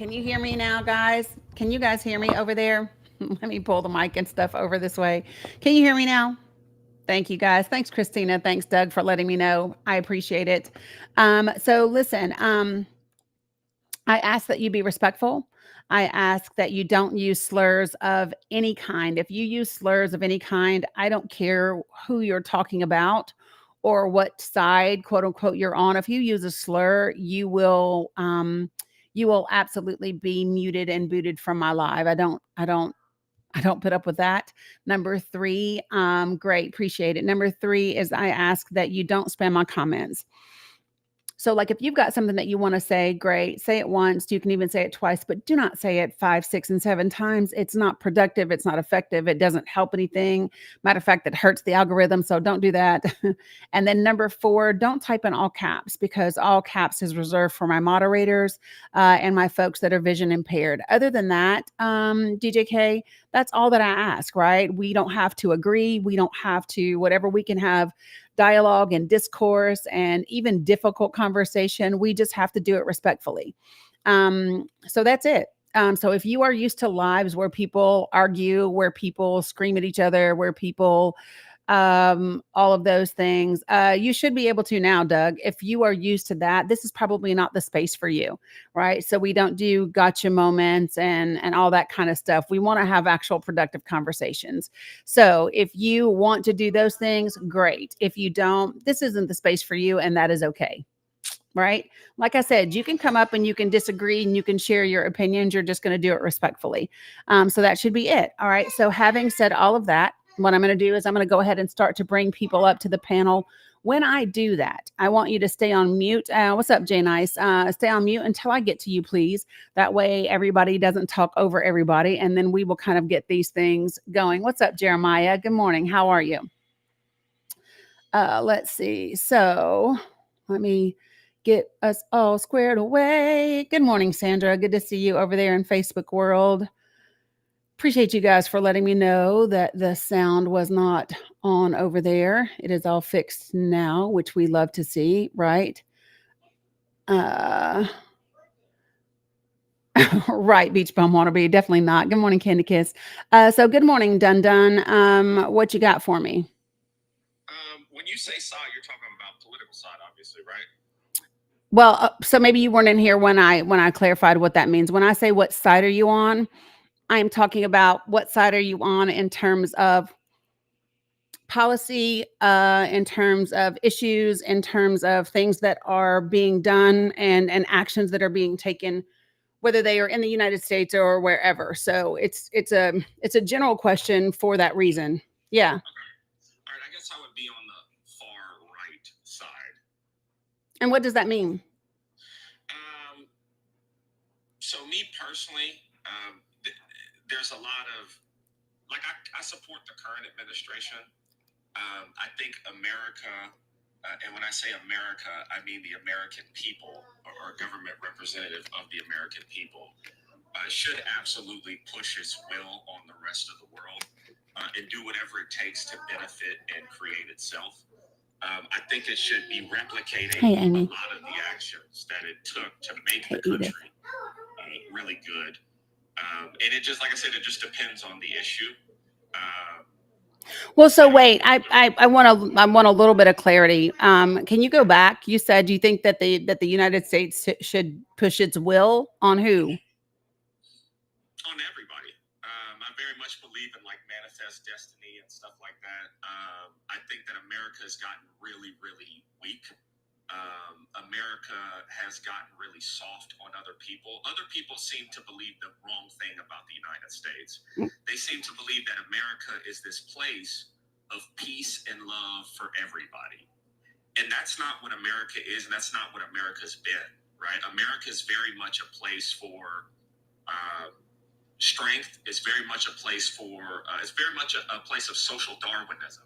Can you hear me now, guys? Can you guys hear me over there? Let me pull the mic and stuff over this way. Can you hear me now? Thank you, guys. Thanks, Christina. Thanks, Doug, for letting me know. I appreciate it. So, listen, I ask that you be respectful. I ask that you don't use slurs of any kind. If you use slurs of any kind, I don't care who you're talking about or what side, quote unquote, you're on. If you use a slur, you will absolutely be muted and booted from my live. I don't put up with that. Number three, great, appreciate it. Number three is I ask that you don't spam my comments. So, like, if you've got something that you want to say, great, say it once. You can even say it twice, but do not say it 5, 6, and 7 times. It's not productive. It's not effective. It doesn't help anything. Matter of fact, it hurts the algorithm. So, don't do that. And then number four, don't type in all caps because all caps is reserved for my moderators and my folks that are vision impaired. Other than that, DJK, that's all that I ask, right? We don't have to agree. We don't have to, whatever we can have dialogue and discourse and even difficult conversation. We just have to do it respectfully. So that's it. So if you are used to lives where people argue, where people scream at each other, where people all of those things, you should be able to now, Doug. If you are used to that, this is probably not the space for you, right? So we don't do gotcha moments and all that kind of stuff. We want to have actual productive conversations. So if you want to do those things, great. If you don't, this isn't the space for you, and that is okay. Right. Like I said, you can come up and you can disagree and you can share your opinions. You're just going to do it respectfully. So that should be it. All right. So having said all of that, what I'm going to do is I'm going to go ahead and start to bring people up to the panel. When I do that, I want you to stay on mute. What's up, Jay Nice? Stay on mute until I get to you, please. That way everybody doesn't talk over everybody. And then we will kind of get these things going. What's up, Jeremiah? Good morning. How are you? Let's see. So let me get us all squared away. Good morning, Sandra. Good to see you over there in Facebook world. Appreciate you guys for letting me know that the sound was not on over there. It is all fixed now, which we love to see, right? Uh, right, Beach Bum Wannabe. Definitely not. Good morning, Candy Kiss. So good morning, Dun Dun. What you got for me? When you say side, you're talking about political side, obviously, right? Well, so maybe you weren't in here when I clarified what that means. When I say what side are you on, I am talking about what side are you on in terms of policy, in terms of issues, in terms of things that are being done and actions that are being taken, whether they are in the United States or wherever. So it's a general question for that reason. Yeah. Okay. All right. I guess I would be on the far right side. And what does that mean? So me personally, there's a lot of I support the current administration. I think America, and when I say America, I mean the American people or government representative of the American people, should absolutely push its will on the rest of the world and do whatever it takes to benefit and create itself. I think it should be replicating a lot of the actions that it took to make the country really good. And it just, like I said, it just depends on the issue. Well, so wait, I want a little bit of clarity. Can you go back? You said you think that the United States should push its will on who? On everybody. I very much believe in like manifest destiny and stuff like that. I think that America has gotten really, really weak. America has gotten really soft on other people. Other people seem to believe the wrong thing about the United States. They seem to believe that America is this place of peace and love for everybody. And that's not what America is, and that's not what America's been, right? America is very much a place for strength. It's very much a place for, it's very much a place of social Darwinism.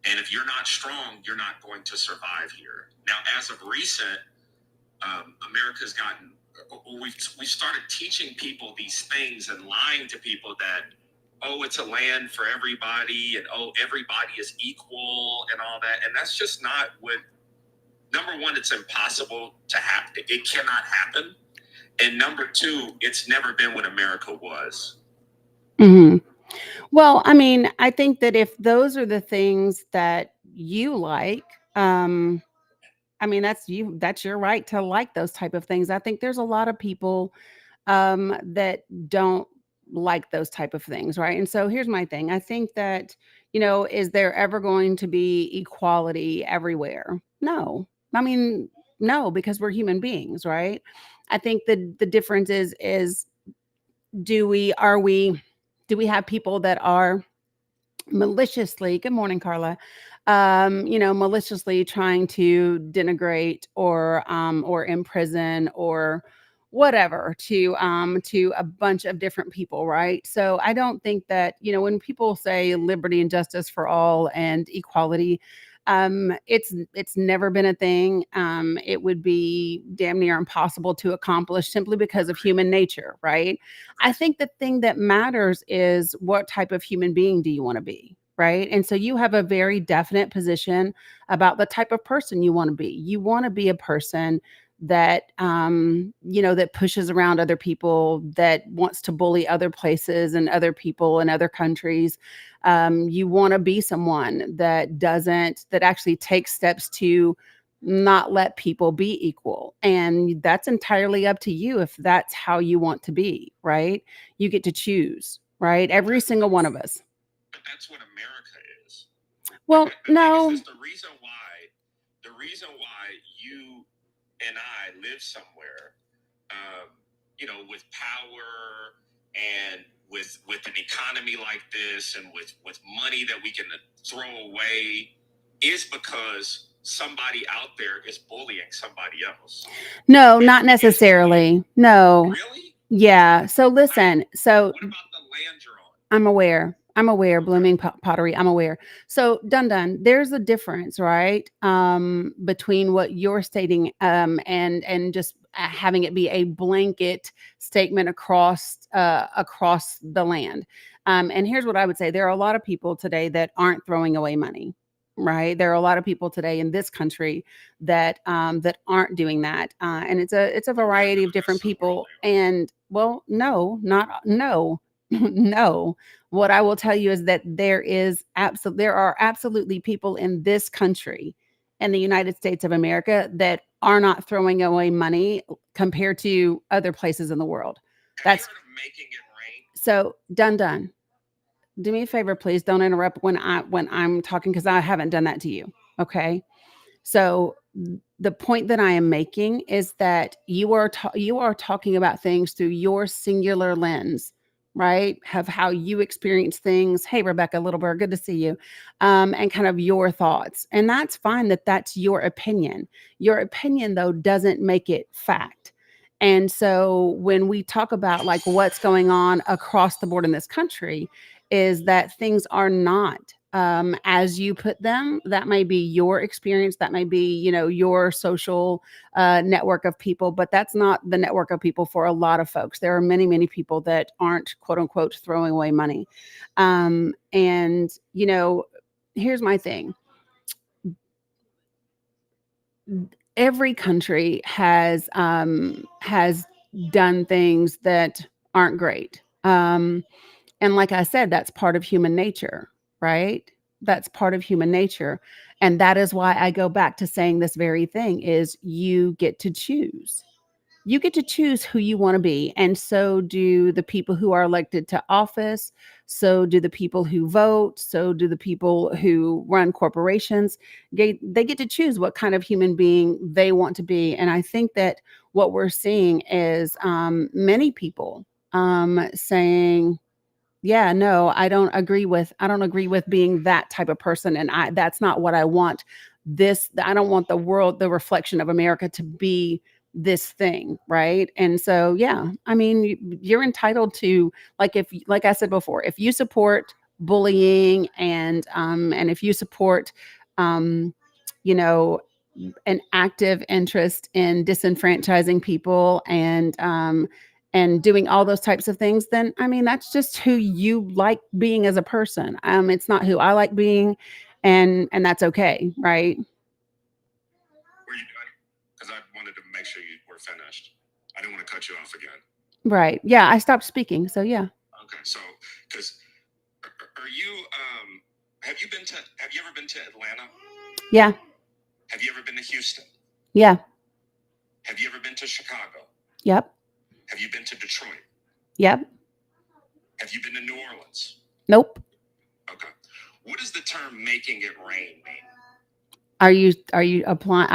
And if you're not strong, you're not going to survive here. Now, as of recent, America's gotten, we've started teaching people these things and lying to people that, oh, it's a land for everybody and, oh, everybody is equal and all that. And that's just not what, number one, it's impossible to happen. It cannot happen. And number two, it's never been what America was. Mhm. Well, I mean, I think that if those are the things that you like, um, I mean, that's your right to like those type of things. I think there's a lot of people that don't like those type of things, right? And so here's my thing. I think that, is there ever going to be equality everywhere? No. I mean, no, because we're human beings, right? I think the difference is do we are we do we have people that are maliciously, good morning, Carla, maliciously trying to denigrate or imprison or whatever to a bunch of different people, right? So I don't think that, when people say liberty and justice for all and equality, it's never been a thing. It would be damn near impossible to accomplish simply because of human nature, right? I think the thing that matters is what type of human being do you want to be, right? And so you have a very definite position about the type of person you want to be. You want to be a person that that pushes around other people, that wants to bully other places and other people in other countries. You want to be someone that actually takes steps to not let people be equal. And that's entirely up to you if that's how you want to be, right? You get to choose, right? Every single one of us. But that's what America is. Well, The thing no. is, the reason why you and I live somewhere, with power and with an economy like this, and with money that we can throw away, is because somebody out there is bullying somebody else. No, not necessarily. No. Really? Yeah. So listen, so What about the land you're on? I'm aware. I'm aware. Okay. Blooming pottery. I'm aware. So done. There's a difference, right? Between what you're stating, and just having it be a blanket statement across the land. And here's what I would say: there are a lot of people today that aren't throwing away money. Right, there are a lot of people today in this country that aren't doing that, and it's a variety of different people. And well, no, not no, no. What I will tell you is that there are absolutely people in this country, in the United States of America, that are not throwing away money compared to other places in the world. That's making it rain. So done. Do me a favor, please. Don't interrupt when I'm talking, because I haven't done that to you. Okay. So the point that I am making is that you are talking about things through your singular lens, right? Of how you experience things. Hey, Rebecca Littlebird, good to see you. And kind of your thoughts, and that's fine. That's your opinion. Your opinion, though, doesn't make it fact. And so when we talk about like what's going on across the board in this country, is that things are not as you put them. That may be your experience. That may be, your social network of people, but that's not the network of people for a lot of folks. There are many, many people that aren't, quote unquote, throwing away money. And, here's my thing. Every country has done things that aren't great. And like I said, that's part of human nature, right? That's part of human nature. And that is why I go back to saying this very thing: is you get to choose. You get to choose who you want to be. And so do the people who are elected to office. So do the people who vote. So do the people who run corporations. They get to choose what kind of human being they want to be. And I think that what we're seeing is many people saying, yeah, no, I don't agree with being that type of person, and that's not what I want. I don't want the reflection of America to be this thing, right? And so yeah, I mean, you're entitled to, like I said before, if you support bullying and if you support um you know an active interest in disenfranchising people and doing all those types of things, then I mean that's just who you like being as a person. It's not who I like being, and that's okay, right? Were you done? Because I wanted to make sure you were finished. I didn't want to cut you off again. Right. Yeah, I stopped speaking. So yeah. Okay, so because are you have you ever been to Atlanta? Yeah. Have you ever been to Houston? Yeah. Have you ever been to Chicago? Yep. Have you been to Detroit? Yep. Have you been to New Orleans? Nope. Okay. What does the term making it rain mean? Are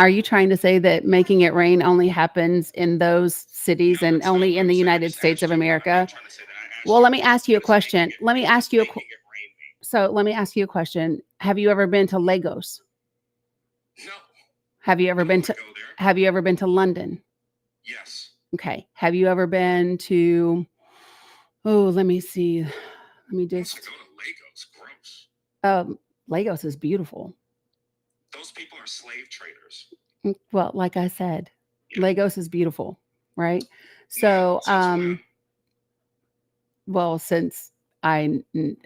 you trying to say that making it rain only happens in those cities No, and that's not only what in I the said. I United just States asked of you. I'm America? not trying to say that. I asked Well, you, let me ask you a what does making question. it- Let me what ask does you a making it rain mean? so let me ask you a question. Have you ever been to Lagos? No. Have you I ever don't been want to to go there. Have you ever been to London? Yes. Okay. Have you ever been to let me see. Let me Who wants to just go to Lagos? Gross. Lagos is beautiful. Those people are slave traders. Well, like I said, Yeah. Lagos is beautiful, right? When? So, Since when? well, since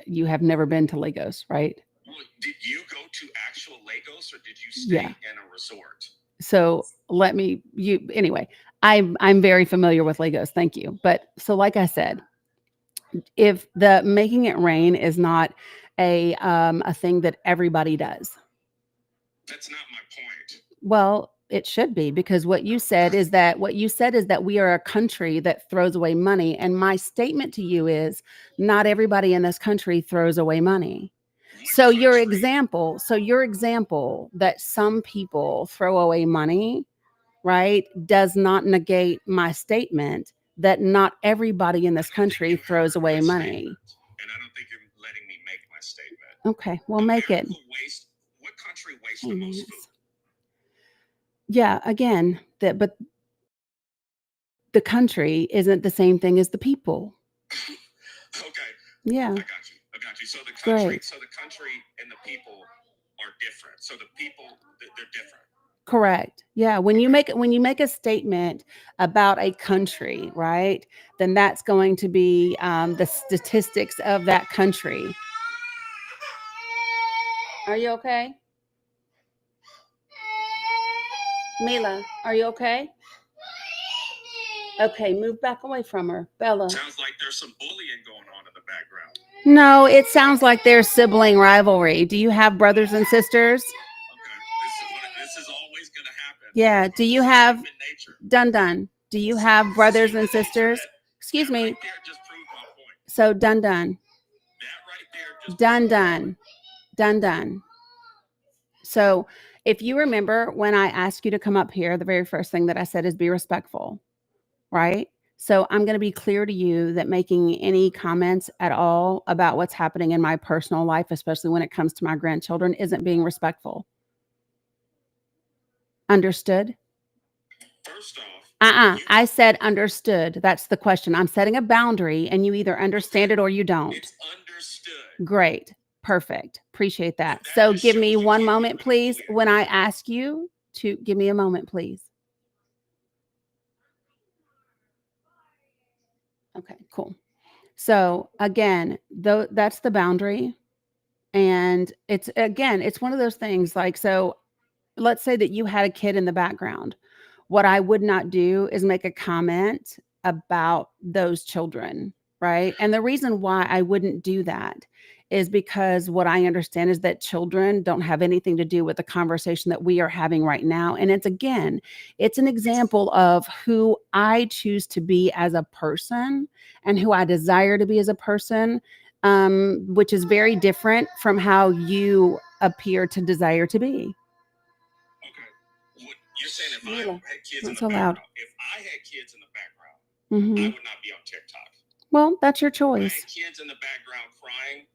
you have never been to Lagos, right? Well, did you go to actual Lagos or did you Yeah. stay in a resort? So anyway, I'm very familiar with Lagos. Thank you. But so like I said, if the making it rain is not a thing that everybody does, That's not my point. well, it should be, because what you said is that we are a country that throws away money, and my statement to you is not everybody in this country throws away money. What So your country- example that some people throw away money, right, does not negate my statement that not everybody in this I don't think country you throws heard away my money. statement, and I don't think you're letting me make my statement. Okay, well, make it. What country wastes the most food? Yeah, again, but the country isn't the same thing as the people. Okay. Yeah. I got you. So the country, Great. so the country and the people are different. So the people, they're different. Correct. Yeah. When you make a statement about a country, right, then that's going to be the statistics of that country. Are you okay? Mila, are you okay? Okay, move back away from her. Bella. Sounds like there's some bullying going on in the background. No, it sounds like there's sibling rivalry. Do you have brothers and sisters? Okay. This is always going to happen. Yeah. Do you This is have human nature. Dun? Do you have brothers and sisters? Excuse That me. right there just proved my point. So Dun. That right there just proved my point. Dun. So if you remember when I asked you to come up here, the very first thing that I said is be respectful, right? So I'm going to be clear to you that making any comments at all about what's happening in my personal life, especially when it comes to my grandchildren, isn't being respectful. Understood? First off, I said understood. That's the question. I'm setting a boundary, and you either understand it or you don't. it's understood. Great. Perfect. Appreciate that. That So just give shows me you one can't moment, be please. bullied. When I ask you to give me a moment, please. Okay, cool. So again, though, that's the boundary. And it's one of those things like, so let's say that you had a kid in the background. What I would not do is make a comment about those children, right? And the reason why I wouldn't do that is because what I understand is that children don't have anything to do with the conversation that we are having right now. And it's an example of who I choose to be as a person and who I desire to be as a person, which is very different from how you appear to desire to be. Okay. You're saying if Mila, I had kids in not the so background, loud. if I had kids in the background, Mhm. I would not be on TikTok. Well, that's your If I choice. had kids in the background crying,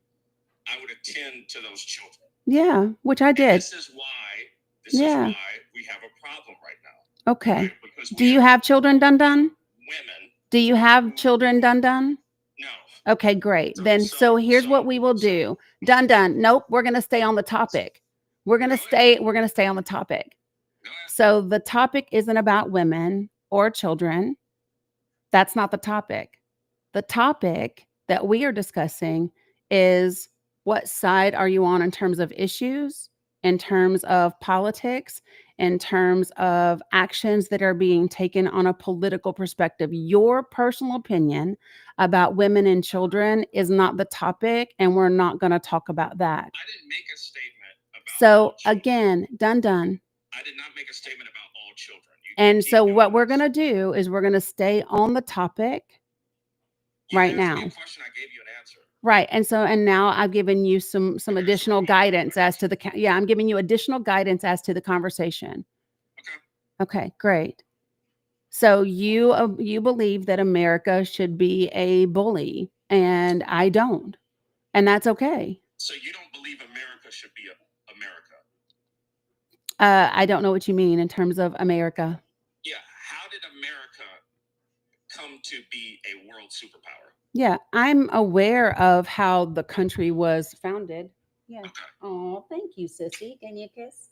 I would attend to those children. Yeah, which I And did. this is why Yeah. we have a problem right now. Okay. Right? Because Do you have children, Dun? women? Do you have children, Dun? No. Okay, great. So here's what we will do. Dun. Nope, we're going to stay on the topic. We're going to stay on the topic. Go ahead. So the topic isn't about women or children. That's not the topic. The topic that we are discussing is what side are you on in terms of issues, in terms of politics, in terms of actions that are being taken on a political perspective. Your personal opinion about women and children is not the topic, and we're not going to talk about that. I didn't make a statement about all So, children. again, done. I did not make a statement about all children. You And keep so, doing what we're this. going to do is we're going to stay on the topic You right asked me now. a question, I gave you an answer. Right. And so, and now I've given you some additional guidance as to the, yeah, I'm giving you additional guidance as to the conversation. Okay. Okay, great. So you believe that America should be a bully, and I don't, and that's okay. So you don't believe America should be America? I don't know what you mean in terms of America. Yeah. How did America come to be a world superpower? Yeah, I'm aware of how the country was founded. Yeah. Okay. Oh, thank you, sissy. Can you kiss?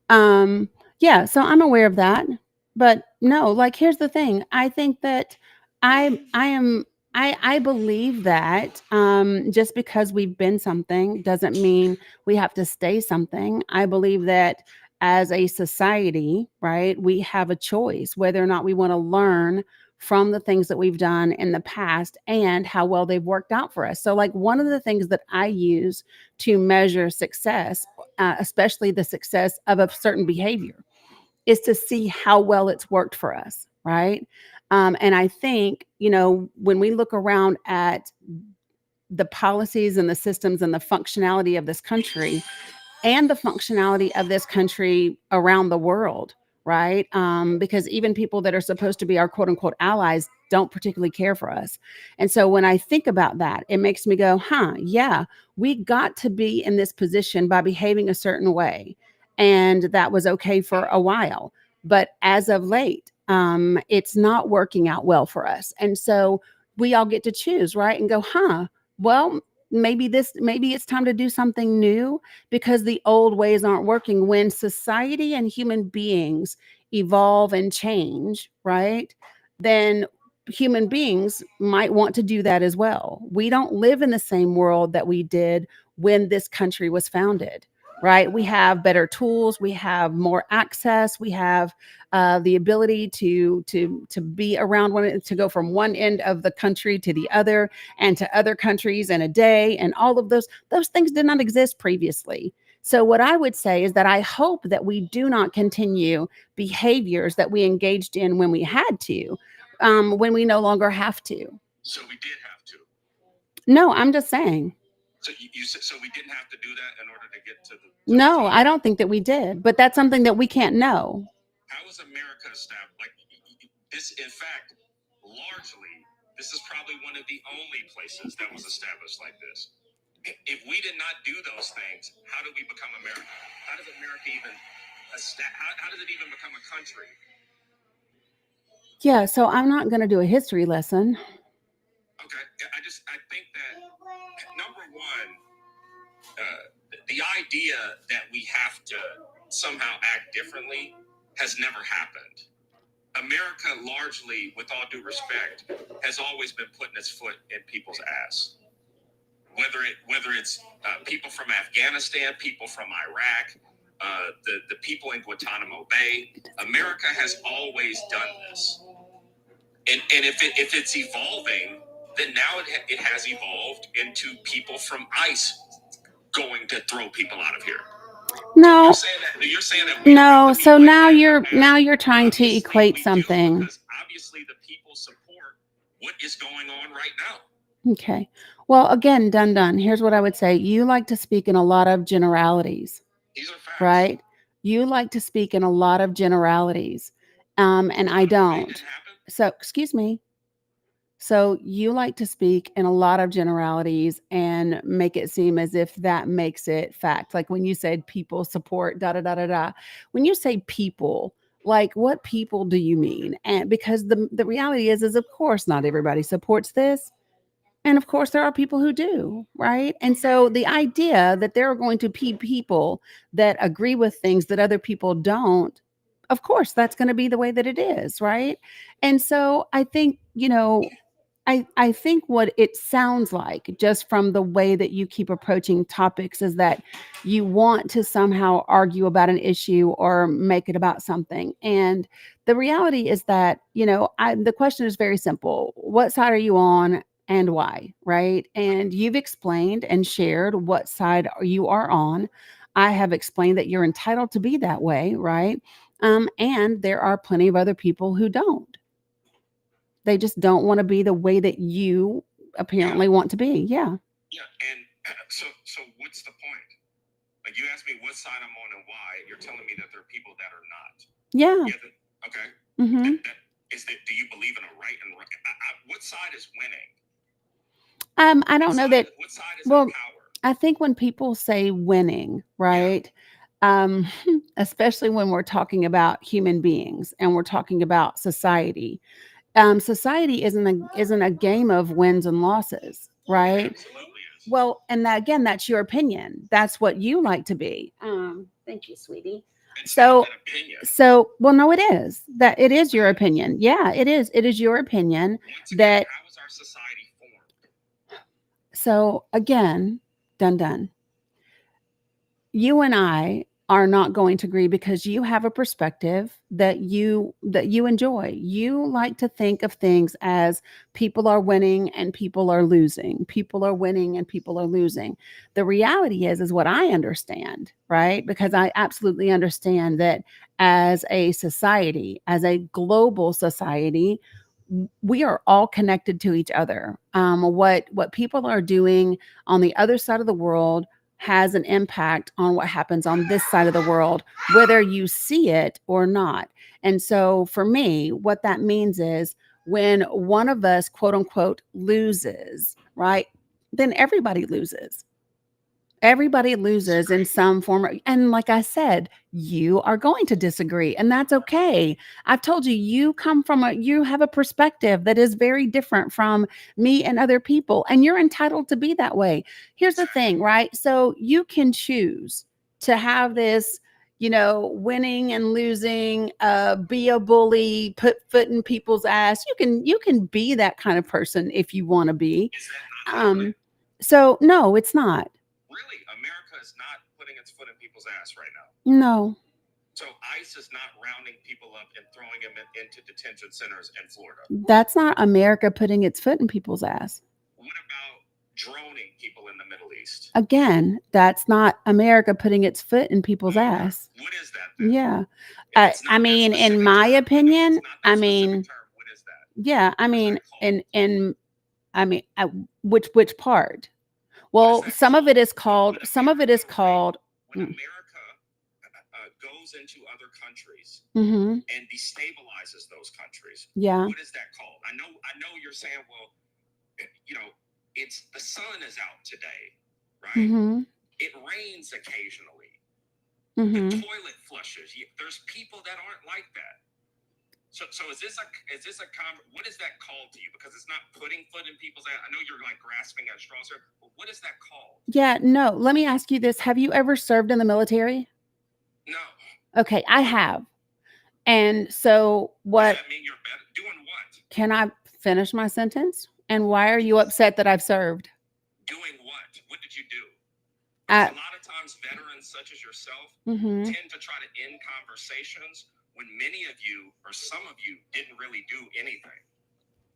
Um, yeah, so I'm aware of that. But no, like here's the thing. I think that I am I believe that just because we've been something doesn't mean we have to stay something. I believe that as a society, right, we have a choice whether or not we want to learn from the things that we've done in the past and how well they've worked out for us. So, like, one of the things that I use to measure success, especially the success of a certain behavior, is to see how well it's worked for us, right? And I think, when we look around at the policies and the systems and the functionality of this country, and the functionality of this country around the world, right? Because even people that are supposed to be our quote unquote allies don't particularly care for us. And so when I think about that, it makes me go, yeah, we got to be in this position by behaving a certain way. And that was okay for a while. But as of late, it's not working out well for us. And so we all get to choose, right? And go, well, maybe it's time to do something new because the old ways aren't working. When society and human beings evolve and change, right, then human beings might want to do that as well. We don't live in the same world that we did when this country was founded, right? We have better tools, we have more access, we have the ability to be around one, to go from one end of the country to the other and to other countries in a day, and all of those things did not exist previously. So what I would say is that I hope that we do not continue behaviors that we engaged in when we had to, when we no longer have to. So we did have to. No, I'm just saying. So you said so we didn't have to do that in order to get to the. No, I don't think that we did, but that's something that we can't know. How was America established? Like this, in fact, largely, this is probably one of the only places that was established like this. If we did not do those things, how did we become America? How does America even? How does it even become a country? Yeah, so I'm not going to do a history lesson. Okay, I think that number one, the idea that we have to somehow act differently has never happened. America, largely, with all due respect, has always been putting its foot in people's ass. Whether it's people from Afghanistan, people from Iraq, the people in Guantanamo Bay, America has always done this. And if it's evolving, then now it has evolved into people from ICE going to throw people out of here. No. You're saying that no. So like now you're trying to equate something. Because obviously the people support what is going on right now. Okay. Well, again, done. Here's what I would say. You like to speak in a lot of generalities. These are facts. Right? You like to speak in a lot of generalities. And I don't. So, excuse me. So you like to speak in a lot of generalities and make it seem as if that makes it fact. Like when you said people support da da da da da. When you say people, like what people do you mean? And because the reality is of course not everybody supports this. And of course there are people who do, right? And so the idea that there are going to be people that agree with things that other people don't, of course that's going to be the way that it is, right? And so I think, I think what it sounds like, just from the way that you keep approaching topics, is that you want to somehow argue about an issue or make it about something. And the reality is that, the question is very simple. What side are you on and why? Right. And you've explained and shared what side you are on. I have explained that you're entitled to be that way. Right. And there are plenty of other people who don't. They just don't want to be the way that you Yeah, apparently want to be. Yeah. yeah. And so what's the point? Like you asked me what side I'm on and why. You're telling me that there are people that are not. Yeah. Yeah. Okay. Hmm. Do you believe in a right and right? What side is winning? I don't know that. What side is in Well, power? I think when people say winning, right? Um, especially when we're talking about human beings and we're talking about society. Society isn't a game of wins and losses, It right? absolutely is. Well, and that, again, that's your opinion. That's what you like to be. Thank you, sweetie. It's So, not an opinion. well, no, it is that it is your opinion. Yeah, it is. It is your opinion Once again, that. how is our society formed? So again, done. You and I are not going to agree because you have a perspective that you enjoy. You like to think of things as people are winning and people are losing. People are winning and people are losing. The reality is what I understand, right? Because I absolutely understand that as a society, as a global society, we are all connected to each other. What people are doing on the other side of the world has an impact on what happens on this side of the world, whether you see it or not. And so for me, what that means is when one of us, quote unquote, loses, right, then everybody loses. Everybody loses in some form. And like I said, you are going to disagree, and that's okay. I've told you, you have a perspective that is very different from me and other people, and you're entitled to be that way. Here's the thing, right? So you can choose to have this, winning and losing, be a bully, put foot in people's ass. You can be that kind of person if you want to be. Is that not happening? So no, it's not. Really, America is not putting its foot in people's ass right now. No. So ICE is not rounding people up and throwing them into detention centers in Florida. That's not America putting its foot in people's ass. What about droning people in the Middle East? Again, that's not America putting its foot in people's ass. What is that then? Yeah. If it's not I that mean, in specific my term, if opinion, it's not that I specific mean, term, what is that? yeah, I What is mean, that called? which part? What Well, is that some of it called? is called, When some of it is America, called, when America goes into other countries mm-hmm, and destabilizes those countries, yeah, what is that called? I know you're saying, well, it's the sun is out today, right? mm-hmm, It rains occasionally. mm-hmm. The toilet flushes. There's people that aren't like that. So is this what is that called to you? Because it's not putting foot in people's ass. I know you're like grasping at straws here, but what is that called? Yeah, no, let me ask you this. Have you ever served in the military? No. Okay, I have. And so Does that mean you're better doing what? can I finish my sentence? And why are you upset that I've served? Doing what? What did you do? Because a lot of times veterans such as yourself Mm-hmm. tend to try to end conversations when many of you or some of you didn't really do anything.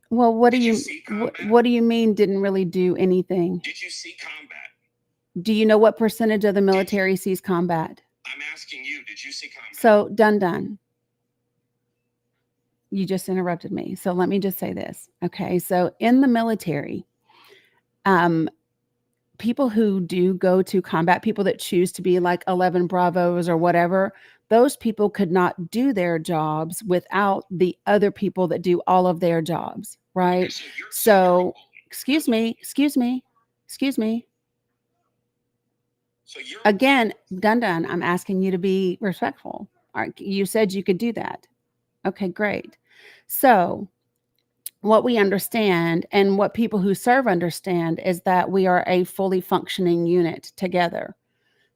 Well, what Did do you you see combat? what do you mean didn't really do anything? Did you see combat? Do you know what percentage of the military sees combat? I'm asking you, did you see combat? So done. You just interrupted me. So let me just say this. Okay. So in the military, people who do go to combat, people that choose to be like 11 Bravos or whatever, those people could not do their jobs without the other people that do all of their jobs, right? So, excuse me. So you're Again, done. I'm asking you to be respectful. All right, you said you could do that. Okay, great. So, what we understand and what people who serve understand is that we are a fully functioning unit together.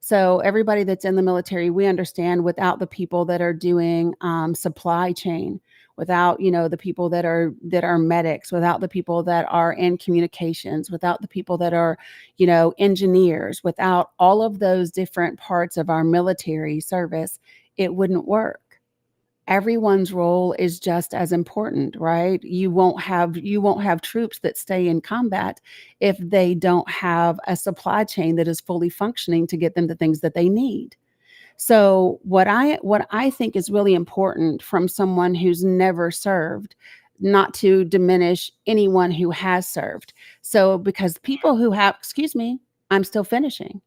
So everybody that's in the military, we understand without the people that are doing supply chain, without, you know, the people that are medics, without the people that are in communications, without the people that are, you know, engineers, without all of those different parts of our military service, it wouldn't work. Everyone's role is just as important, right? You won't have troops that stay in combat if they don't have a supply chain that is fully functioning to get them the things that they need. So what I think is really important from someone who's never served, not to diminish anyone who has served. So because people who have, excuse me, I'm still finishing.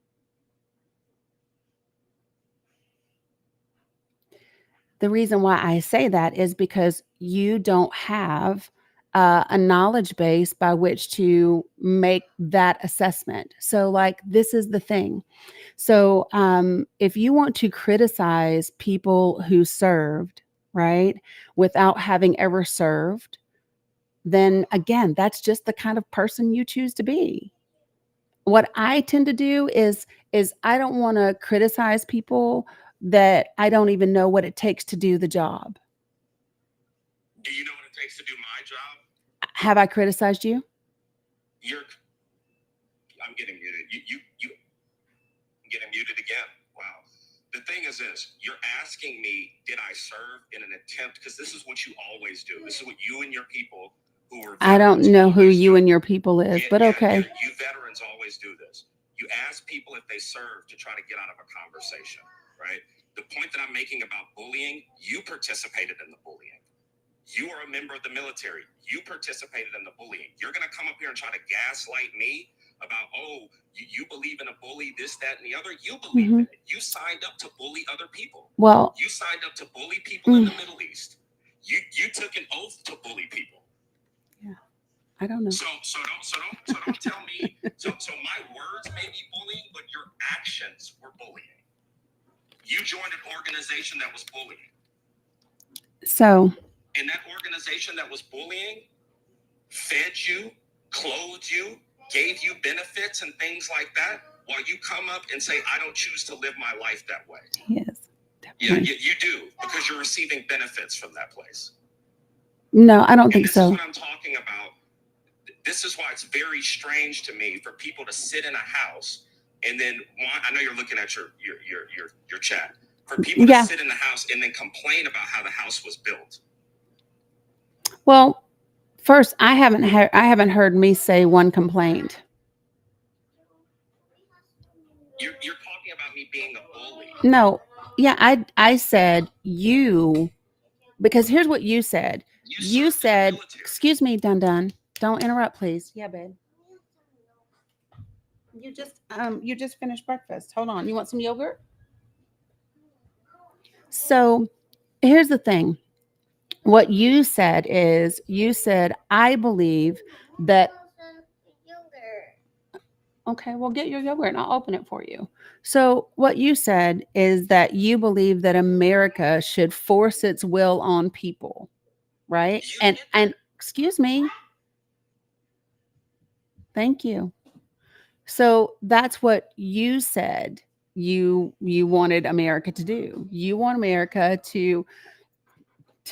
The reason why I say that is because you don't have a knowledge base by which to make that assessment. So, like, this is the thing. So, if you want to criticize people who served, right, without having ever served, then again, that's just the kind of person you choose to be. What I tend to do is I don't want to criticize people that I don't even know what it takes to do the job. Do you know what it takes to do my job? Have I criticized you? You're. I'm getting muted. You. I'm getting muted again. Wow. The thing is this: you're asking me, did I serve in an attempt? Because this is what you always do. This is what you and your people who are. I don't know who you and your people is, but okay. You veterans always do this. You ask people if they serve to try to get out of a conversation, right? The point that I'm making about bullying, you participated in the bullying. You are a member of the military. You participated in the bullying. You're going to come up here and try to gaslight me about, oh, you believe in a bully, this, that, and the other. You believe in it. You signed up to bully other people. Well, you signed up to bully people in the Middle East. You took an oath to bully people. Yeah, I don't know. So don't tell me. So my words may be bullying, but your actions were bullying. You joined an organization that was bullying. So. And that organization that was bullying fed you, clothed you, gave you benefits and things like that, while you come up and say, I don't choose to live my life that way. Yes. Yeah, you do, because you're receiving benefits from that place. No, I don't think so. This is what I'm talking about. This is why it's very strange to me for people to sit in a house and then I know you're looking at your chat. For people to sit in the house and then complain about how the house was built. Well, first, I haven't heard me say one complaint. You're talking about me being a bully. No, yeah, I said you, because here's what you said. You said, excuse me, Dun, don't interrupt, please. Yeah, babe. You just finished breakfast. Hold on. You want some yogurt? So, here's the thing. What you said is, I believe that. Okay, well, get your yogurt and I'll open it for you. So, what you said is that you believe that America should force its will on people, right? And excuse me. Thank you. So, that's what you said you wanted America to do. You want America to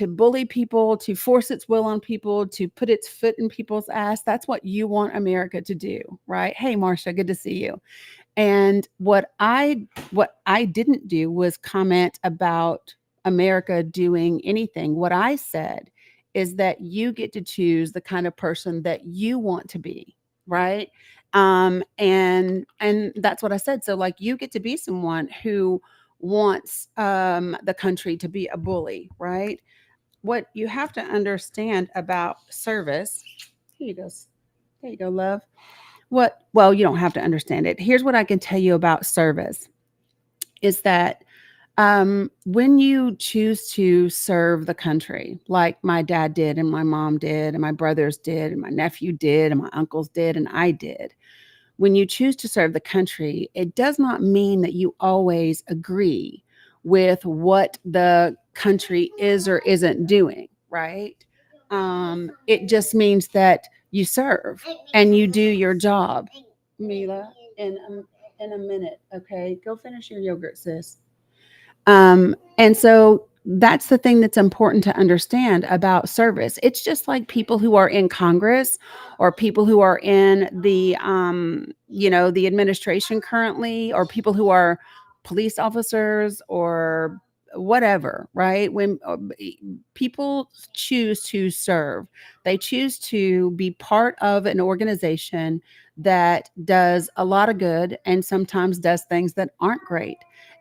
bully people, to force its will on people, to put its foot in people's ass. That's what you want America to do, right? Hey, Marcia, good to see you. And what I didn't do was comment about America doing anything. What I said is that you get to choose the kind of person that you want to be, right? And that's what I said. So, like, you get to be someone who wants the country to be a bully, right? What you have to understand about service. Here you go. There you go, love. Well, you don't have to understand it. Here's what I can tell you about service is that when you choose to serve the country, like my dad did, and my mom did, and my brothers did, and my nephew did, and my uncles did, and I did, when you choose to serve the country, it does not mean that you always agree with what the country is or isn't doing, right? It just means that you serve and you do your job. Mila, in a minute, okay? Go finish your yogurt, sis. And so that's the thing that's important to understand about service. It's just like people who are in Congress or people who are in the the administration currently, or people who are police officers or whatever, right? When people choose to serve, they choose to be part of an organization that does a lot of good and sometimes does things that aren't great.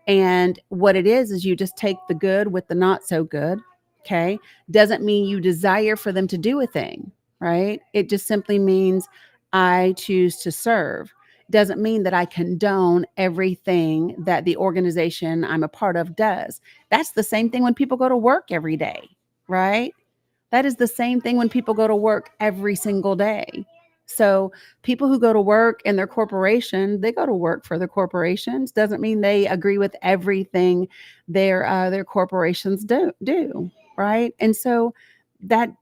And what it is you just take the good with the not so good. Okay. Doesn't mean you desire for them to do a thing, right? It just simply means I choose to serve. Doesn't mean that I condone everything that the organization I'm a part of does. That's the same thing when people go to work every day, right? That is the same thing when people go to work every single day. So, people who go to work in their corporation, they go to work for the corporations. Doesn't mean they agree with everything their corporations do, right? And so that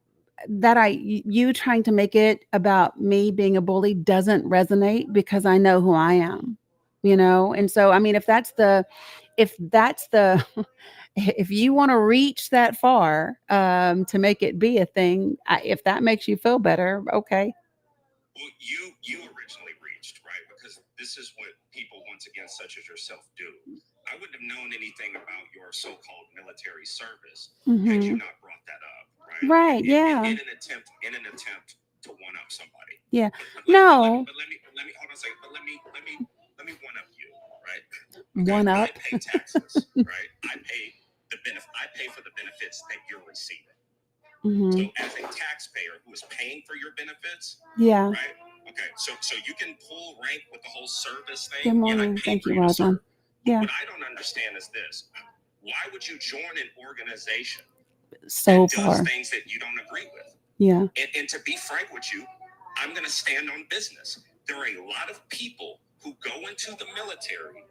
you trying to make it about me being a bully doesn't resonate because I know who I am. And so I mean, if that's the if you want to reach that far to make it be a thing, if that makes you feel better, okay. Well, you originally reached, right? Because this is what people once again such as yourself do. I wouldn't have known anything about your so-called military service had you Hmm. not brought that up, right? Right. Yeah. In an attempt to one up somebody. Yeah. But No. let me hold on a second. But let me one up you, right? Okay, One I up. pay taxes, right? I pay for the benefits that you're receiving. Hmm. So as a taxpayer who is paying for your benefits, Yeah. right? Okay, so you can pull rank with the whole service Good thing. Yeah, I morning. pay Thank for you, you to Roslyn. serve. But Yeah. what I don't understand is this: why would you join an organization So that does far. things that you don't agree with? Yeah. And to be frank with you, I'm going to stand on business. There are a lot of people who go into the military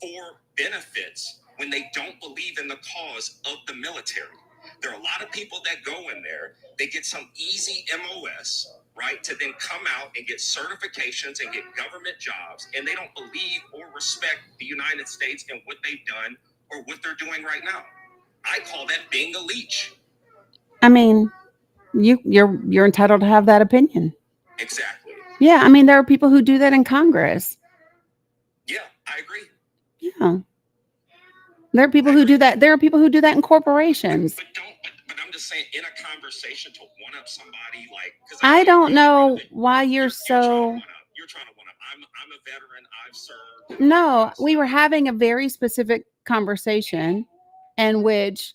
for benefits when they don't believe in the cause of the military. There are a lot of people that go in there, they get some easy MOS, right, to then come out and get certifications and get government jobs, and they don't believe or respect the United States and what they've done or what they're doing right now. I call that being a leech. I mean, you're entitled to have that opinion. Exactly. Yeah. I mean, there are people who do that in Congress. Yeah, I agree. Yeah. There are people who do that. There are people who do that in corporations. But I'm just saying, in a conversation to one up somebody, like, because I I don't really know believe it. why you're You're trying to so. one up. You're trying to one up. I'm a veteran. I've served and all that No, kind of we were stuff. having a very specific conversation in which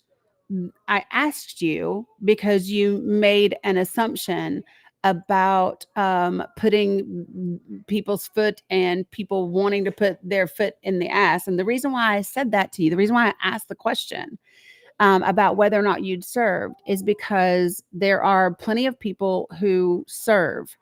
I asked you because you made an assumption about putting people's foot and people wanting to put their foot in the ass. And the reason why I said that to you, the reason why I asked the question about whether or not you'd served is because there are plenty of people who serve.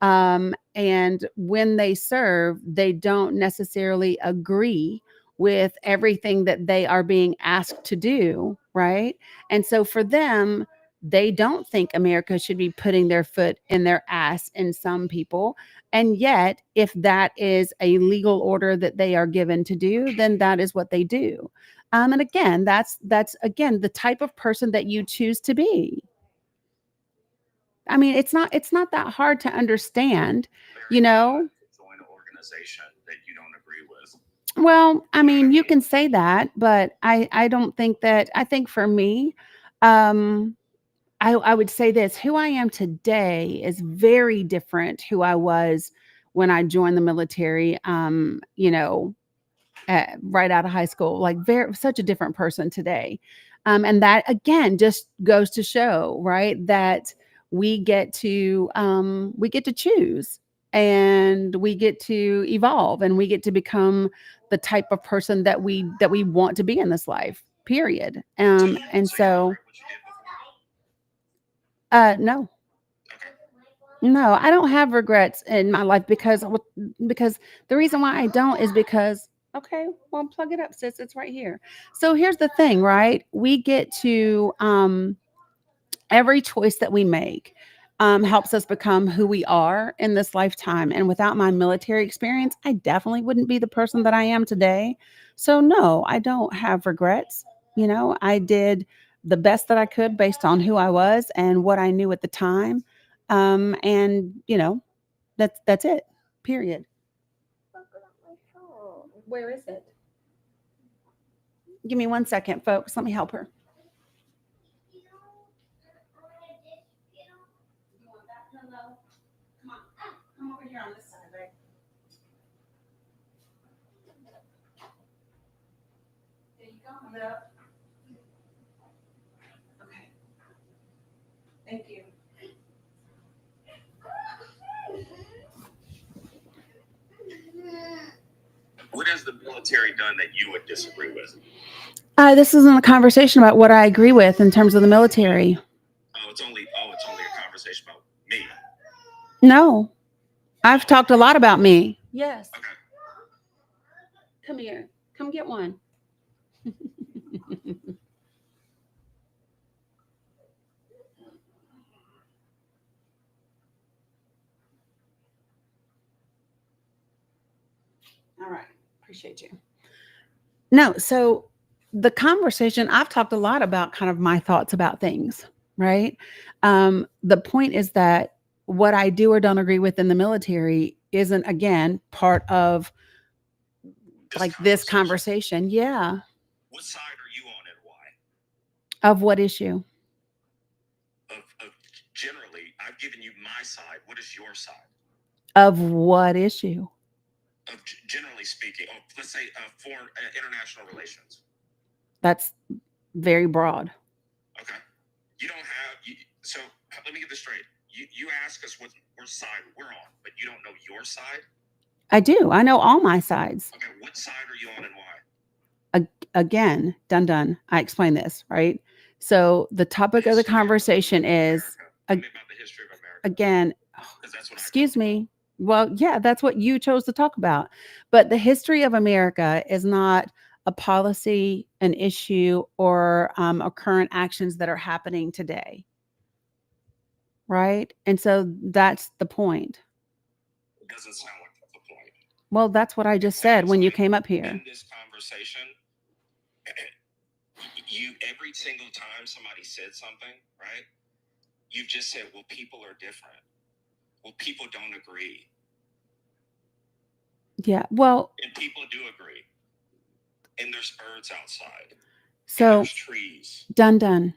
And when they serve, they don't necessarily agree with everything that they are being asked to do. Right. And so for them, they don't think America should be putting their foot in their ass in some people. And yet, if that is a legal order that they are given to do, then that is what they do. And again, that's again the type of person that you choose to be. I mean, it's not that hard to understand, you know. Join an organization that you don't agree with. Well, I You know what I mean, you mean? can say that, but I don't think that. I think for me, um, I would say this: who I am today is very different who I was when I joined the military. Right out of high school, like very such a different person today. And that again just goes to show, right, that we get to choose, and we get to evolve, and we get to become the type of person that we want to be in this life. Period. And So you so regret what you did before? no. Okay. No, I don't have regrets in my life because the reason why I don't is because okay, well plug it up, sis. It's right here. So here's the thing, right? We get to every choice that we make helps us become who we are in this lifetime. And without my military experience, I definitely wouldn't be the person that I am today. So no, I don't have regrets. I did the best that I could based on who I was and what I knew at the time. And that's it. Period. Where is it? Give me 1 second, folks. Let me help her. You want that pillow? Come on. Come over here on this side, babe. There you go. Hold it up. Okay. Thank you. What has the military done that you would disagree with? This isn't a conversation about what I agree with in terms of the military. It's only a conversation about me. No, I've talked a lot about me. Yes. Okay. Come here. Come get one. All right. Appreciate you. No, so the conversation, I've talked a lot about kind of my thoughts about things, right? The point is that what I do or don't agree with in the military isn't, again, part of this conversation. Yeah. What side are you on and why? Of what issue? Of generally, I've given you my side. What is your side? Of what issue? Of generally speaking, let's say foreign international relations. That's very broad. Okay. You don't have so let me get this straight. You ask us what side we're on, but you don't know your side? I do. I know all my sides. Okay, what side are you on and why? Again, done. I explained this, right? So the topic of the conversation is about the history of America. Again, That's what excuse me. Well, yeah, that's what you chose to talk about. But the history of America is not a policy, an issue, or a current actions that are happening today. Right? And so that's the point. It doesn't sound like that's the point. Well, that's what I just said when you came up here. In this conversation, you every single time somebody said something, right? You've just said, well, people are different. Well, people don't agree. Yeah, well. And people do agree. And there's birds outside. So, and there's trees. Done.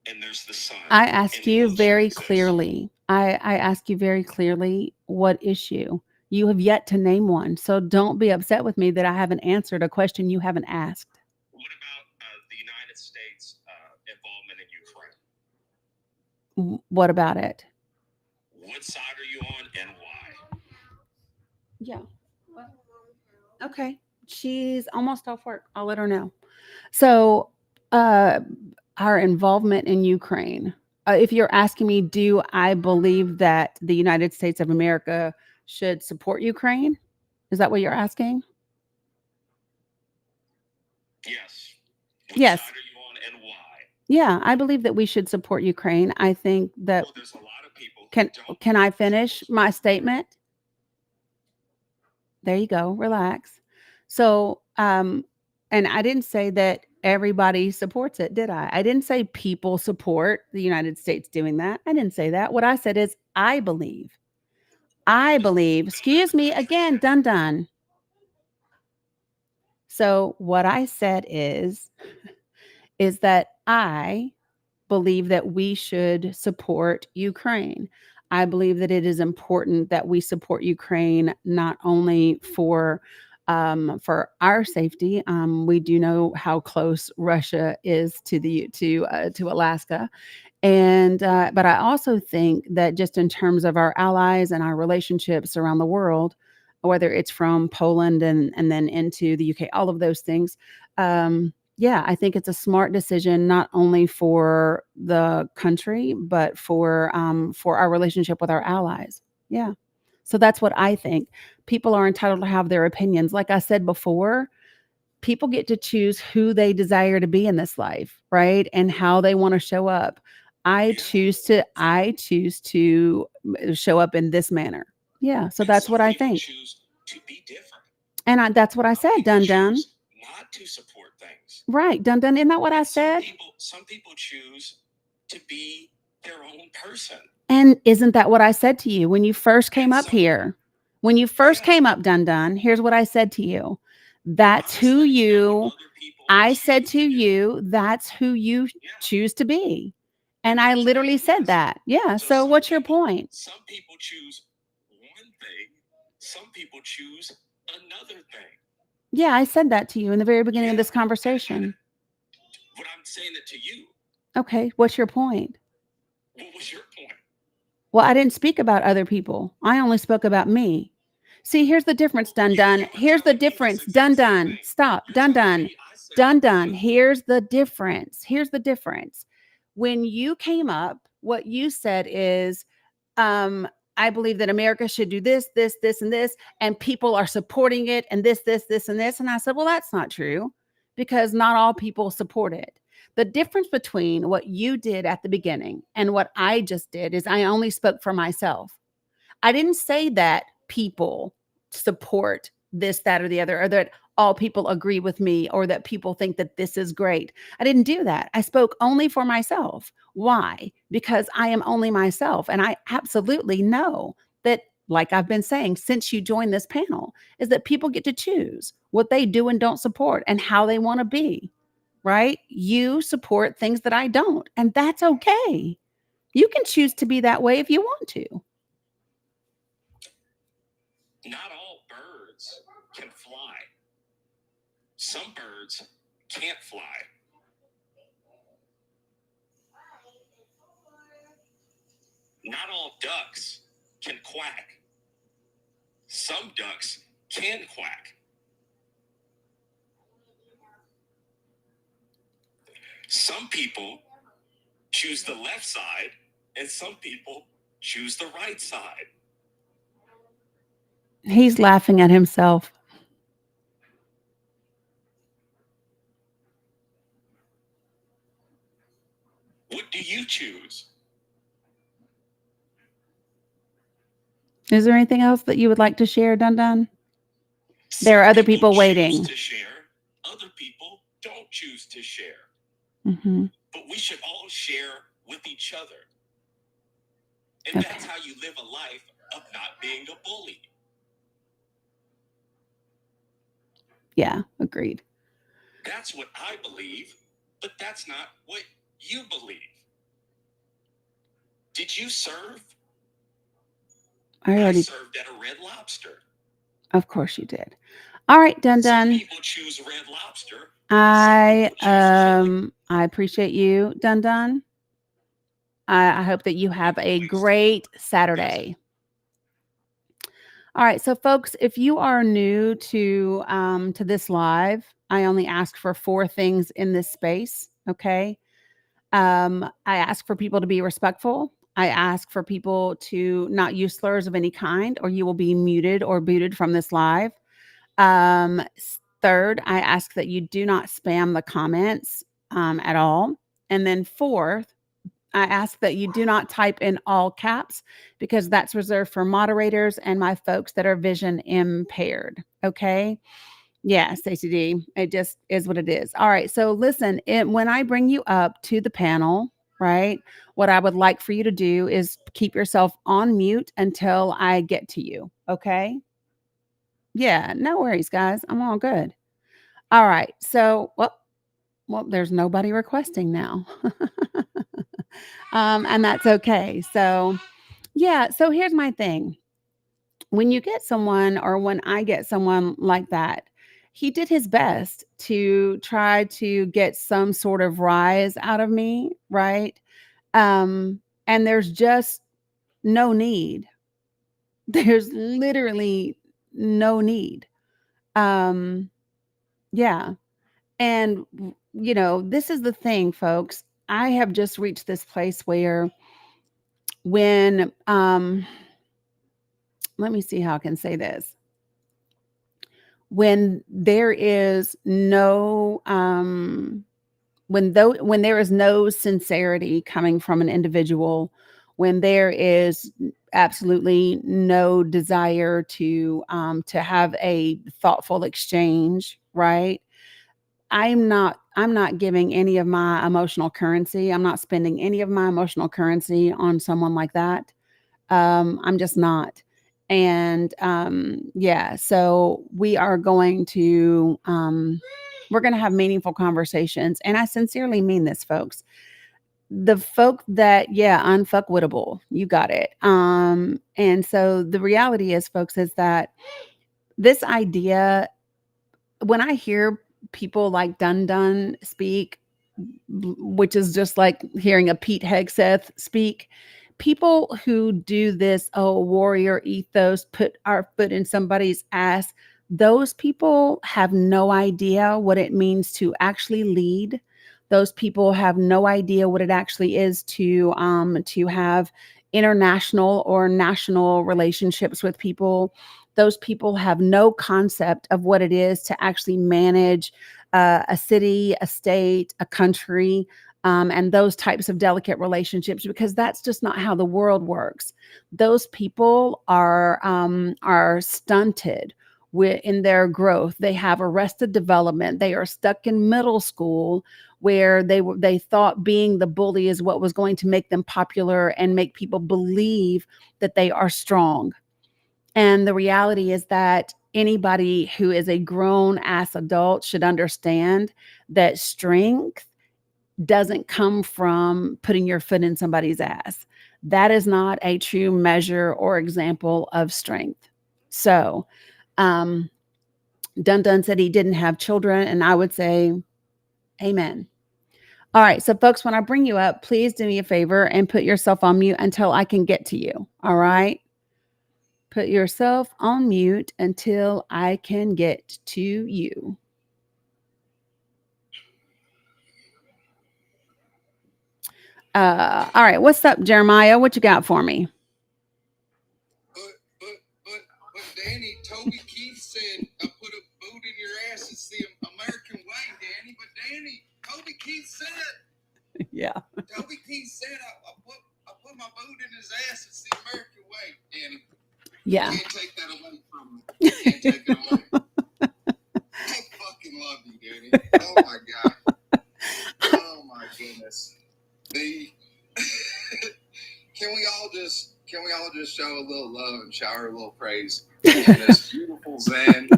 And there's the sun. I ask you very clearly. I ask you very clearly what issue. You have yet to name one. So don't be upset with me that I haven't answered a question you haven't asked. What about the United States involvement in Ukraine? What about it? What side are you on and why? Yeah. Okay. She's almost off work. I'll let her know. So, our involvement in Ukraine. If you're asking me, do I believe that the United States of America should support Ukraine? Is that what you're asking? Yes. Yes. What side are you on and why? Yeah, I believe that we should support Ukraine. I think that. Well, there's a lot of people. Can I finish my statement? There you go. Relax. So, and I didn't say that everybody supports it, did I? I didn't say people support the United States doing that. I didn't say that. What I said is I believe. Excuse me, again, done. So what I said is that I believe that we should support Ukraine. I believe that it is important that we support Ukraine not only for our safety. We do know how close Russia is to Alaska, and but I also think that just in terms of our allies and our relationships around the world, whether it's from Poland and then into the UK, all of those things. Yeah, I think it's a smart decision not only for the country but for our relationship with our allies. Yeah. So that's what I think. People are entitled to have their opinions. Like I said before, people get to choose who they desire to be in this life, right? And how they want to show up. I choose to show up in this manner. Yeah. So that's what I think. Choose to be different. And that's what I said, done. Not not to support things. Right. Dun dun. Isn't that what I And said? some people choose to be their own person. And isn't that what I said to you when you first came And up so, here? When you first yeah, came up, Dun Dun, here's what I said to you. That's I'm just who letting you know you, what other people I choose said to do. you, that's who you Yeah, choose to be. I And I literally understand. said Yes. that. Yeah. So So what's your point? some people choose one thing, some people choose another thing. Yeah, I said that to you in the very beginning of Yeah. this conversation. But I'm saying it to you. Okay. What's your point? What was your point? Well, I didn't speak about other people. I only spoke about me. See, here's the difference, Dun You Dun. were Here's the telling me this difference, exact Dun same Dun. thing. Stop, You're Dun telling Dun. me I said Dun what Dun. was. Here's the difference. Here's the difference. When you came up, what you said is, um, I believe that America should do this, this, this, and this, and people are supporting it, and this, and this. And I said, well, that's not true because not all people support it. The difference between what you did at the beginning and what I just did is I only spoke for myself. I didn't say that people support this, that, or the other, or that all people agree with me, or that people think that this is great. I didn't do that. I spoke only for myself. Why? Because I am only myself. And I absolutely know that, like I've been saying since you joined this panel, is that people get to choose what they do and don't support and how they want to be, right? You support things that I don't, and that's okay. You can choose to be that way if you want to. Not all birds can fly. Some birds can't fly. Not all ducks can quack. Some ducks can quack. Some people choose the left side, and some people choose the right side. He's laughing at himself. What do you choose? Is there anything else that you would like to share, Dun Dun? There Some are other people people choose waiting. to share, other people don't choose to share. Mm-hmm. But we should all share with each other. And Okay. that's how you live a life of not being a bully. Yeah, agreed. That's what I believe, but that's not what you believe. Did you serve? I served at a Red Lobster. Of course you did. All right, Dun Some Dun. people choose Red Lobster. I appreciate you, Dun Dun. I hope that you have a great Saturday. All right, so folks, if you are new to this live, I only ask for 4 things in this space. Okay. I ask for people to be respectful. I ask for people to not use slurs of any kind, or you will be muted or booted from this live. Third, I ask that you do not spam the comments at all. And then fourth, I ask that you do not type in all caps because that's reserved for moderators and my folks that are vision impaired. Okay. Yeah, Stacey D. It just is what it is. All right. So listen, when I bring you up to the panel, right, what I would like for you to do is keep yourself on mute until I get to you. Okay. Yeah, no worries, guys. I'm all good. All right. So, well, there's nobody requesting now. And that's okay. So, yeah. So here's my thing. When you get someone, or when I get someone like that, he did his best to try to get some sort of rise out of me, right? And there's just no need. There's literally no need. Um, yeah. And this is the thing, folks. I have just reached this place where when let me see how I can say this. When there is no when there is no sincerity coming from an individual, when there is absolutely no desire to have a thoughtful exchange, right? I'm not giving any of my emotional currency. I'm not spending any of my emotional currency on someone like that. I'm just not. And yeah, so we're going to have meaningful conversations. And I sincerely mean this, folks. The folk that, yeah, unfuckwittable, you got it. And so the reality is, folks, is that this idea, when I hear people like Dun Dun speak, which is just like hearing a Pete Hegseth speak. People who do this, oh, warrior ethos, put our foot in somebody's ass, those people have no idea what it means to actually lead. Those people have no idea what it actually is to have international or national relationships with people. Those people have no concept of what it is to actually manage a city, a state, a country, and those types of delicate relationships, because that's just not how the world works. Those people are stunted in their growth. They have arrested development. They are stuck in middle school where they thought being the bully is what was going to make them popular and make people believe that they are strong. And the reality is that anybody who is a grown ass adult should understand that strength doesn't come from putting your foot in somebody's ass. That is not a true measure or example of strength. So, um, Dun Dun said he didn't have children, and I would say, Amen. All right. So, folks, when I bring you up, please do me a favor and put yourself on mute until I can get to you. All right. Put yourself on mute until I can get to you. All right. What's up, Jeremiah? What you got for me? But Danny, Toby Keith said, I put a boot in your ass. It's the American way, Danny. But Danny, Toby Keith said, Yeah. Toby Keith said, I put my boot in his ass. It's the American way, Danny. Yeah. You can't take that away from me. You can't take it away. I fucking love you, Danny. Oh my God. Oh my goodness. Can we all just show a little love and shower a little praise in this beautiful Zen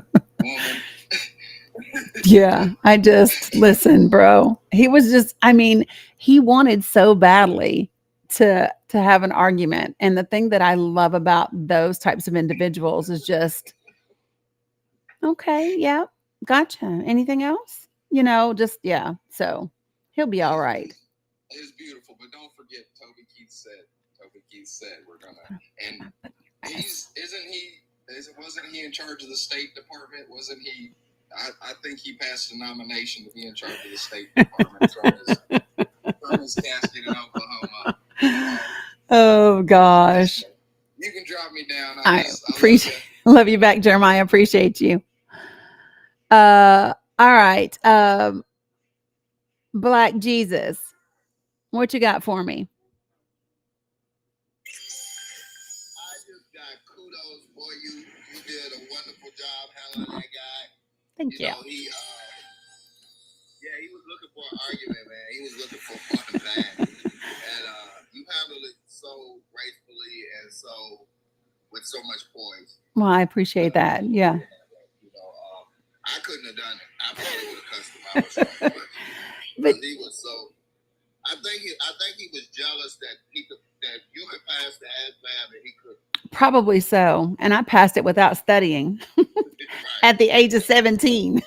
woman? Yeah, I just listen, bro. He was just, I mean, he wanted so badly to have an argument. And the thing that I love about those types of individuals is just, okay, yeah, gotcha. Anything else? Just yeah. So he'll be all right. It's beautiful, but don't forget Toby Keith said we're gonna, and wasn't he in charge of the State Department? Wasn't he? I think he passed a nomination to be in charge of the State Department from his casket in Oklahoma. Oh gosh. You can drop me down. I appreciate love you back, Jeremiah. Appreciate you. All right. Black Jesus. What you got for me? I just got kudos for you. You did a wonderful job handling that guy. Thank you. He was looking for an argument, man. He was looking for fun bad. And you handled it so gracefully and so with so much poise. Well, I appreciate that. Yeah. I couldn't have done it. I probably would have cussed him out. But he was so. I think he was jealous that you could pass the ASVAB and he could. Probably so. And I passed it without studying at the age of 17.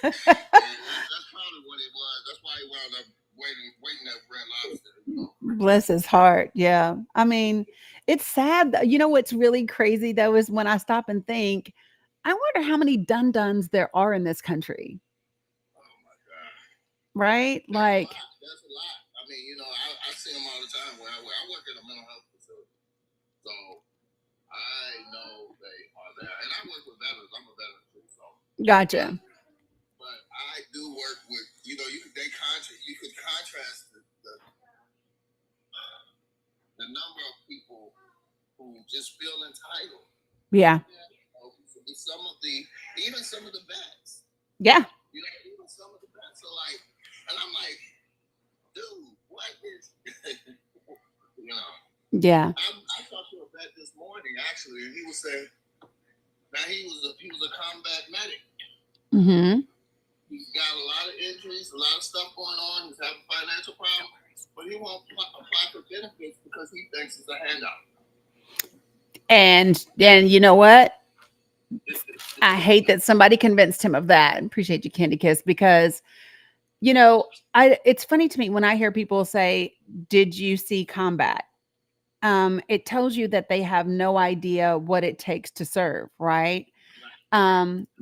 That's probably what it was. That's why he wound up waiting at Red Lobster. Bless his heart. Yeah. I mean, it's sad. You know what's really crazy though is when I stop and think, I wonder how many Dun Duns there are in this country. Oh my God. Right? That's like that's a lot. I mean, I see them all the time where I work at a mental health facility. So I know they are there. And I work with veterans. I'm a veteran too. So gotcha. But I do work with, you could contrast the number of people who just feel entitled. Yeah. Even some of the vets. Yeah. You know, even some of the best. So like, and I'm like, dude, what is, you know? Yeah. I talked to a vet this morning actually, and he was saying that he was a combat medic. Mm-hmm. He's got a lot of injuries, a lot of stuff going on. He's having financial problems, but he won't apply for benefits because he thinks it's a handout. And you know what? I hate that somebody convinced him of that. Appreciate you, Candy Kiss, because you know, it's funny to me when I hear people say, "Did you see combat?" It tells you that they have no idea what it takes to serve, right?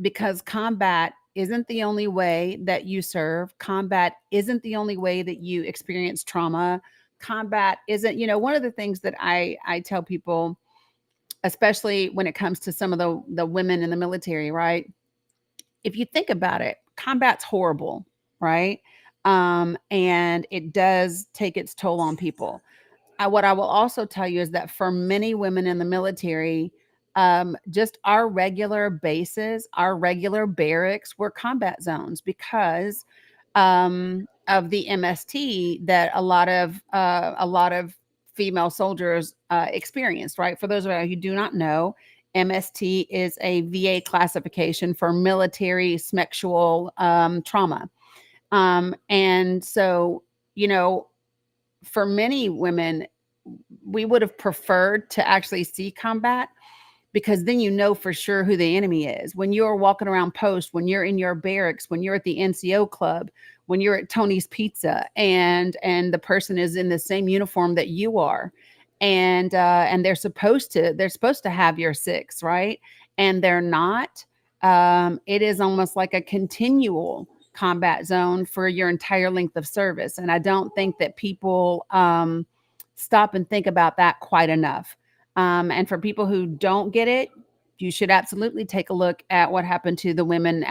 Because combat isn't the only way that you serve. Combat isn't the only way that you experience trauma. Combat isn't, one of the things that I tell people, especially when it comes to some of the women in the military, right? If you think about it, combat's horrible, right? And it does take its toll on people. What I will also tell you is that for many women in the military, just our regular bases, our regular barracks were combat zones because of the MST that a lot of female soldiers experienced. Right. For those of you who do not know, MST is a VA classification for military sexual trauma, and so you know for many women, we would have preferred to actually see combat because then you know for sure who the enemy is. When you're walking around post, when you're in your barracks, when you're at the NCO club, when you're at Tony's Pizza, and the person is in the same uniform that you are, and they're supposed to have your six, right? And they're not. It is almost like a continual combat zone for your entire length of service, and I don't think that people stop and think about that quite enough. And for people who don't get it, you should absolutely take a look at what happened to the women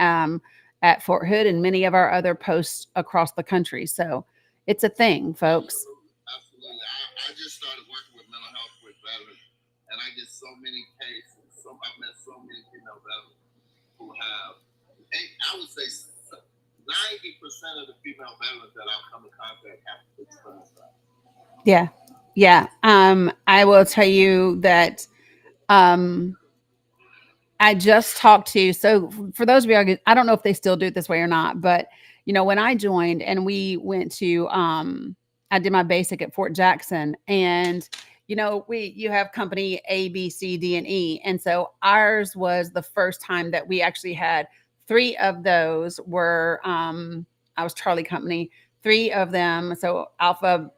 at Fort Hood and many of our other posts across the country. So it's a thing, folks. Absolutely. I just started working with mental health with veterans, and I get so many cases. I've met so many female veterans who have, I would say 90% of the female veterans that I've come in contact have experienced that. Yeah. Yeah. I will tell you that um, I just talked to, so for those of you, I don't know if they still do it this way or not, but when I joined and we went to, I did my basic at Fort Jackson, and you have company A, B, C, D, and E. And so ours was the first time that we actually had three of those were, I was Charlie company, three of them. So Alpha,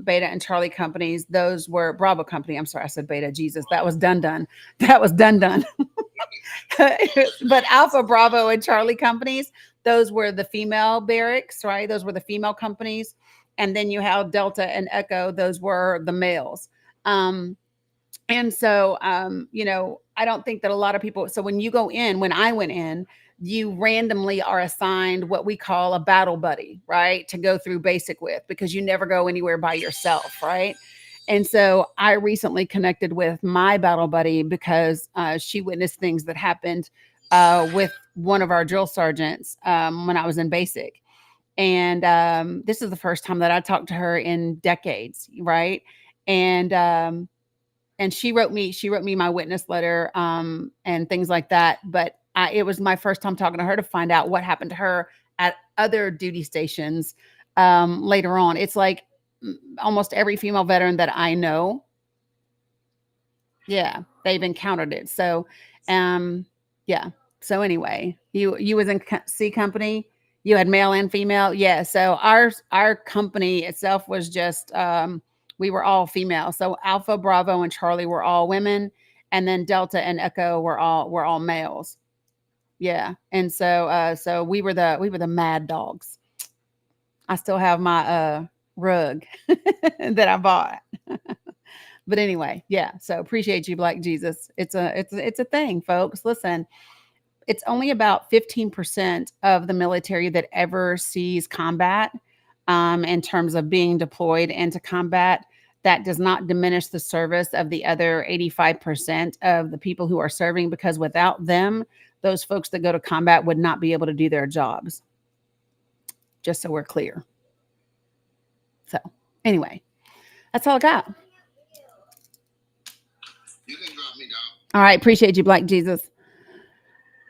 Beta, and Charlie companies, those were Bravo company. I'm sorry, I said Beta. Jesus, that was done. That was done. But Alpha, Bravo, and Charlie companies, those were the female barracks, right? Those were the female companies. And then you have Delta and Echo, those were the males. And so, I don't think that a lot of people, so when I went in, you randomly are assigned what we call a battle buddy, right? To go through basic with, because you never go anywhere by yourself, right? And so I recently connected with my battle buddy because she witnessed things that happened with one of our drill sergeants when I was in basic. And this is the first time that I talked to her in decades, right? And and she wrote me my witness letter and things like that. But it was my first time talking to her to find out what happened to her at other duty stations later on. It's like almost every female veteran that I know, yeah, they've encountered it. So, yeah. So anyway, you was in C company. You had male and female. Yeah. So our company itself was just we were all female. So Alpha, Bravo, and Charlie were all women, and then Delta and Echo were all males. Yeah. And so we were the mad dogs. I still have my rug that I bought. But anyway, yeah. So appreciate you, Black Jesus. It's a thing, folks. Listen, it's only about 15% of the military that ever sees combat in terms of being deployed into combat. That does not diminish the service of the other 85% of the people who are serving, because without them, those folks that go to combat would not be able to do their jobs. Just so we're clear. So anyway, that's all I got. You can drop me down. All right, appreciate you, Black Jesus.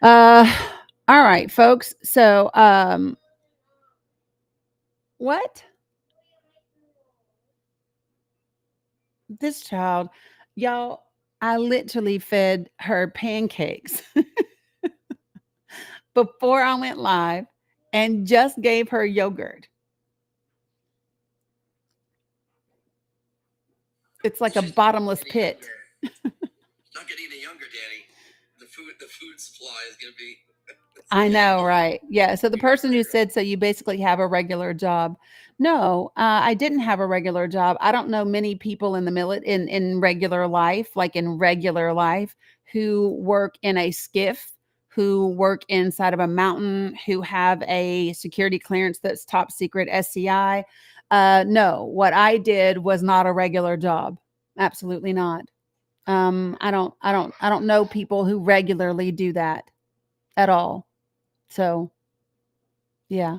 All right, folks. So what? This child, y'all, I literally fed her pancakes before I went live and just gave her yogurt. It's like a bottomless pit. Not getting any younger, Dani. The food supply is going to be. I know, right? Yeah. So the person who said, so you basically have a regular job. No, I didn't have a regular job. I don't know many people in the in regular life, like in regular life, who work in a skiff, who work inside of a mountain, who have a security clearance that's top secret SCI. No, what I did was not a regular job. Absolutely not. I don't know people who regularly do that at all. So, yeah.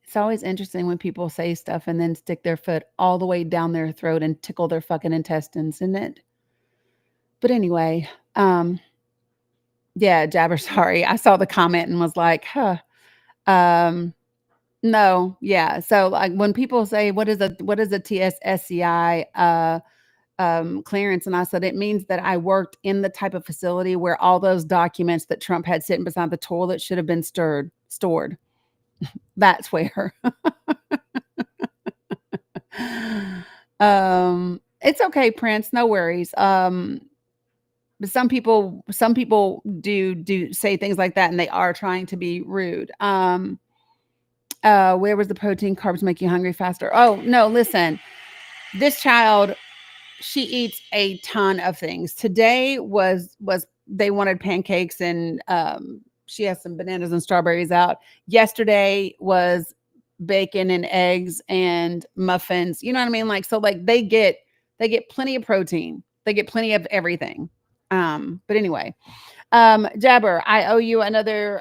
It's always interesting when people say stuff and then stick their foot all the way down their throat and tickle their fucking intestines, isn't it? But anyway, yeah, Jabber, sorry. I saw the comment and was like, huh. No, yeah. So like when people say what is a TSSCI clearance, and I said it means that I worked in the type of facility where all those documents that Trump had sitting beside the toilet should have been stored. That's where. It's okay, Prince. No worries. But some people do say things like that, and they are trying to be rude. Where was the protein? Carbs make you hungry faster. Oh no, listen. This child, she eats a ton of things. Today was they wanted pancakes, and she has some bananas and strawberries out. Yesterday was bacon and eggs and muffins. You know what I mean? Like, so like they get plenty of protein. They get plenty of everything. But anyway, Jabber, I owe you another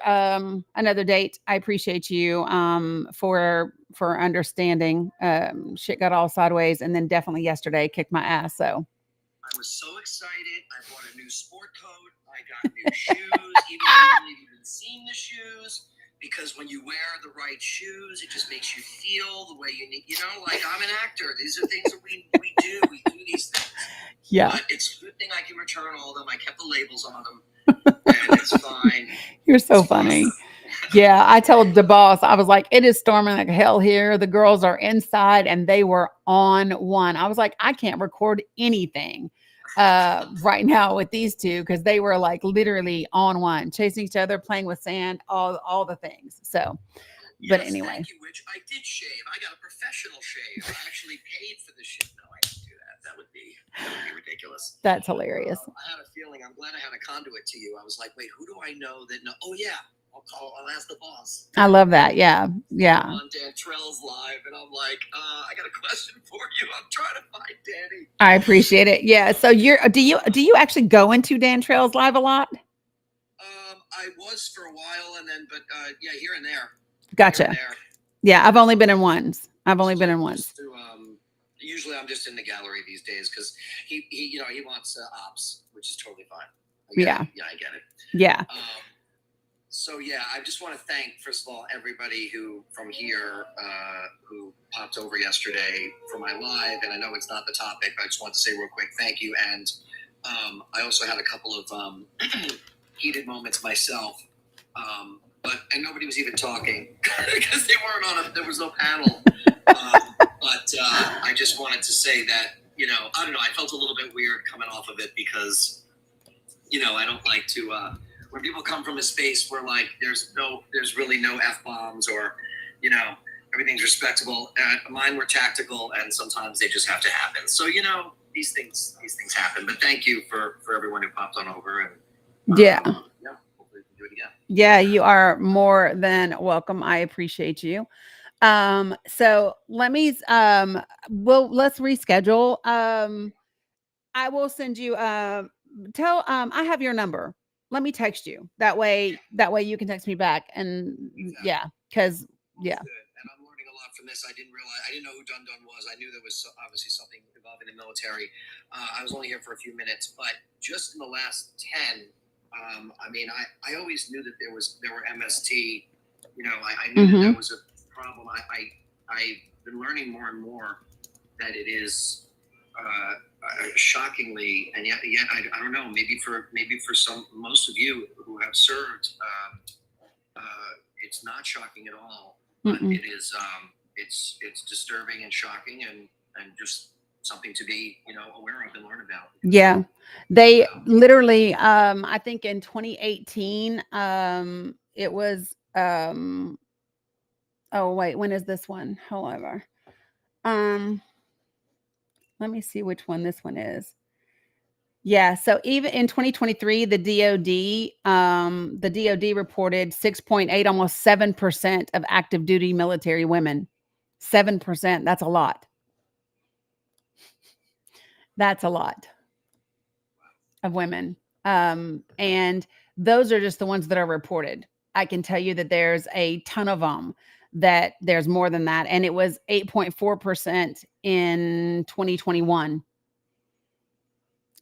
date. I appreciate you for understanding. Shit got all sideways, and then definitely yesterday kicked my ass. So I was so excited. I bought a new sport coat. I got new shoes, even though I haven't even seen the shoes. Because when you wear the right shoes, it just makes you feel the way you need. You know, like I'm an actor. These are things that we do. We do these things. Yeah. But it's a good thing I can return all of them. I kept the labels on them. And it's fine. You're so funny. Yeah, I told the boss, I was like, it is storming like hell here. The girls are inside and they were on one. I was like, I can't record anything right now with these two because they were like literally on one, chasing each other, playing with sand, all the things. So, but Yes, anyway. Thank you, Witch. I did shave. I got a professional shave. I actually paid for the shave. No, I didn't do that. That would be ridiculous. That's hilarious. I had a feeling. I'm glad I had a conduit to you. I was like, wait, who do I know that? No. Oh yeah, I'll ask the boss. I love that. Yeah, yeah. I'm on Dan Trell's live, and I'm like, I got a question for you. I'm trying to find Dani. I appreciate it. Yeah. So do you actually go into Dan Trail's live a lot? I was for a while, and then, but yeah, here and there. Gotcha. Here and there. Yeah, I've only been in once. Usually, I'm just in the gallery these days because he wants ops, which is totally fine. I get it. Yeah. So yeah, I just want to thank, first of all, everybody who from here who popped over yesterday for my live. And I know it's not the topic, but I just want to say real quick, thank you. And I also had a couple of heated moments myself, and nobody was even talking because they weren't there was no panel. But I just wanted to say that, I don't know, I felt a little bit weird coming off of it because, I don't like to. When people come from a space where like there's really no F-bombs or, everything's respectable. Mine were tactical, and sometimes they just have to happen. So these things happen. But thank you for everyone who popped on over, and yeah, hopefully we can do it again. Yeah, you are more than welcome. I appreciate you. So let me let's reschedule. I will send you I have your number. Let me text you. That way you can text me back. And Exactly. yeah, because Well, yeah. good. And I'm learning a lot from this. I didn't know who Dun Dun was. I knew there was obviously something involving the military. I was only here for a few minutes, but just in the last 10, I mean, I always knew that there were MST. You know, I knew that there was a problem. I've been learning more and more that it is shockingly, and yet I don't know. Maybe for most of you who have served, it's not shocking at all. But it is. It's disturbing and shocking, and just something to be aware of and learn about. Yeah. They literally, I think in 2018, it was, oh wait, when is this one? However, let me see which one this one is. Yeah, so even in 2023, the DoD reported 6.8, almost 7% of active duty military women. 7%, that's a lot. That's a lot of women. And those are just the ones that are reported. I can tell you that there's a ton of them, that there's more than that. And it was 8.4% in 2021.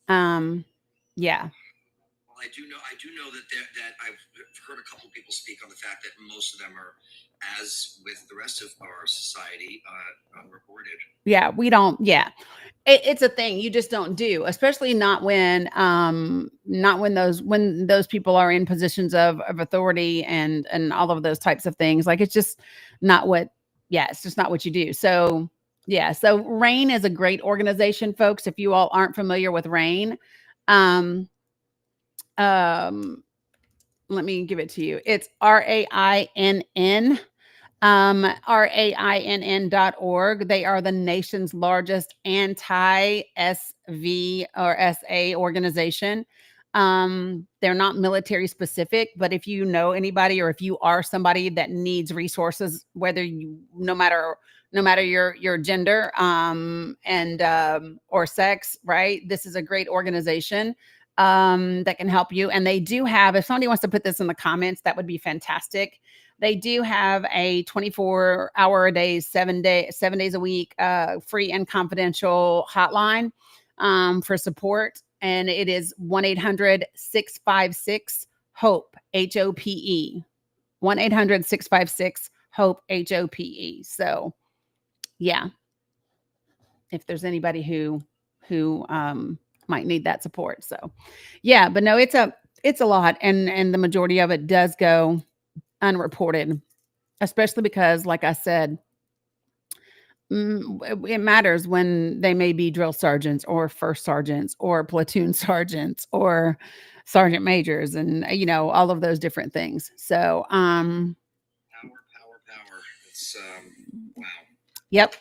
Yeah. Well, I do know that I've heard a couple of people speak on the fact that most of them are, as with the rest of our society, unreported. Yeah, we don't. Yeah, it's a thing you just don't do, especially not when those people are in positions of authority and all of those types of things. Like it's just not what. Yeah, it's just not what you do. So yeah, so RAIN is a great organization, folks. If you all aren't familiar with RAIN, let me give it to you. It's RAINN. RAINN.org. They are the nation's largest anti-SV or SA organization. They're not military specific, but if you know anybody or if you are somebody that needs resources, whether you, no matter your gender or sex, right? This is a great organization that can help you. And they do have, if somebody wants to put this in the comments, that would be fantastic. They do have a 24-hour a day, 7 days a week, free and confidential hotline for support. And it is 1-800-656-HOPE, HOPE. 1-800-656-HOPE, HOPE. So yeah, if there's anybody who might need that support. So yeah, but no, it's a lot. And the majority of it does go unreported, especially because, like I said, it matters when they may be drill sergeants or first sergeants or platoon sergeants or sergeant majors and, all of those different things. So, power. It's, wow. Yep.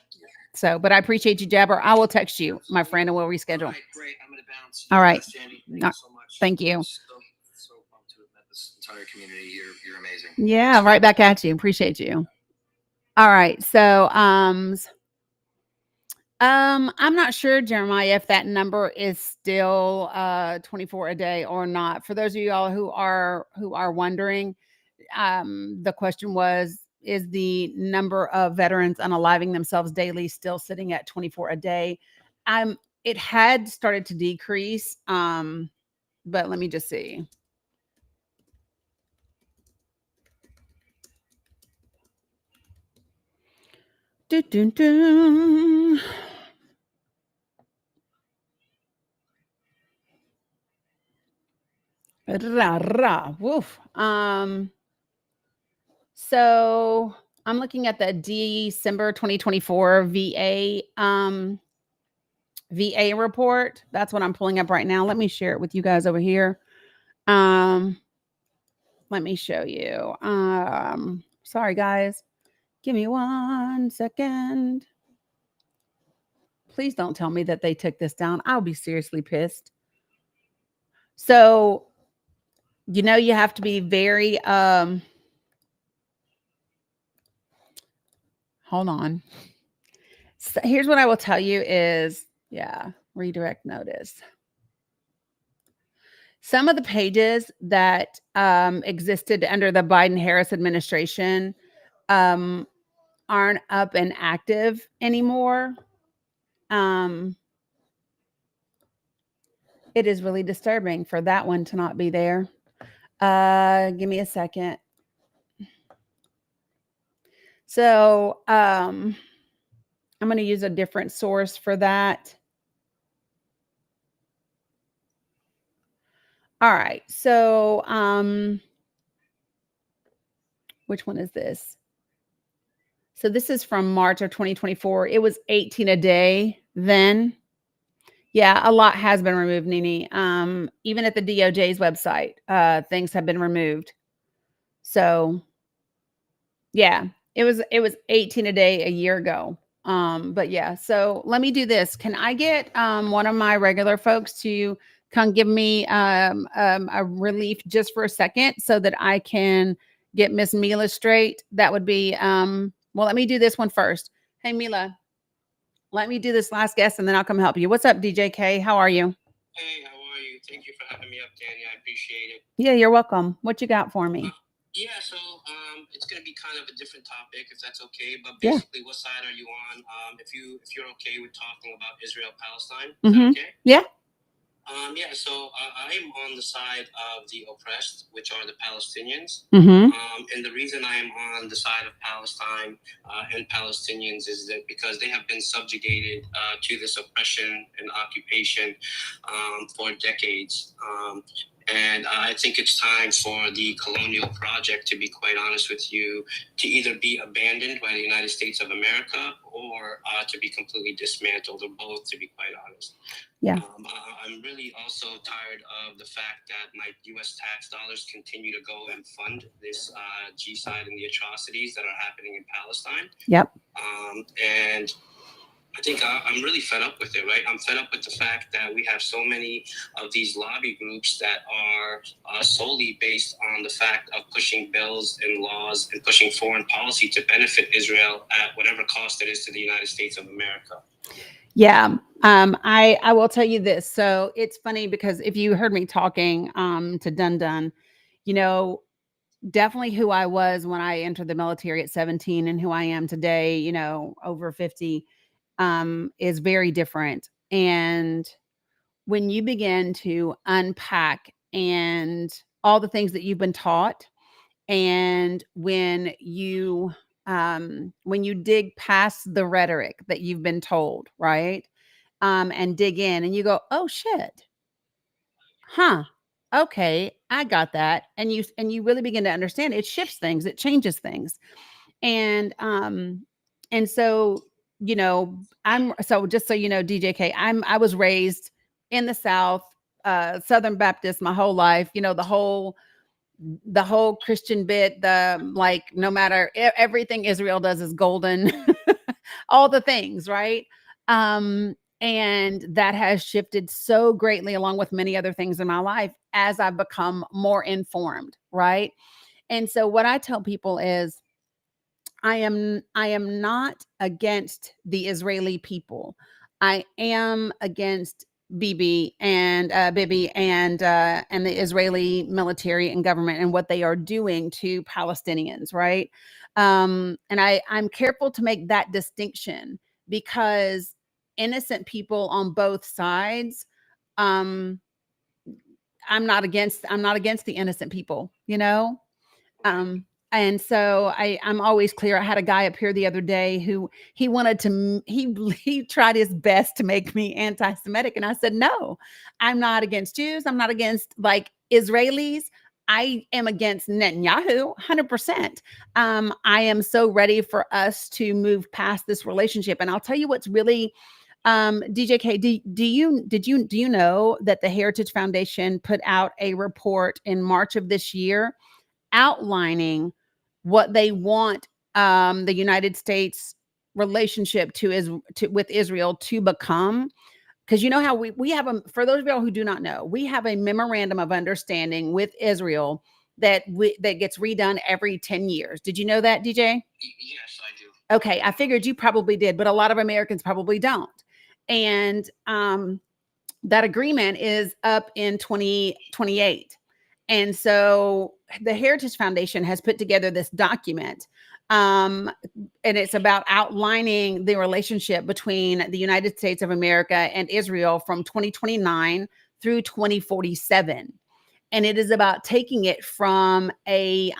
So, but I appreciate you, Jabber. I will text you, my friend, and we'll reschedule. All right, great. I'm going to bounce. All right. Thank you so much. Thank you. So pumped to have met this entire community. You're amazing. Yeah, right back at you. Appreciate you. All right. So, I'm not sure, Jeremiah, if that number is still 24 a day or not. For those of you all who are wondering, the question was, is the number of veterans unaliving themselves daily still sitting at 24 a day? It had started to decrease, but let me just see. Dun, dun, dun. Rah, rah, woof. So I'm looking at the December 2024 VA report. That's what I'm pulling up right now. Let me share it with you guys over here. Let me show you. Sorry guys. Give me 1 second. Please don't tell me that they took this down. I'll be seriously pissed. So, you have to be very hold on. So here's what I will tell you is, yeah, redirect notice. some of the pages that existed under the Biden-Harris administration aren't up and active anymore. It is really disturbing for that one to not be there. Give me a second. So I'm going to use a different source for that. All right. So which one is this? So this is from March of 2024. It was 18 a day then. Yeah, a lot has been removed, Nini. Even at the DOJ's website, things have been removed. So yeah, it was 18 a day a year ago. But yeah, so let me do this. Can I get one of my regular folks to come give me a relief just for a second so that I can get Miss Mila straight? That would be well, let me do this one first. Hey Mila, let me do this last guest and then I'll come help you. What's up, DJK? How are you? Hey, how are you? Thank you for having me up, Dani. I appreciate it. Yeah, you're welcome. What you got for me? Yeah, so it's gonna be kind of a different topic, if that's okay. But Yeah. basically, what side are you on? If you're okay with talking about Israel Palestine, is Mhm. that okay? Yeah. Yeah. So I'm on the side of the oppressed, which are the Palestinians. Mhm. And the reason I am on the side of Palestine and Palestinians is that because they have been subjugated to this oppression and occupation for decades. And I think it's time for the colonial project, to be quite honest with you, to either be abandoned by the United States of America or to be completely dismantled, or both, to be quite honest. Yeah. I'm really also tired of the fact that my U.S. tax dollars continue to go and fund this genocide and the atrocities that are happening in Palestine. Yep. And I think I'm really fed up with it, right? I'm fed up with the fact that we have so many of these lobby groups that are solely based on the fact of pushing bills and laws and pushing foreign policy to benefit Israel at whatever cost it is to the United States of America. Yeah. I will tell you this. So it's funny because if you heard me talking to Dun Dun, you know, definitely who I was when I entered the military at 17 and who I am today, you know, over 50, is very different. And when you begin to unpack and all the things that you've been taught, and when you dig past the rhetoric that you've been told, right? And dig in and you go, oh shit, huh, okay, I got that. And you really begin to understand it shifts things, it changes things. And so, you know, just so you know, DJK, I was raised in the South, Southern Baptist my whole life, you know, the whole Christian bit, the like, no matter everything Israel does is golden, all the things, right? And that has shifted so greatly, along with many other things in my life, as I've become more informed, right? And so, what I tell people is, I am not against the Israeli people. I am against Bibi and the Israeli military and government and what they are doing to Palestinians, right? And I'm careful to make that distinction because innocent people on both sides. Um, I'm not against the innocent people, you know. And so I'm always clear. I had a guy up here the other day who he wanted to, he tried his best to make me anti-Semitic. And I said, no, I'm not against Jews. I'm not against like Israelis. I am against Netanyahu 100%. I am so ready for us to move past this relationship. And I'll tell you what's really, DJK, do you know that the Heritage Foundation put out a report in March of this year outlining what they want the United States relationship with Israel to become? Because you know how we have for those of y'all who do not know, we have a memorandum of understanding with Israel that gets redone every 10 years. Did you know that, DJ? Yes, I do. Okay, I figured you probably did, but a lot of Americans probably don't. And that agreement is up in 2028. And so the Heritage Foundation has put together this document, and it's about outlining the relationship between the United States of America and Israel from 2029 through 2047. And it is about taking it from a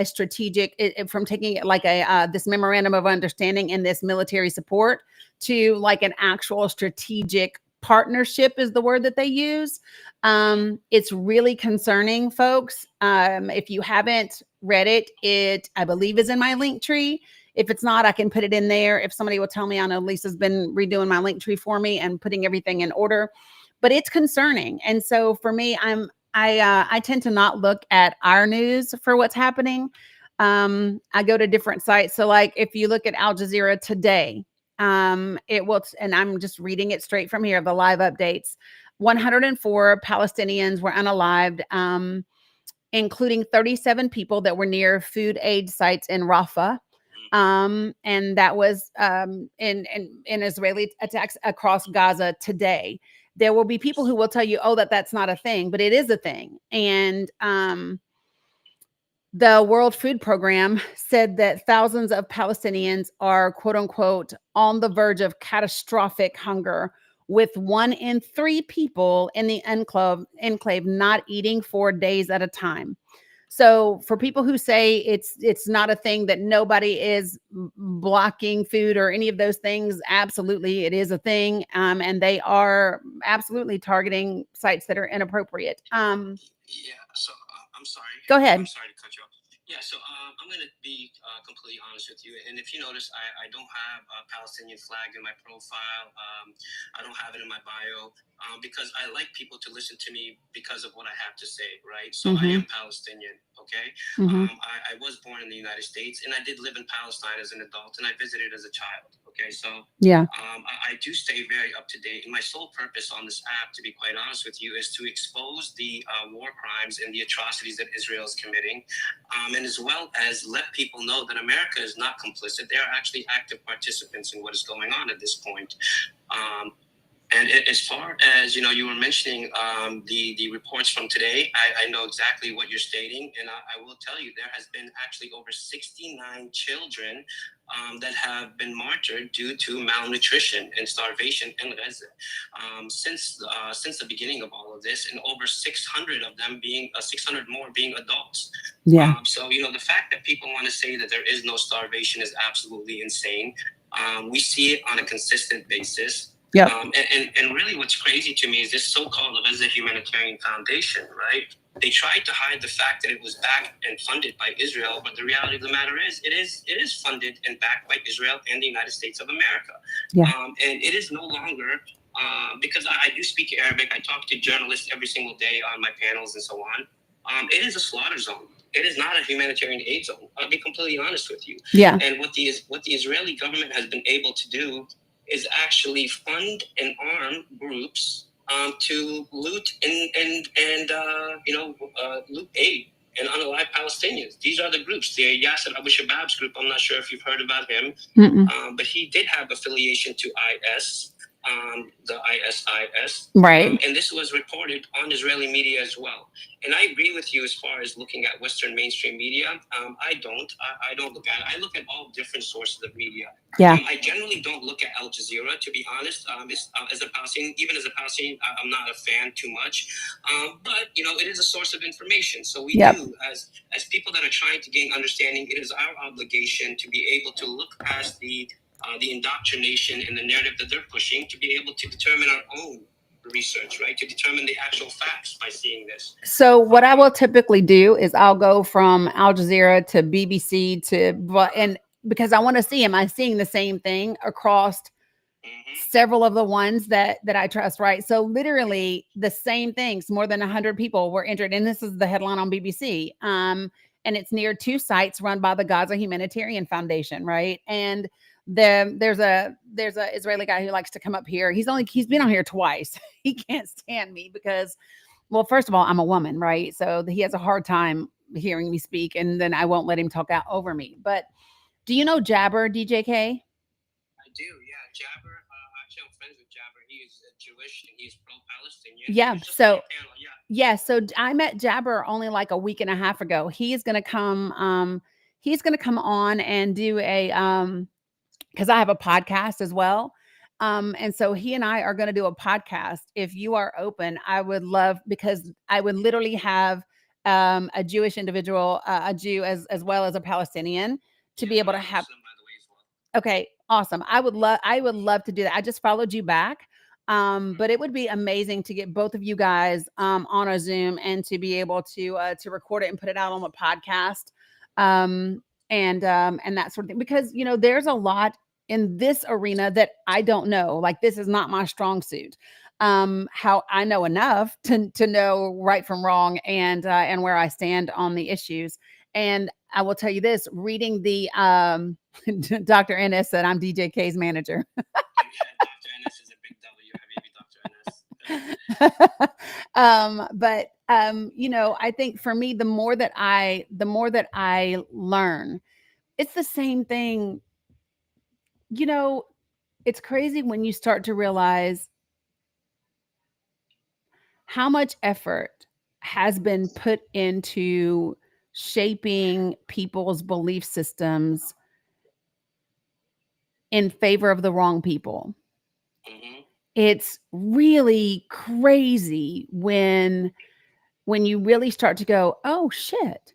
strategic, from taking it like a this memorandum of understanding and this military support to like an actual strategic partnership is the word that they use. It's really concerning, folks. If you haven't read it, it I believe is in my link tree. If it's not, I can put it in there. If somebody will tell me, I know Lisa's been redoing my link tree for me and putting everything in order. But it's concerning, and so for me, I tend to not look at our news for what's happening. I go to different sites. So, like, if you look at Al Jazeera today, it will, and I'm just reading it straight from here, the live updates. 104 Palestinians were unalived, including 37 people that were near food aid sites in Rafah. And that was in Israeli attacks across Gaza today. There will be people who will tell you, oh, that's not a thing, but it is a thing. And the World Food Program said that thousands of Palestinians are, quote unquote, on the verge of catastrophic hunger, with 1 in 3 people in the enclave not eating for days at a time. So for people who say it's not a thing, that nobody is blocking food or any of those things, absolutely it is a thing, and they are absolutely targeting sites that are inappropriate. Yeah. So I'm sorry. Go ahead. I'm sorry to cut you off. Yeah. So I'm going to be completely honest with you. And if you notice, I don't have a Palestinian flag in my profile. I don't have it in my bio because I like people to listen to me because of what I have to say. Right. So I am Palestinian. Okay. I was born in the United States, and I did live in Palestine as an adult, and I visited as a child. Okay. So yeah, I do stay very up to date. And my sole purpose on this app, to be quite honest with you, is to expose the war crimes and the atrocities that Israel is committing, and as well as let people know that America is not complicit. They are actually active participants in what is going on at this point. And as far as, you were mentioning the reports from today, I know exactly what you're stating. And I will tell you, there has been actually over 69 children that have been martyred due to malnutrition and starvation in Gaza since the beginning of all of this, and over 600 of them 600 more being adults. Yeah. So, the fact that people want to say that there is no starvation is absolutely insane. We see it on a consistent basis. Yeah. And really what's crazy to me is this so-called Gaza Humanitarian Foundation, right? They tried to hide the fact that it was backed and funded by Israel, but the reality of the matter is it is funded and backed by Israel and the United States of America. Yeah. And it is no longer, because I do speak Arabic, I talk to journalists every single day on my panels and so on. It is a slaughter zone. It is not a humanitarian aid zone. I'll be completely honest with you. Yeah. And what the Israeli government has been able to do is actually fund and arm groups to loot and loot aid and unalived Palestinians. These are the groups. The Yasser Abu Shabab's group. I'm not sure if you've heard about him, but he did have affiliation to IS. The ISIS. Right. And this was reported on Israeli media as well. And I agree with you as far as looking at Western mainstream media. I don't look at it. I look at all different sources of media. Yeah. I generally don't look at Al Jazeera, to be honest. As a Palestinian, I'm not a fan too much. But, it is a source of information. So we do, as people that are trying to gain understanding, it is our obligation to be able to look past the indoctrination and the narrative that they're pushing to be able to determine our own research, right? To determine the actual facts by seeing this. So what I will typically do is I'll go from Al Jazeera to BBC and because I want to see, am I seeing the same thing across several of the ones that I trust, right? So literally the same things, more than 100 people were injured. And this is the headline on BBC. And it's near 2 sites run by the Gaza Humanitarian Foundation, right? And there's a Israeli guy who likes to come up here. He's been on here twice. He can't stand me because, well, first of all, I'm a woman, right? So he has a hard time hearing me speak, and then I won't let him talk out over me. But do you know Jabber, DJK? I do, yeah. Jabber, actually I'm friends with Jabber. He is Jewish and he's pro-Palestinian. Yeah, He was just so- on a panel, yeah. Yeah, so I met Jabber only like a week and a half ago. He's gonna come on and do a because I have a podcast as well. And so he and I are going to do a podcast. If you are open, I would love, because I would literally have a Jewish individual, a Jew as well as a Palestinian, to be able to have. Muslim, by the way, as well. Okay, awesome. I would love to do that. I just followed you back. But it would be amazing to get both of you guys on a Zoom and to be able to record it and put it out on the podcast. And that sort of thing, because there's a lot in this arena that I don't know. Like, this is not my strong suit. How I know enough to know right from wrong and where I stand on the issues. And I will tell you this, reading the Dr. Ennis said I'm DJ K's manager. Dr. Ennis is a big W. Dr. Ennis. But I think for me, the more that I learn, it's the same thing. It's crazy when you start to realize how much effort has been put into shaping people's belief systems in favor of the wrong people. Mm-hmm. It's really crazy when you really start to go, oh shit.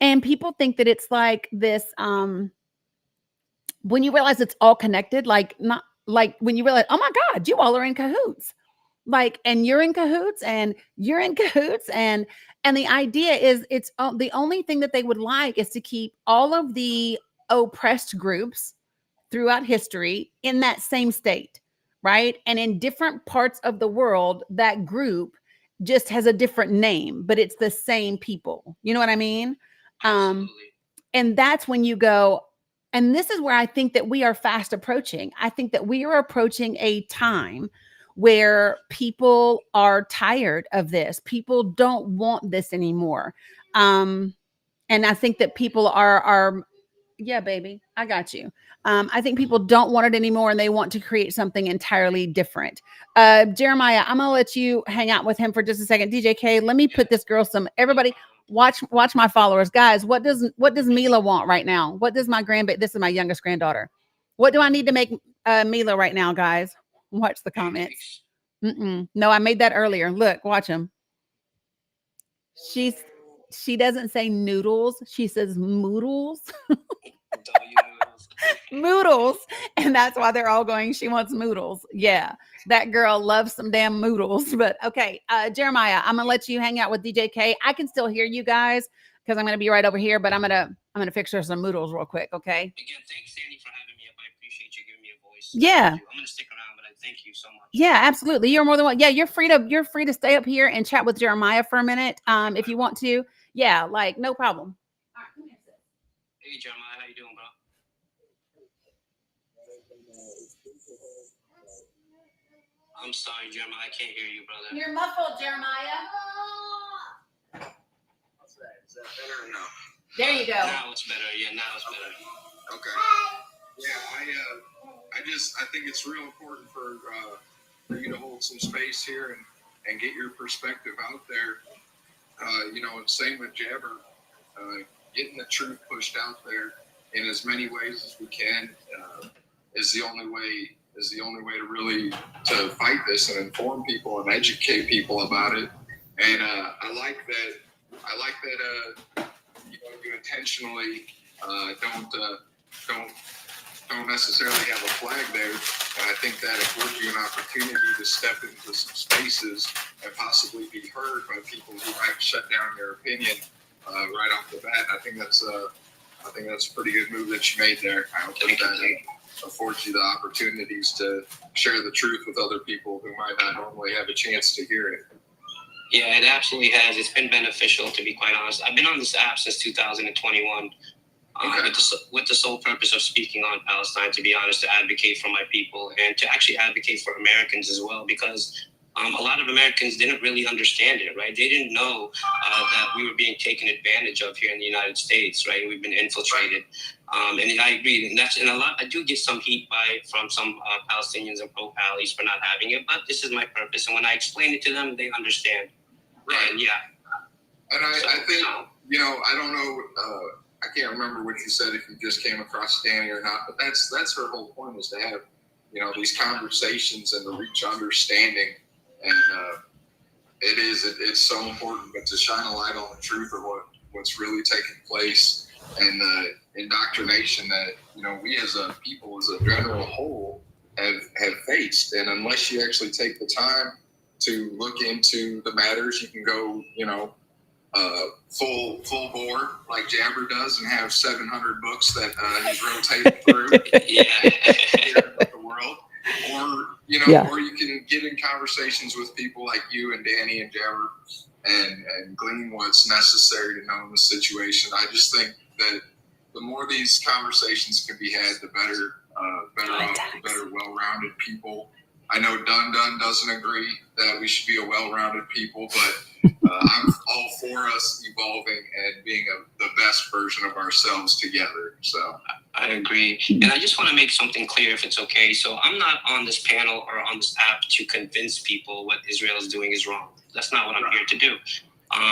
And people think that it's like this, when you realize it's all connected, like not like when you realize, oh my God, you all are in cahoots. Like, and you're in cahoots and you're in cahoots. And the idea is it's the only thing that they would like is to keep all of the oppressed groups throughout history in that same state, right? And in different parts of the world, that group just has a different name, but it's the same people. You know what I mean? Absolutely. And that's when you go, and this is where I think that we are fast approaching. I think that we are approaching a time where people are tired of this. People don't want this anymore. And I think that people are yeah, baby, I got you. I think people don't want it anymore and they want to create something entirely different. Jeremiah, I'm gonna let you hang out with him for just a second. DJ K, let me put this girl everybody watch my followers. Guys, what does Mila want right now? What does my this is my youngest granddaughter. What do I need to make Mila right now, guys? Watch the comments. No, I made that earlier. Look, watch him. She doesn't say noodles. She says moodles. Moodles. And that's why they're all going, she wants moodles. Yeah, that girl loves some damn moodles. But okay, Jeremiah, I'm gonna let you hang out with DJ K. I can still hear you guys because I'm gonna be right over here, but I'm gonna fix her some moodles real quick. Okay. Again, thanks, Dani, for having me up. I appreciate you giving me a voice. Yeah. I'm gonna stick around, but I thank you so much. Yeah, absolutely. You're more than welcome. Yeah, you're free to stay up here and chat with Jeremiah for a minute, if you want to. Yeah, like no problem. All right, come here, sis. Hey, Jeremiah, how you doing, bro? I'm sorry, Jeremiah. I can't hear you, brother. You're muffled, Jeremiah. What's that? Is that better or no? There you go. Now it's better. Yeah, now it's better. Okay. Yeah, I think it's real important for you to hold some space here and get your perspective out there. Same with Jabber, getting the truth pushed out there in as many ways as we can is the only way to really to fight this and inform people and educate people about it. And I like that you intentionally don't necessarily have a flag there. And I think that affords you an opportunity to step into some spaces and possibly be heard by people who might shut down their opinion right off the bat. I think that's a pretty good move that you made there. I think that affords you the opportunities to share the truth with other people who might not normally have a chance to hear it. Yeah, it absolutely has. It's been beneficial, to be quite honest. I've been on this app since 2021 with the sole purpose of speaking on Palestine, to be honest, to advocate for my people and to actually advocate for Americans as well, because A lot of Americans didn't really understand it, right? They didn't know that we were being taken advantage of here in the United States, right? We've been infiltrated. And I agree, and a lot. I do get some heat from some Palestinians and pro-Palis for not having it, but this is my purpose, and when I explain it to them, they understand. Right. And yeah. And I think, I don't know, I can't remember what you said, if you just came across Dani or not, but that's her whole point, is to have, these conversations and to reach understanding. And it's so important, but to shine a light on the truth of what's really taking place, and the indoctrination that, we as a people, as a general whole, have faced. And unless you actually take the time to look into the matters, you can go, full bore like Jabber does, and have 700 books that he's rotating through the world, or you can get in conversations with people like you and Dani and Jabber, and glean what's necessary to know in the situation. I just think that the more these conversations can be had, the better off, the better well-rounded people. I know Dun doesn't agree that we should be a well-rounded people, but I'm all for us evolving and being the best version of ourselves together. So I agree. And I just want to make something clear, if it's okay. So I'm not on this panel or on this app to convince people what Israel is doing is wrong. That's not what I'm here to do.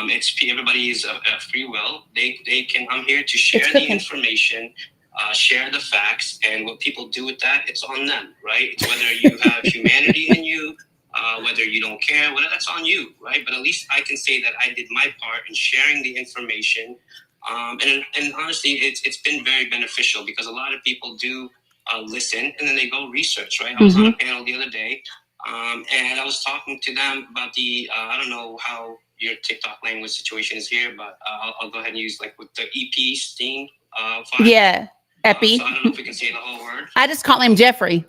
It's everybody's free will. I'm here to share the information, share the facts, and what people do with that, it's on them, right? It's whether you have humanity in you, whether you don't care, whether that's on you, right? But at least I can say that I did my part in sharing the information. And honestly, it's been very beneficial, because a lot of people do listen, and then they go research, right? I was on a panel the other day, and I was talking to them about I don't know how your TikTok language situation is here, but I'll go ahead and use with the EP Steam file. Yeah, Epi. So I don't know if we can say the whole word. I just call him Jeffrey.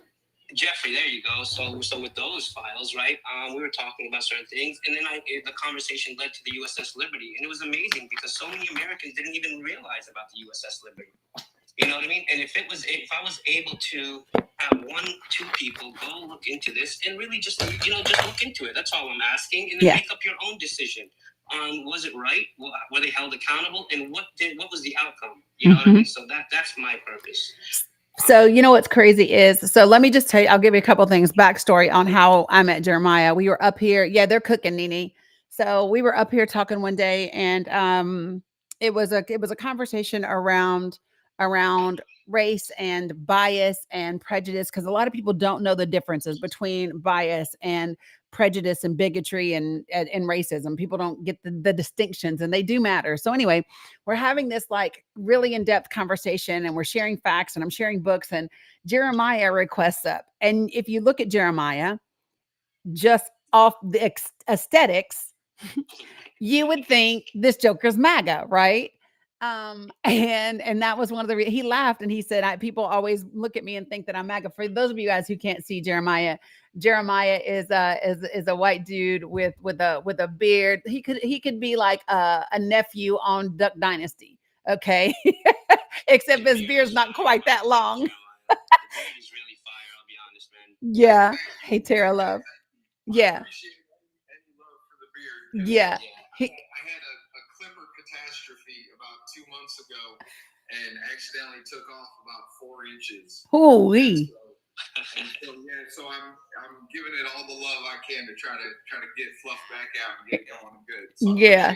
Jeffrey, there you go. So with those files, right? We were talking about certain things, and then the conversation led to the USS Liberty, and it was amazing because so many Americans didn't even realize about the USS Liberty. You know what I mean? And if I was able to have 1-2 people go look into this and really just look into it. That's all I'm asking, and then make up your own decision on, was it right? Were they held accountable? And what was the outcome? You know what I mean? So that's my purpose. So, what's crazy is, so let me just tell you, I'll give you a couple of things, backstory on how I met Jeremiah. We were up here. Yeah, they're cooking, Nene. So we were up here talking one day, and it was a conversation around race and bias and prejudice, because a lot of people don't know the differences between bias and prejudice and bigotry and racism. People don't get the distinctions, and they do matter. So anyway, we're having this really in-depth conversation, and we're sharing facts, and I'm sharing books, and Jeremiah requests up. And if you look at Jeremiah, just off the aesthetics, you would think this Joker's MAGA, right? And that was one of the he laughed, and he said, people always look at me and think that I'm MAGA. For those of you guys who can't see Jeremiah is a white dude with a beard. He could be like a nephew on Duck Dynasty, okay? Except his beard's not quite that long. He's really fire, I'll be honest, man. Yeah. Hey, Tara Love. Yeah. Yeah. I had a clipper catastrophe about 2 months ago, and accidentally took off about 4 inches. Holy. So I'm giving it all the love I can to try to get fluff back out and get going good. So yeah.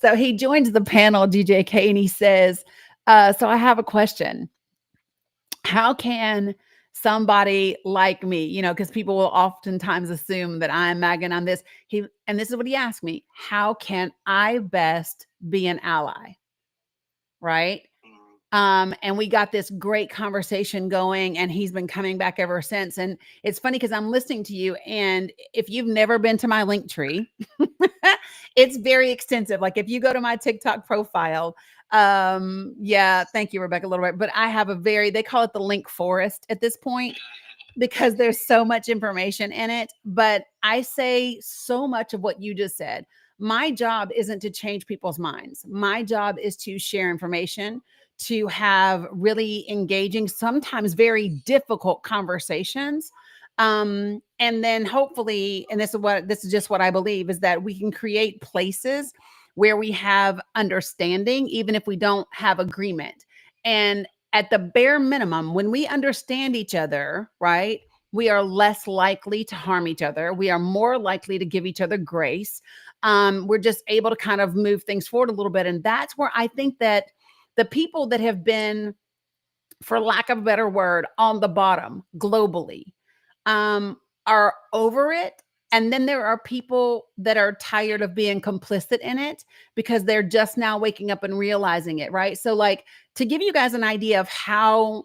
So he joins the panel, DJK, and he says, so I have a question. How can somebody like me, because people will oftentimes assume that I'm MAGA and I'm this. And this is what he asked me: how can I best be an ally? Right. And we got this great conversation going, and he's been coming back ever since. And it's funny because I'm listening to you, and if you've never been to my link tree, it's very extensive. Like if you go to my TikTok profile, thank you, Rebecca, a little bit, but I have they call it the link forest at this point, because there's so much information in it. But I say so much of what you just said. My job isn't to change people's minds. My job is to share information, to have really engaging, sometimes very difficult conversations. And and then hopefully, and this is just what I believe, is that we can create places where we have understanding, even if we don't have agreement. And at the bare minimum, when we understand each other, right, we are less likely to harm each other. We are more likely to give each other grace. We're just able to kind of move things forward a little bit. And that's where I think that the people that have been, for lack of a better word, on the bottom globally, are over it. And then there are people that are tired of being complicit in it because they're just now waking up and realizing it, right? So, like, to give you guys an idea of how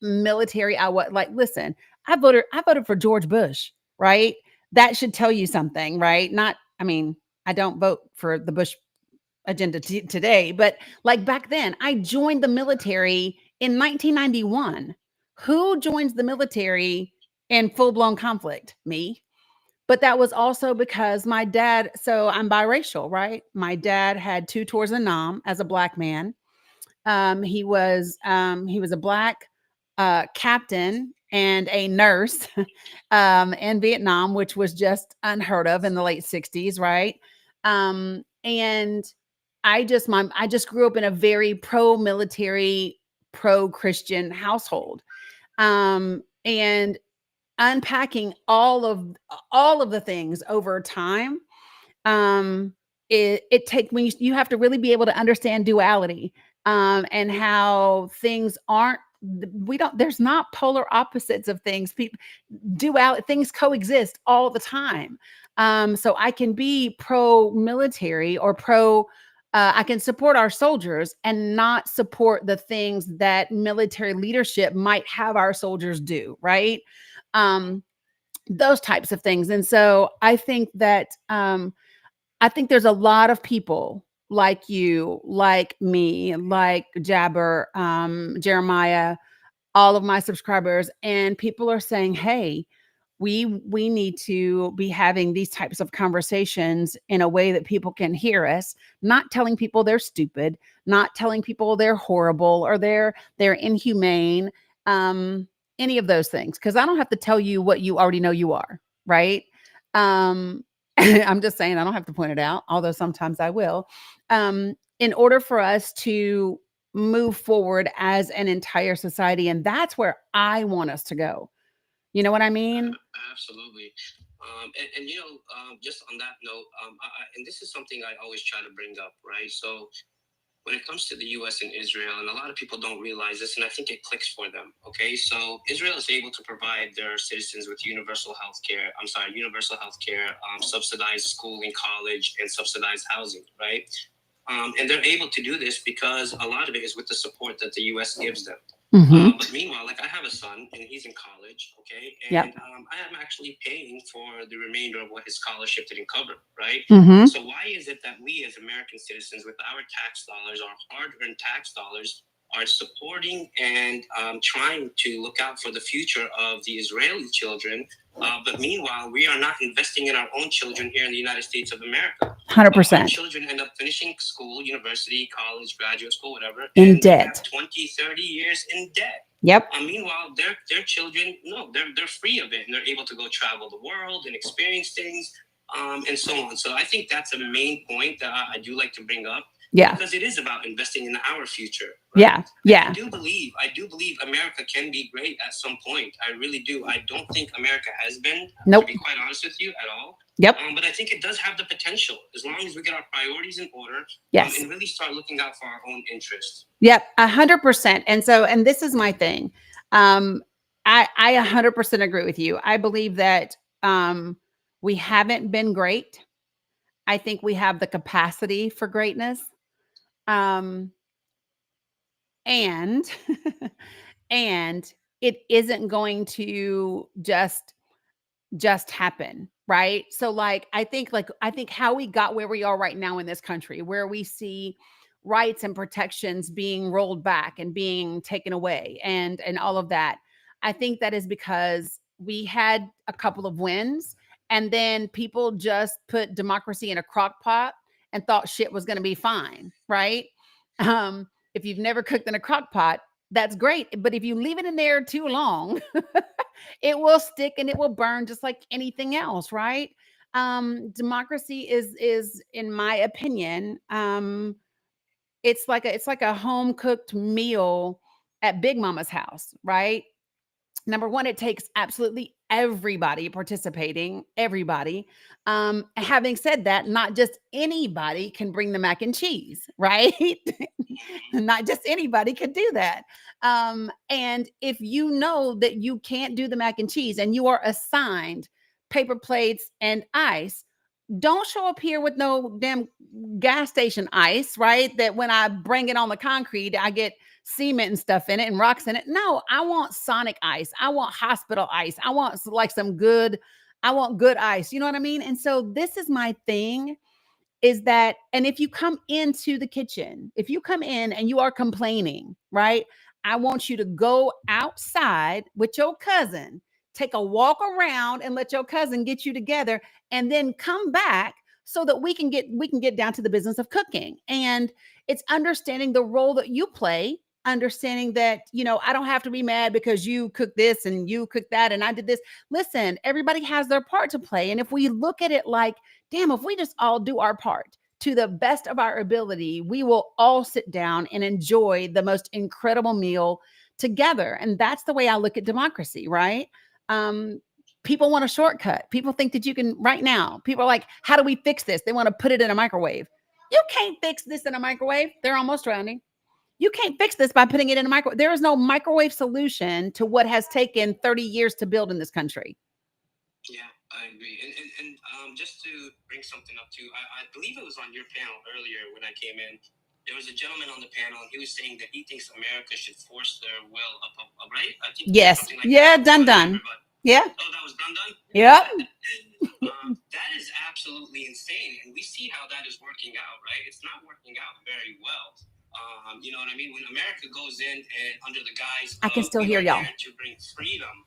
military I was, like, listen, I voted for George Bush, right? That should tell you something, right? Not, I mean, I don't vote for the Bush agenda today, but like back then, I joined the military in 1991. Who joins the military in full-blown conflict? Me. But that was also because my dad, so I'm biracial, right? My dad had two tours in Nam as a black man. He was a black captain and a nurse in Vietnam, which was just unheard of in the late 60s, right? And I just grew up in a very pro-military, pro-Christian household. And unpacking all of the things over time, it take when you have to really be able to understand duality, and how things aren't, we don't, there's not polar opposites of things. People duality, things coexist all the time. So I can be pro military or pro, I can support our soldiers and not support the things that military leadership might have our soldiers do, right? um those types of things. And so I think that, I think there's a lot of people like you, like me, like Jabber, Jeremiah, all of my subscribers, and people are saying, hey, we need to be having these types of conversations in a way that people can hear us, not telling people they're stupid, not telling people they're horrible or they're inhumane, um any of those things, because I don't have to tell you what you already know you are, right? I'm just saying, I don't have to point it out, although sometimes I will. In order for us to move forward as an entire society, and that's where I want us to go. You know what I mean? Absolutely. And just on that note, and this is something I always try to bring up, right? So when it comes to the U.S. and Israel, and a lot of people don't realize this, and I think it clicks for them. Okay, so Israel is able to provide their citizens with universal health care. Subsidized schooling, college, and subsidized housing, right? And they're able to do this because a lot of it is with the support that the U.S. gives them. But meanwhile, like, I have a son and he's in college, okay? And I am actually paying for the remainder of what his scholarship didn't cover, right? So why is it that we as American citizens, with our tax dollars, our hard-earned tax dollars, are supporting and trying to look out for the future of the Israeli children, but meanwhile, we are not investing in our own children here in the United States of America? 100%. Our children end up finishing school, university, college, graduate school, whatever, in and debt. They have 20, 30 years in debt. Yep. Meanwhile, their children, no, they're free of it, and they're able to go travel the world and experience things, and so on. So I think that's a main point that I do like to bring up. Yeah. Because it is about investing in our future. Right? Yeah. I do believe America can be great at some point. I really do. I don't think America has been, to be quite honest with you, at all. Yep. But I think it does have the potential, as long as we get our priorities in order. Yes. And really start looking out for our own interests. Yep. 100%. And this is my thing. I 100% agree with you. I believe that, we haven't been great. I think we have the capacity for greatness. And and it isn't going to just happen, right? So like I think how we got where we are right now in this country, where we see rights and protections being rolled back and being taken away and all of that. I think that is because we had a couple of wins, and then people just put democracy in a crock pot and thought shit was going to be fine, right? If you've never cooked in a crock pot, that's great. But if you leave it in there too long, it will stick and it will burn just like anything else, right? Democracy is in my opinion, it's like a home cooked meal at Big Mama's house, right? Number one, it takes absolutely everybody participating, everybody. Having said that, not just anybody can bring the mac and cheese, right? Not just anybody could do that. And if you know that you can't do the mac and cheese and you are assigned paper plates and ice, don't show up here with no damn gas station ice, right? That when I bring it on the concrete, I get cement and stuff in it and rocks in it. No, I want Sonic ice. I want hospital ice. I want like some good, I want good ice. You know what I mean? And so this is my thing is that, and if you come into the kitchen, if you come in and you are complaining, right? I want you to go outside with your cousin, take a walk around and let your cousin get you together and then come back so that we can get down to the business of cooking. And it's understanding the role that you play, understanding that, I don't have to be mad because you cook this and you cook that and I did this. Listen, everybody has their part to play. And if we look at it like, damn, if we just all do our part to the best of our ability, we will all sit down and enjoy the most incredible meal together. And that's the way I look at democracy, right? Um, People want a shortcut. People think that you can right now. People are like, how do we fix this? They want to put it in a microwave. You can't fix this in a microwave. They're almost drowning. You can't fix this by putting it in a microwave. There is no microwave solution to what has taken 30 years to build in this country. Yeah, I agree. And just to bring something up too, I believe it was on your panel earlier when I came in. There was a gentleman on the panel, and he was saying that he thinks America should force their will up, right? I think Yes. something like Yeah, that. done. Yeah. Oh, that was done? Yep. That is absolutely insane. And we see how that is working out, right? It's not working out very well. You know what I mean? When America goes in and under the guise I can still hear y'all to bring freedom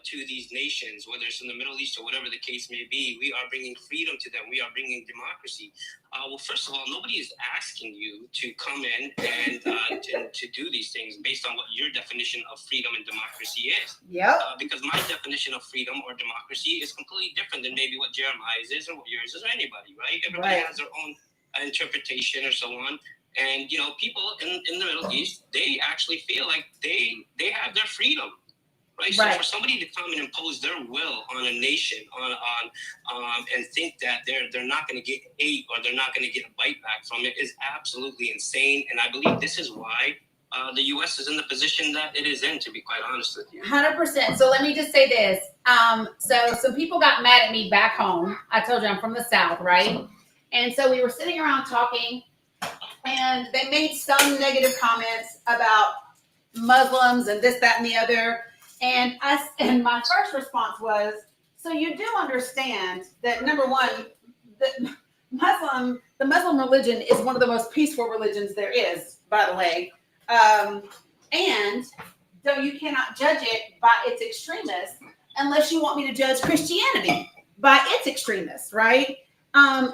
to these nations, whether it's in the Middle East or whatever the case may be, we are bringing freedom to them. We are bringing democracy. Well, first of all, nobody is asking you to come in and to do these things based on what your definition of freedom and democracy is. Yeah. Because my definition of freedom or democracy is completely different than maybe what Jeremiah's is or what yours is or anybody, right? Everybody has their own interpretation or so on. And, people in the Middle East, they actually feel like they have their freedom. Right? So for somebody to come and impose their will on a nation, and think that they're not going to get hate or they're not going to get a bite back from it is absolutely insane. And I believe this is why the U.S. is in the position that it is in, to be quite honest with you. 100%. So let me just say this. So some people got mad at me back home. I told you I'm from the South, right? And so we were sitting around talking, and they made some negative comments about Muslims and this, that, and the other. And my first response was, so you do understand that, number one, the Muslim religion is one of the most peaceful religions there is, by the way. And though you cannot judge it by its extremists unless you want me to judge Christianity by its extremists, right?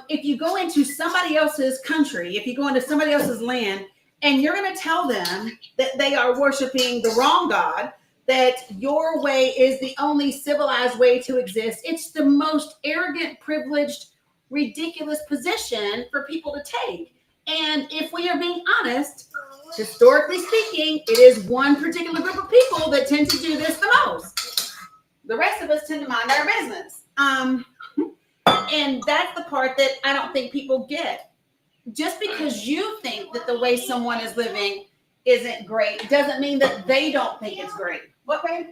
If you go into somebody else's country, if you go into somebody else's land, and you're going to tell them that they are worshiping the wrong God, that your way is the only civilized way to exist. It's the most arrogant, privileged, ridiculous position for people to take. And if we are being honest, historically speaking, it is one particular group of people that tend to do this the most. The rest of us tend to mind our business. And that's the part that I don't think people get. Just because you think that the way someone is living isn't great doesn't mean that they don't think it's great. What, babe?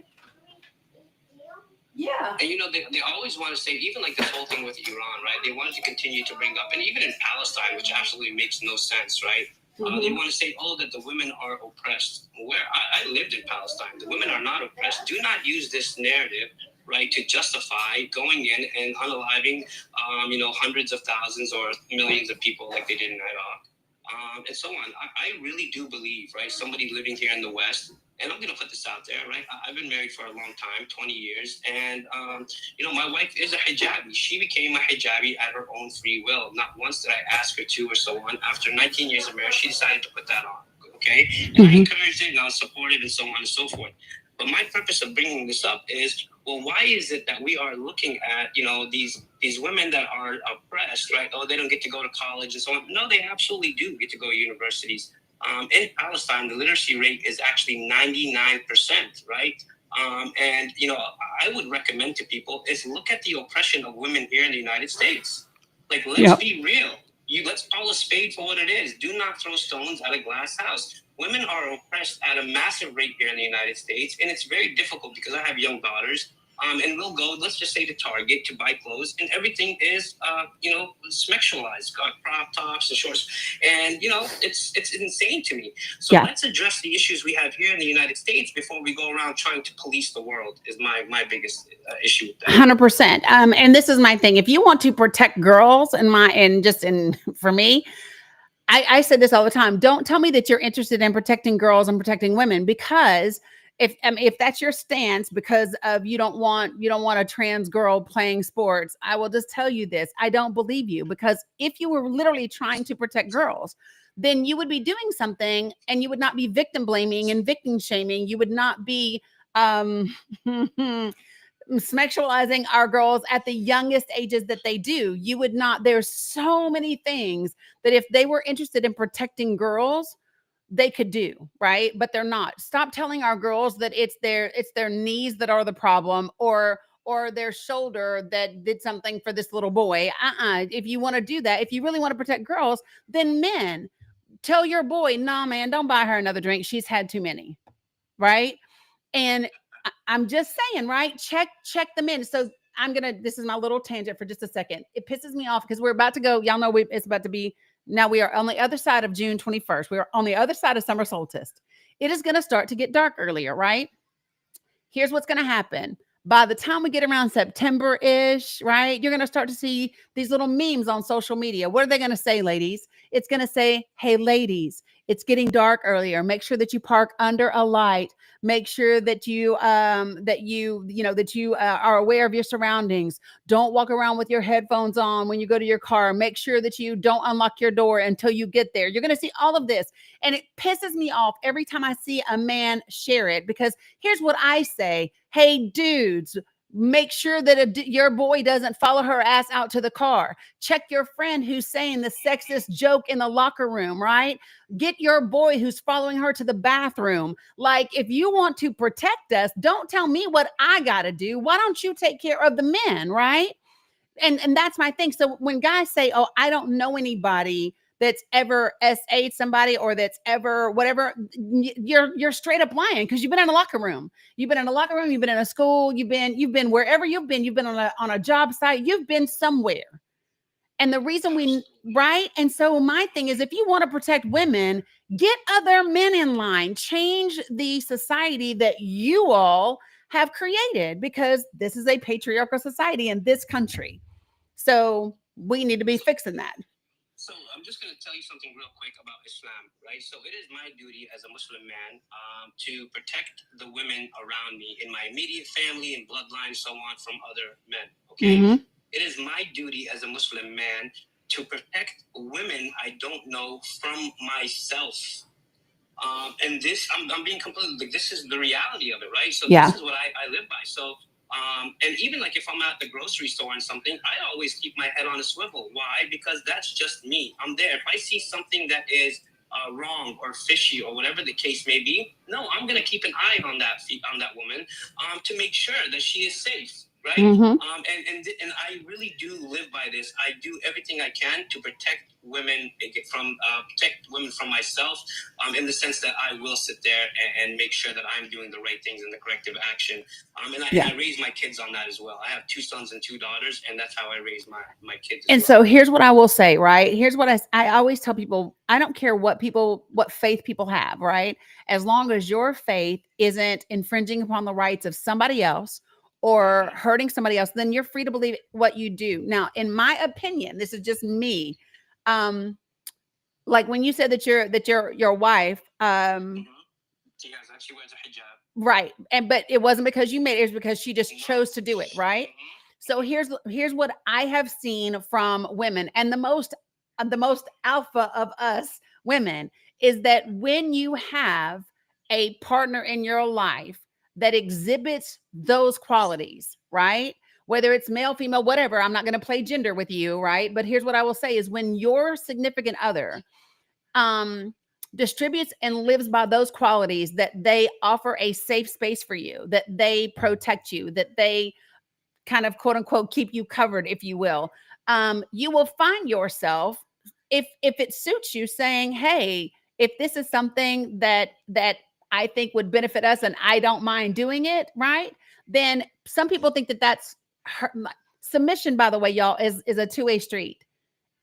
Yeah. And they always want to say, even like this whole thing with Iran, right? They wanted to continue to bring up, and even in Palestine, which absolutely makes no sense, right? They want to say, that the women are oppressed. Where I lived in Palestine, the women are not oppressed. Do not use this narrative, right, to justify going in and unaliving, hundreds of thousands or millions of people like they did in Iraq, and so on. I really do believe, right, somebody living here in the West, and I'm going to put this out there, right? I've been married for a long time, 20 years. And, my wife is a hijabi. She became a hijabi at her own free will. Not once did I ask her to or so on. After 19 years of marriage, she decided to put that on. Okay, and I encouraged it and I was supportive and so on and so forth. But my purpose of bringing this up is, well, why is it that we are looking at, these women that are oppressed, right? Oh, they don't get to go to college and so on. No, they absolutely do get to go to universities. In Palestine, the literacy rate is actually 99%, right? And I would recommend to people is look at the oppression of women here in the United States. Like, let's be real. Let's call a spade for what it is. Do not throw stones at a glass house. Women are oppressed at a massive rate here in the United States, and it's very difficult because I have young daughters. And we'll go, let's just say, to Target to buy clothes, and everything is, sexualized, crop tops and shorts, and it's insane to me. So let's address the issues we have here in the United States before we go around trying to police the world. Is my biggest issue with that. 100%. And this is my thing. If you want to protect girls, for me, I said this all the time. Don't tell me that you're interested in protecting girls and protecting women, because if that's your stance because of you don't want a trans girl playing sports, I will just tell you this. I don't believe you, because if you were literally trying to protect girls, then you would be doing something, and you would not be victim blaming and victim shaming. You would not be sexualizing our girls at the youngest ages that they do. You would not. There's so many things that if they were interested in protecting girls, they could do, right? But they're not. Stop telling our girls that it's their knees that are the problem, or their shoulder that did something for this little boy. If you want to do that, if you really want to protect girls, then men, tell your boy, nah, man, don't buy her another drink. She's had too many, right? And I'm just saying, right? Check the men. So this is my little tangent for just a second. It pisses me off because we're about to go, y'all know it's about to be, now we are on the other side of June 21st. We are on the other side of summer solstice. It is going to start to get dark earlier, right? Here's what's going to happen. By the time we get around September-ish, right, you're going to start to see these little memes on social media. What are they going to say, ladies? It's going to say, hey, ladies, it's getting dark earlier. Make sure that you park under a light. Make sure that you are aware of your surroundings. Don't walk around with your headphones on when you go to your car. Make sure that you don't unlock your door until you get there. You're going to see all of this. And it pisses me off every time I see a man share it, because here's what I say. Hey, dudes, make sure that your boy doesn't follow her ass out to the car. Check your friend who's saying the sexist joke in the locker room, right? Get your boy who's following her to the bathroom. Like, if you want to protect us, don't tell me what I got to do. Why don't you take care of the men, right? And that's my thing. So when guys say, oh, I don't know anybody that's ever SA'd somebody or that's ever whatever, you're straight up lying, because you've been in a locker room. You've been in a locker room. You've been in a school. You've been wherever you've been on a job site. You've been somewhere. And the reason right? And so my thing is, if you want to protect women, get other men in line. Change the society that you all have created, because this is a patriarchal society in this country. So we need to be fixing that. So I'm just going to tell you something real quick about Islam, right? So it is my duty as a Muslim man to protect the women around me in my immediate family and bloodline, so on, from other men, okay? Mm-hmm. It is my duty as a Muslim man to protect women I don't know from myself. And this, I'm being completely, like, this is the reality of it, right? So This is what I live by. So, and even like if I'm at the grocery store and something, I always keep my head on a swivel. Why? Because that's just me. I'm there. If I see something that is wrong or fishy or whatever the case may be, no, I'm going to keep an eye on that woman to make sure that she is safe. Right. Mm-hmm. And I really do live by this. I do everything I can to protect women from myself, in the sense that I will sit there and make sure that I'm doing the right things and the corrective action. And I raise my kids on that as well. I have 2 sons and 2 daughters, and that's how I raise my kids. And so here's what I will say, right? Here's what I always tell people. I don't care what faith people have, right? As long as your faith isn't infringing upon the rights of somebody else or hurting somebody else, then you're free to believe what you do. Now, in my opinion, this is just me. Like when you said that your wife, she wears a hijab. Right. But it wasn't because you made it, it was because she just chose to do it, right? So here's what I have seen from women, and the most alpha of us women is that when you have a partner in your life that exhibits those qualities, right? Whether it's male, female, whatever, I'm not going to play gender with you, right? But here's what I will say is when your significant other distributes and lives by those qualities, that they offer a safe space for you, that they protect you, that they kind of quote unquote keep you covered, if you will, you will find yourself, if it suits you, saying, hey, if this is something that I think would benefit us and I don't mind doing it, right? Then some people think that that's submission, by the way, y'all, is a two-way street.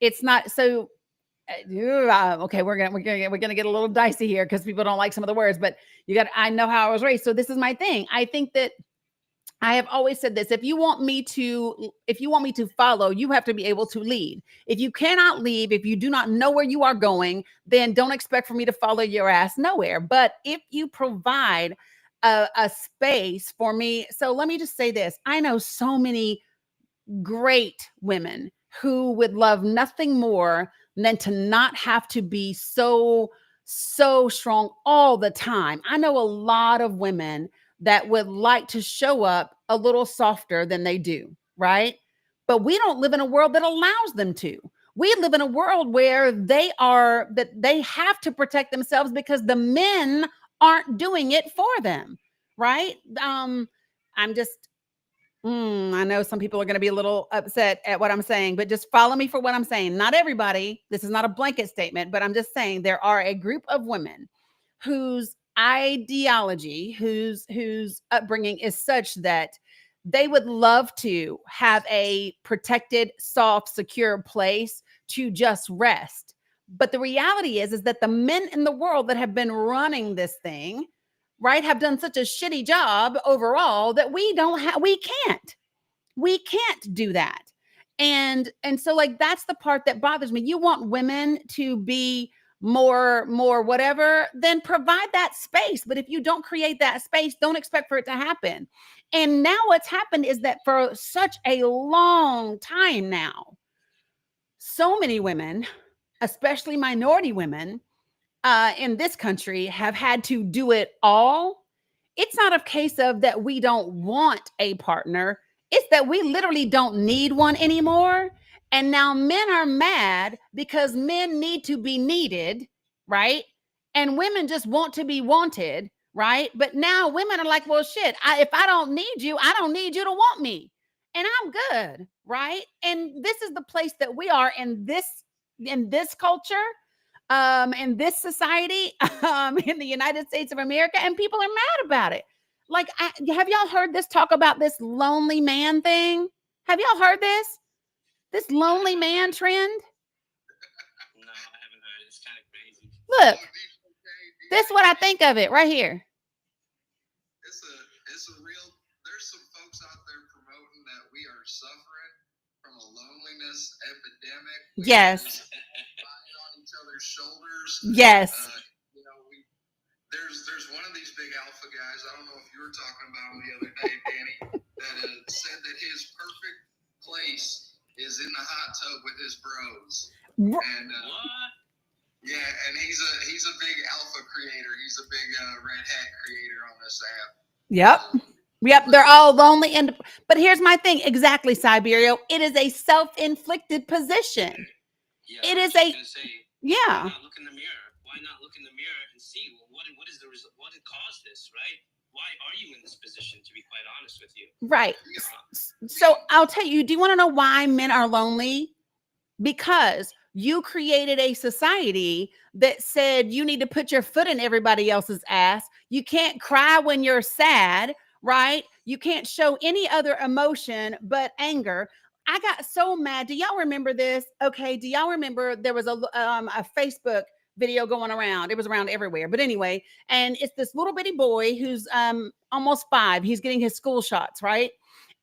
It's not. So okay, we're gonna get a little dicey here because people don't like some of the words, but I know how I was raised. So this is my thing. I think that I have always said this: if you want me to follow, you have to be able to lead. If you cannot leave, if you do not know where you are going, then don't expect for me to follow your ass nowhere. But if you provide a space for me, so let me just say this: I know so many great women who would love nothing more than to not have to be so strong all the time. I know a lot of women that would like to show up a little softer than they do, right? But we don't live in a world that allows them to. We live in a world where they have to protect themselves because the men aren't doing it for them, right? I know some people are going to be a little upset at what I'm saying, but just follow me for what I'm saying. Not everybody. This is not a blanket statement, but I'm just saying there are a group of women whose ideology, whose upbringing is such that they would love to have a protected, soft, secure place to just rest. But the reality is that the men in the world that have been running this thing, right, have done such a shitty job overall that we can't do that. And so, like, that's the part that bothers me. You want women to be more whatever, then provide that space. But if you don't create that space, don't expect for it to happen. And now what's happened is that for such a long time now, so many women, especially minority women, in this country, have had to do it all. It's not a case of that we don't want a partner. It's that we literally don't need one anymore. And now men are mad because men need to be needed, right? And women just want to be wanted, right? But now women are like, well, shit, if I don't need you, I don't need you to want me. And I'm good, right? And this is the place that we are in this culture, in this society, in the United States of America, and people are mad about it. Like, have y'all heard this talk about this lonely man thing? Have y'all heard this lonely man trend? No, I haven't heard it. It's kind of crazy. Look, this is what I think of it right here. It's a real. There's some folks out there promoting that we are suffering from a loneliness epidemic. Yes. Other's shoulders. Yes. There's one of these big alpha guys. I don't know if you were talking about him the other day, Danny, that said that his perfect place is in the hot tub with his bros. And yeah, and he's a big alpha creator. He's a big red hat creator on this app. Yep, they're all lonely. But here's my thing. Exactly, Siberio. It is a self-inflicted position. Yeah, it is Why not look in the mirror? Why not look in the mirror and see, well, what is the result? What caused this, right? Why are you in this position, to be quite honest with you? Right. So I'll tell you, do you want to know why men are lonely? Because you created a society that said you need to put your foot in everybody else's ass. You can't cry when you're sad, right? You can't show any other emotion but anger. I got so mad. Do y'all remember this? Okay. Do y'all remember there was a Facebook video going around? It was around everywhere. But anyway, and it's this little bitty boy who's almost 5. He's getting his school shots, right?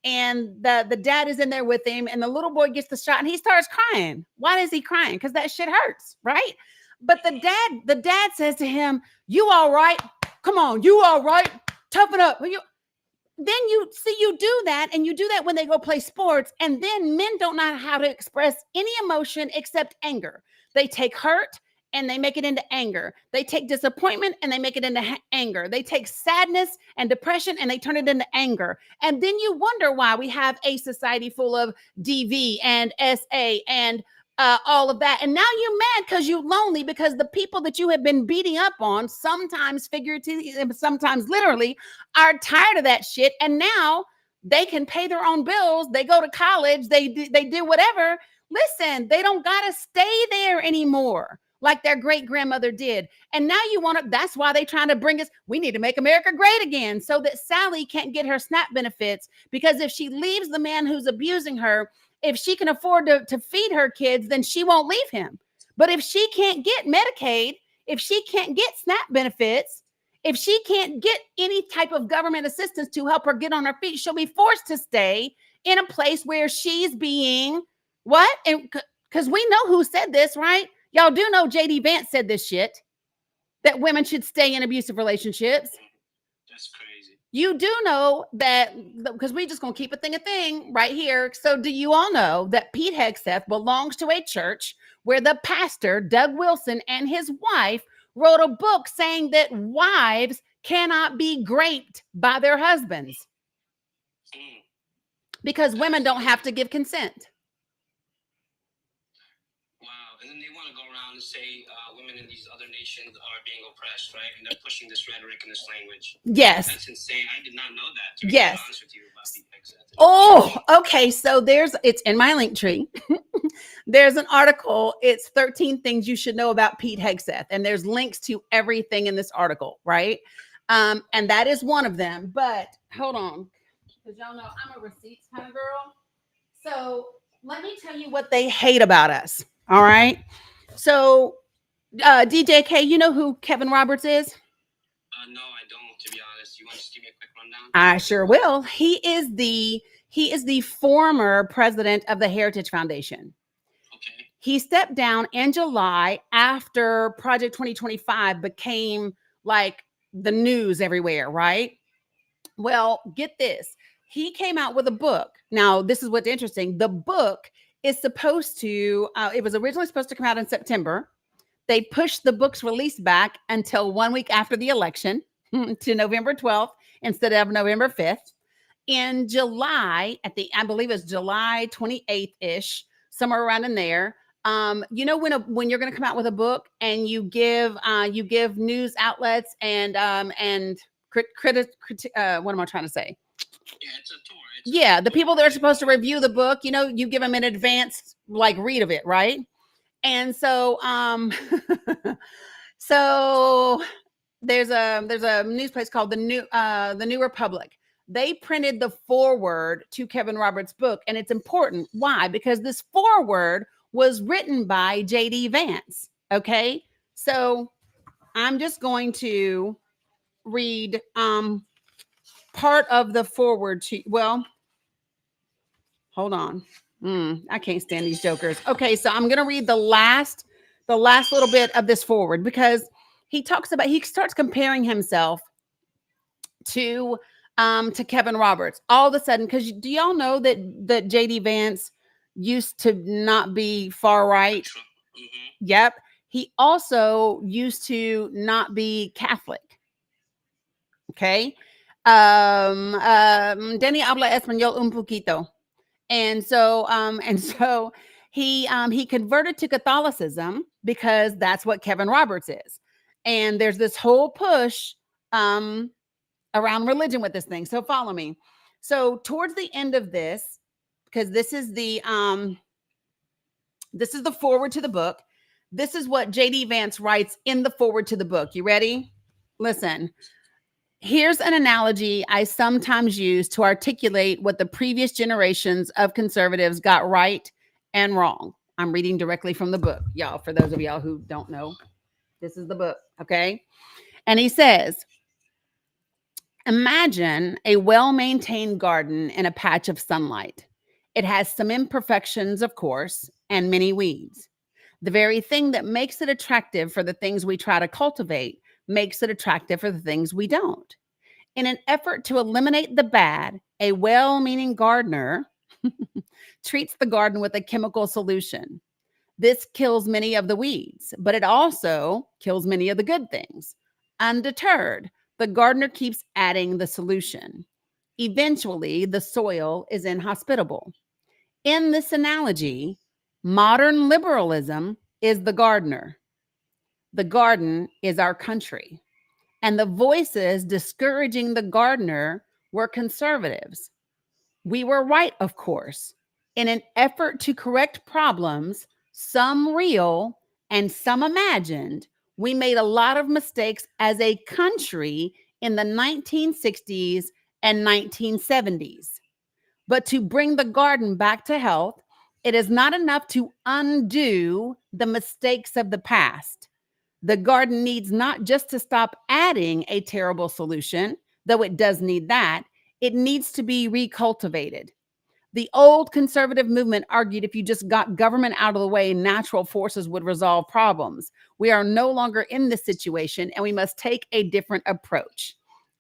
And the dad is in there with him, and the little boy gets the shot and he starts crying. Why is he crying? Because that shit hurts, right? But the dad says to him, "You all right? Come on, you all right? Toughen up." Then you do that, and you do that when they go play sports, and then men don't know how to express any emotion except anger. They take hurt and they make it into anger. They take disappointment and they make it into anger. They take sadness and depression and they turn it into anger. And then you wonder why we have a society full of DV and SA and all of that. And now you're mad because you're lonely, because the people that you have been beating up on, sometimes figuratively and sometimes literally, are tired of that shit. And now they can pay their own bills. They go to college. They do whatever. Listen, they don't got to stay there anymore like their great grandmother did. And now you want to, that's why they trying to bring us, we need to make America great again so that Sally can't get her SNAP benefits, because if she leaves the man who's abusing her, if she can afford to feed her kids, then she won't leave him. But if she can't get Medicaid, if she can't get SNAP benefits, if she can't get any type of government assistance to help her get on her feet, she'll be forced to stay in a place where she's being what? And because we know who said this, right? Y'all do know JD Vance said this shit, that women should stay in abusive relationships. That's crazy. You do know that, because we just going to keep a thing right here. So do you all know that Pete Hegseth belongs to a church where the pastor, Doug Wilson, and his wife wrote a book saying that wives cannot be graped by their husbands because women don't have to give consent. Wow. And then they want to go around and say women in these other nations are being oppressed, right? And they're pushing this rhetoric and this language. Yes. That's insane. I did not know that. To yes. be honest with you about Pete Hegseth. Oh, okay. So it's in my link tree. There's an article. It's 13 things you should know about Pete Hegseth. And there's links to everything in this article, right? And that is one of them. But hold on, because y'all know I'm a receipts kind of girl. So let me tell you what they hate about us. All right. So DJK, you know who Kevin Roberts is? No, I don't, to be honest. You want to just give me a quick rundown? I sure will. He is the former president of the Heritage Foundation. Okay. He stepped down in July after Project 2025 became like the news everywhere, right? Well, get this. He came out with a book. Now, this is what's interesting. The book is supposed to, it was originally supposed to come out in September. They pushed the book's release back until 1 week after the election to November 12th instead of November 5th. In July, I believe it's July 28th-ish, somewhere around in there. You know, when you're going to come out with a book and you give news outlets and what am I trying to say? Yeah, it's a tour. The people that are supposed to review the book, you know, you give them an advance like read of it, right? And so so there's a news place called the New Republic. They printed the foreword to Kevin Roberts' book, and it's important. Why? Because this foreword was written by JD Vance. Okay, so I'm just going to read part of the foreword to, well, hold on. I can't stand these jokers. Okay, so I'm gonna read the last little bit of this foreword, because he starts comparing himself to Kevin Roberts all of a sudden. Because do y'all know that JD Vance used to not be far right? Mm-hmm. Yep. He also used to not be Catholic. Okay. Dani habla español un poquito. And so he converted to Catholicism because that's what Kevin Roberts is. And there's this whole push around religion with this thing. So follow me. So towards the end of this, because this is the foreword to the book. This is what JD Vance writes in the foreword to the book. You ready? Listen. Here's an analogy I sometimes use to articulate what the previous generations of conservatives got right and wrong. I'm reading directly from the book, y'all. For those of y'all who don't know, this is the book, okay? And he says, imagine a well-maintained garden in a patch of sunlight. It has some imperfections, of course, and many weeds. The very thing that makes it attractive for the things we try to cultivate makes it attractive for the things we don't. In an effort to eliminate the bad, a well-meaning gardener treats the garden with a chemical solution. This kills many of the weeds, but it also kills many of the good things. Undeterred, the gardener keeps adding the solution. Eventually, the soil is inhospitable. In this analogy, modern liberalism is the gardener. The garden is our country. And the voices discouraging the gardener were conservatives. We were right, of course. In an effort to correct problems, some real and some imagined, we made a lot of mistakes as a country in the 1960s and 1970s. But to bring the garden back to health, it is not enough to undo the mistakes of the past. The garden needs not just to stop adding a terrible solution, though it does need that, it needs to be recultivated. The old conservative movement argued if you just got government out of the way, natural forces would resolve problems. We are no longer in this situation, and we must take a different approach.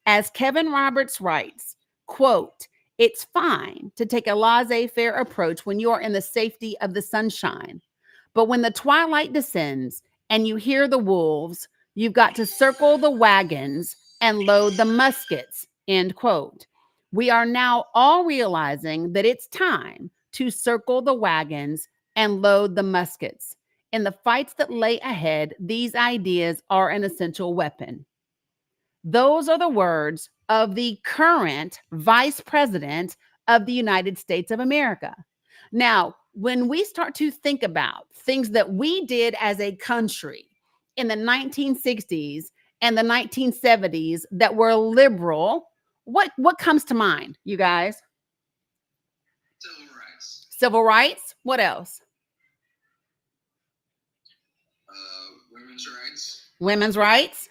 As Kevin Roberts writes, quote, "It's fine to take a laissez-faire approach when you are in the safety of the sunshine. But when the twilight descends and you hear the wolves, you've got to circle the wagons and load the muskets," end quote. We are now all realizing that it's time to circle the wagons and load the muskets. In the fights that lay ahead, these ideas are an essential weapon. Those are the words of the current Vice President of the United States of America. Now, when we start to think about things that we did as a country in the 1960s and the 1970s that were liberal, what comes to mind, you guys? Civil rights. Civil rights? What else? Women's rights. Women's rights?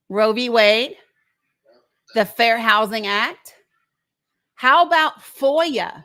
Roe v. Wade? The Fair Housing Act? How about FOIA?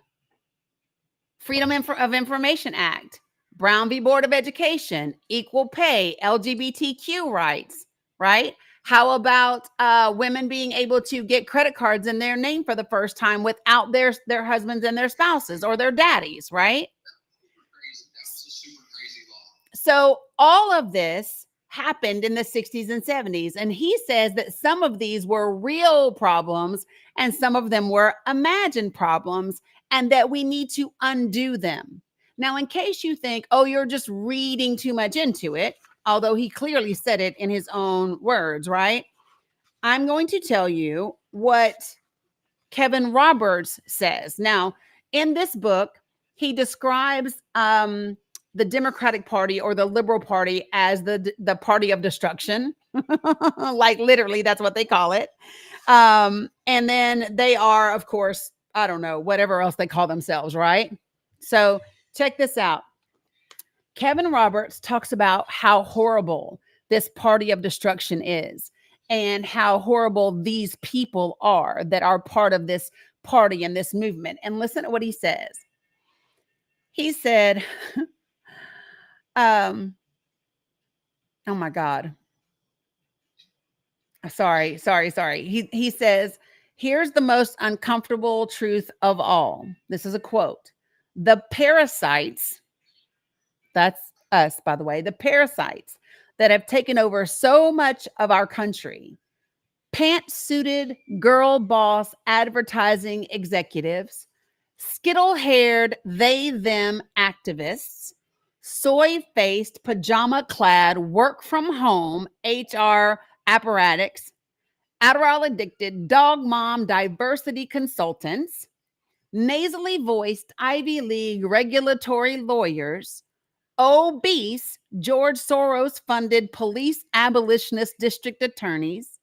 Freedom of Information Act, Brown v. Board of Education, equal pay, LGBTQ rights, right? How about women being able to get credit cards in their name for the first time without their husbands and their spouses or their daddies, right? That was a super crazy law. So all of this happened in the 60s and 70s. And he says that some of these were real problems and some of them were imagined problems, and that we need to undo them. Now, in case you think, oh, you're just reading too much into it, although he clearly said it in his own words, right? I'm going to tell you what Kevin Roberts says. Now, in this book, he describes the Democratic Party or the Liberal Party as the party of destruction. Like literally, that's what they call it. And then they are, of course, I don't know, whatever else they call themselves, right? So check this out. Kevin Roberts talks about how horrible this party of destruction is and how horrible these people are that are part of this party and this movement. And listen to what he says. He said, oh my God. Sorry. He says, here's the most uncomfortable truth of all. This is a quote. The parasites, that's us, by the way, the parasites that have taken over so much of our country, pantsuited girl boss advertising executives, skittle-haired they-them activists, soy-faced pajama-clad work-from-home HR apparatus, Adderall-addicted dog mom diversity consultants, nasally voiced Ivy League regulatory lawyers, obese George Soros funded police abolitionist district attorneys,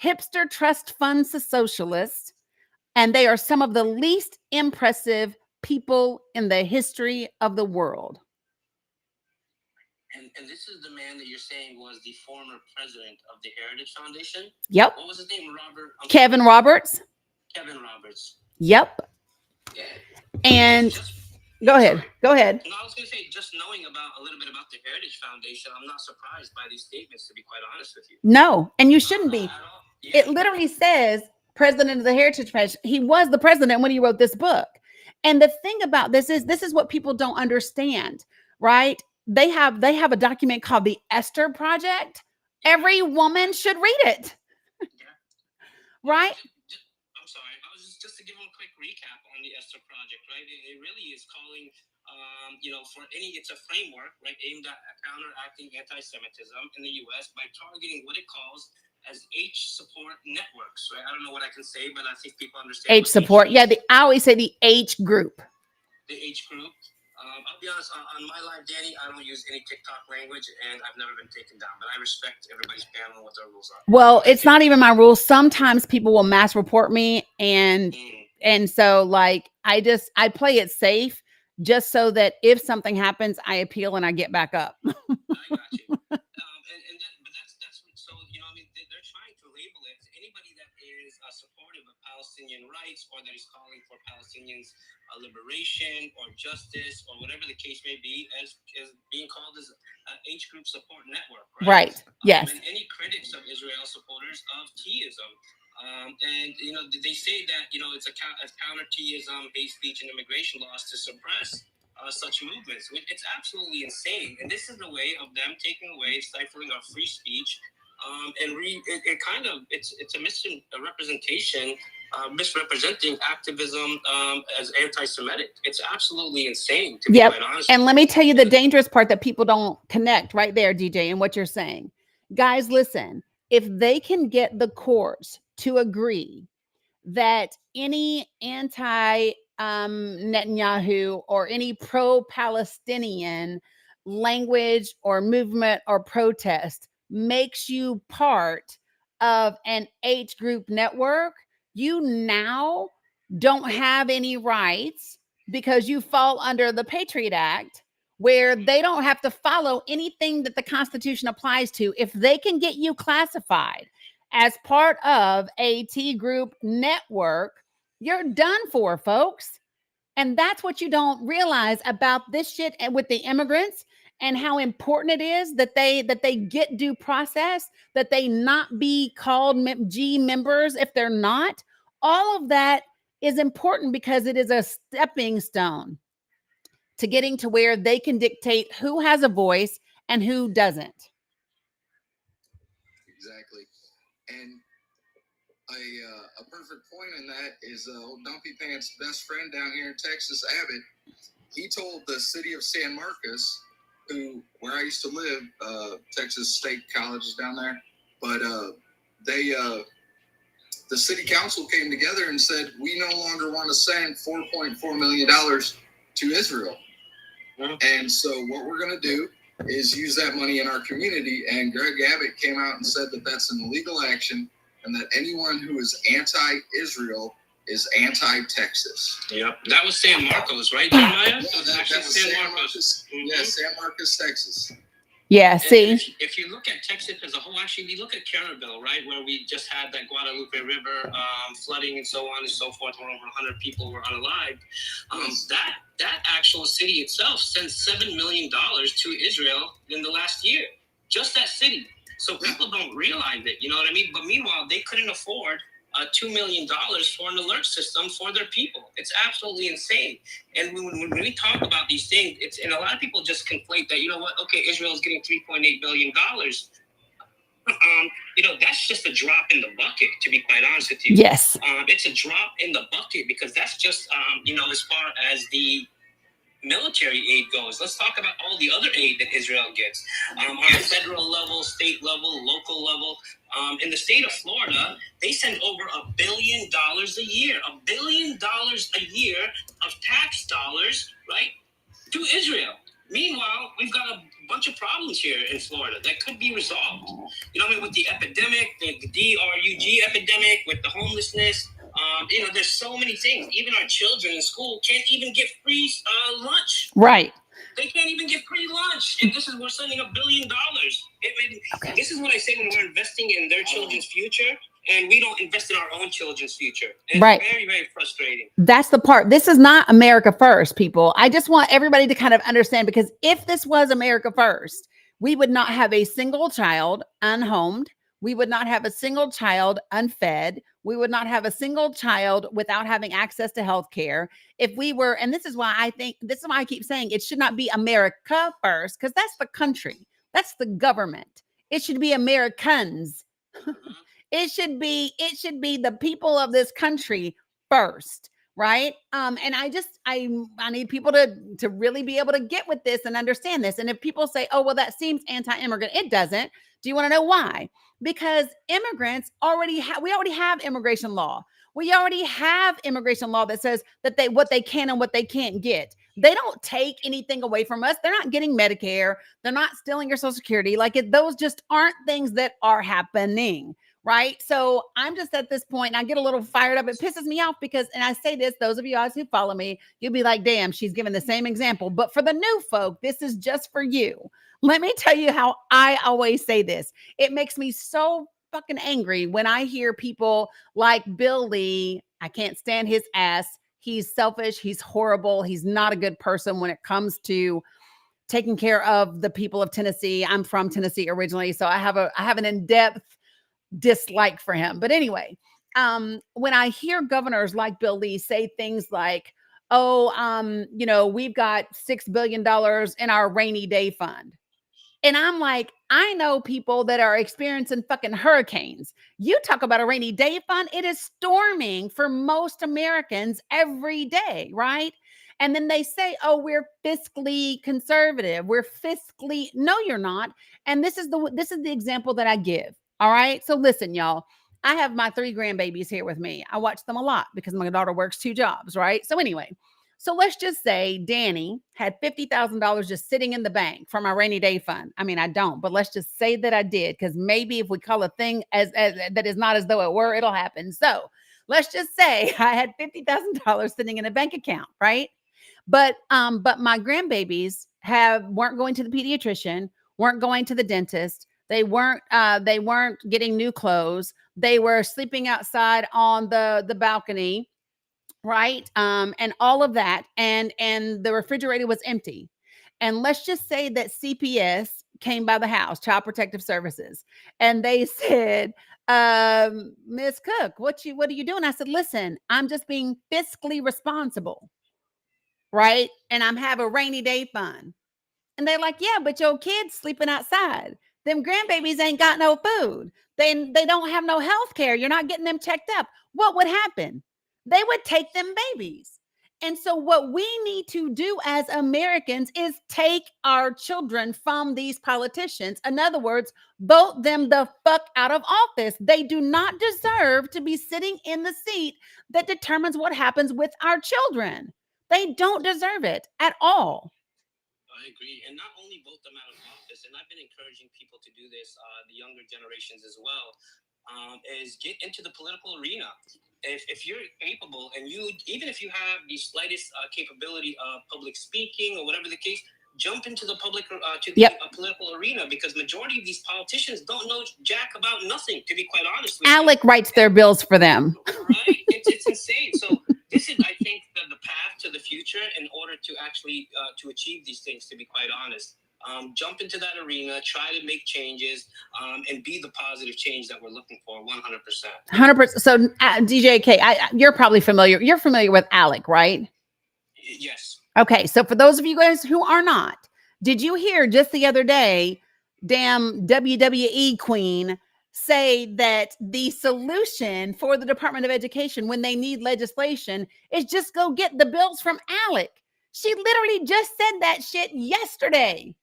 hipster trust fund socialists, and they are some of the least impressive people in the history of the world. And this is the man that you're saying was the former president of the Heritage Foundation? Yep. What was his name? Kevin Roberts. Kevin Roberts. Yep. Yeah. And go ahead. No, I was going to say, just knowing a little bit about the Heritage Foundation, I'm not surprised by these statements, to be quite honest with you. No, and you shouldn't be. Yeah. It literally says president of the Heritage Foundation. He was the president when he wrote this book. And the thing about this is what people don't understand, right? They have a document called the Esther Project. Every woman should read it. Yeah. Right? I'm sorry. I was just to give them a quick recap on the Esther Project, right? It really is calling, it's a framework, right, aimed at counteracting anti-Semitism in the U.S. by targeting what it calls as H support networks, right? I don't know what I can say, but I think people understand. H support. Yeah, I always say the H group. The H group. I'll be honest, on my live, Dani, I don't use any TikTok language, and I've never been taken down, but I respect everybody's panel and what their rules are. Well, it's not even my rules. Sometimes people will mass report me, and so like I play it safe just so that if something happens, I appeal and I get back up. I got you. But that's so, they're trying to label it as anybody that is supportive of Palestinian rights or that is calling for Palestinians liberation or justice or whatever the case may be as being called as an H group support network, right? Yes. And any critics of Israel supporters of Teism. They say that, it's a counter Teism, hate speech, and immigration laws to suppress such movements. It's absolutely insane. And this is a way of them taking away, stifling our free speech. It's a misrepresentation, misrepresenting activism as anti-Semitic. It's absolutely insane, to be quite honest. And let me tell you the dangerous part that people don't connect right there, DJ, and what you're saying. Guys, listen, if they can get the courts to agree that any Netanyahu or any pro-Palestinian language or movement or protest makes you part of an H group network, you now don't have any rights because you fall under the Patriot Act, where they don't have to follow anything that the Constitution applies to. If they can get you classified as part of a T group network, you're done for, folks. And that's what you don't realize about this shit with the immigrants and how important it is that they get due process, that they not be called G members if they're not. All of that is important because it is a stepping stone to getting to where they can dictate who has a voice and who doesn't. Exactly. And a perfect point in that is old Dumpy Pants' best friend down here in Texas, Abbott. He told the city of San Marcos, where I used to live, Texas State College is down there, but the city council came together and said, we no longer want to send $4.4 million to Israel. And so what we're going to do is use that money in our community. And Greg Abbott came out and said that that's an illegal action and that anyone who is anti-Israel is anti-Texas. Yep. That was San Marcos, right, Jeremiah? Yeah, that was San Marcos. Yeah, San Marcos, Texas. Yeah, see? If you look at Texas as a whole, actually, we look at Caraville, right, where we just had that Guadalupe River flooding and so on and so forth, where over 100 people were unalived. That actual city itself sent $7 million to Israel in the last year. Just that city. So people don't realize it, you know what I mean? But meanwhile, they couldn't afford $2 million for an alert system for their people. It's absolutely insane. And when we talk about these things, and a lot of people just conflate that, you know what, okay, Israel is getting $3.8 billion. That's just a drop in the bucket, to be quite honest with you. Yes. It's a drop in the bucket because that's just, as far as the military aid goes. Let's talk about all the other aid that Israel gets on a federal level, state level, local level. In the state of Florida, they send over $1 billion a year, $1 billion a year of tax dollars, right, to Israel. Meanwhile, we've got a bunch of problems here in Florida that could be resolved. With the epidemic, the DRUG epidemic, with the homelessness. There's so many things. Even our children in school can't even get free lunch. Right. They can't even get free lunch. And we're sending $1 billion. This is what I say when we're investing in their children's future and we don't invest in our own children's future. And right. It's very, very frustrating. That's the part. This is not America first, people. I just want everybody to kind of understand, because if this was America first, we would not have a single child unhomed. We would not have a single child unfed. We would not have a single child without having access to health care. If we were, and this is why I keep saying it should not be America first, because that's the country, that's the government. It should be Americans. It should be the people of this country first, right? And I need people to really be able to get with this and understand this. And if people say, oh, well, that seems anti-immigrant, it doesn't. Do you want to know why? Because immigrants we already have immigration law. We already have immigration law that says that what they can and what they can't get. They don't take anything away from us. They're not getting Medicare. They're not stealing your Social Security. Those just aren't things that are happening. Right. So I'm just at this point, and I get a little fired up. It pisses me off because, and I say this, those of you guys who follow me, you'll be like, damn, she's giving the same example. But for the new folk, this is just for you. Let me tell you how I always say this. It makes me so fucking angry when I hear people like Bill Lee. I can't stand his ass. He's selfish. He's horrible. He's not a good person when it comes to taking care of the people of Tennessee. I'm from Tennessee originally, so I have an in-depth dislike for him. But anyway, when I hear governors like Bill Lee say things like, oh, we've got $6 billion in our rainy day fund. And I'm like, I know people that are experiencing fucking hurricanes. You talk about a rainy day fund. It is storming for most Americans every day, right? And then they say, oh, we're fiscally conservative. No, you're not. And this is the example that I give. All right. So listen, y'all, I have my 3 grandbabies here with me. I watch them a lot because my daughter works 2 jobs. Right. So anyway, so let's just say Dani had $50,000 just sitting in the bank for my rainy day fund. I mean, I don't, but let's just say that I did, because maybe if we call a thing as that is not as though it were, it'll happen. So let's just say I had $50,000 sitting in a bank account. Right. But my grandbabies weren't going to the pediatrician, weren't going to the dentist. They weren't getting new clothes. They were sleeping outside on the balcony, right? And all of that. And the refrigerator was empty. And let's just say that CPS came by the house, Child Protective Services, and they said, Ms. Cook, what are you doing? I said, listen, I'm just being fiscally responsible, right? And I'm have a rainy day fund. And they're like, yeah, but your kids sleeping outside. Them grandbabies ain't got no food. They don't have no health care. You're not getting them checked up. What would happen? They would take them babies. And so what we need to do as Americans is take our children from these politicians. In other words, vote them the fuck out of office. They do not deserve to be sitting in the seat that determines what happens with our children. They don't deserve it at all. I agree. And not only vote them out of office, and I've been encouraging people to do this, the younger generations as well, is get into the political arena. If you're capable, and even if you have the slightest capability of public speaking or whatever the case, jump into the political arena, because majority of these politicians don't know jack about nothing, to be quite honest with Alec writes their bills for them. Right? It's insane. So this is, I think, the path to the future in order to actually to achieve these things, to be quite honest. Jump into that arena, try to make changes, and be the positive change that we're looking for. 100%. 100%. So DJK, you're probably familiar. You're familiar with Alec, right? Yes. Okay. So for those of you guys who are not, did you hear just the other day, damn WWE queen say that the solution for the Department of Education when they need legislation is just go get the bills from Alec? She literally just said that shit yesterday.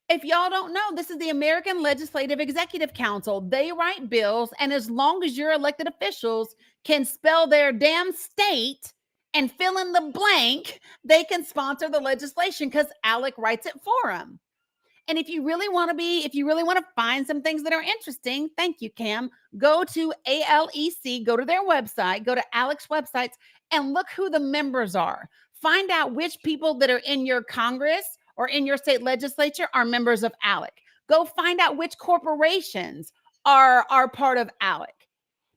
If y'all don't know, this is the American Legislative Executive Council. They write bills, and as long as your elected officials can spell their damn state and fill in the blank, they can sponsor the legislation because Alec writes it for them. And if you really want to find some things that are interesting, thank you, Cam, go to ALEC, go to their website, go to Alec's websites, and look who the members are. Find out which people that are in your Congress or in your state legislature are members of Alec. Go find out which corporations are part of Alec.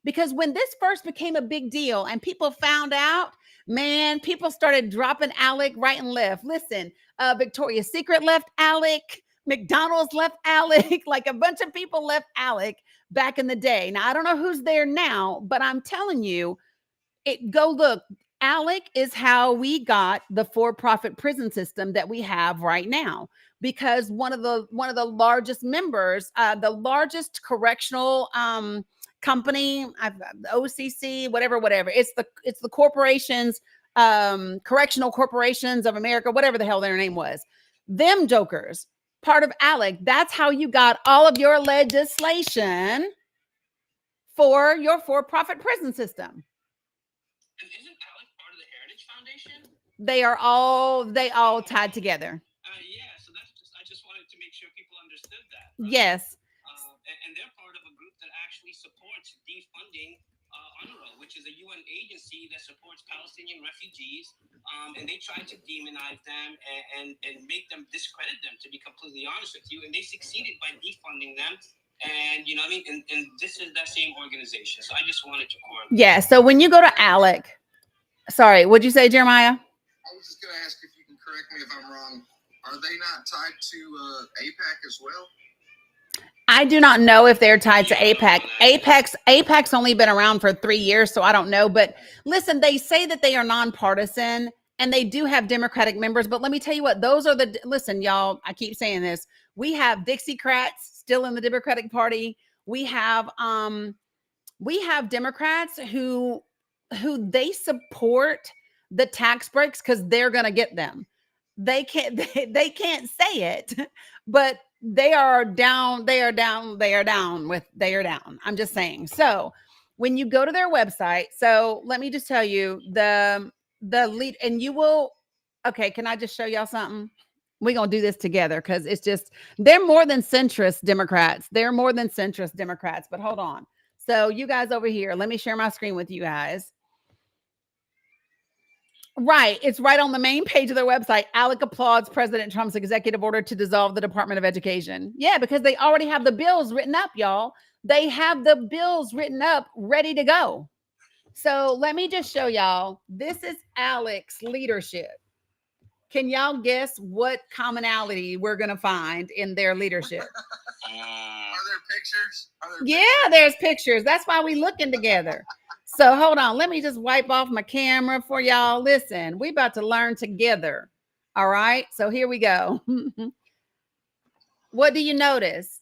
Because when this first became a big deal and people found out, man, people started dropping Alec right and left. Listen, Victoria's Secret left Alec. McDonald's left ALEC. Like a bunch of people left ALEC back in the day. Now, I don't know who's there now, but I'm telling you, go look. ALEC is how we got the for-profit prison system that we have right now, because one of the largest members, the largest correctional company, OCC, whatever, it's the corporations, Correctional Corporations of America, whatever the hell their name was, them jokers, part of ALEC. That's how you got all of your legislation for your for-profit prison system. And isn't ALEC part of the Heritage Foundation? They all tied together. Yeah, so I just wanted to make sure people understood that. Right? Yes. And they're part of a group that actually supports defunding UNRWA, which is a UN agency that supports Palestinian refugees. And they tried to demonize them and make them, discredit them, to be completely honest with you. And they succeeded by defunding them. And you know what I mean? And this is that same organization. So I just wanted to correlate. Yeah. So when you go to ALEC, sorry, what'd you say, Jeremiah? I was just going to ask if you can correct me if I'm wrong. Are they not tied to AIPAC as well? I do not know if they're tied to AIPAC. AIPAC's only been around for 3 years, so I don't know. But listen, they say that they are nonpartisan, and they do have Democratic members. But let me tell you what, listen, y'all, I keep saying this. We have Dixiecrats still in the Democratic Party. We have Democrats who they support the tax breaks because they're going to get them. They can't say it, but they are down. I'm just saying. So when you go to their website, so let me just tell you the lead, and you will, okay, can I just show y'all something? We're going to do this together because it's just, they're more than centrist Democrats. But hold on. So you guys over here, let me share my screen with you guys. Right. It's right on the main page of their website. ALEC applauds President Trump's executive order to dissolve the Department of Education. Yeah, because they already have the bills written up, y'all. They have the bills written up, ready to go. So let me just show y'all. This is ALEC's leadership. Can y'all guess what commonality we're going to find in their leadership? Are there pictures? Yeah, there's pictures. That's why we looking together. So hold on. Let me just wipe off my camera for y'all. Listen, we about to learn together. All right. So here we go. What do you notice?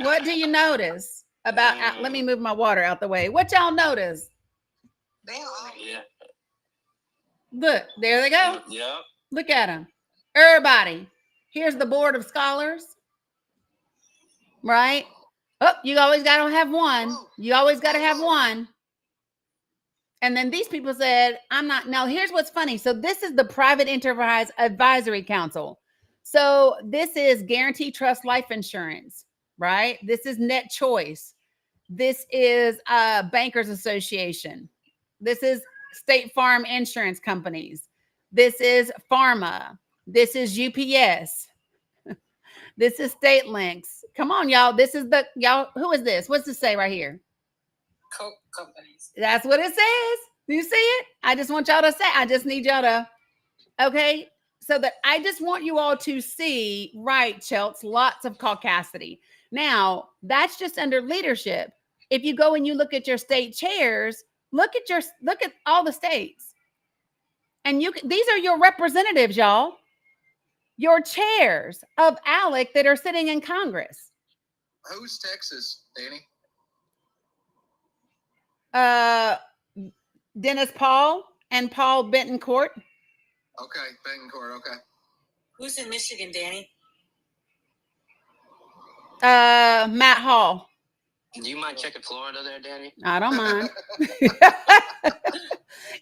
What do you notice about, let me move my water out the way. What y'all notice? Yeah. Look, there they go. Yeah. Look at them. Everybody. Here's the board of scholars. Right? Oh, you always got to have one. You always got to have one. And then these people said, I'm not. Now, here's what's funny. So this is the Private Enterprise Advisory Council. So this is Guaranteed Trust Life Insurance, right? This is Net Choice. This is Bankers Association. This is State Farm Insurance Companies. This is Pharma. This is UPS. This is State Links. Come on, y'all. This is who is this? What's this say right here? Coke companies. That's what it says. Do you see it? I just want y'all to say, I just need y'all to, okay? So that I just want you all to see, right, Chelts, lots of caucasity. Now, that's just under leadership. If you go and you look at your state chairs, look at all the states. And these are your representatives, y'all. Your chairs of ALEC that are sitting in Congress. Who's Texas, Danny? Dennis Paul and Paul Betancourt. Okay, Betancourt, okay. Who's in Michigan, Danny? Matt Hall. Do you mind checking Florida there, Danny? I don't mind.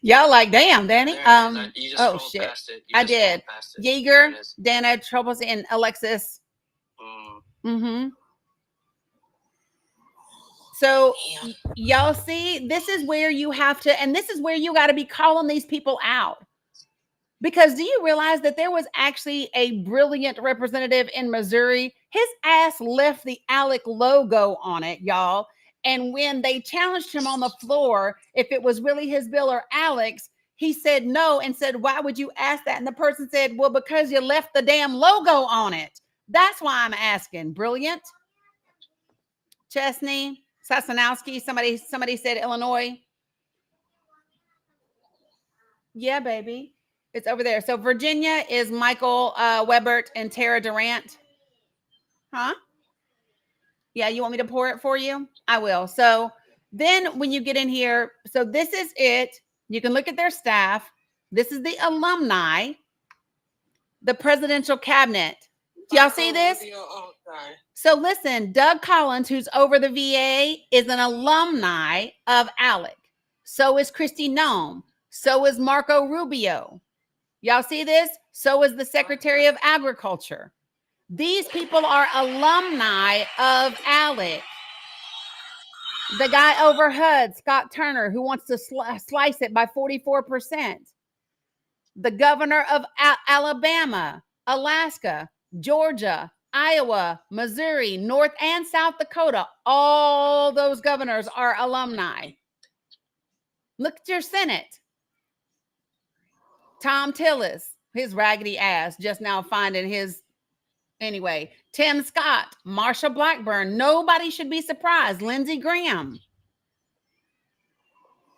Y'all like, damn, Danny. Oh shit, I did. Yeager, Dana, Troubles, and Alexis. Mm-hmm. So y'all see, this is where you have to, and this is where you got to be calling these people out. Because do you realize that there was actually a brilliant representative in Missouri? His ass left the ALEC logo on it, y'all. And when they challenged him on the floor, if it was really his bill or ALEC's, He said no and said, why would you ask that? And the person said, well, because you left the damn logo on it. That's why I'm asking. Brilliant. Chesney, Sasanowski, somebody said Illinois. Yeah, baby. It's over there. So Virginia is Michael Webert and Tara Durant. Huh? Yeah, you want me to pour it for you? I will. So then when you get in here, so this is it. You can look at their staff. This is the alumni, the presidential cabinet. Do y'all see this? So listen, Doug Collins, who's over the VA, is an alumni of ALEC. So is Kristi Noem. So is Marco Rubio. Y'all see this? So is the Secretary of Agriculture. These people are alumni of ALEC. The guy over HUD, Scott Turner, who wants to slice it by 44%. The governor of Alabama, Alaska, Georgia, Iowa, Missouri, North and South Dakota. All those governors are alumni. Look at your Senate. Tom Tillis, his raggedy ass, just now finding his... Anyway, Tim Scott, Marsha Blackburn. Nobody should be surprised. Lindsey Graham.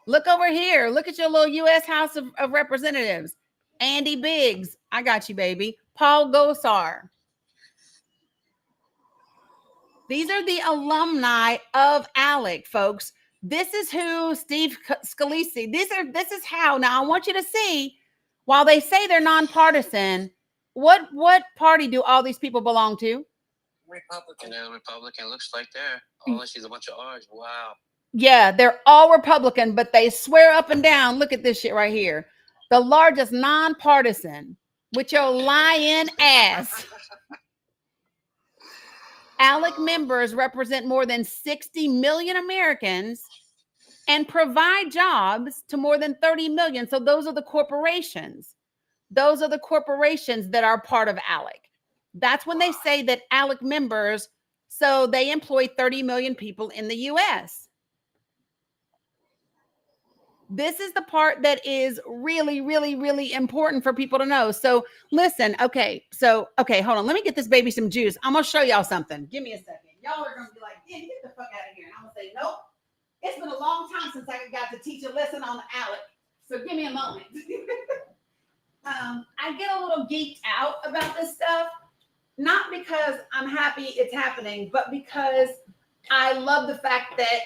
Look over here. Look at your little U.S. House of Representatives. Andy Biggs. I got you, baby. Paul Gosar. These are the alumni of ALEC, folks. This is who Steve Scalise. This is how. Now, I want you to see, while they say they're nonpartisan, what party do all these people belong to? Republican. Yeah, Republican. Looks like they're. Oh, she's a bunch of R's. Wow. Yeah, they're all Republican, but they swear up and down. Look at this shit right here. The largest nonpartisan with your lying ass. ALEC members represent more than 60 million Americans and provide jobs to more than 30 million. So those are the corporations. Those are the corporations that are part of ALEC. That's when they say that ALEC members, so they employ 30 million people in the U.S. This is the part that is really, really, really important for people to know. So listen, okay, hold on. Let me get this baby some juice. I'm going to show y'all something. Give me a second. Y'all are going to be like, yeah, get the fuck out of here. And I'm going to say, nope. It's been a long time since I got to teach a lesson on ALEC. So give me a moment. I get a little geeked out about this stuff, not because I'm happy it's happening, but because I love the fact that,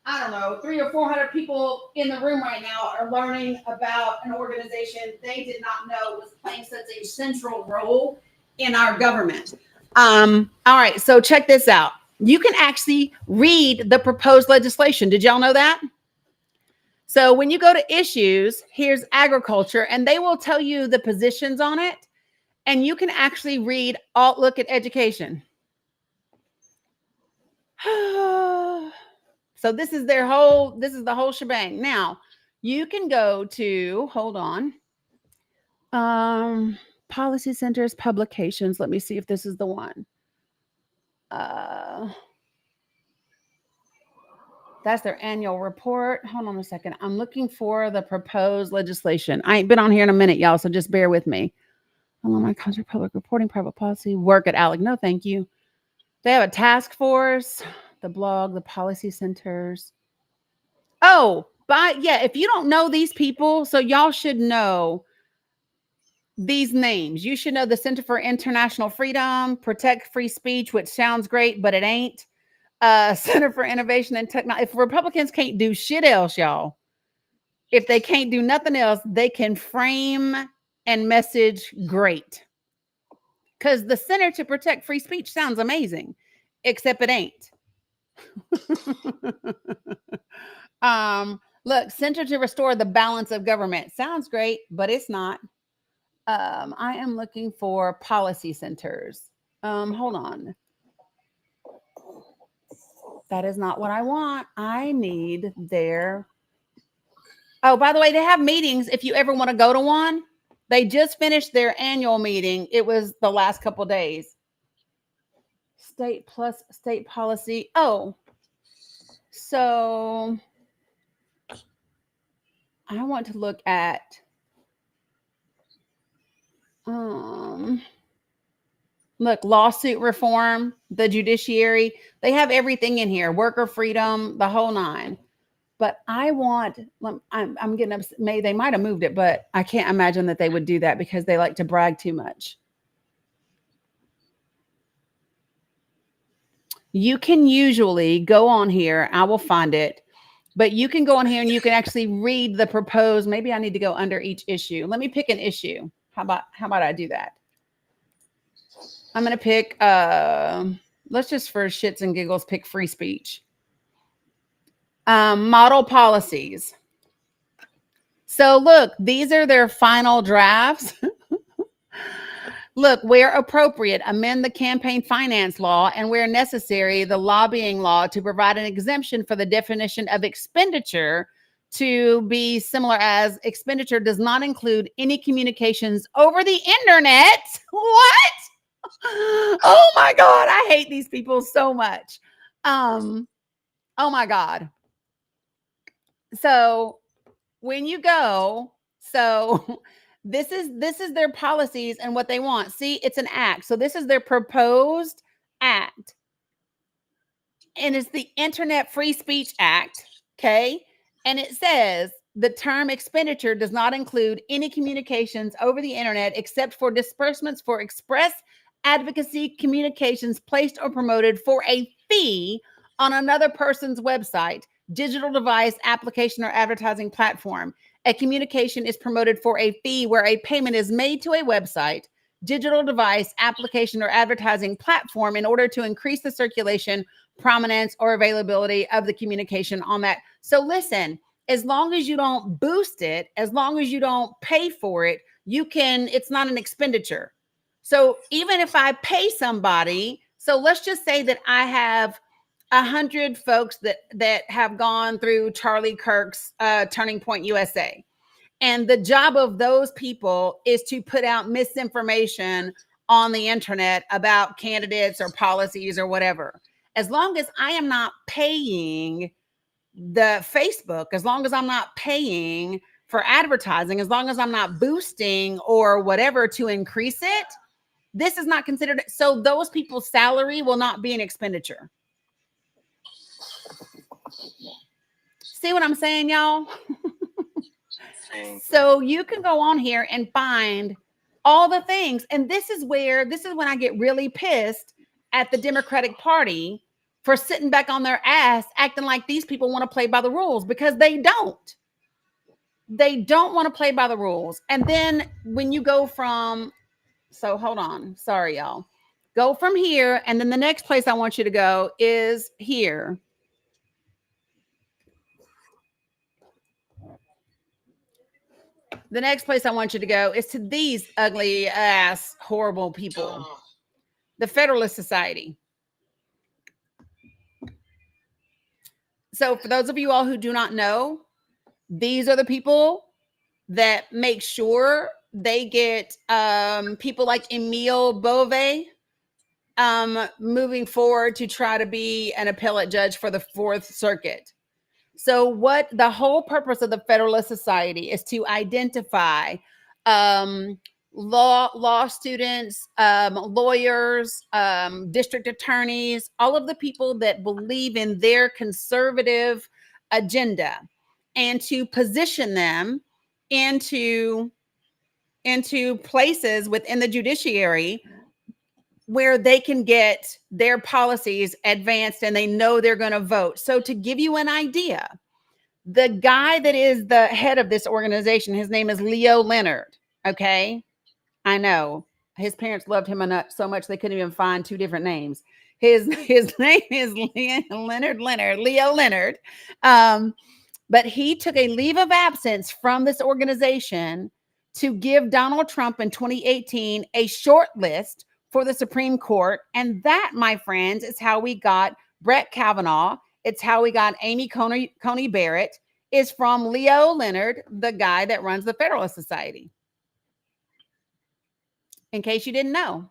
I don't know, 300 or 400 people in the room right now are learning about an organization they did not know was playing such a central role in our government. All right, so check this out. You can actually read the proposed legislation. Did y'all know that? So when you go to issues, here's agriculture, and they will tell you the positions on it. And you can actually read look at education. So this is the whole shebang. Now you can go to, hold on. Policy Centers, publications. Let me see if this is the one. That's their annual report. Hold on a second. I'm looking for the proposed legislation. I ain't been on here in a minute, y'all, so just bear with me. I'm on my contract, public reporting, private policy, work at ALEC. No, thank you. They have a task force, the blog, the policy centers. Oh, but yeah, if you don't know these people, so y'all should know these names. You should know the Center for International Freedom, Protect Free Speech, which sounds great, but it ain't. Center for Innovation and Technology. If Republicans can't do shit else, y'all, if they can't do nothing else, they can frame and message great. Because the Center to Protect Free Speech sounds amazing, except it ain't. Look, Center to Restore the Balance of Government sounds great, but it's not. I am looking for policy centers. Hold on. That is not what I want. I need their... Oh, by the way, they have meetings if you ever want to go to one. They just finished their annual meeting. It was the last couple days. State plus state policy. Oh, so I want to look at Look, lawsuit reform, the judiciary, they have everything in here, worker freedom, the whole nine. But I'm getting upset. They might have moved it, but I can't imagine that they would do that because they like to brag too much. You can usually go on here. I will find it. But you can go on here and you can actually read the proposed. Maybe I need to go under each issue. Let me pick an issue. How about I do that? I'm going to pick, let's just for shits and giggles, pick free speech. Model policies. So look, these are their final drafts. Look, where appropriate, amend the campaign finance law and where necessary, the lobbying law to provide an exemption for the definition of expenditure to be similar as expenditure does not include any communications over the internet. What? Oh my God. I hate these people so much. Oh my God. So when you go, this is their policies and what they want. See, it's an act. So this is their proposed act. And it's the Internet Free Speech Act. Okay. And it says the term expenditure does not include any communications over the internet except for disbursements for express advocacy communications placed or promoted for a fee on another person's website, digital device, application, or advertising platform. A communication is promoted for a fee where a payment is made to a website, digital device, application, or advertising platform in order to increase the circulation, prominence, or availability of the communication on that. So listen, as long as you don't boost it, as long as you don't pay for it, it's not an expenditure. So even if I pay somebody, so let's just say that I have 100 folks that have gone through Charlie Kirk's Turning Point USA. And the job of those people is to put out misinformation on the internet about candidates or policies or whatever. As long as I am not paying the Facebook, as long as I'm not paying for advertising, as long as I'm not boosting or whatever to increase it, this is not considered. So those people's salary will not be an expenditure. See what I'm saying, y'all? So you can go on here and find all the things. And this is when I get really pissed at the Democratic Party for sitting back on their ass, acting like these people want to play by the rules, because they don't. They don't want to play by the rules. And then when you go from, so hold on, sorry, y'all. Go from here. And then the next place I want you to go is here. The next place I want you to go is to these ugly ass, horrible people. The Federalist Society. So for those of you all who do not know, these are the people that make sure they get people like Emile Bove moving forward to try to be an appellate judge for the Fourth Circuit. So what the whole purpose of the Federalist Society is to identify law students, lawyers, district attorneys, all of the people that believe in their conservative agenda, and to position them into places within the judiciary where they can get their policies advanced and they know they're going to vote. So to give you an idea, the guy that is the head of this organization, his name is Leo Leonard. Okay. I know his parents loved him enough so much they couldn't even find two different names. His name is Leo Leonard. But he took a leave of absence from this organization to give Donald Trump in 2018 a short list for the Supreme Court. And that, my friends, is how we got Brett Kavanaugh. It's how we got Amy Coney Barrett, is from Leo Leonard, the guy that runs the Federalist Society. In case you didn't know.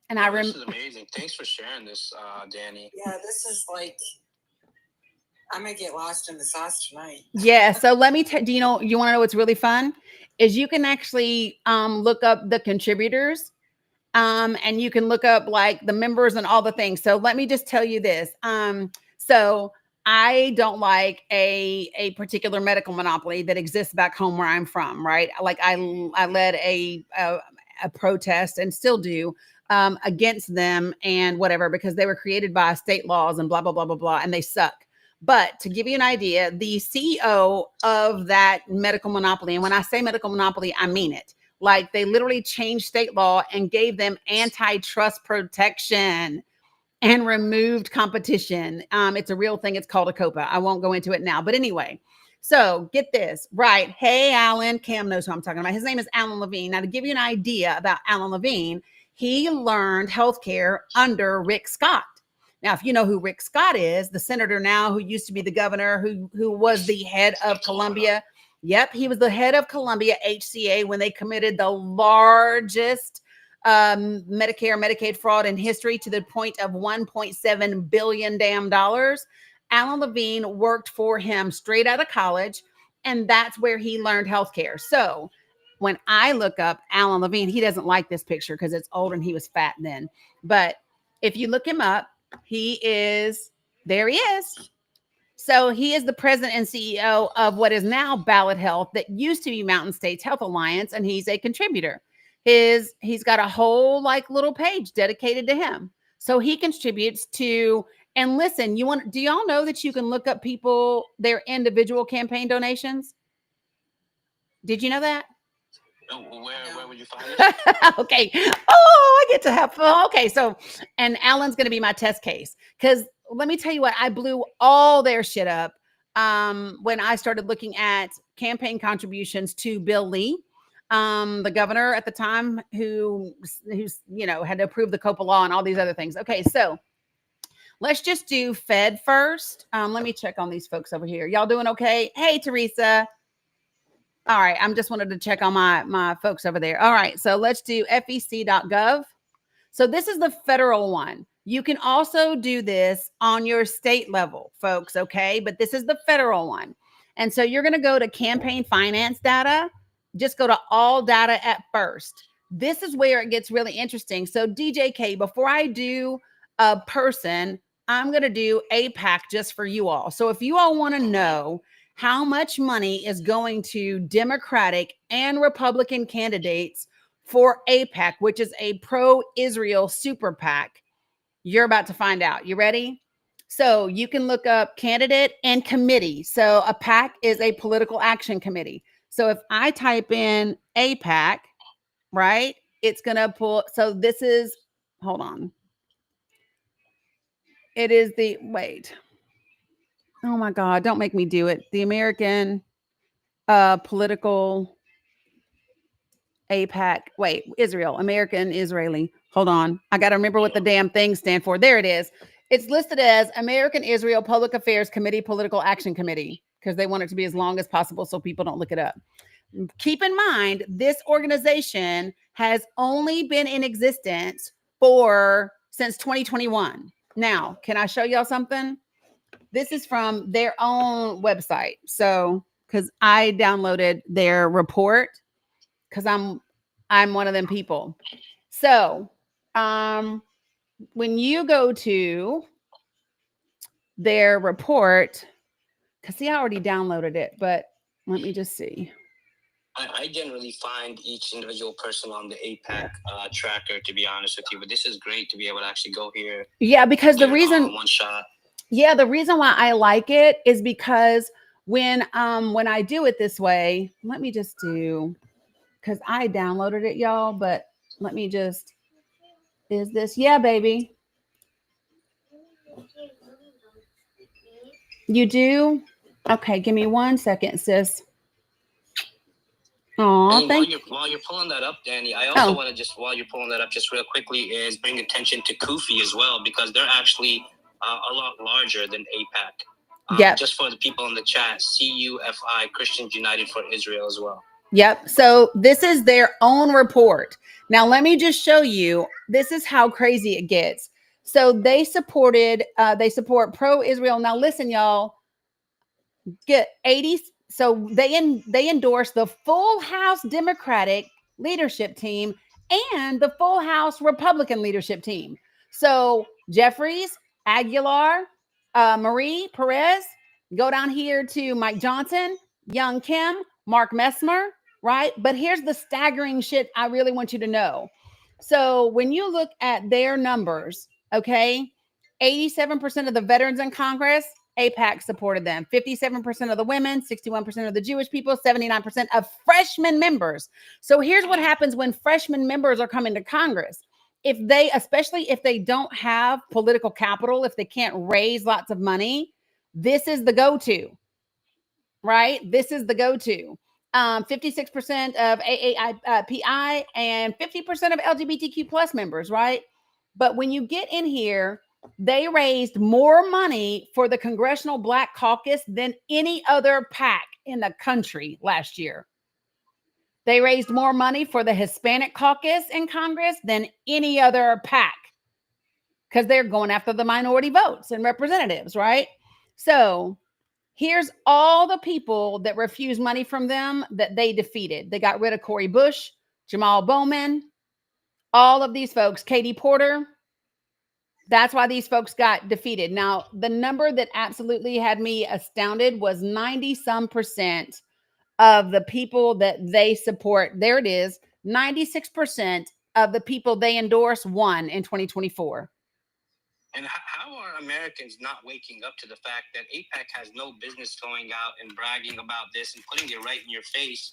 And this is amazing. Thanks for sharing this, Dani. Yeah, this is like, I might get lost in the sauce tonight. Yeah. So let me do you want to know what's really fun? Is you can actually look up the contributors. And you can look up like the members and all the things. So let me just tell you this. So I don't like a particular medical monopoly that exists back home where I'm from, right? Like I led a protest and still do against them and whatever, because they were created by state laws and blah, blah, blah, blah, blah, and they suck. But to give you an idea, the CEO of that medical monopoly, and when I say medical monopoly, I mean it. Like they literally changed state law and gave them antitrust protection and removed competition. It's a real thing. It's called a COPA. I won't go into it now. But anyway, so get this right. Hey, Alan. Cam knows who I'm talking about. His name is Alan Levine. Now, to give you an idea about Alan Levine, he learned healthcare under Rick Scott. Now, if you know who Rick Scott is, the senator now who used to be the governor, who was the head of Columbia. Yep, he was the head of Columbia HCA when they committed the largest Medicare, Medicaid fraud in history to the point of $1.7 billion damn dollars. Alan Levine worked for him straight out of college, and that's where he learned healthcare. So when I look up Alan Levine, he doesn't like this picture because it's old and he was fat then. But if you look him up, there he is. So he is the president and CEO of what is now Ballot Health that used to be Mountain States Health Alliance, and he's a contributor. He's got a whole like little page dedicated to him. So he contributes to, and listen, do y'all know that you can look up people, their individual campaign donations? Did you know that? Where would you find it? Okay. Oh, I get to have fun. Okay. So, and Alan's going to be my test case because let me tell you what, I blew all their shit up when I started looking at campaign contributions to Bill Lee, the governor at the time who's had to approve the COPA law and all these other things. Okay. So let's just do Fed first. Let me check on these folks over here. Y'all doing okay? Hey, Teresa. All right. I'm just wanted to check on my folks over there. All right. So let's do fec.gov. So this is the federal one. You can also do this on your state level, folks. Okay. But this is the federal one. And so you're going to go to campaign finance data. Just go to all data at first. This is where it gets really interesting. So DJK, before I do a person, I'm going to do APAC just for you all. So if you all want to know how much money is going to Democratic and Republican candidates for APAC, which is a pro-Israel super PAC, you're about to find out. You ready? So you can look up candidate and committee. So a PAC is a political action committee. So if I type in APAC, right, it's going to pull. So this is, hold on. It is wait. Oh my God, don't make me do it. The American political APAC. Wait, Israel, American Israeli. Hold on. I got to remember what the damn things stand for. There it is. It's listed as American Israel Public Affairs Committee Political Action Committee because they want it to be as long as possible so people don't look it up. Keep in mind, this organization has only been in existence since 2021. Now, can I show y'all something? This is from their own website. So, because I downloaded their report because I'm one of them people. So, when you go to their report, because see, I already downloaded it, but let me just see. I generally find each individual person on the APAC tracker, to be honest with you, but this is great to be able to actually go here. Yeah, because the reason one shot. Yeah, the reason why I like it is because when I do it this way, let me just do, because I downloaded it, y'all, but let me just, is this, yeah, baby. You do? Okay, give me 1 second, sis. Oh, thank you. While you're pulling that up, Dani, I also want to just, while you're pulling that up, just real quickly, is bring attention to Kufi as well, because they're actually a lot larger than APAC. Yeah. Just for the people in the chat, CUFI, Christians United for Israel as well. Yep. So this is their own report. Now, let me just show you. This is how crazy it gets. So they support pro-Israel. Now, listen, y'all. get 80. So they endorse the full House Democratic leadership team and the full House Republican leadership team. So Jeffries, Aguilar, Marie Perez, go down here to Mike Johnson, Young Kim, Mark Messmer, right? But here's the staggering shit I really want you to know. So when you look at their numbers, okay, 87% of the veterans in Congress, AIPAC supported them. 57% of the women, 61% of the Jewish people, 79% of freshman members. So here's what happens when freshman members are coming to Congress. If they, especially if they don't have political capital, if they can't raise lots of money, this is the go-to, right? This is the go-to. 56% of AAPI and 50% of LGBTQ plus members, right? But when you get in here, they raised more money for the Congressional Black Caucus than any other PAC in the country last year. They raised more money for the Hispanic Caucus in Congress than any other PAC because they're going after the minority votes and representatives, right? So here's all the people that refused money from them that they defeated. They got rid of Cori Bush, Jamal Bowman, all of these folks, Katie Porter. That's why these folks got defeated. Now, the number that absolutely had me astounded was 90% of the people that they support. There it is. 96% of the people they endorse won in 2024. And how are Americans not waking up to the fact that AIPAC has no business going out and bragging about this and putting it right in your face?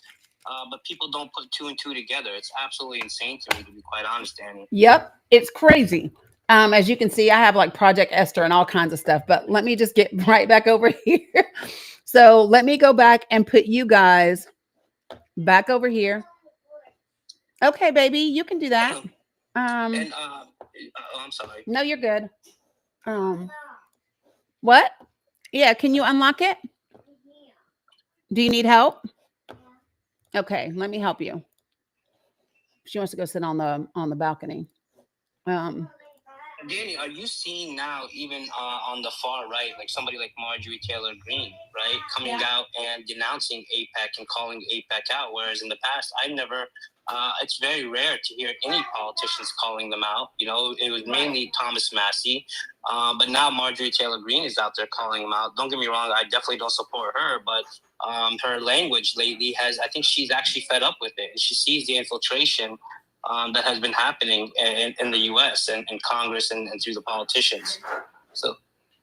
But people don't put two and two together. It's absolutely insane to me, to be quite honest, Dani. Yep, it's crazy. As you can see, I have like Project Esther and all kinds of stuff, but let me just get right back over here. So let me go back and put you guys back over here. Okay, baby, you can do that. I'm sorry. No, you're good. What? Yeah, can you unlock it? Do you need help? Okay, let me help you. She wants to go sit on the balcony. Dani, are you seeing now, even on the far right, like somebody like Marjorie Taylor Greene, right, coming out and denouncing AIPAC and calling AIPAC out, whereas in the past, I never. It's very rare to hear any politicians calling them out. You know, it was mainly Thomas Massey, but now Marjorie Taylor Greene is out there calling them out. Don't get me wrong, I definitely don't support her, but her language lately I think she's actually fed up with it. She sees the infiltration that has been happening in the U.S. and Congress and through the politicians. So,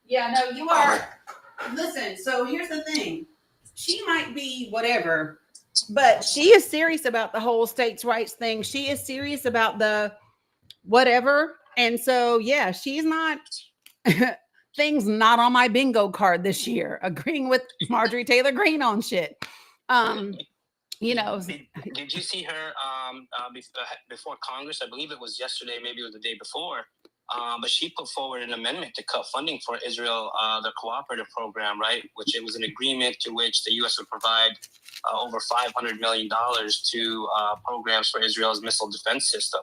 yeah, no, you are. Listen, so here's the thing. She might be whatever, but she is serious about the whole states' rights thing. She is serious about the whatever. And so, yeah, she's not, things not on my bingo card this year, agreeing with Marjorie Taylor Greene on shit. You know, did you see her before Congress? I believe it was yesterday, maybe it was the day before. But she put forward an amendment to cut funding for Israel, the cooperative program, right? Which it was an agreement to which the U.S. would provide over $500 million to programs for Israel's missile defense system.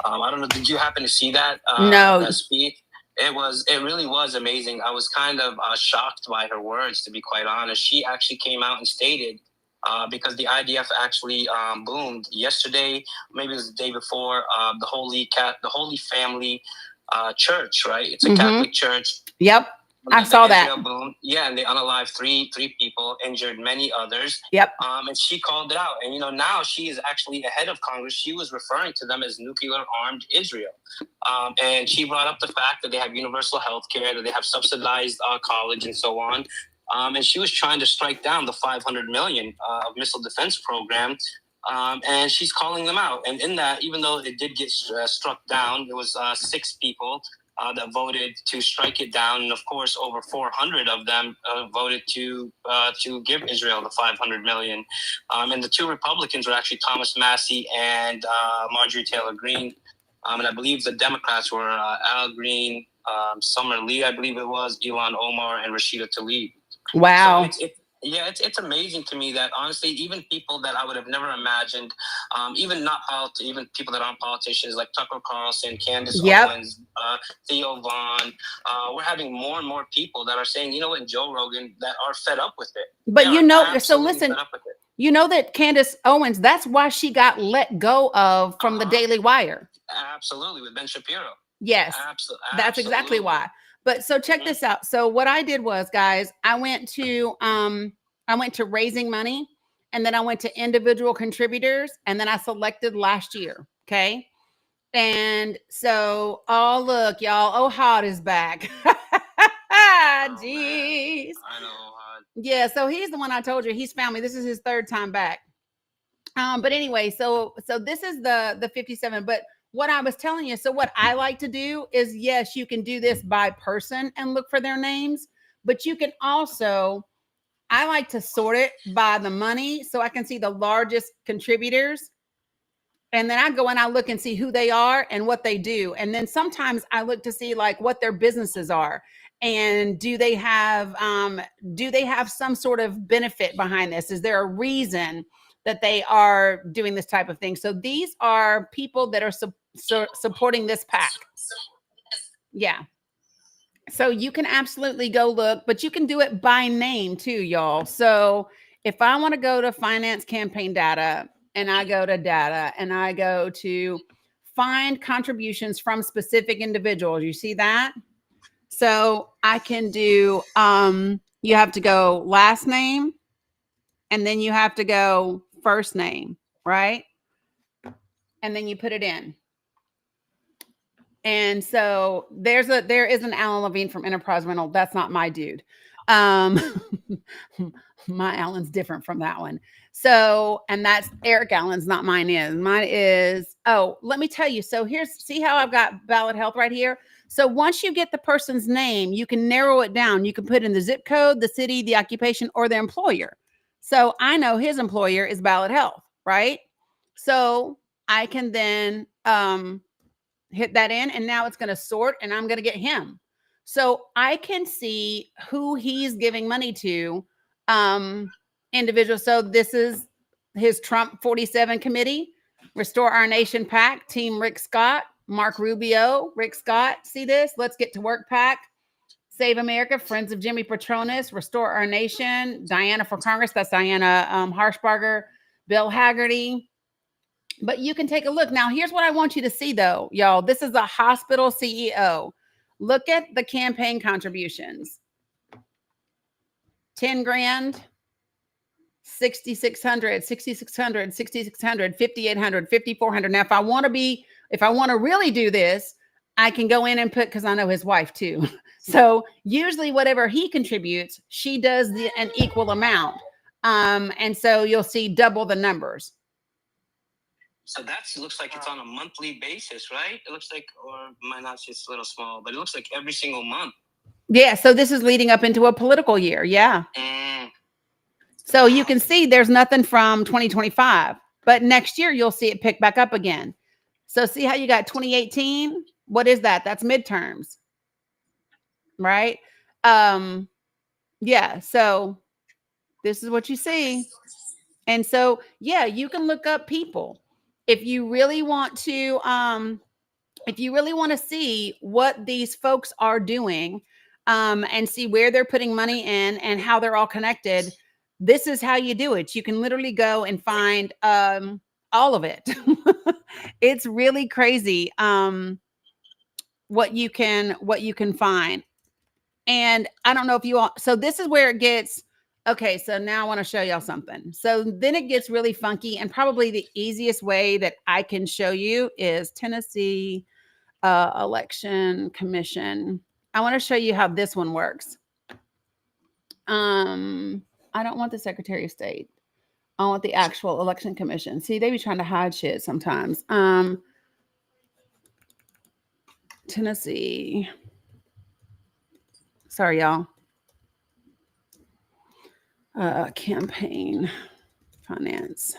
I don't know. Did you happen to see that? No. That speech? It really was amazing. I was kind of shocked by her words, to be quite honest. She actually came out and stated, because the IDF actually boomed yesterday, maybe it was the day before, the Holy Family Church, right? It's a Catholic church. Yep, I saw that. Boomed. Yeah, and they unalived three people, injured many others. Yep. And she called it out. And, you know, now she is actually ahead of Congress. She was referring to them as nuclear-armed Israel. And she brought up the fact that they have universal health care, that they have subsidized college and so on. And she was trying to strike down the $500 million of missile defense program, and she's calling them out. And in that, even though it did get struck down, there was 6 people that voted to strike it down, and of course, over 400 of them voted to give Israel the $500 million. And the 2 Republicans were actually Thomas Massey and Marjorie Taylor Greene. And I believe the Democrats were Al Green, Summer Lee, I believe it was, Ilhan Omar, and Rashida Tlaib. Wow. So Yeah, it's amazing to me that honestly, even people that I would have never imagined, even people that aren't politicians like Tucker Carlson, Candace Owens, Theo Vaughn, we're having more and more people that are saying, you know what, Joe Rogan, that are fed up with it. But so listen, you know that Candace Owens, that's why she got let go of from the Daily Wire. Absolutely, with Ben Shapiro. Yes, that's exactly why. But so check this out. So what I did was, guys, I went to raising money, and then I went to individual contributors, and then I selected last year. Okay. And so, oh look, y'all, Ohad is back. Jeez. I know. Yeah, so he's the one I told you. He's family. This is his third time back. But anyway, so this is the 57. But what I was telling you, so what I like to do is, yes, you can do this by person and look for their names, but you can also, I like to sort it by the money so I can see the largest contributors. And then I go and I look and see who they are and what they do. And then sometimes I look to see like what their businesses are. And do they have some sort of benefit behind this? Is there a reason that they are doing this type of thing? So these are people that are supporting this PAC. Yeah. So you can absolutely go look, but you can do it by name too, y'all. So if I want to go to finance campaign data, and I go to data, and I go to find contributions from specific individuals, you see that? So I can do, you have to go last name, and then you have to go first name, right? And then you put it in. And so there is an Alan Levine from Enterprise Rental. That's not my dude. My Alan's different from that one. So, and that's Eric Allen's, not mine is. Mine is, oh, let me tell you. So see how I've got Ballot Health right here? So once you get the person's name, you can narrow it down. You can put in the zip code, the city, the occupation, or the employer. So I know his employer is Ballot Health, right? So I can then hit that in, and now it's going to sort, and I'm going to get him. So I can see who he's giving money to, individuals. So this is his Trump 47 committee, Restore Our Nation PAC, Team Rick Scott, Mark Rubio, Rick Scott. See this? Let's Get to Work PAC, Save America, Friends of Jimmy Patronis, Restore Our Nation, Diana for Congress. That's Diana Harshbarger, Bill Haggerty. But you can take a look. Now, here's what I want you to see, though, y'all. This is a hospital CEO. Look at the campaign contributions. 10 grand, 6,600, 6,600, 6,600, 5,800, 5,400. Now, if I want to really do this, I can go in and put, because I know his wife too. So usually whatever he contributes, she does an equal amount. And so you'll see double the numbers. So that looks like it's on a monthly basis, right? It looks like, or might not, it's a little small, but it looks like every single month. Yeah. So this is leading up into a political year. Yeah. So you can see there's nothing from 2025, but next year you'll see it pick back up again. So see how you got 2018? What is that? That's midterms, right? Yeah. So this is what you see. And so, yeah, you can look up people. If you really want to see what these folks are doing, and see where they're putting money in and how they're all connected, this is how you do it. You can literally go and find all of it. It's really crazy what you can find. And I don't know if you all, so this is where it gets, okay, so now I want to show y'all something. So then it gets really funky, and probably the easiest way that I can show you is Tennessee Election Commission. I want to show you how this one works. I don't want the Secretary of State. I want the actual Election Commission. See, they be trying to hide shit sometimes. Tennessee. Sorry, y'all. Campaign finance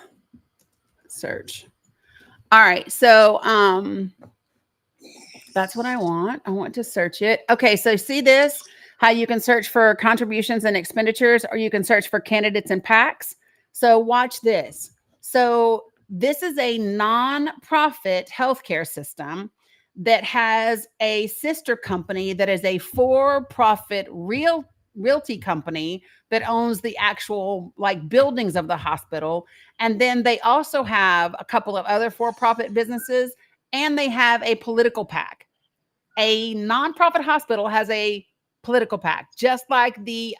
search. All right. So that's what I want. I want to search it. Okay. So see this? how you can search for contributions and expenditures, or you can search for candidates and PACs. So watch this. So this is a nonprofit healthcare system that has a sister company that is a for-profit realty company that owns the actual like buildings of the hospital. And then they also have a couple of other for-profit businesses, and they have a political PAC. A nonprofit hospital has a political PAC, just like the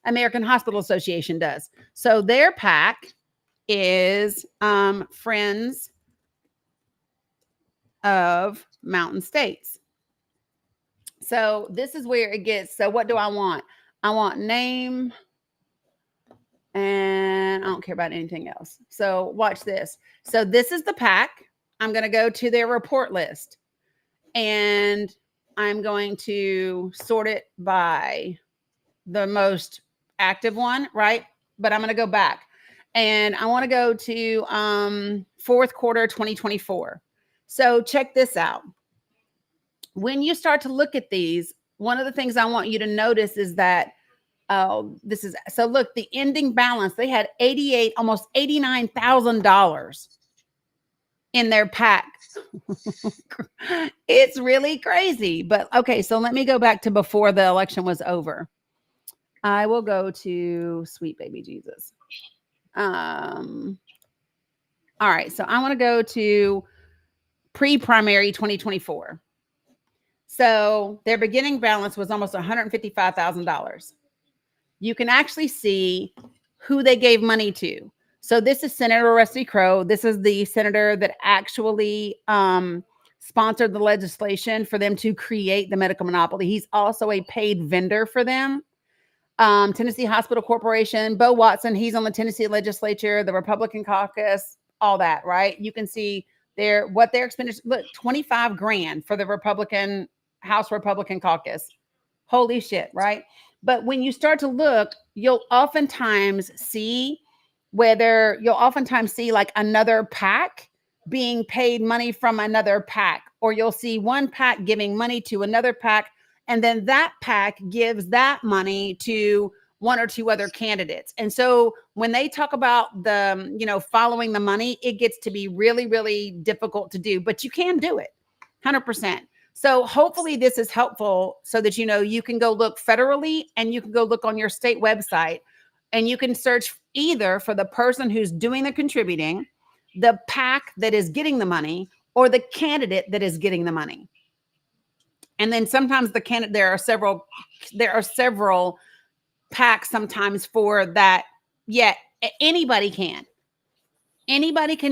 American Hospital Association does. So their PAC is Friends of Mountain States. So this is where it gets. So what do I want? I want name, and I don't care about anything else. So watch this. So this is the PAC. I'm going to go to their report list, and I'm going to sort it by the most active one, right? But I'm going to go back, and I want to go to fourth quarter 2024. So check this out. When you start to look at these, one of the things I want you to notice is that this is so look, the ending balance, they had almost $89,000 in their PAC. It's really crazy. But okay, so let me go back to before the election was over. I will go to sweet baby Jesus. All right, so I want to go to pre-primary 2024. So their beginning balance was almost $155,000. You can actually see who they gave money to. So this is Senator Rusty Crowe. This is the senator that actually sponsored the legislation for them to create the medical monopoly. He's also a paid vendor for them. Tennessee Hospital Corporation, Bo Watson, he's on the Tennessee legislature, the Republican caucus, all that, right? You can see what their expenditures, look, $25,000 for the House Republican caucus. Holy shit, right? But when you start to look, you'll oftentimes see like another PAC being paid money from another PAC, or you'll see one PAC giving money to another PAC, and then that PAC gives that money to one or two other candidates. And so when they talk about the, following the money, it gets to be really, really difficult to do, but you can do it 100%. So hopefully this is helpful so that, you can go look federally, and you can go look on your state website, and you can search either for the person who's doing the contributing, the PAC that is getting the money, or the candidate that is getting the money. And then sometimes there are several PACs sometimes for that. Yeah, anybody can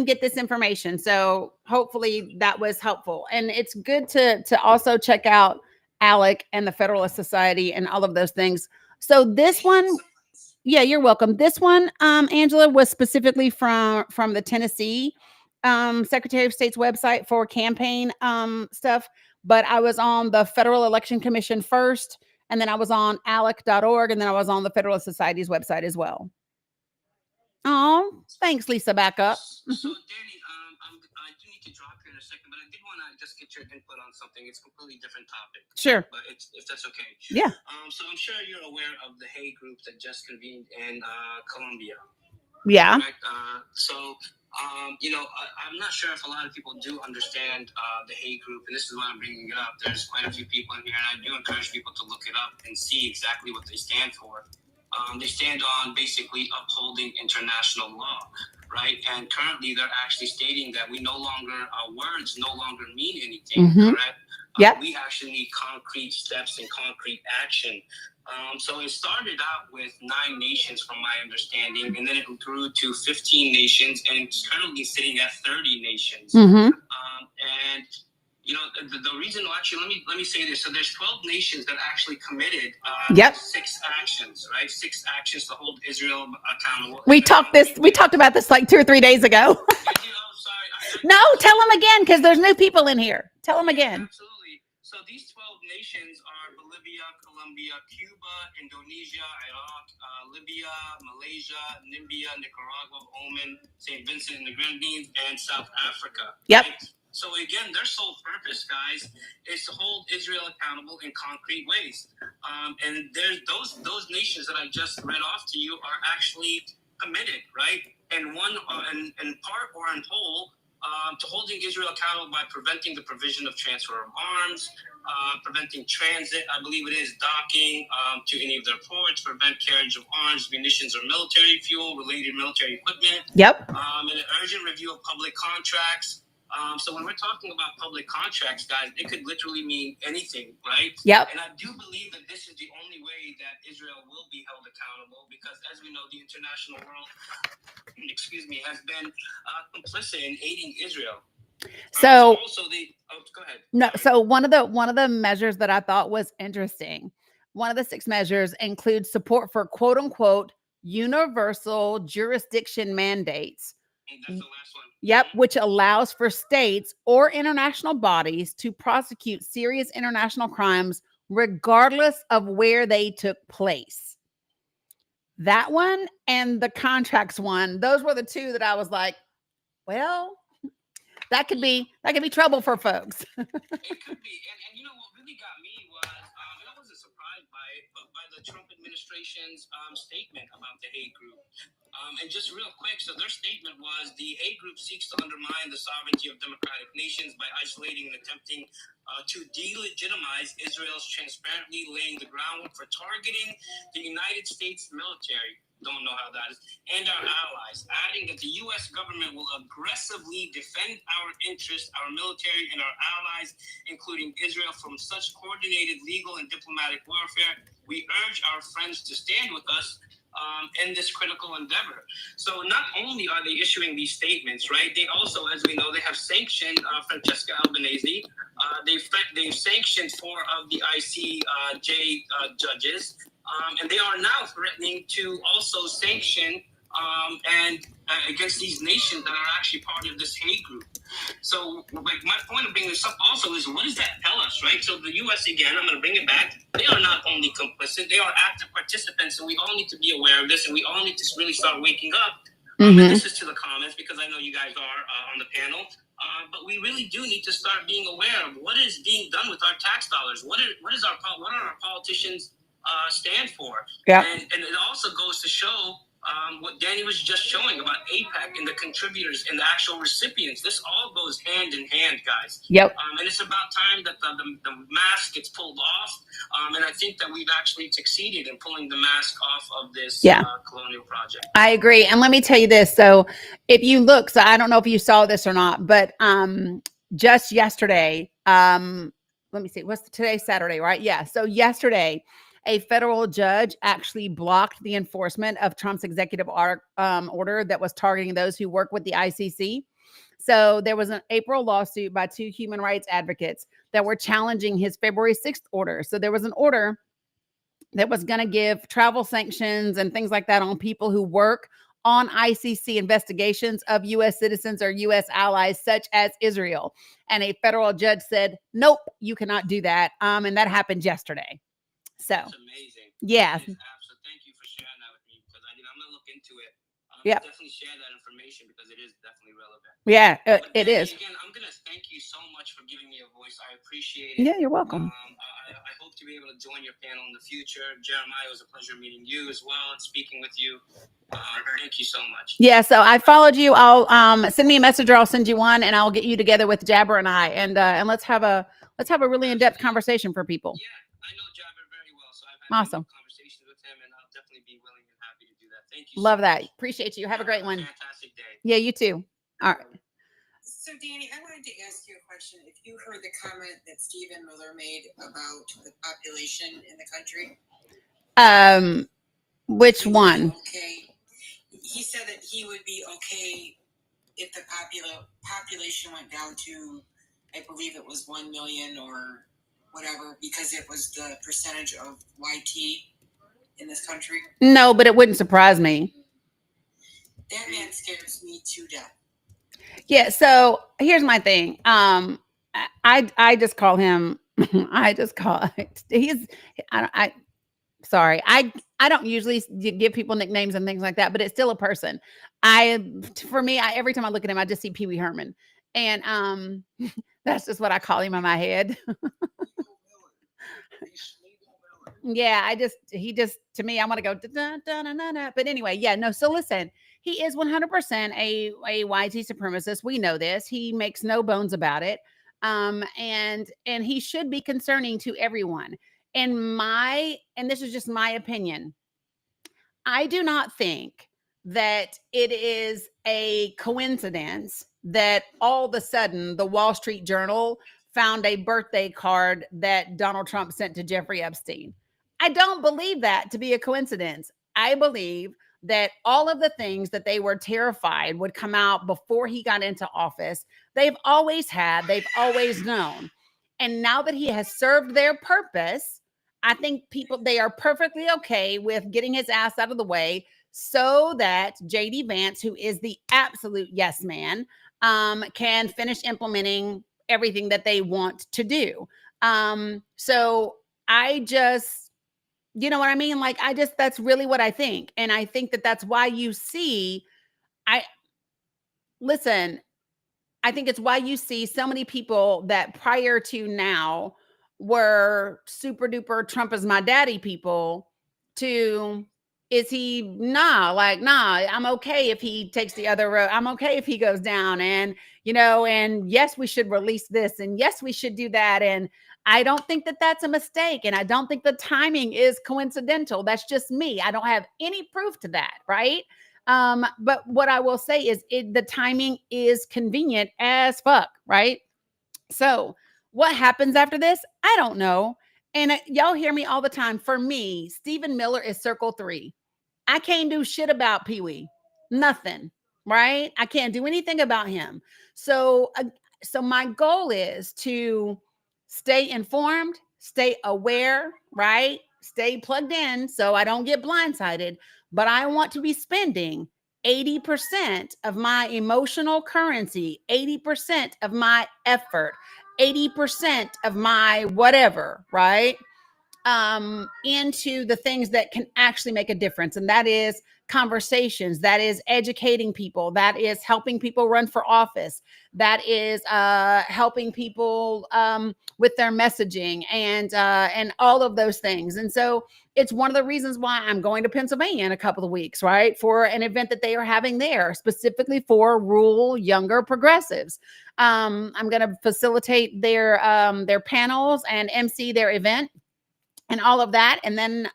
get this information. So hopefully that was helpful. And it's good to also check out ALEC and the Federalist Society and all of those things. So this one, yeah, you're welcome. This one, Angela, was specifically from the Tennessee Secretary of State's website for campaign stuff. But I was on the Federal Election Commission first, and then I was on alec.org, and then I was on the Federalist Society's website as well. Oh, thanks, Lisa. Back up. So, Dani, I do need to drop here in a second, but I did want to just get your input on something. It's a completely different topic. Sure. But if that's okay. Yeah. So I'm sure you're aware of the Hague group that just convened in Colombia. Yeah. I'm not sure if a lot of people do understand the Hague group, and this is why I'm bringing it up. There's quite a few people in here, and I do encourage people to look it up and see exactly what they stand for. They stand on basically upholding international law, right? And currently, they're actually stating that our words no longer mean anything, correct? Yeah. We actually need concrete steps and concrete action. So it started out with 9 nations, from my understanding, and then it grew to 15 nations, and it's currently sitting at 30 nations. Mm-hmm. And the reason, actually, let me say this. So there's 12 nations that actually committed 6 actions, right? 6 actions to hold Israel accountable. We talked about this like 2 or 3 days ago. No, tell them again, because there's new people in here. Tell them again. Absolutely. So these 12 nations are Bolivia, Colombia, Cuba, Indonesia, Iraq, Libya, Malaysia, Namibia, Nicaragua, Oman, St. Vincent and the Grenadines, and South Africa. Yep. Right? So again, their sole purpose, guys, is to hold Israel accountable in concrete ways. And there's those nations that I just read off to you are actually committed, right? And one in part or in whole to holding Israel accountable by preventing the provision of transfer of arms, preventing transit, I believe it is, docking to any of their ports, prevent carriage of arms, munitions, or military fuel, related military equipment. Yep. And an urgent review of public contracts. So when we're talking about public contracts, guys, it could literally mean anything, right? Yep. And I do believe that this is the only way that Israel will be held accountable because, as we know, the international world, has been complicit in aiding Israel. So also go ahead. No, so one of the measures that I thought was interesting, one of the 6 measures includes support for quote unquote universal jurisdiction mandates. That's the last one. Yep, which allows for states or international bodies to prosecute serious international crimes regardless of where they took place. That one and the contracts one, those were the 2 that I was like, well, that could be trouble for folks. It could be, and you know what really got me was, and I wasn't surprised by it, but by the Trump administration's statement about the Hague Group. And just real quick, so their statement was the Hague Group seeks to undermine the sovereignty of democratic nations by isolating and attempting to delegitimize Israel's transparently laying the groundwork for targeting the United States military. Don't know how that is, and our allies, adding that the U.S. government will aggressively defend our interests, our military, and our allies, including Israel, from such coordinated legal and diplomatic warfare. We urge our friends to stand with us in this critical endeavor. So not only are they issuing these statements, right, they also, as we know, they have sanctioned Francesca Albanese. They've sanctioned 4 of the ICJ judges. And they are now threatening to also sanction against these nations that are actually part of this Hague Group. So, like, my point of bringing this up also is, what does that tell us, right? So the U.S., again, I'm going to bring it back. They are not only complicit, they are active participants, and we all need to be aware of this, and we all need to really start waking up. And this is to the comments, because I know you guys are on the panel. But we really do need to start being aware of what is being done with our tax dollars. What are our politicians stand for? Yeah. And it also goes to show what Dani was just showing about AIPAC and the contributors and the actual recipients. This all goes hand in hand, guys. Yep. And it's about time that the mask gets pulled off. And I think that we've actually succeeded in pulling the mask off of this colonial project. I agree. And let me tell you this. So if you look, so I don't know if you saw this or not, but just yesterday, let me see, today's Saturday, right? Yeah. So yesterday, a federal judge actually blocked the enforcement of Trump's executive order that was targeting those who work with the ICC. So there was an April lawsuit by 2 human rights advocates that were challenging his February 6th order. So there was an order that was going to give travel sanctions and things like that on people who work on ICC investigations of U.S. citizens or U.S. allies, such as Israel. And a federal judge said, nope, you cannot do that. And that happened yesterday. So, that's amazing. Yeah. So thank you for sharing that with me, because I'm going to look into it. Yeah. Definitely share that information because it is definitely relevant. Yeah, it is. Again, I'm going to thank you so much for giving me a voice. I appreciate it. Yeah, you're welcome. I hope to be able to join your panel in the future. Jeremiah, it was a pleasure meeting you as well and speaking with you. Thank you so much. Yeah, so I followed you. I'll send me a message, or I'll send you one, and I'll get you together with Jabber and I, and let's have a really in-depth conversation for people. Yeah, I know Jabber very well, so I've had awesome conversations with him, and I'll definitely be willing and happy to do that. Thank you. Love that. Appreciate you. Have a great one. Fantastic day. Yeah, you too. All right. So, Dani, I wanted to ask you a question. If you heard the comment that Stephen Miller made about the population in the country, which one? Okay, he said that he would be okay if the population went down to, I believe it was 1 million or whatever, because it was the percentage of YT in this country. No, but it wouldn't surprise me. That man scares me to death. Yeah, so here's my thing. I just call him sorry. I don't usually give people nicknames and things like that, but it's still a person. Every time I look at him, I just see Pee Wee Herman. And that's just what I call him in my head. Yeah, to me, I want to go, da. But anyway, yeah, no. So listen, he is 100% a YT supremacist. We know this. He makes no bones about it. And he should be concerning to everyone. And this is just my opinion. I do not think that it is a coincidence that all of a sudden the Wall Street Journal found a birthday card that Donald Trump sent to Jeffrey Epstein. I don't believe that to be a coincidence. I believe that all of the things that they were terrified would come out before he got into office, they've always known. And now that he has served their purpose, I think they are perfectly okay with getting his ass out of the way so that JD Vance, who is the absolute yes man, can finish implementing everything that they want to do. So I just, you know what I mean? Like, that's really what I think. And I think that that's why you see, listen, I think it's why you see so many people that prior to now were super duper Trump is my daddy people to I'm okay if he takes the other road. I'm okay if he goes down and yes, we should release this and yes, we should do that. And I don't think that that's a mistake. And I don't think the timing is coincidental. That's just me. I don't have any proof to that. Right. But what I will say is the timing is convenient as fuck, right? So what happens after this? I don't know. And y'all hear me all the time. For me, Stephen Miller is circle 3. I can't do shit about Pee Wee. Nothing, right? I can't do anything about him. So my goal is to stay informed, stay aware, right? Stay plugged in so I don't get blindsided. But I want to be spending 80% of my emotional currency, 80% of my effort, 80% of my whatever, right? Into the things that can actually make a difference. And that is conversations, that is educating people, that is helping people run for office, that is helping people with their messaging and all of those things. And so it's one of the reasons why I'm going to Pennsylvania in a couple of weeks, right? For an event that they are having there, specifically for rural younger progressives. I'm going to facilitate their panels and MC their event and all of that. And then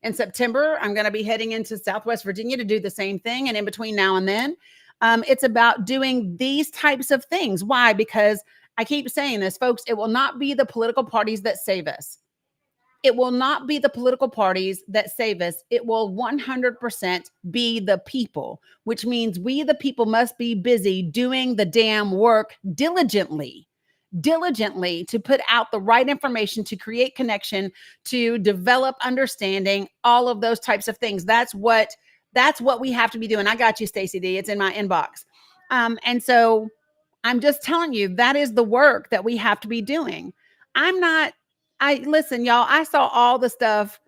in September, I'm going to be heading into Southwest Virginia to do the same thing. And in between now and then, it's about doing these types of things. Why? Because I keep saying this, folks, it will not be the political parties that save us. It will not be the political parties that save us. It will 100% be the people, which means we, the people, must be busy doing the damn work diligently to put out the right information, to create connection, to develop understanding, all of those types of things. That's what we have to be doing. I got you, Stacey D. It's in my inbox. And so I'm just telling you, that is the work that we have to be doing. Listen, y'all, I saw all the stuff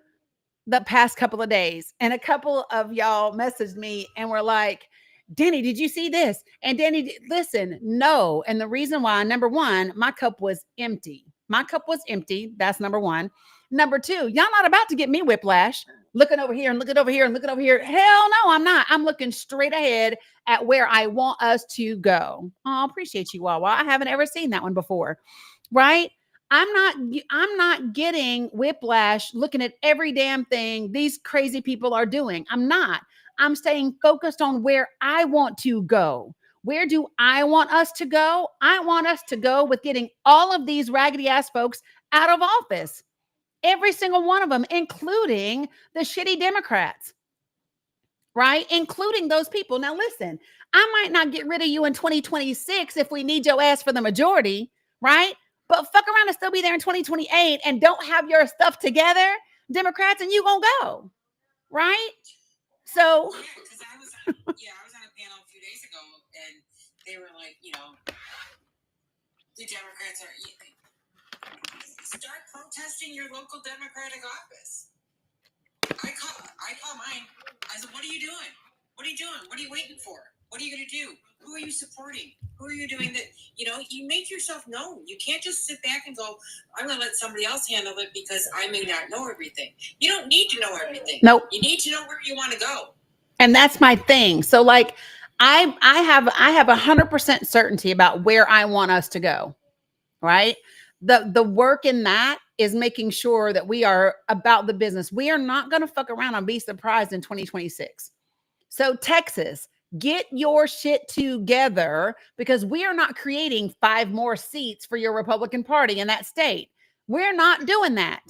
the past couple of days, and a couple of y'all messaged me and were like, Dani, did you see this? And Dani, listen, no. And the reason why, number one, my cup was empty. That's number one. Number two, y'all not about to get me whiplash looking over here and looking over here and looking over here. Hell no, I'm not. I'm looking straight ahead at where I want us to go. Oh, I appreciate you, Wawa. I haven't ever seen that one before. Right? I'm not getting whiplash looking at every damn thing these crazy people are doing. I'm not. I'm staying focused on where I want to go. Where do I want us to go? I want us to go with getting all of these raggedy ass folks out of office. Every single one of them, including the shitty Democrats, right? Including those people. Now, listen, I might not get rid of you in 2026 if we need your ass for the majority, right? But fuck around and still be there in 2028 and don't have your stuff together, Democrats, and you gonna go, right? So yeah, because I was on a panel a few days ago, and they were like, the Democrats are start protesting your local Democratic office. I call mine. I said, what are you doing? What are you doing? What are you waiting for? What are you going to do? Who are you supporting? Who are you doing that? You know, you make yourself known. You can't just sit back and go, I'm going to let somebody else handle it because I may not know everything. You don't need to know everything. Nope. You need to know where you want to go. And that's my thing. So like I have 100% certainty about where I want us to go. Right? The work in that is making sure that we are about the business. We are not going to fuck around and be surprised in 2026. So Texas, get your shit together, because we are not creating 5 more seats for your Republican Party in that state. We're not doing that.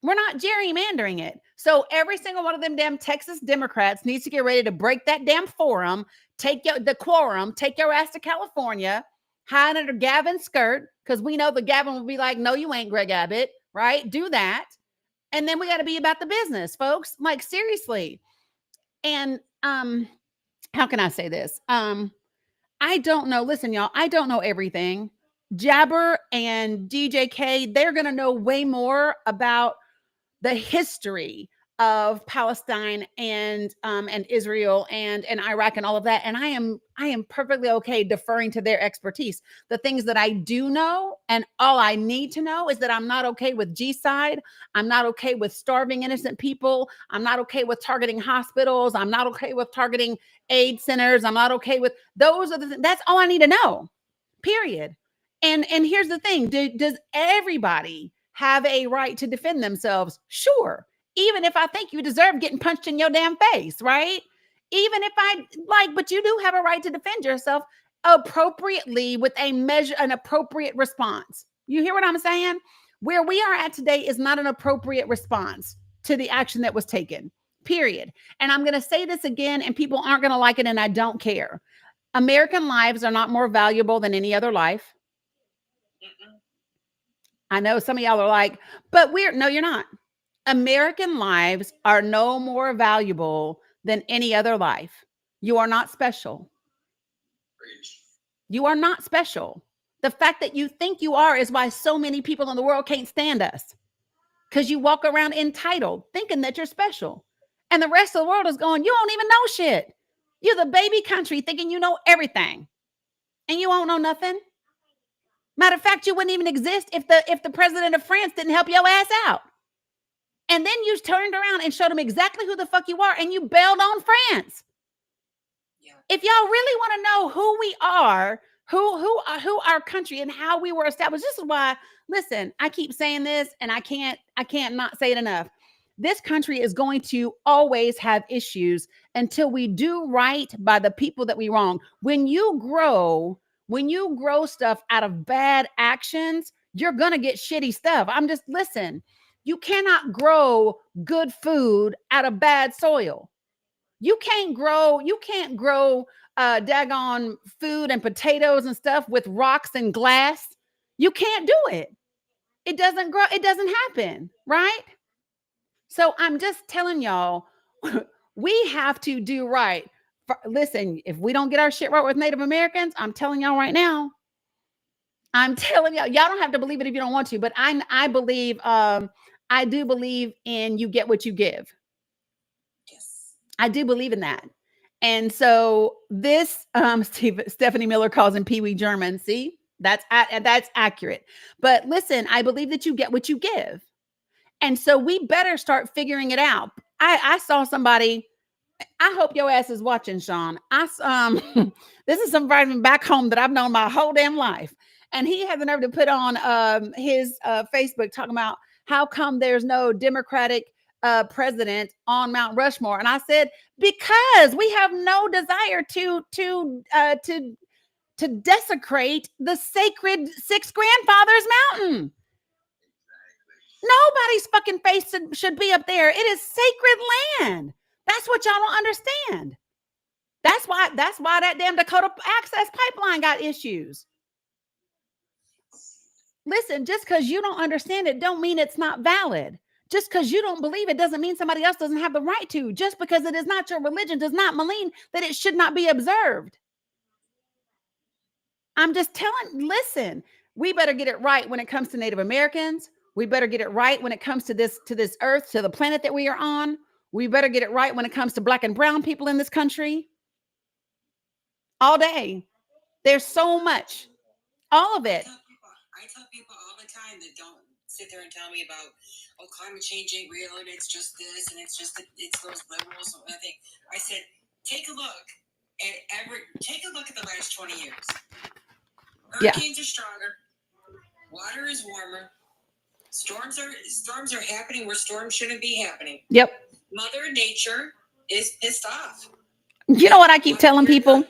We're not gerrymandering it. So every single one of them damn Texas Democrats needs to get ready to break that damn quorum, take your ass to California, hide under Gavin's skirt, because we know the Gavin will be like, no, you ain't, Greg Abbott, right? Do that. And then we got to be about the business, folks. Like, seriously. And how can I say this? I don't know. Listen, y'all, I don't know everything. Jabber and DJK, they're going to know way more about the history of Palestine and Israel and Iraq and all of that. And I am perfectly okay deferring to their expertise. The things that I do know, and all I need to know, is that I'm not okay with G-side. I'm not okay with starving innocent people. I'm not okay with targeting hospitals. I'm not okay with targeting aid centers. I'm not okay with those are the that's all I need to know. Period. And here's the thing. Does everybody have a right to defend themselves? Sure. Even if I think you deserve getting punched in your damn face, right? Even if I like, but you do have a right to defend yourself appropriately with an appropriate response. You hear what I'm saying? Where we are at today is not an appropriate response to the action that was taken, period. And I'm going to say this again, and people aren't going to like it, and I don't care. American lives are not more valuable than any other life. I know some of y'all are like, but no, you're not. American lives are no more valuable than any other life. You are not special. You are not special. The fact that you think you are is why so many people in the world can't stand us. Because you walk around entitled, thinking that you're special. And the rest of the world is going, you don't even know shit. You're the baby country thinking you know everything. And you won't know nothing. Matter of fact, you wouldn't even exist if the president of France didn't help your ass out. And then you turned around and showed them exactly who the fuck you are, and you bailed on France. Yeah. If y'all really want to know who we are, who our country and how we were established, this is why, listen, I keep saying this, and I can't not say it enough. This country is going to always have issues until we do right by the people that we wrong. When you grow stuff out of bad actions, you're going to get shitty stuff. Listen, you cannot grow good food out of bad soil. You can't grow daggone food and potatoes and stuff with rocks and glass. You can't do it. It doesn't grow. It doesn't happen, right? So I'm just telling y'all, we have to do right. Listen, if we don't get our shit right with Native Americans, I'm telling y'all right now, y'all don't have to believe it if you don't want to, but I believe, I do believe in you get what you give. Yes. I do believe in that. And so this, Stephanie Miller calls him Pee Wee German. See, that's accurate. But listen, I believe that you get what you give. And so we better start figuring it out. I saw somebody, I hope your ass is watching, Sean. This is somebody from back home that I've known my whole damn life. And he had the nerve to put on his Facebook talking about how come there's no Democratic president on Mount Rushmore. And I said, because we have no desire to desecrate the sacred Six Grandfathers Mountain. Nobody's fucking face should be up there. It is sacred land. That's what y'all don't understand. That's why that damn Dakota Access Pipeline got issues. Listen, just because you don't understand it don't mean it's not valid. Just because you don't believe it doesn't mean somebody else doesn't have the right to. Just because it is not your religion does not mean that it should not be observed. I'm just listen, we better get it right when it comes to Native Americans. We better get it right when it comes to this earth, to the planet that we are on. We better get it right when it comes to Black and brown people in this country. all day. There's so much, all of it. I tell people all the time that don't sit there and tell me about, oh, climate change ain't real and it's just this and it's those liberals and nothing. I said, take a look at the last 20 years. Hurricanes are stronger, water is warmer, storms are happening where storms shouldn't be happening. Yep. Mother Nature is pissed off. You know what I keep telling people?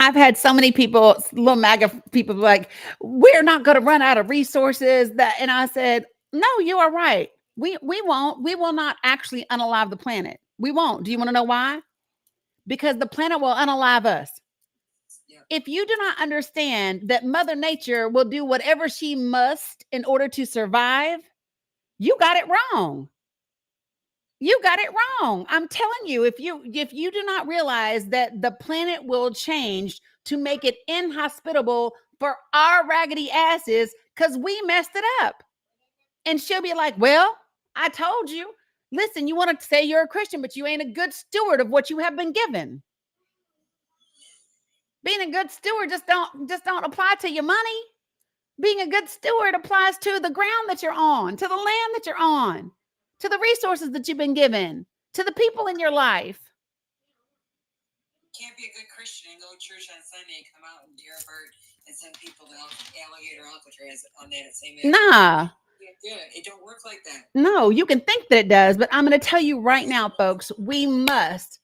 I've had so many people, little MAGA people, like, we're not going to run out of resources. And I said, no, you are right. We won't. We will not actually unalive the planet. We won't. Do you want to know why? Because the planet will unalive us. Yeah. If you do not understand that Mother Nature will do whatever she must in order to survive, you got it wrong. You got it wrong. I'm telling you, if you do not realize that the planet will change to make it inhospitable for our raggedy asses, because we messed it up. And she'll be like, well, I told you. Listen, you want to say you're a Christian, but you ain't a good steward of what you have been given. Being a good steward just don't apply to your money. Being a good steward applies to the ground that you're on, to the land that you're on, to the resources that you've been given, to the people in your life. You can't be a good Christian and go to church on Sunday and come out and dare a bird and send people to alligator Alcatraz on that same day. Nah. It don't work like that. No, you can think that it does, but I'm going to tell you right now, folks, we must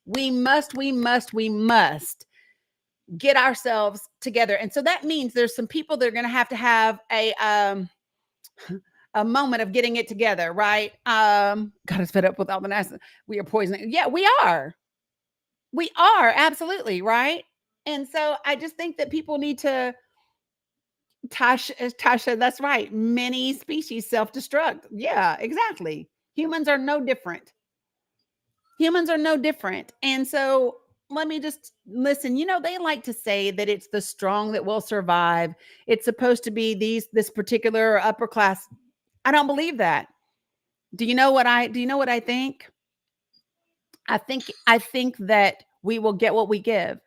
get ourselves together. And so that means there's some people that are going to have a moment of getting it together, right? Got us fed up with all the NASA. We are poisoning. Yeah, we are. We are, absolutely, right? And so I just think that people need to, Tasha, that's right. Many species self-destruct. Yeah, exactly. Humans are no different. And so let me just listen. You know, they like to say that it's the strong that will survive. It's supposed to be this particular upper class. I don't believe that. Do you know what I think? I think that we will get what we give.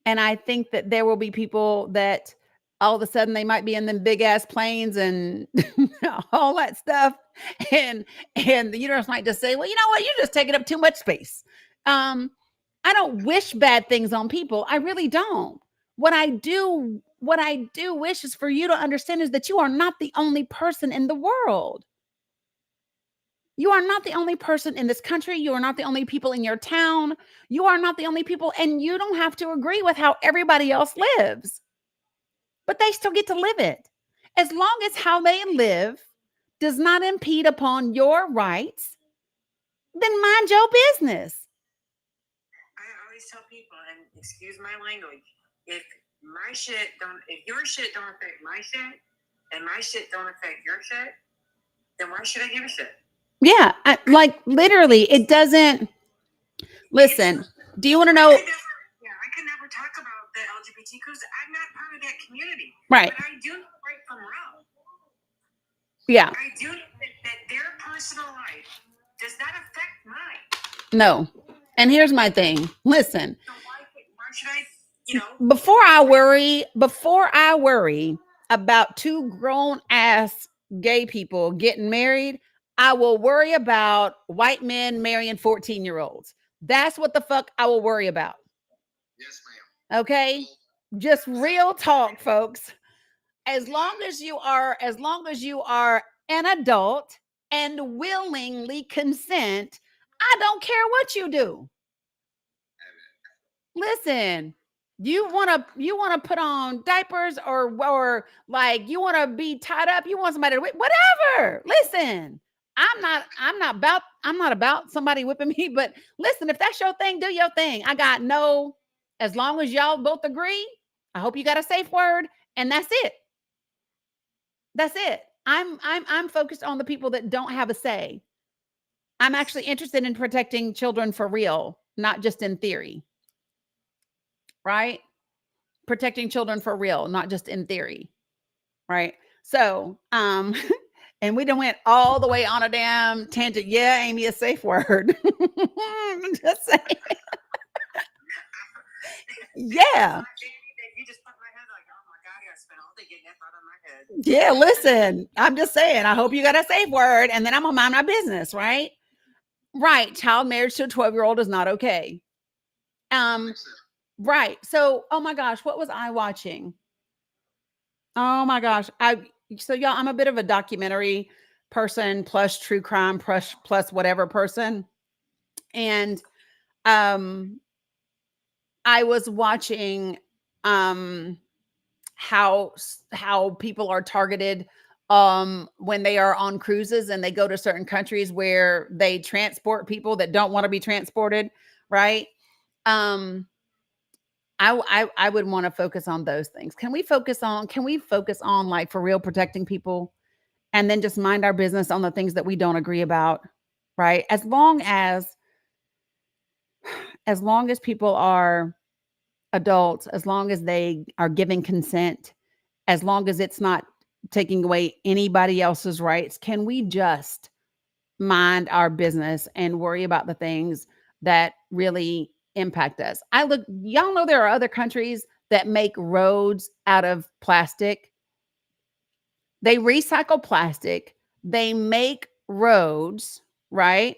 And I think that there will be people that all of a sudden they might be in them big ass planes and all that stuff. And the universe might just say, well, you know what? You're just taking up too much space. I don't wish bad things on people. I really don't. What I do wish is for you to understand is that you are not the only person in the world. You are not the only person in this country. You are not the only people in your town. You are not the only people, and you don't have to agree with how everybody else lives. But they still get to live it. As long as how they live does not impede upon your rights, then mind your business. I always tell people, and excuse my language, if your shit don't affect my shit, and my shit don't affect your shit, then why should I give a shit? Yeah, like literally, it doesn't. Listen, do you want to know? I could never talk about the LGBT because I'm not part of that community. Right. But I do know right from wrong. Yeah. I do know that their personal life does not affect mine. No. And here's my thing. Listen. So why should I, Before I worry about two grown ass gay people getting married, I will worry about white men marrying 14-year-olds. That's what the fuck I will worry about. Yes, ma'am. Okay? Just real talk, folks. As long as you are an adult and willingly consent, I don't care what you do. Listen, you want to put on diapers or like you want to be tied up, you want somebody to whatever. Listen. I'm not about somebody whipping me, but listen, if that's your thing, do your thing. As long as y'all both agree, I hope you got a safe word, and that's it. That's it. I'm focused on the people that don't have a say. I'm actually interested in protecting children for real, not just in theory. Right? Protecting children for real, not just in theory. Right? So, and we done went all the way on a damn tangent. Yeah, Amy, a safe word. Just saying. Yeah. You just put my head like, oh my God, I spent all day getting that thought on my head. Yeah, listen, I'm just saying, I hope you got a safe word, and then I'm gonna mind my business, right? Right. Child marriage to a 12-year-old is not okay. Right. So, oh my gosh, what was I watching? Oh my gosh. So y'all, I'm a bit of a documentary person plus true crime plus whatever person. And I was watching how people are targeted when they are on cruises and they go to certain countries where they transport people that don't want to be transported, right? I would want to focus on those things. Can we focus on like for real protecting people and then just mind our business on the things that we don't agree about, right? As long as people are adults, as long as they are giving consent, as long as it's not taking away anybody else's rights, can we just mind our business and worry about the things that really impact us? Y'all know there are other countries that make roads out of plastic. They recycle plastic, they make roads, right?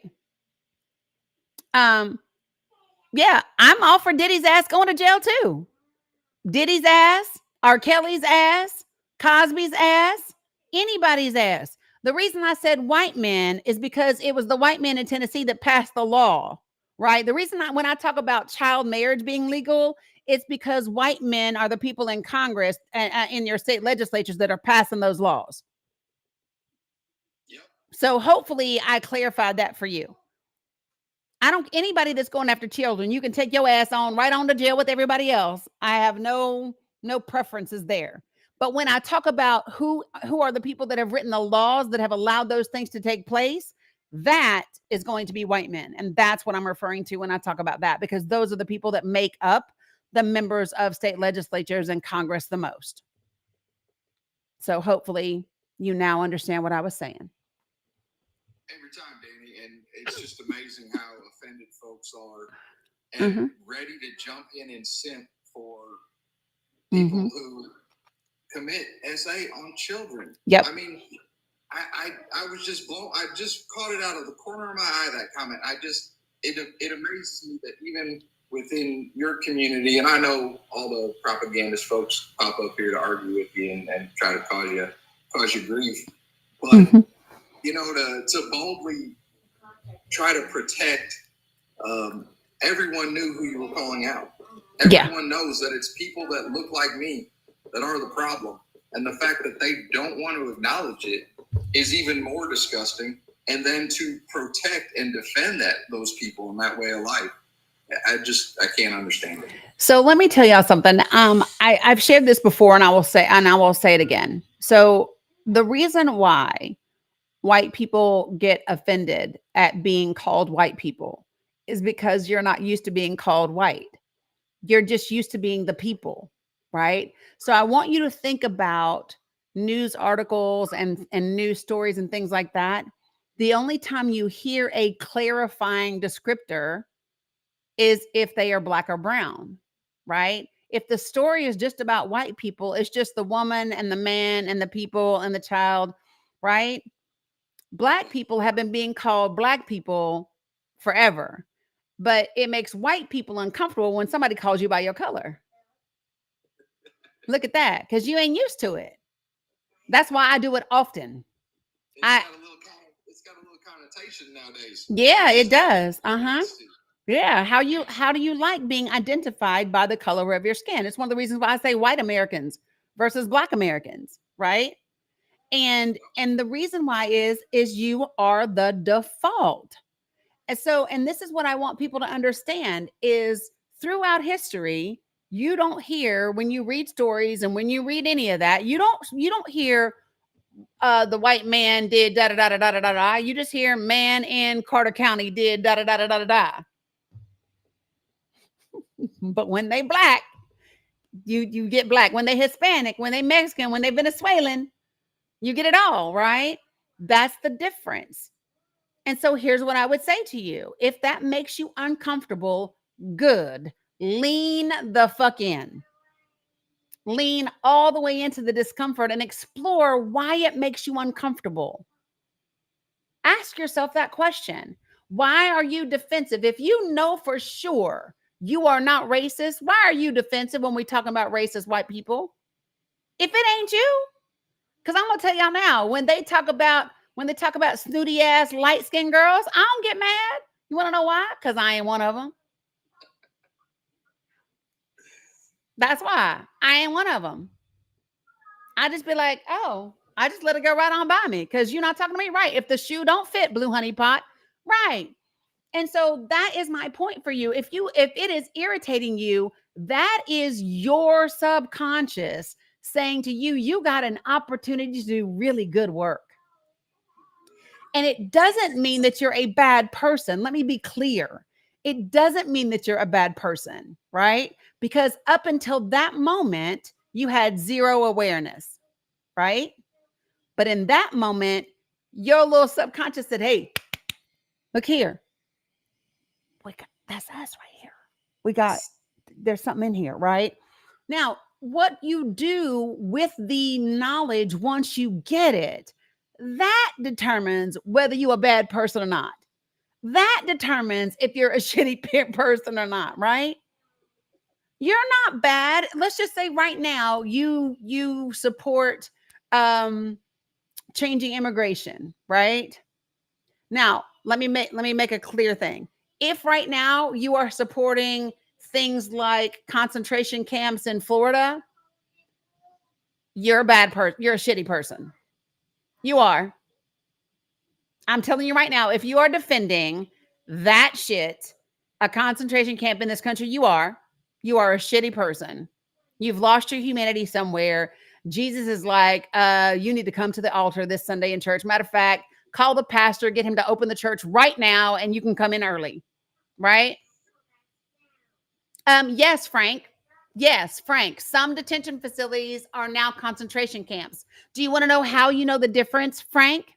Yeah, I'm all for Diddy's ass going to jail too. Diddy's ass, R. Kelly's ass, Cosby's ass, anybody's ass. The reason I said white men is because it was the white men in Tennessee that passed the law, right? The reason when I talk about child marriage being legal, it's because white men are the people in Congress and in your state legislatures that are passing those laws. Yep. So hopefully I clarified that for you. Anybody that's going after children, you can take your ass on right on to jail with everybody else. I have no preferences there. But when I talk about who are the people that have written the laws that have allowed those things to take place, that is going to be white men. And that's what I'm referring to when I talk about that, because those are the people that make up the members of state legislatures and Congress the most. So hopefully you now understand what I was saying. Every time, Dani, and it's just amazing how offended folks are and ready to jump in and simp for people who commit SA on children. Yep. I mean, I was just blown. I just caught it out of the corner of my eye, that comment. It amazes me that even within your community, and I know all the propagandist folks pop up here to argue with you and try to cause you grief, but you know, to boldly try to protect, everyone knew who you were calling out. Everyone knows that it's people that look like me that are the problem. And the fact that they don't want to acknowledge it is even more disgusting. And then to protect and defend those people in that way of life, I can't understand it. So let me tell y'all something. I've shared this before, and I will say it again. So the reason why white people get offended at being called white people is because you're not used to being called white. You're just used to being the people, right? So I want you to think about news articles and news stories and things like that. The only time you hear a clarifying descriptor is if they are black or brown, right? If the story is just about white people, it's just the woman and the man and the people and the child, right? Black people have been being called black people forever, but it makes white people uncomfortable when somebody calls you by your color. Look at that, because you ain't used to it. That's why I do it often. It's got a little connotation nowadays. Yeah, it does. Yeah. How do you like being identified by the color of your skin? It's one of the reasons why I say white Americans versus black Americans, right? And the reason why is you are the default. And this is what I want people to understand is throughout history, you don't hear, when you read stories and when you read any of that, you don't hear the white man did da da da da da da da. You just hear man in Carter County did da da da da da da. But when they black, you get black. When they Hispanic, when they Mexican, when they Venezuelan, you get it all, right? That's the difference. And so here's what I would say to you. If that makes you uncomfortable, good. lean the fuck in. Lean all the way into the discomfort and explore why it makes you uncomfortable. Ask yourself that question. Why are you defensive? If you know for sure you are not racist, why are you defensive when we talking about racist white people? If it ain't you, because I'm gonna tell y'all now, when they talk about snooty ass light skinned girls, I don't get mad. You want to know why? Because I ain't one of them. That's why I ain't one of them. I just be like, oh, I just let it go right on by me because you're not talking to me, right? If the shoe don't fit, blue honey pot, right? And so that is my point for you. If it is irritating you, that is your subconscious saying to you, you got an opportunity to do really good work. And it doesn't mean that you're a bad person. Let me be clear. It doesn't mean that you're a bad person, right? Because up until that moment, you had zero awareness, right? But in that moment, your little subconscious said, hey, look here. That's us right here. There's something in here, right? Now, what you do with the knowledge once you get it, that determines whether you're a bad person or not. That determines if you're a shitty person or not, right? You're not bad. Let's just say right now you support changing immigration, right? Now, let me make a clear thing. If right now you are supporting things like concentration camps in Florida, you're a bad person. You're a shitty person. You are. I'm telling you right now, if you are defending that shit, a concentration camp in this country, you are a shitty person. You've lost your humanity somewhere. Jesus is like, you need to come to the altar this Sunday in church. Matter of fact, call the pastor, get him to open the church right now, and you can come in early, right? Yes, Frank. Yes, Frank. Some detention facilities are now concentration camps. Do you want to know how you know the difference, Frank?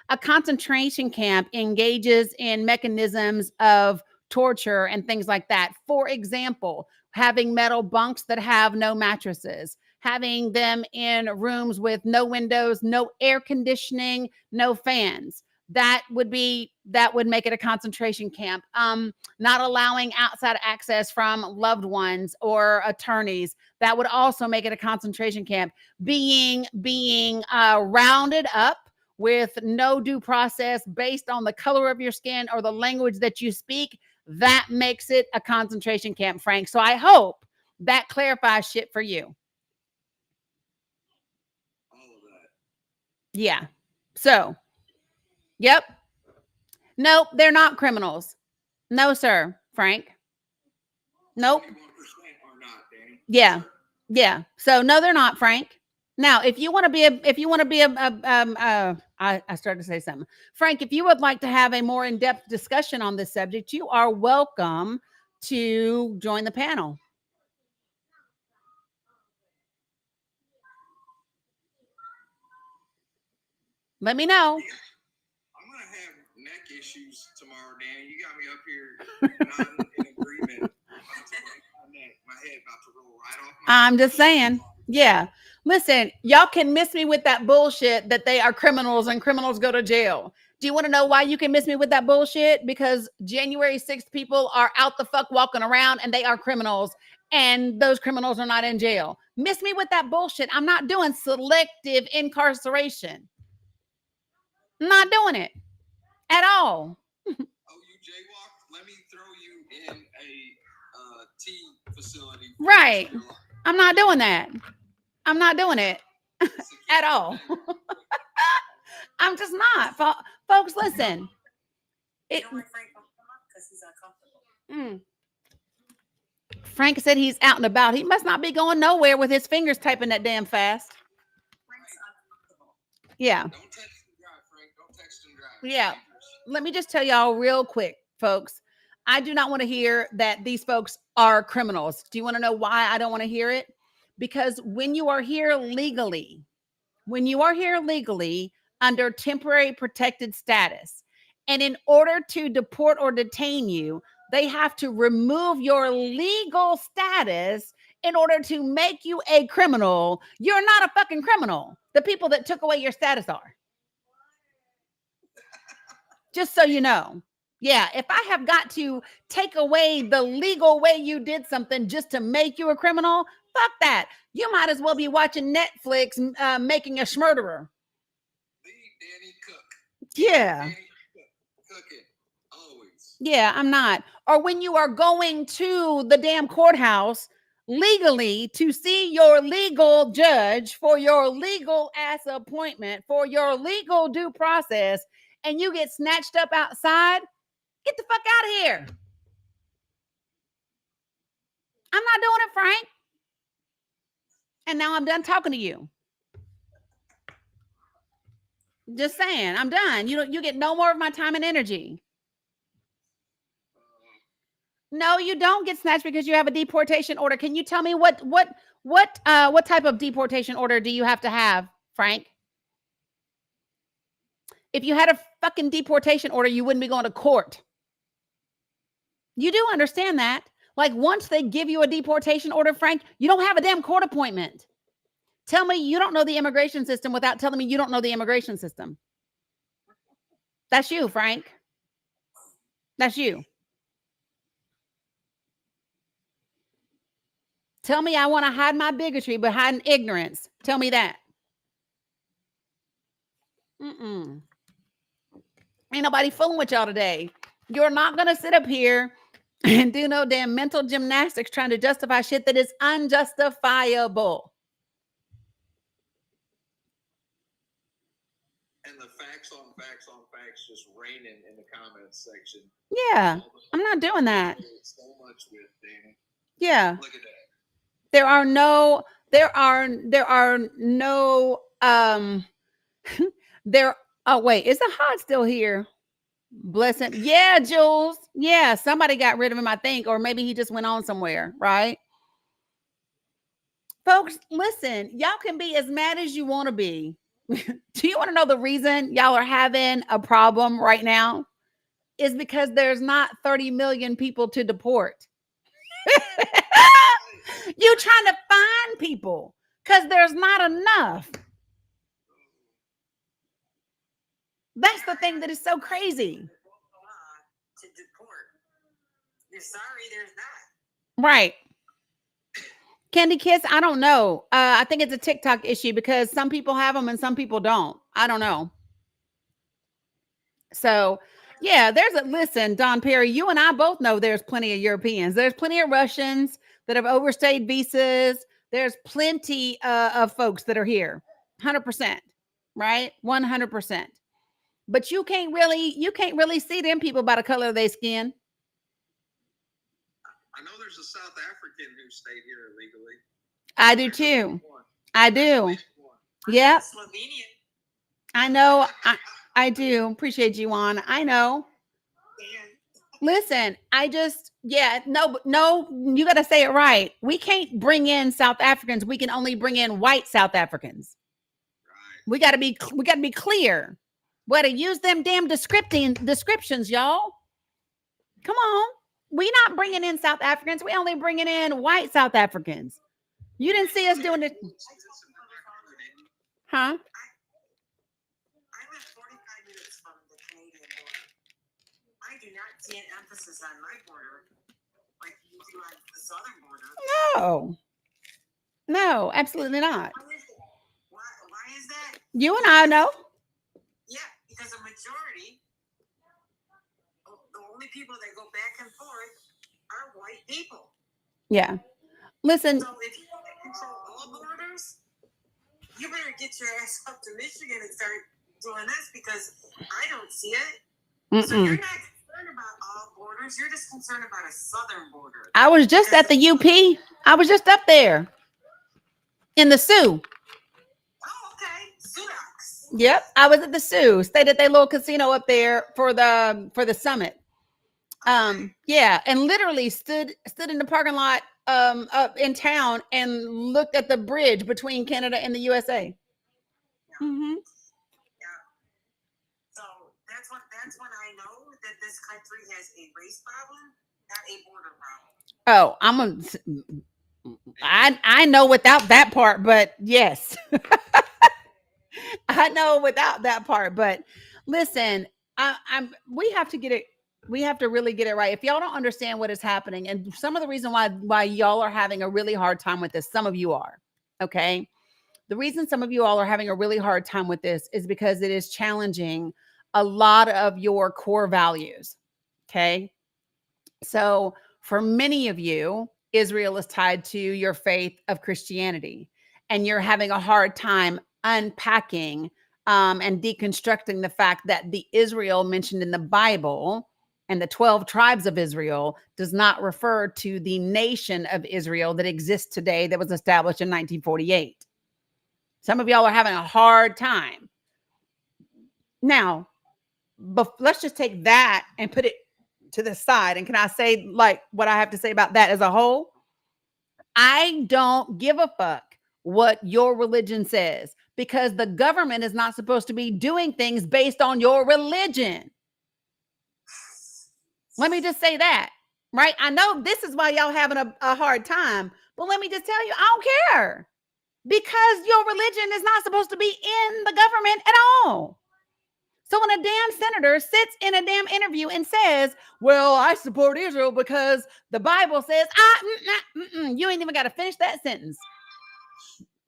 A concentration camp engages in mechanisms of torture and things like that. For example, having metal bunks that have no mattresses, having them in rooms with no windows, no air conditioning, no fans. That would make it a concentration camp. Not allowing outside access from loved ones or attorneys. That would also make it a concentration camp. Being rounded up with no due process based on the color of your skin or the language that you speak, that makes it a concentration camp, Frank. So I hope that clarifies shit for you. All of that. Yeah. So, yep. Nope, they're not criminals. No, sir, Frank. Nope. 21% are not, Dani. Yeah. Sure. Yeah. So no, they're not, Frank. Now, I started to say something. Frank, if you would like to have a more in-depth discussion on this subject, you are welcome to join the panel. Let me know. I'm going to have neck issues tomorrow, Dani. You got me up here not in agreement. My head about to roll right off. I'm just saying. Yeah. Listen, y'all can miss me with that bullshit that they are criminals and criminals go to jail. Do you want to know why you can miss me with that bullshit? Because January 6th people are out the fuck walking around and they are criminals and those criminals are not in jail. Miss me with that bullshit. I'm not doing selective incarceration. I'm not doing it at all. Oh, you jaywalked? Let me throw you in a tea facility. Right. I'm not doing that. I'm not doing it at all. I'm just not. Folks, listen. Frank said he's out and about. He must not be going nowhere with his fingers typing that damn fast. Yeah. Don't text and drive, Frank. Don't text and drive. Yeah. Let me just tell y'all real quick, folks. I do not want to hear that these folks are criminals. Do you want to know why I don't want to hear it? Because when you are here legally under temporary protected status, and in order to deport or detain you, They have to remove your legal status in order to make you a criminal. You're not a fucking criminal. The people that took away your status are. Just so you know. Yeah, if I have got to take away the legal way you did something just to make you a criminal, fuck that. You might as well be watching Netflix making a schmurderer. The Dani Cook. Yeah. Dani cooking. Always. Yeah, I'm not. Or when you are going to the damn courthouse legally to see your legal judge for your legal ass appointment, for your legal due process, and you get snatched up outside, get the fuck out of here. I'm not doing it, Frank. And now I'm done talking to you. Just saying, I'm done. You get no more of my time and energy. No, you don't get snatched because you have a deportation order. Can you tell me what type of deportation order do you have to have, Frank? If you had a fucking deportation order, you wouldn't be going to court. You do understand that? Like once they give you a deportation order, Frank, you don't have a damn court appointment. Tell me you don't know the immigration system without telling me you don't know the immigration system. That's you, Frank. That's you. Tell me I want to hide my bigotry behind ignorance. Tell me that. Ain't nobody fooling with y'all today. You're not going to sit up here and do no damn mental gymnastics trying to justify shit that is unjustifiable. And the facts on facts just raining in the comments section. Yeah, I'm not doing that. So much with Dani. Yeah. Look at that. There are no oh wait, is the hot still here? Bless him. Yeah, Jules. Yeah, somebody got rid of him, I think, or maybe he just went on somewhere, right? Folks, listen, y'all can be as mad as you want to be. Do you want to know the reason y'all are having a problem right now? Is because there's not 30 million people to deport. You trying to find people because there's not enough. That's the thing that is so crazy. To deport. You're sorry, there's not. Right. Candy Kiss, I don't know. I think it's a TikTok issue because some people have them and some people don't. I don't know. So, yeah, listen, Don Perry, you and I both know there's plenty of Europeans. There's plenty of Russians that have overstayed visas. There's plenty of folks that are here. 100%. Right? 100%. But you can't really see them people by the color of their skin. I know there's a South African who stayed here illegally. I do too. I do. Yeah. Slovenian. I know. I do. Appreciate you, Juan. I know. Listen, no, you got to say it right. We can't bring in South Africans. We can only bring in white South Africans. Right. We got to be clear. We got to use them damn descriptions, y'all. Come on. We not bringing in South Africans. We only bringing in white South Africans. You didn't see us doing it. Huh? I live 45 minutes from the Canadian border. I do not see an emphasis on my border like you do on the southern border. No, absolutely not. Why is that? You and I know. Yeah, because a majority, the only people that go back and forth are white people. Yeah. Listen. So if you want to control all borders, you better get your ass up to Michigan and start doing this because I don't see it. So you're not concerned about all borders. You're just concerned about a southern border. I was just at the UP. I was just up there in the Sioux. Oh, okay. Sudax. Yep. I was at the Sioux. Stayed at their little casino up there for the summit. Yeah. And literally stood in the parking lot up in town and looked at the bridge between Canada and the USA. Yeah. Yeah. So that's when I know that this country has a race problem, a border problem. Oh, I know without that part, but yes. I know without that part, but listen, we have to get it. We have to really get it right. If y'all don't understand what is happening, and some of the reason why y'all are having a really hard time with this, some of you are, okay. The reason some of you all are having a really hard time with this is because it is challenging a lot of your core values. Okay. So for many of you, Israel is tied to your faith of Christianity, and you're having a hard time unpacking and deconstructing the fact that the Israel mentioned in the Bible and the 12 tribes of Israel does not refer to the nation of Israel that exists today that was established in 1948. Some of y'all are having a hard time. Now, but let's just take that and put it to the side. And can I say like what I have to say about that as a whole? I don't give a fuck what your religion says, because the government is not supposed to be doing things based on your religion. Let me just say that, right? I know this is why y'all having a hard time, but let me just tell you, I don't care, because your religion is not supposed to be in the government at all. So when a damn senator sits in a damn interview and says, well, I support Israel because the Bible says, you ain't even got to finish that sentence.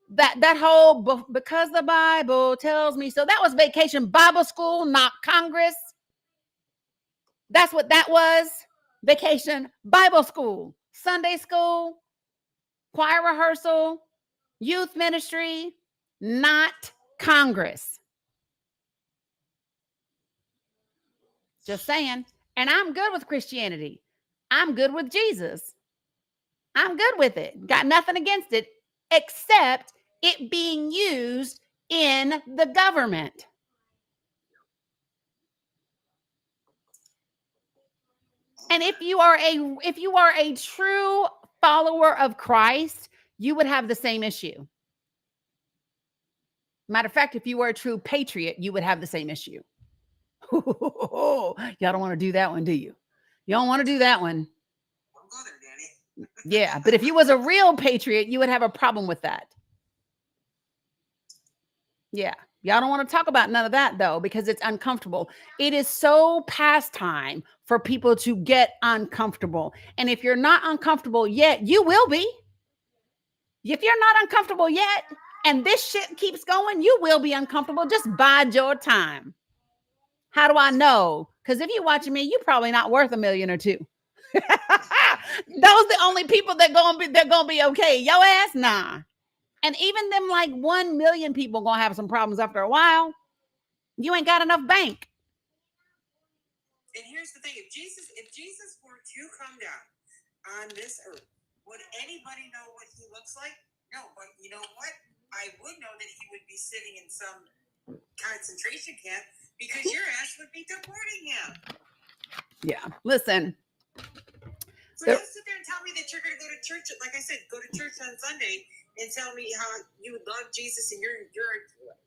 That whole, because the Bible tells me so, that was Vacation Bible School, not Congress. That's what that was. Vacation Bible School, Sunday school, choir rehearsal, youth ministry, not Congress. Just saying. And I'm good with Christianity. I'm good with Jesus. I'm good with it. Got nothing against it, except it being used in the government. And if you are a true follower of Christ, you would have the same issue. Matter of fact, if you were a true patriot, you would have the same issue. Y'all don't want to do that one, do you? You don't want to do that one. Don't go there, Dani. Yeah, but if you was a real patriot, you would have a problem with that. Yeah. Y'all don't want to talk about none of that, though, because it's uncomfortable. It is so past time for people to get uncomfortable. And if you're not uncomfortable yet, you will be. If you're not uncomfortable yet, and this shit keeps going, you will be uncomfortable. Just bide your time. How do I know? Because if you're watching me, you're probably not worth $1 million or $2 million. Those the only people that gonna be okay. Your ass, nah. And even them like 1 million people gonna have some problems after a while. You ain't got enough bank. And here's the thing: if Jesus were to come down on this earth, would anybody know what he looks like? No, but you know what? I would know that he would be sitting in some concentration camp, because your ass would be deporting him. Yeah, listen. So don't sit there and tell me that you're going to go to church. Like I said, go to church on Sunday and tell me how you love Jesus and you're a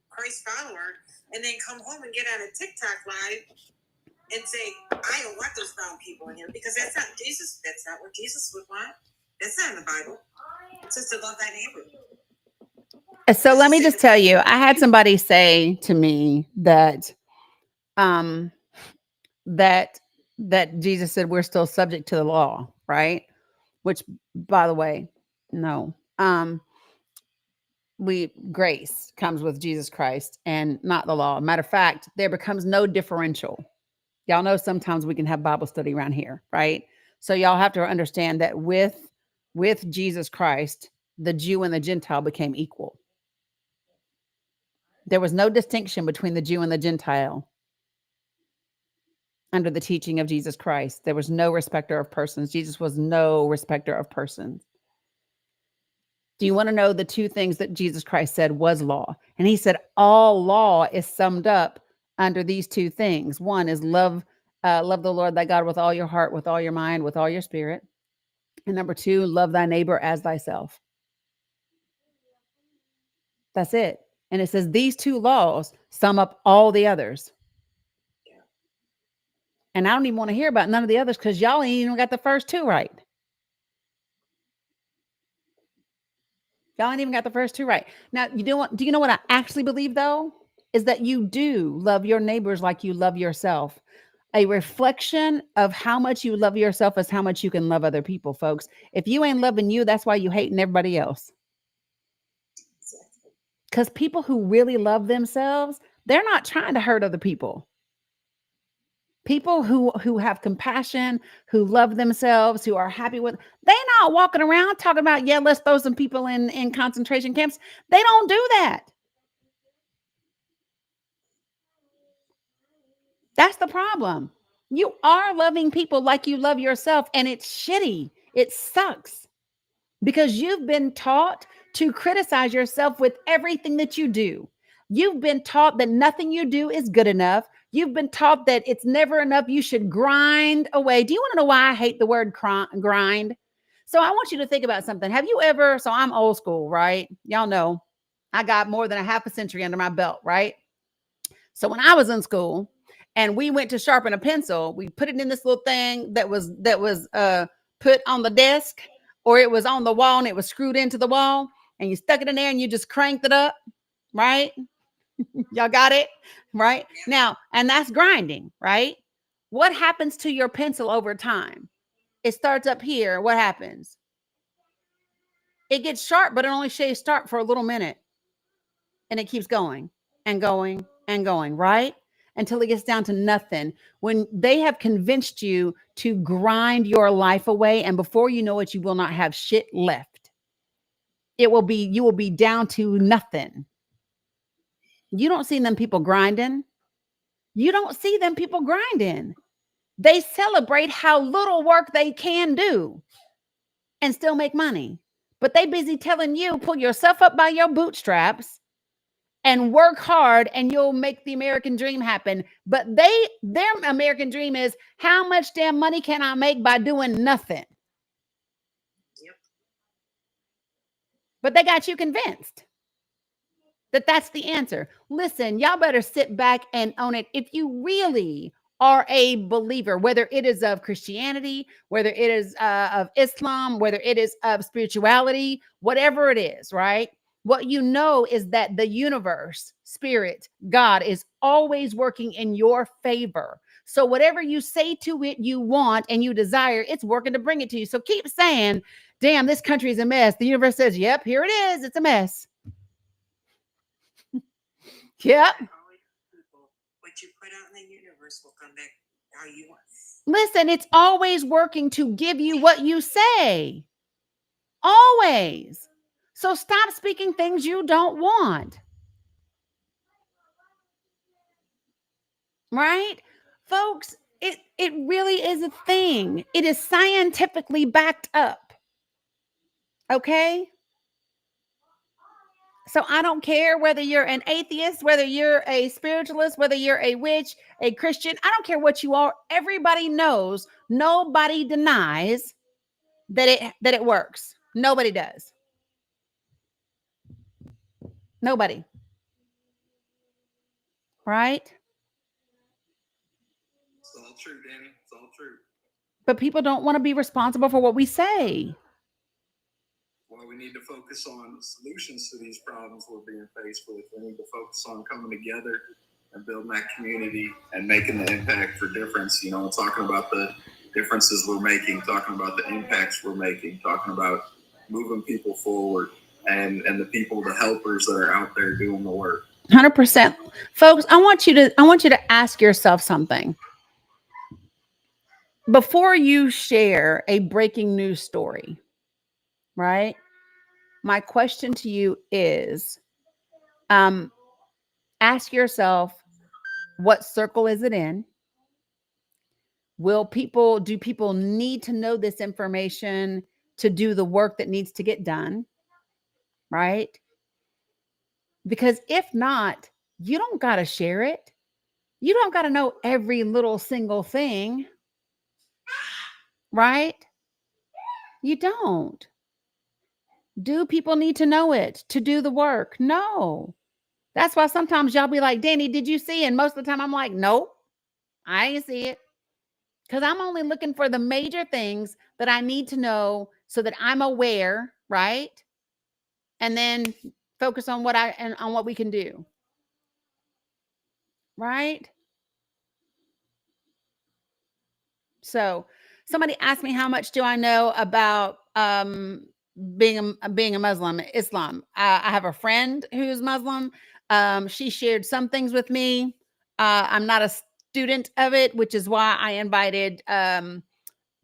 Christ follower, and then come home and get on a TikTok live and say, I don't want those brown people in here, because that's not Jesus. That's not what Jesus would want. That's not in the Bible. It says to love thy neighbor. So let me just tell you, I had somebody say to me that that Jesus said we're still subject to the law, right? Which, by the way, no. Grace comes with Jesus Christ and not the law. Matter of fact, there becomes no differential. Y'all know sometimes we can have Bible study around here, right? So y'all have to understand that with Jesus Christ, the Jew and the Gentile became equal. There was no distinction between the Jew and the Gentile under the teaching of Jesus Christ. There was no respecter of persons. Jesus was no respecter of persons. Do you want to know the two things that Jesus Christ said was law? And he said all law is summed up under these two things. One is love the Lord thy God with all your heart, with all your mind, with all your spirit. And number two, love thy neighbor as thyself. That's it. And it says these two laws sum up all the others. And I don't even want to hear about none of the others because y'all ain't even got the first two right. Y'all ain't even got the first two right. Now, do you know what I actually believe, though? Is that you do love your neighbors like you love yourself. A reflection of how much you love yourself is how much you can love other people, folks. If you ain't loving you, that's why you hating everybody else. Because people who really love themselves, they're not trying to hurt other people. People who have compassion, who love themselves, who are happy with, they not walking around talking about, yeah, let's throw some people in concentration camps. They don't do that. That's the problem. You are loving people like you love yourself, and it's shitty. It sucks because you've been taught to criticize yourself with everything that you do. You've been taught that nothing you do is good enough. You've been taught that it's never enough. You should grind away. Do you want to know why I hate the word grind? So I want you to think about something. Have you ever, so I'm old school, right? Y'all know I got more than a half a century under my belt, right? So when I was in school and we went to sharpen a pencil, we put it in this little thing that was put on the desk, or it was on the wall and it was screwed into the wall, and you stuck it in there and you just cranked it up, right? Y'all got it? Right? Now, and that's grinding, right? What happens to your pencil over time? It starts up here. What happens? It gets sharp, but it only stays sharp for a little minute. And it keeps going and going and going, right? Until it gets down to nothing. When they have convinced you to grind your life away, and before you know it, you will not have shit left. You will be down to nothing. You don't see them people grinding. You don't see them people grinding. They celebrate how little work they can do and still make money. But they busy telling you, pull yourself up by your bootstraps and work hard and you'll make the American dream happen. But their American dream is, how much damn money can I make by doing nothing? Yep. But they got you convinced that that's the answer. Listen, y'all better sit back and own it. If you really are a believer, whether it is of Christianity, whether it is of Islam, whether it is of spirituality, whatever it is, right? What you know is that the universe, spirit, God is always working in your favor. So whatever you say to it, you want and you desire, it's working to bring it to you. So keep saying, damn, this country is a mess. The universe says, yep, here it is. It's a mess. Yep. What you put out in the universe will come back how you want. Listen, it's always working to give you what you say. Always. So stop speaking things you don't want. Right? Folks, it really is a thing. It is scientifically backed up. Okay? So I don't care whether you're an atheist, whether you're a spiritualist, whether you're a witch, a Christian. I don't care what you are. Everybody knows. Nobody denies that it works. Nobody does. Nobody. Right? It's all true, Dani. It's all true. But people don't want to be responsible for what we say. Well, we need to focus on solutions to these problems we're being faced with. We need to focus on coming together and building that community and making the impact for difference. You know, talking about the differences we're making, talking about the impacts we're making, talking about moving people forward and the people, the helpers that are out there doing the work. 100%. Folks, I want you to ask yourself something. Before you share a breaking news story, right? My question to you is, ask yourself, what circle is it in? Do people need to know this information to do the work that needs to get done? Right? Because if not, you don't got to share it. You don't got to know every little single thing. Right? You don't. Do people need to know it to do the work? No. That's why sometimes y'all be like, Dani, did you see? And most of the time I'm like, nope, I ain't see it. Because I'm only looking for the major things that I need to know so that I'm aware, right? And then focus on what we can do. Right? So somebody asked me, how much do I know about being a Muslim, Islam? I have a friend who's Muslim. She shared some things with me. I'm not a student of it, which is why I invited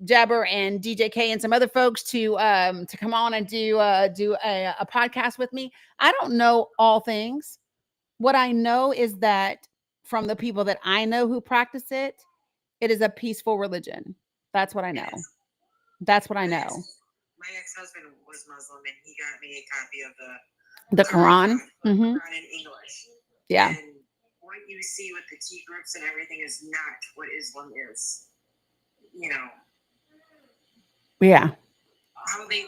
Jabber and DJK and some other folks to come on and do a podcast with me. I don't know all things. What I know is that from the people that I know who practice it, it is a peaceful religion. That's what I know. That's what I know. My ex-husband was Muslim, and he got me a copy of the Quran. Quran in English. Yeah. And what you see with the tea groups and everything is not what Islam is. You know. Yeah. How they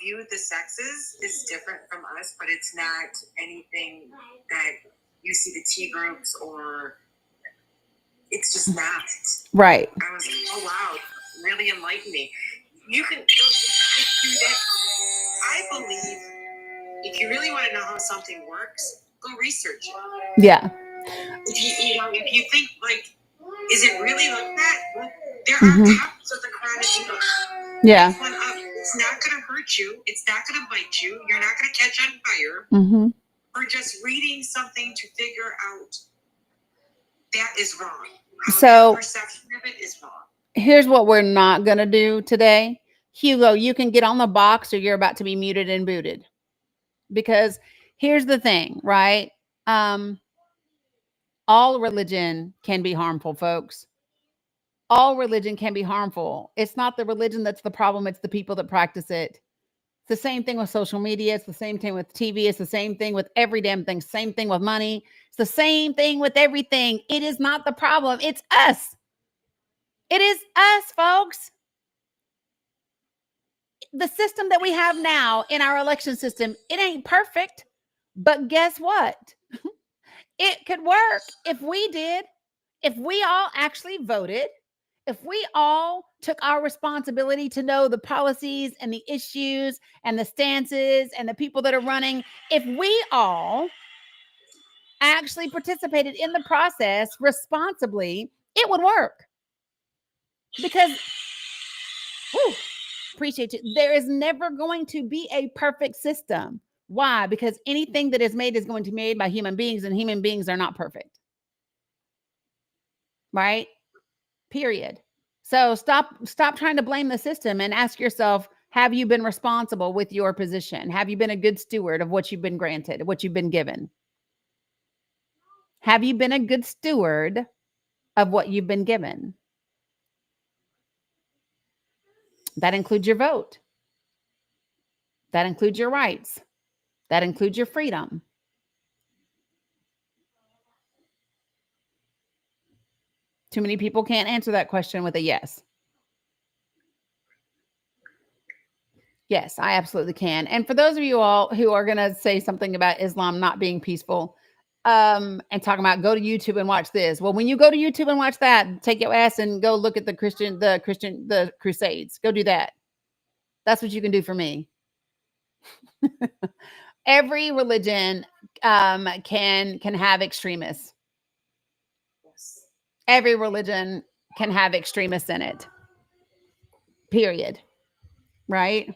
view the sexes is different from us, but it's not anything that you see the tea groups or. It's just not. Right. I was like, oh wow, really enlightened me. You can do that. I believe if you really want to know how something works, go research it. Yeah. If you think like, is it really like that? Well, there are copies of the Quran in English. Yeah. It's not going to hurt you. It's not going to bite you. You're not going to catch on fire. Or just reading something to figure out that is wrong. So perception of it is wrong. Here's what we're not going to do today. Hugo, you can get on the box or you're about to be muted and booted. Because here's the thing, right? All religion can be harmful, folks. All religion can be harmful. It's not the religion that's the problem. It's the people that practice it. It's the same thing with social media. It's the same thing with TV. It's the same thing with every damn thing. Same thing with money. It's the same thing with everything. It is not the problem. It's us. It is us, folks. The system that we have now in our election system, it ain't perfect. But guess what? It could work if we did. If we all actually voted. If we all took our responsibility to know the policies and the issues and the stances and the people that are running, if we all actually participated in the process responsibly, it would work. Because, appreciate you. There is never going to be a perfect system. Why? Because anything that is made is going to be made by human beings, and human beings are not perfect. Right? Period. So stop trying to blame the system and ask yourself, have you been responsible with your position? Have you been a good steward of what you've been granted, what you've been given? Have you been a good steward of what you've been given? That includes your vote. That includes your rights. That includes your freedom. Too many people can't answer that question with a yes. Yes, I absolutely can. And for those of you all who are going to say something about Islam not being peaceful, and talking about go to YouTube and watch this. Well, when you go to YouTube and watch that, take your ass and go look at the Crusades. Go do that. That's what you can do for me. Every religion can have extremists. Every religion can have extremists in it. Period. Right?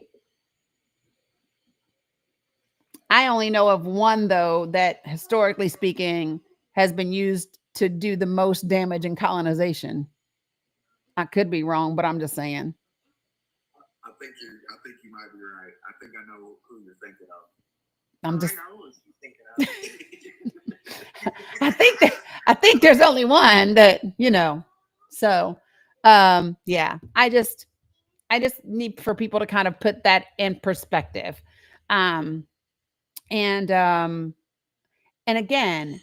I only know of one, though, that historically speaking has been used to do the most damage in colonization. I could be wrong, but I'm just saying. I think you might be right. I think I know who you're thinking of. I think there's only one that, so yeah, I just need for people to kind of put that in perspective. And again,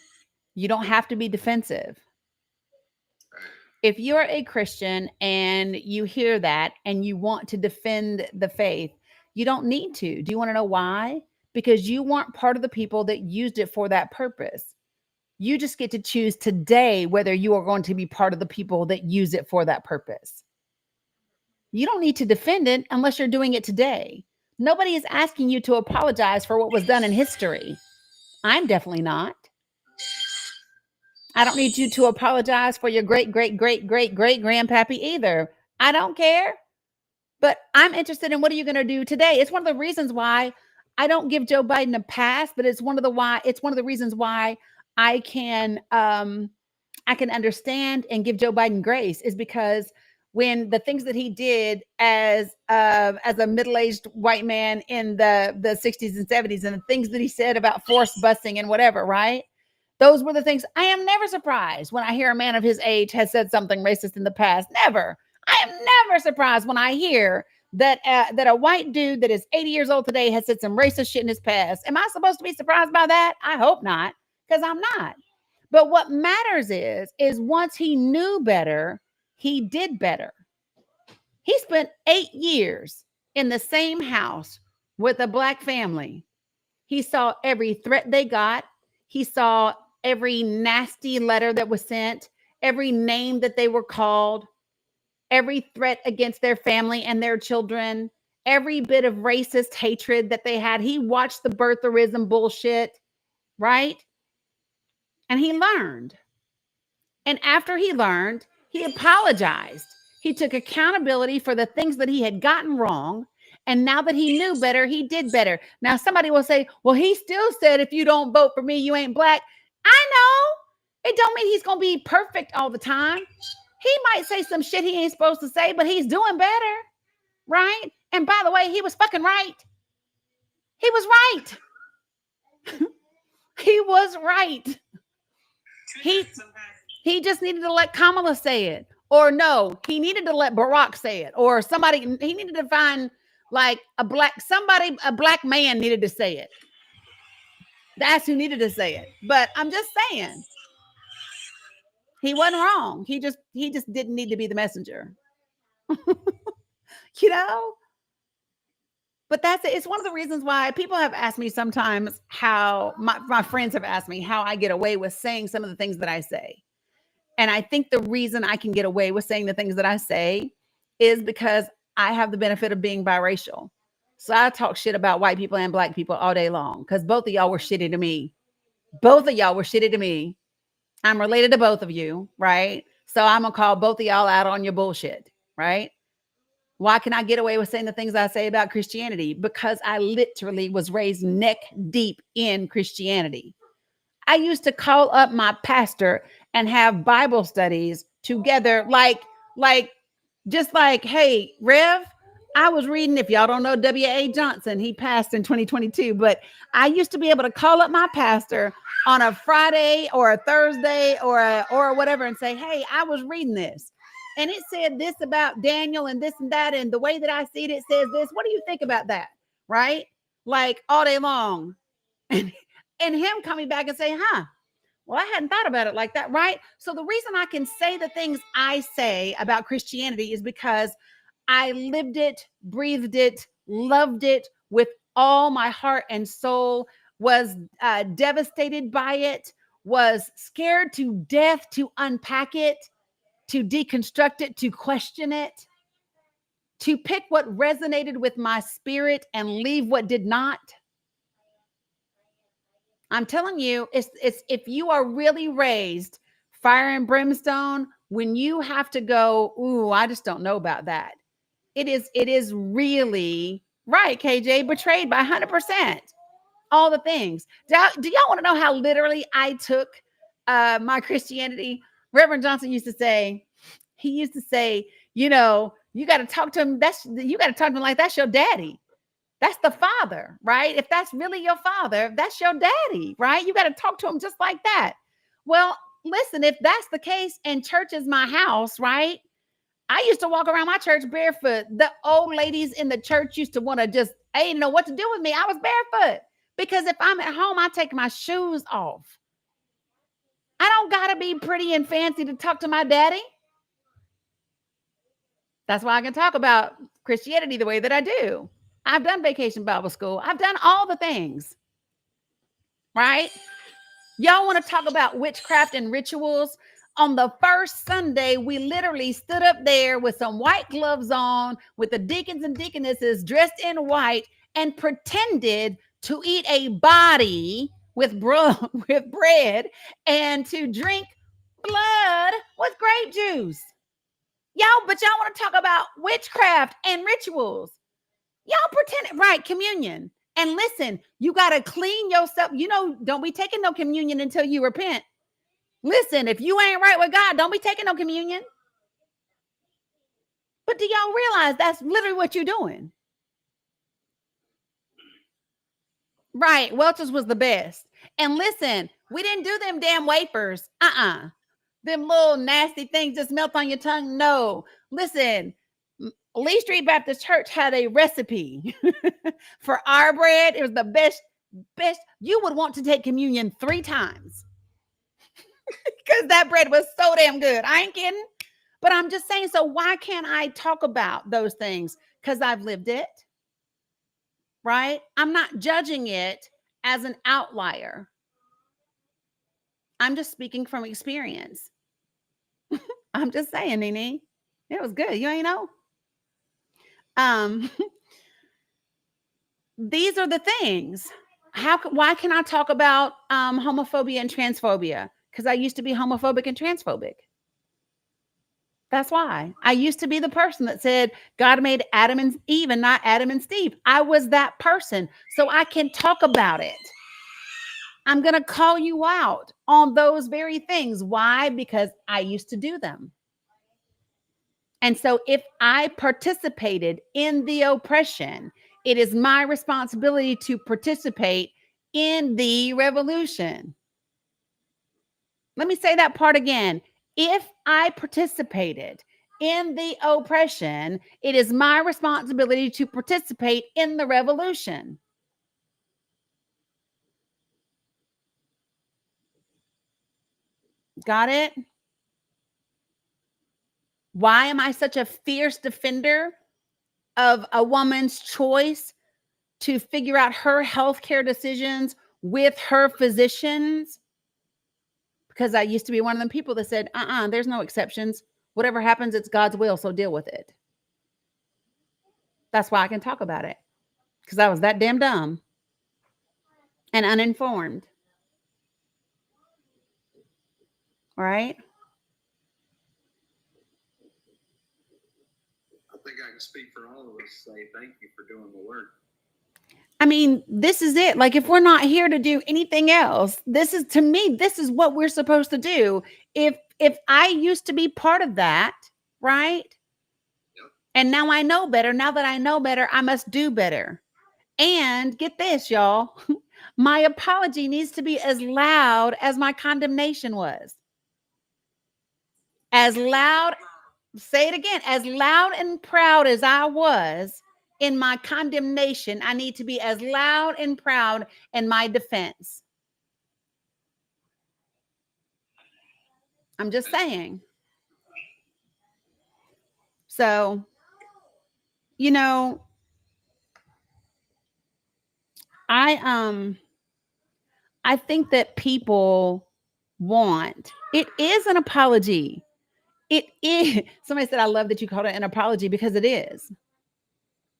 you don't have to be defensive. If you're a Christian and you hear that and you want to defend the faith, you don't need to. Do you want to know why? Because you weren't part of the people that used it for that purpose. You just get to choose today whether you are going to be part of the people that use it for that purpose. You don't need to defend it unless you're doing it today. Nobody is asking you to apologize for what was done in history. I'm definitely not. I don't need you to apologize for your great, great, great, great, great grandpappy either. I don't care. But I'm interested in what are you going to do today? It's one of the reasons why I don't give Joe Biden a pass, but it's one of the reasons why I can understand and give Joe Biden grace, is because when the things that he did as a middle-aged white man in the 60s and 70s, and the things that he said about forced busing and whatever, right? Those were the things. I am never surprised when I hear a man of his age has said something racist in the past. Never. I am never surprised when I hear that a white dude that is 80 years old today has said some racist shit in his past. Am I supposed to be surprised by that? I hope not, because I'm not. But what matters is once he knew better, he did better. He spent 8 years in the same house with a black family. He saw every threat they got. He saw every nasty letter that was sent, every name that they were called, every threat against their family and their children, every bit of racist hatred that they had. He watched the birtherism bullshit, right? And he learned. And after he learned, he apologized. He took accountability for the things that he had gotten wrong. And now that he knew better, he did better. Now, somebody will say, well, he still said, if you don't vote for me, you ain't black. I know. It don't mean he's going to be perfect all the time. He might say some shit he ain't supposed to say, but he's doing better, right? And by the way, he was fucking right. He was right. He was right. He just needed to let Kamala say it. Or no, he needed to let Barack say it. Or somebody, he needed to find like a black man needed to say it. That's who needed to say it. But I'm just saying, he wasn't wrong. He just didn't need to be the messenger. You know? But that's it. It's one of the reasons why people have asked me sometimes how my friends have asked me how I get away with saying some of the things that I say. And I think the reason I can get away with saying the things that I say is because I have the benefit of being biracial. So I talk shit about white people and black people all day long because both of y'all were shitty to me. Both of y'all were shitty to me. I'm related to both of you, right? So I'm going to call both of y'all out on your bullshit, right? Why can I get away with saying the things I say about Christianity? Because I literally was raised neck deep in Christianity. I used to call up my pastor and have Bible studies together, like, hey, Rev, I was reading, if y'all don't know W.A. Johnson, he passed in 2022, but I used to be able to call up my pastor on a Friday or a Thursday or whatever and say, hey, I was reading this. And it said this about Daniel and this and that. And the way that I see it, it says this. What do you think about that? Right? Like all day long. And him coming back and saying, well, I hadn't thought about it like that. Right? So the reason I can say the things I say about Christianity is because I lived it, breathed it, loved it with all my heart and soul, was devastated by it, was scared to death to unpack it, to deconstruct it, to question it, to pick what resonated with my spirit and leave what did not. I'm telling you, it's if you are really raised fire and brimstone, when you have to go, ooh, I just don't know about that. It is really right, KJ, betrayed by 100%. All the things. Do y'all want to know how literally I took my Christianity? Reverend Johnson used to say, you know, you got to talk to him. You got to talk to him like that's your daddy. That's the father, right? If that's really your father, that's your daddy, right? You got to talk to him just like that. Well, listen, if that's the case and church is my house, right? I used to walk around my church barefoot. The old ladies in the church used to want to just, they didn't know what to do with me. I was barefoot because if I'm at home, I take my shoes off. I don't got to be pretty and fancy to talk to my daddy. That's why I can talk about Christianity the way that I do. I've done Vacation Bible School. I've done all the things, right? Y'all want to talk about witchcraft and rituals? On the first Sunday, we literally stood up there with some white gloves on, with the deacons and deaconesses dressed in white, and pretended to eat a body with bread and to drink blood with grape juice. But y'all want to talk about witchcraft and rituals. Y'all pretend, right? Communion. And listen, you got to clean yourself. Don't be taking no communion until you repent. Listen, if you ain't right with God, don't be taking no communion. But do y'all realize that's literally what you're doing? Right. Welch's was the best. And listen, we didn't do them damn wafers. Them little nasty things just melt on your tongue. No. Listen, Lee Street Baptist Church had a recipe for our bread. It was the best. You would want to take communion 3 times because that bread was so damn good. I ain't kidding. But I'm just saying, so why can't I talk about those things? Because I've lived it, right? I'm not judging it as an outlier. I'm just speaking from experience. I'm just saying, Nene, it was good. You ain't know? These are the things. Why can I talk about homophobia and transphobia? Because I used to be homophobic and transphobic. That's why. I used to be the person that said God made Adam and Eve and not Adam and Steve. I was that person. So I can talk about it. I'm going to call you out on those very things. Why? Because I used to do them. And so if I participated in the oppression, it is my responsibility to participate in the revolution. Let me say that part again. If I participated in the oppression, it is my responsibility to participate in the revolution. Got it? Why am I such a fierce defender of a woman's choice to figure out her healthcare decisions with her physicians? Because I used to be one of them people that said, there's no exceptions. Whatever happens, it's God's will, so deal with it. That's why I can talk about it. Because I was that damn dumb and uninformed. All right? I think I can speak for all of us, say thank you for doing the work. I mean, this is it. Like, if we're not here to do anything else, this is what we're supposed to do. If I used to be part of that, right? Yep. And now I know better. Now that I know better, I must do better. And get this, y'all. My apology needs to be as loud as my condemnation was. As loud, say it again, as loud and proud as I was in my condemnation, I need to be as loud and proud in my defense. I'm just saying. So, I think that people it is an apology. It is. Somebody said, I love that you called it an apology, because it is.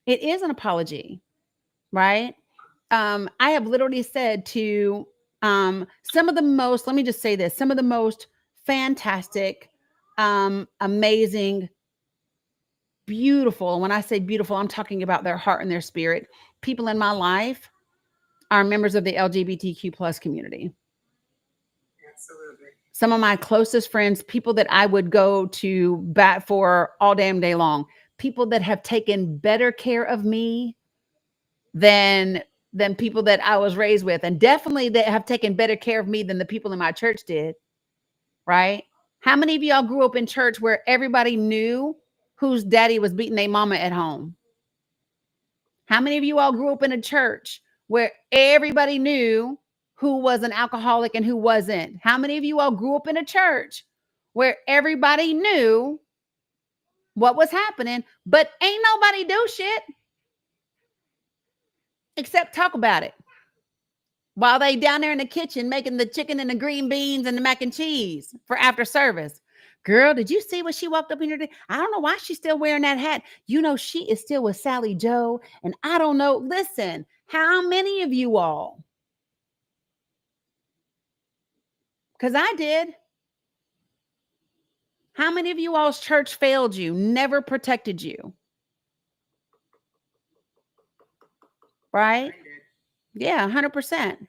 It is an apology, right? I have literally said to some of the most, let me just say this, some of the most fantastic, amazing, beautiful. When I say beautiful, I'm talking about their heart and their spirit. People in my life are members of the LGBTQ plus community. Absolutely. Some of my closest friends, people that I would go to bat for all damn day long, people that have taken better care of me than people that I was raised with, and definitely that have taken better care of me than the people in my church did. Right? How many of y'all grew up in church where everybody knew whose daddy was beating their mama at home? How many of you all grew up in a church where everybody knew who was an alcoholic and who wasn't? How many of you all grew up in a church where everybody knew what was happening, but ain't nobody do shit except talk about it? while they down there in the kitchen making the chicken and the green beans and the mac and cheese for after service. Girl, did you see what she walked up in here? I don't know why she's still wearing that hat. You know, she is still with Sally Joe. And I don't know. Listen, how many of you all? Because I did. How many of you all's church failed you, never protected you? Right? Yeah, 100%.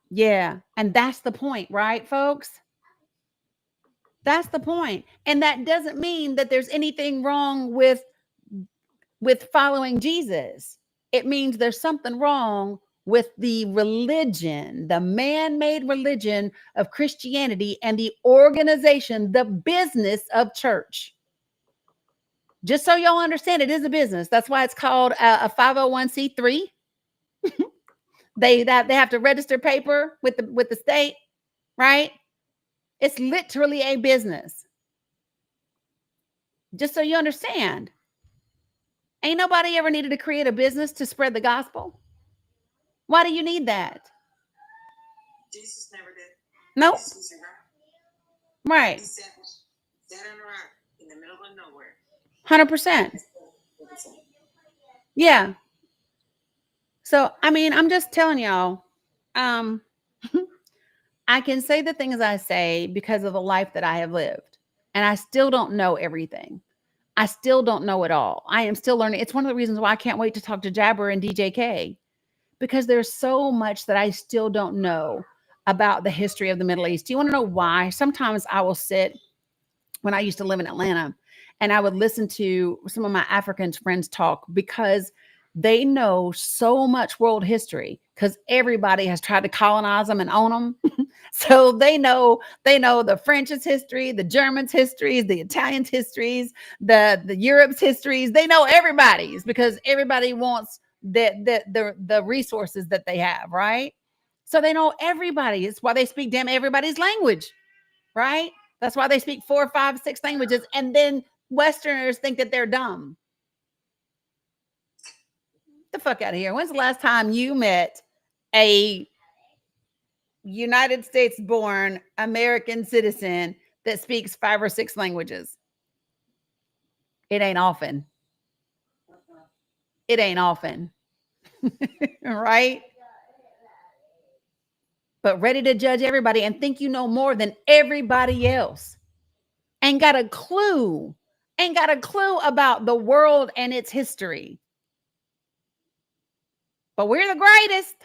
Yeah. And that's the point, right, folks? That's the point. And that doesn't mean that there's anything wrong with following Jesus. It means there's something wrong with the religion, the man-made religion of Christianity and the organization, the business of church. Just so y'all understand, it is a business. That's why it's called a 501c3. They have to register paper with the state, right? It's literally a business. Just so you understand. Ain't nobody ever needed to create a business to spread the gospel. Why do you need that? Jesus never did. Nope. Jesus was a rock. Right. He sat on a rock in the middle of nowhere. 100%. Yeah. So, I mean, I'm just telling y'all, I can say the things I say because of the life that I have lived. And I still don't know everything. I still don't know it all. I am still learning. It's one of the reasons why I can't wait to talk to Jabber and DJK, because there's so much that I still don't know about the history of the Middle East. Do you want to know why? Sometimes I will sit, when I used to live in Atlanta, and I would listen to some of my African friends talk, because they know so much world history, because everybody has tried to colonize them and own them. So they know the French's history, the Germans' histories, the Italians' histories, the Europe's histories. They know everybody's, because everybody wants the resources that they have, right? So they know everybody. It's why they speak damn everybody's language, right? That's why they speak 4, 5, 6 languages. And then Westerners think that they're dumb. Get the fuck out of here. When's the last time you met a United States born American citizen that speaks 5 or 6 languages? It ain't often. It ain't often. Right? But ready to judge everybody and think you know more than everybody else. Ain't got a clue. Ain't got a clue about the world and its history. But we're the greatest.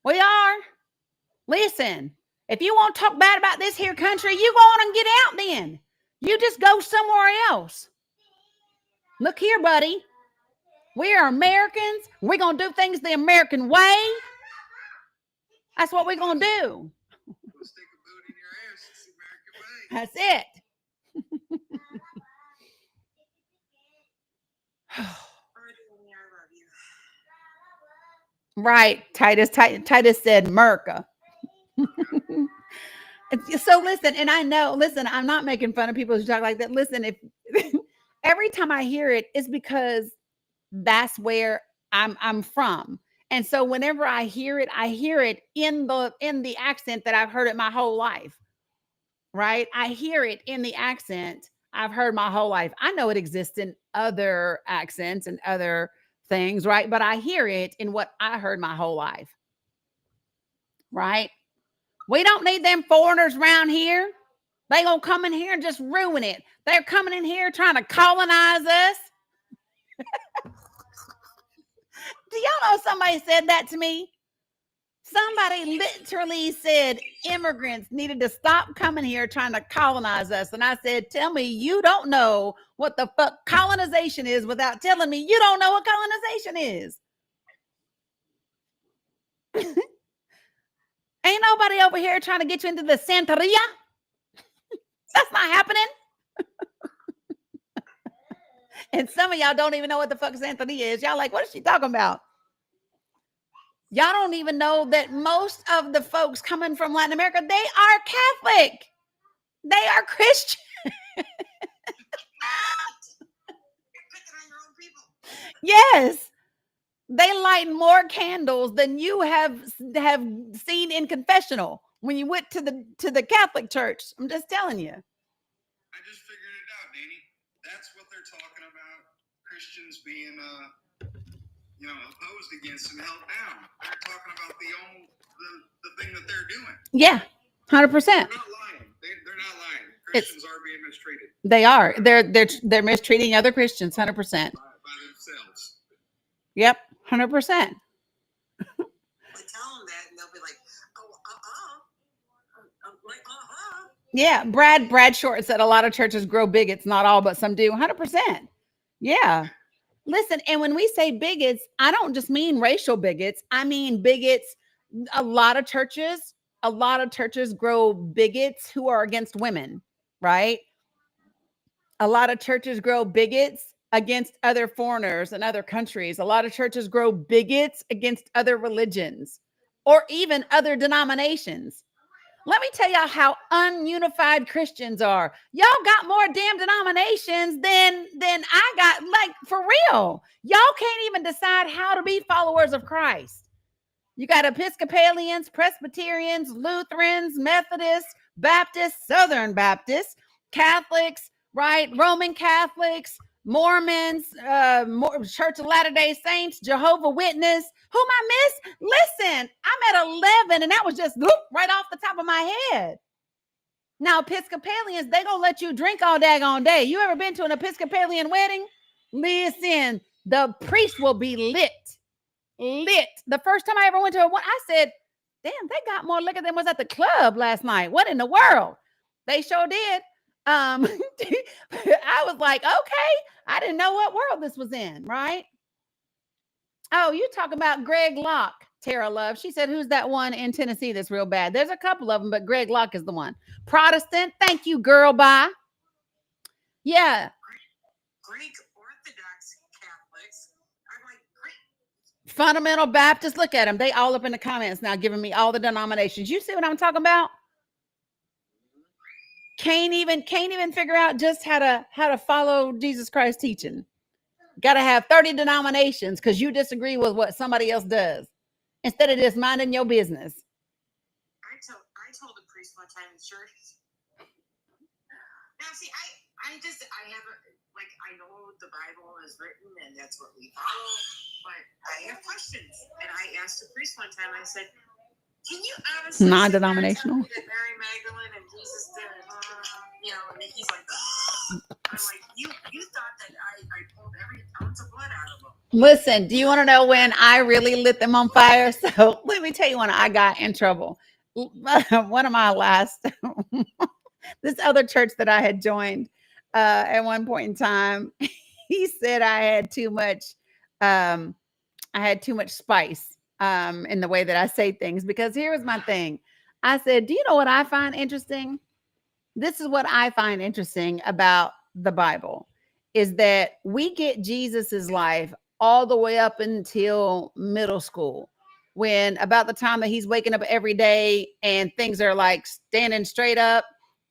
We are. Listen, if you want to talk bad about this here country, you go on and get out then. You just go somewhere else. Look here, buddy. We are Americans. We're going to do things the American way. That's what we're going to do. We'll stick a boot in your ass. It's the American way. That's it. Right. Titus said Merca. So listen, and I know, listen, I'm not making fun of people who talk like that. Listen, if every time I hear it, it's because that's where I'm from. And so whenever I hear it in the accent that I've heard it my whole life. Right? I hear it in the accent I've heard my whole life. I know it exists in other accents and other things, right? But I hear it in what I heard my whole life. Right? We don't need them foreigners around here. They gonna come in here and just ruin it. They're coming in here trying to colonize us. Do y'all know somebody said that to me? Somebody literally said immigrants needed to stop coming here trying to colonize us. And I said, tell me you don't know what the fuck colonization is without telling me you don't know what colonization is. Ain't nobody over here trying to get you into the Santeria. That's not happening. And some of y'all don't even know what the fuck Santeria is. Y'all like, what is she talking about? Y'all don't even know that most of the folks coming from Latin America, they are Catholic. They are Christian. Yes. They light more candles than you have seen in confessional when you went to the Catholic Church. I'm just telling you. I just figured it out, Dani. That's what they're talking about. Christians being, opposed against and held down. They're talking about the thing that they're doing. Yeah, 100%. They're not lying. They're not lying. Christians are being mistreated. They are. They're mistreating other Christians, 100%. By themselves. Yep, 100%. I tell them that, and they'll be like, Yeah, Brad Short said a lot of churches grow bigots, not all, but some do. 100%. Yeah. Listen, and when we say bigots, I don't just mean racial bigots. I mean bigots. A lot of churches grow bigots who are against women, right? A lot of churches grow bigots against other foreigners and other countries. A lot of churches grow bigots against other religions or even other denominations. Let me tell y'all how ununified Christians are. Y'all got more damn denominations than I got, like, for real. Y'all can't even decide how to be followers of Christ. You got Episcopalians, Presbyterians, Lutherans, Methodists, Baptists, Southern Baptists, Catholics, right? Roman Catholics, Mormons, Church of Latter-day Saints, Jehovah Witness. Who am I miss? Listen, I'm at 11 and that was just right off the top of my head. Now, Episcopalians, they gonna let you drink all daggone day. You ever been to an Episcopalian wedding? Listen, the priest will be lit. The first time I ever went to one, I said, damn, they got more liquor than was at the club last night. What in the world? They sure did. I was like, okay, I didn't know what world this was in, right? Oh, you talk about Greg Locke, Tara Love. She said, who's that one in Tennessee that's real bad? There's a couple of them, but Greg Locke is the one. Protestant. Thank you, girl. Bye. Yeah. Greek Orthodox Catholics are like Greek. Fundamental Baptists. Look at them. They all up in the comments now giving me all the denominations. You see what I'm talking about? Can't even figure out just how to follow Jesus Christ's teaching. Got to have 30 denominations because you disagree with what somebody else does instead of just minding your business. I told the priest one time in church. Now, see, I know the Bible is written and that's what we follow, but I have questions. And I asked the priest one time, I said, can you honestly non-denominational that Mary Magdalene and Jesus did, and he's like, I'm like, you thought that I pulled every ounce of blood out of them. Listen, do you want to know when I really lit them on fire? So let me tell you when I got in trouble. One of my last, this other church that I had joined at one point in time, he said I had too much spice in the way that I say things, because here was my thing. I said, do you know what I find interesting? This is what I find interesting about the Bible is that we get Jesus's life all the way up until middle school, when about the time that he's waking up every day and things are like standing straight up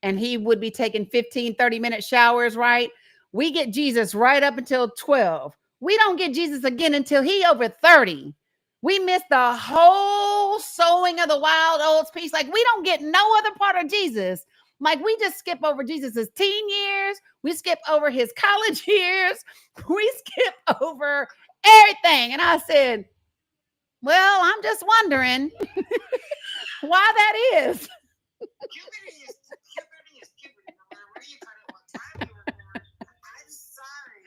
and he would be taking 15-30-minute showers, right? We get Jesus right up until 12. We don't get Jesus again until he over 30. We miss the whole sowing of the wild oats piece. Like, we don't get no other part of Jesus. Like, we just skip over Jesus's teen years. We skip over his college years. We skip over everything. And I said, well, I'm just wondering why that is. Puberty is puberty. No matter where you cut it, what time you were born. I'm sorry.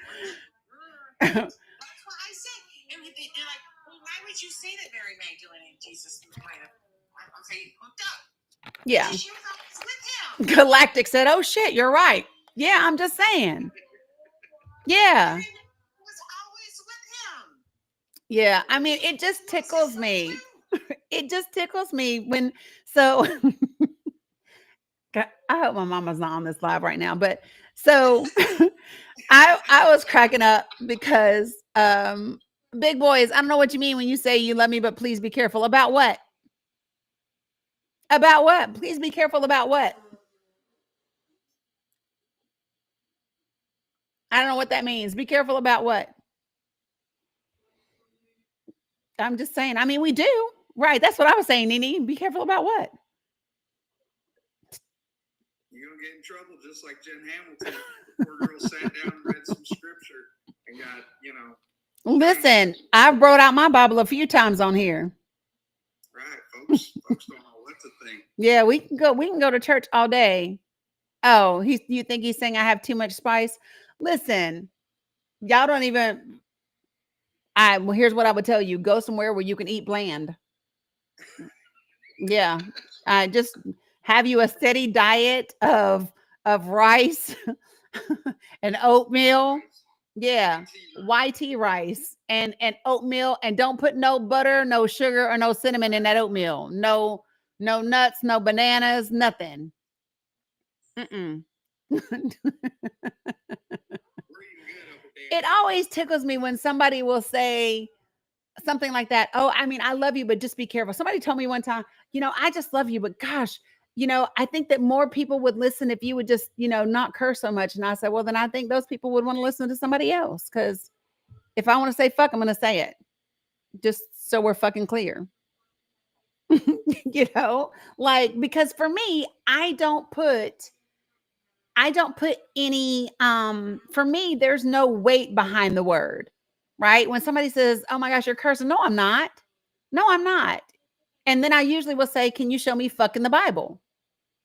That's what I said. And they're like, well, why would you say that Mary Magdalene and Jesus might have, hooked up? Yeah. She was always with him. Galactic said, oh shit, you're right. Yeah, I'm just saying. Yeah. Mary was always with him. Yeah. I mean, it just tickles me. It just tickles me when, so I hope my mama's not on this live right now, but so I was cracking up because big boys, I don't know what you mean when you say you love me, but please be careful. About what? About what? Please be careful about what? I don't know what that means. Be careful about what? I'm just saying. I mean, we do. Right. That's what I was saying, Nene. Be careful about what? You're going to get in trouble just like Jen Hamilton. The poor girl sat down and read some scripture and got, Listen, I've brought out my Bible a few times on here. Right. Folks don't know what's a thing. Yeah, we can go to church all day. Oh, you think he's saying I have too much spice? Listen, y'all don't even. Well, here's what I would tell you: go somewhere where you can eat bland. Yeah, I just have you a steady diet of rice and oatmeal. Yeah, YT rice and oatmeal, and don't put no butter, no sugar, or no cinnamon in that oatmeal. No nuts, no bananas, nothing. Mm-mm. It always tickles me when somebody will say something like that. Oh, I mean, I love you, but just be careful. Somebody told me one time, I just love you, but gosh, I think that more people would listen if you would just, not curse so much. And I said, well, then I think those people would want to listen to somebody else. Because if I want to say fuck, I'm going to say it. Just so we're fucking clear. Like, because for me, I don't put any, for me, there's no weight behind the word, right? When somebody says, oh my gosh, you're cursing. No, I'm not. And then I usually will say, can you show me fuck in the Bible?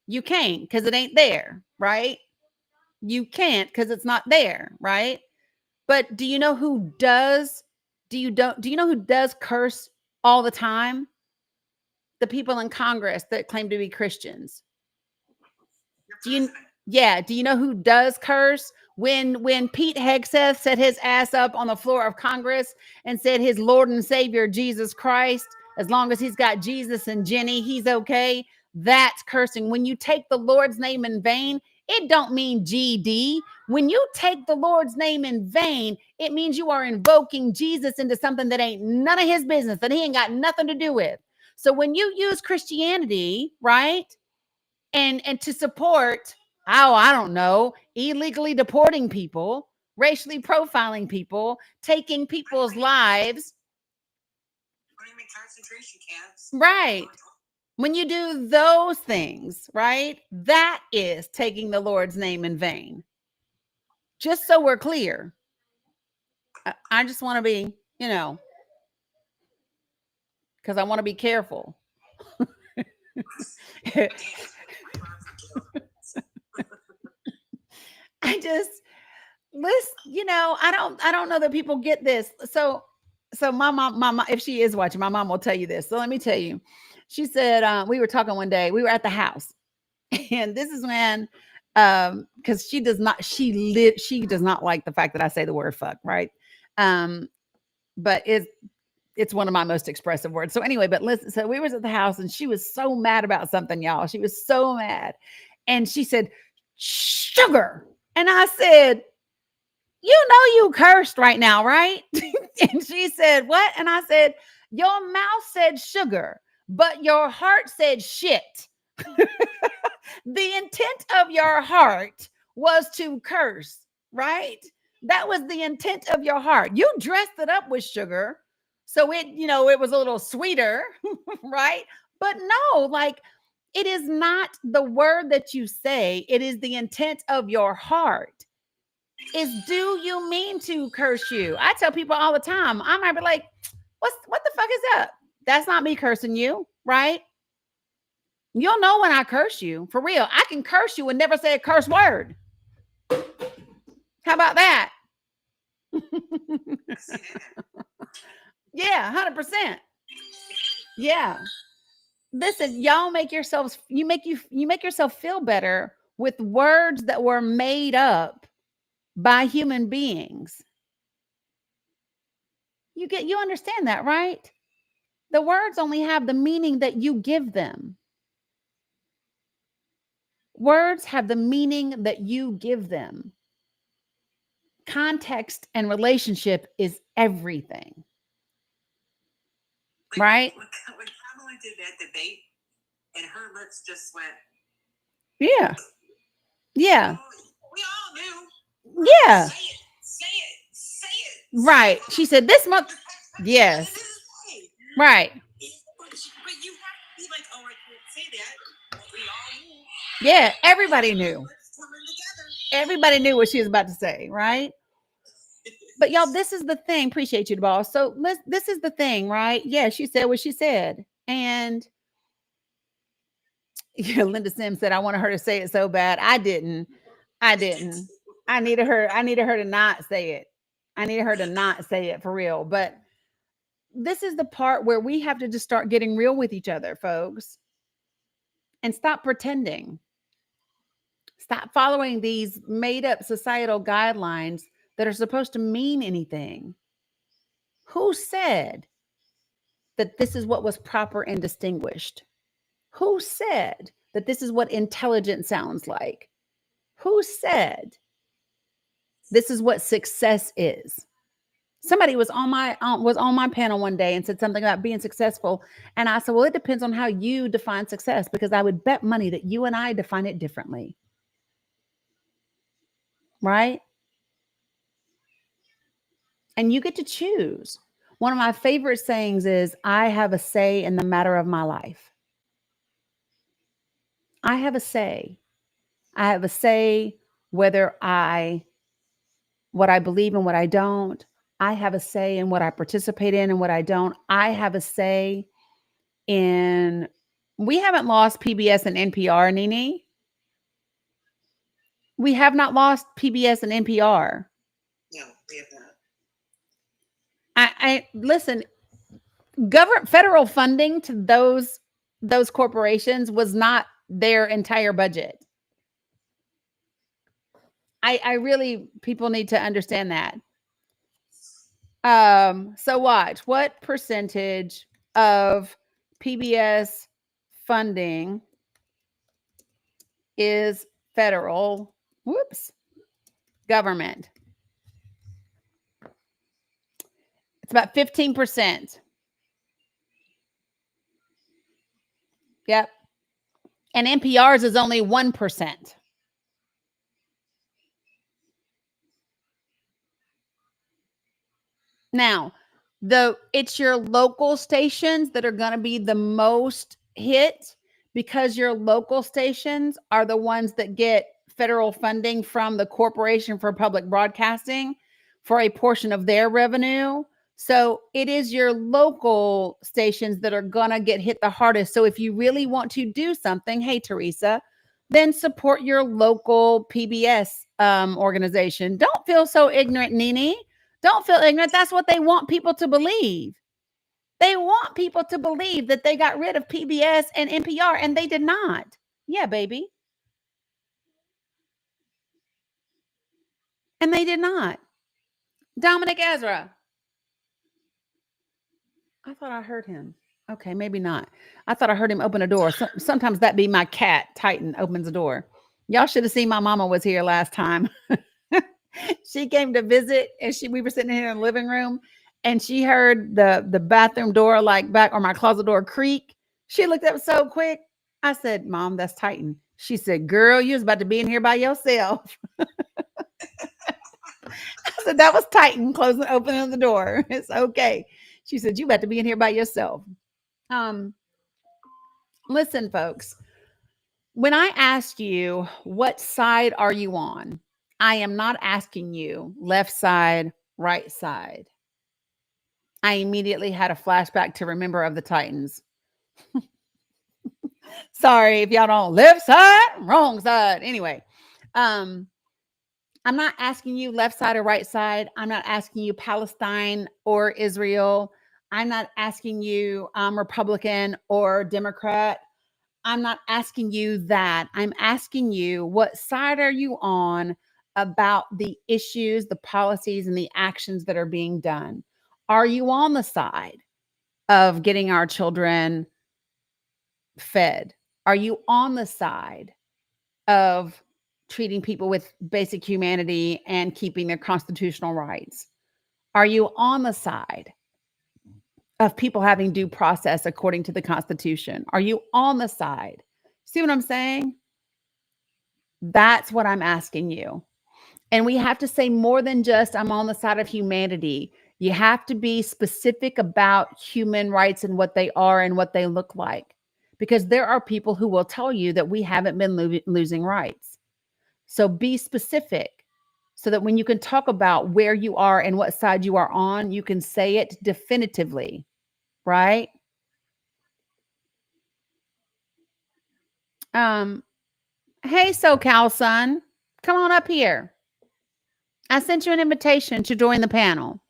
You can't, because it ain't there, right? You can't, because it's not there, right? But do you know who does? Do you know who does curse all the time? The people in Congress that claim to be Christians. Do you know who does curse? When Pete Hegseth set his ass up on the floor of Congress and said his Lord and Savior, Jesus Christ, as long as he's got Jesus and Jenny, he's okay. That's cursing. When you take the Lord's name in vain, it don't mean GD. When you take the Lord's name in vain, it means you are invoking Jesus into something that ain't none of his business, that he ain't got nothing to do with. So when you use Christianity, right, and to support, I don't know, illegally deporting people, racially profiling people, taking people's lives. Putting them in concentration camps. Right. When you do those things, right, that is taking the Lord's name in vain. Just so we're clear. I just want to be, because I want to be careful. I don't know that people get this. So my mom, if she is watching, my mom will tell you this. So let me tell you, she said, we were talking one day, we were at the house, and this is when, because she does not like the fact that I say the word fuck, right? But it's one of my most expressive words. So anyway, but listen, so we was at the house and she was so mad about something, y'all. She was so mad. And she said, sugar. And I said, you cursed right now, right? And she said, what? And I said, your mouth said sugar, but your heart said shit. The intent of your heart was to curse, right? That was the intent of your heart. You dressed it up with sugar, so it was a little sweeter, right? But no, like, it is not the word that you say. It is the intent of your heart. Is, do you mean to curse you? I tell people all the time, I might be like, what the fuck is up? That's not me cursing you, right? You'll know when I curse you. For real. I can curse you and never say a curse word. How about that? Yeah, 100%. Yeah. Listen, y'all make yourself feel better with words that were made up by human beings. You understand that, right? The words only have the meaning that you give them. Words have the meaning that you give them. Context and relationship is everything. Right? When Kamala did that debate and her lips just went. Yeah. Yeah. We all knew. Yeah. Say it. Right. She said this month. Yes. Right. But you have to be like, oh, I can't say that. But we all knew. Yeah, everybody knew. Let's come in together. Everybody knew what she was about to say, right? But y'all, this is the thing. Appreciate you, boss. So this is the thing, right? Yeah, she said what she said. And yeah, Linda Sims said, I wanted her to say it so bad. I didn't. I needed her to not say it. I needed her to not say it for real. But this is the part where we have to just start getting real with each other, folks. And stop pretending. Stop following these made up societal guidelines that are supposed to mean anything. Who said that this is what was proper and distinguished? Who said that this is what intelligent sounds like? Who said this is what success is? Somebody was on my panel one day and said something about being successful, and I said, well, it depends on how you define success, because I would bet money that you and I define it differently. Right? And you get to choose. One of my favorite sayings is, I have a say in the matter of my life. I have a say. I have a say whether what I believe and what I don't. I have a say in what I participate in and what I don't. I have a say in, we haven't lost PBS and NPR, Nene. We have not lost PBS and NPR. No, we have not. I listen, federal funding to those corporations was not their entire budget. I really, people need to understand that. So watch, what percentage of PBS funding is federal, government? It's about 15%. Yep. And NPR's is only 1%. Now, it's your local stations that are going to be the most hit, because your local stations are the ones that get federal funding from the Corporation for Public Broadcasting for a portion of their revenue. So it is your local stations that are going to get hit the hardest. So if you really want to do something, hey, Teresa, then support your local PBS organization. Don't feel so ignorant, Nene. Don't feel ignorant. That's what they want people to believe. They want people to believe that they got rid of PBS and NPR, and they did not. Yeah, baby. And they did not. Dominic Ezra. I thought I heard him. Okay, maybe not. I thought I heard him open a door. Sometimes that be my cat, Titan, opens the door. Y'all should have seen my mama was here last time. She came to visit, and we were sitting here in the living room, and she heard the bathroom door, like back, or my closet door, creak. She looked up so quick. I said, Mom, that's Titan. She said, girl, you was about to be in here by yourself. I said, that was Titan opening the door. It's okay. She said, you about to be in here by yourself. Listen, folks, when I ask you, what side are you on? I am not asking you left side, right side. I immediately had a flashback to Remember of the Titans. Sorry if y'all don't, left side, wrong side. Anyway, I'm not asking you left side or right side. I'm not asking you Palestine or Israel. I'm not asking you Republican or Democrat. I'm not asking you that. I'm asking you, what side are you on about the issues, the policies, and the actions that are being done? Are you on the side of getting our children fed? Are you on the side of treating people with basic humanity and keeping their constitutional rights? Are you on the side of people having due process according to the Constitution? Are you on the side? See what I'm saying? That's what I'm asking you. And we have to say more than just, I'm on the side of humanity. You have to be specific about human rights and what they are and what they look like, because there are people who will tell you that we haven't been losing rights. So be specific so that when you can talk about where you are and what side you are on, you can say it definitively, right? Hey, SoCal son, come on up here. I sent you an invitation to join the panel.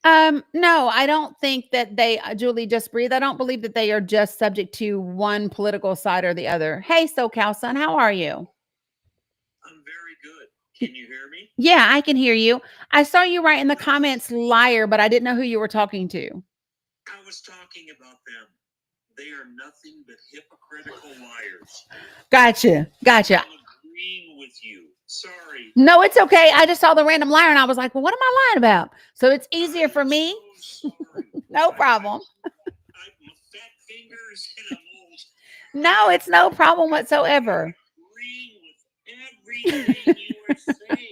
No, I don't think that they, Julie, just breathe. I don't believe that they are just subject to one political side or the other. Hey, SoCal son, how are you? I'm very good. Can you hear me? Yeah, I can hear you. I saw you write in the comments liar, but I didn't know who you were talking to. I was talking about them. They are nothing but hypocritical liars. Gotcha. I'm agreeing with you. Sorry. No, it's okay. I just saw the random liar and I was like, well, what am I lying about? So it's easier for me. So sorry. No problem. I'm fat fingers and I'm old. No, it's no problem whatsoever. I'm agreeing with everything you are saying.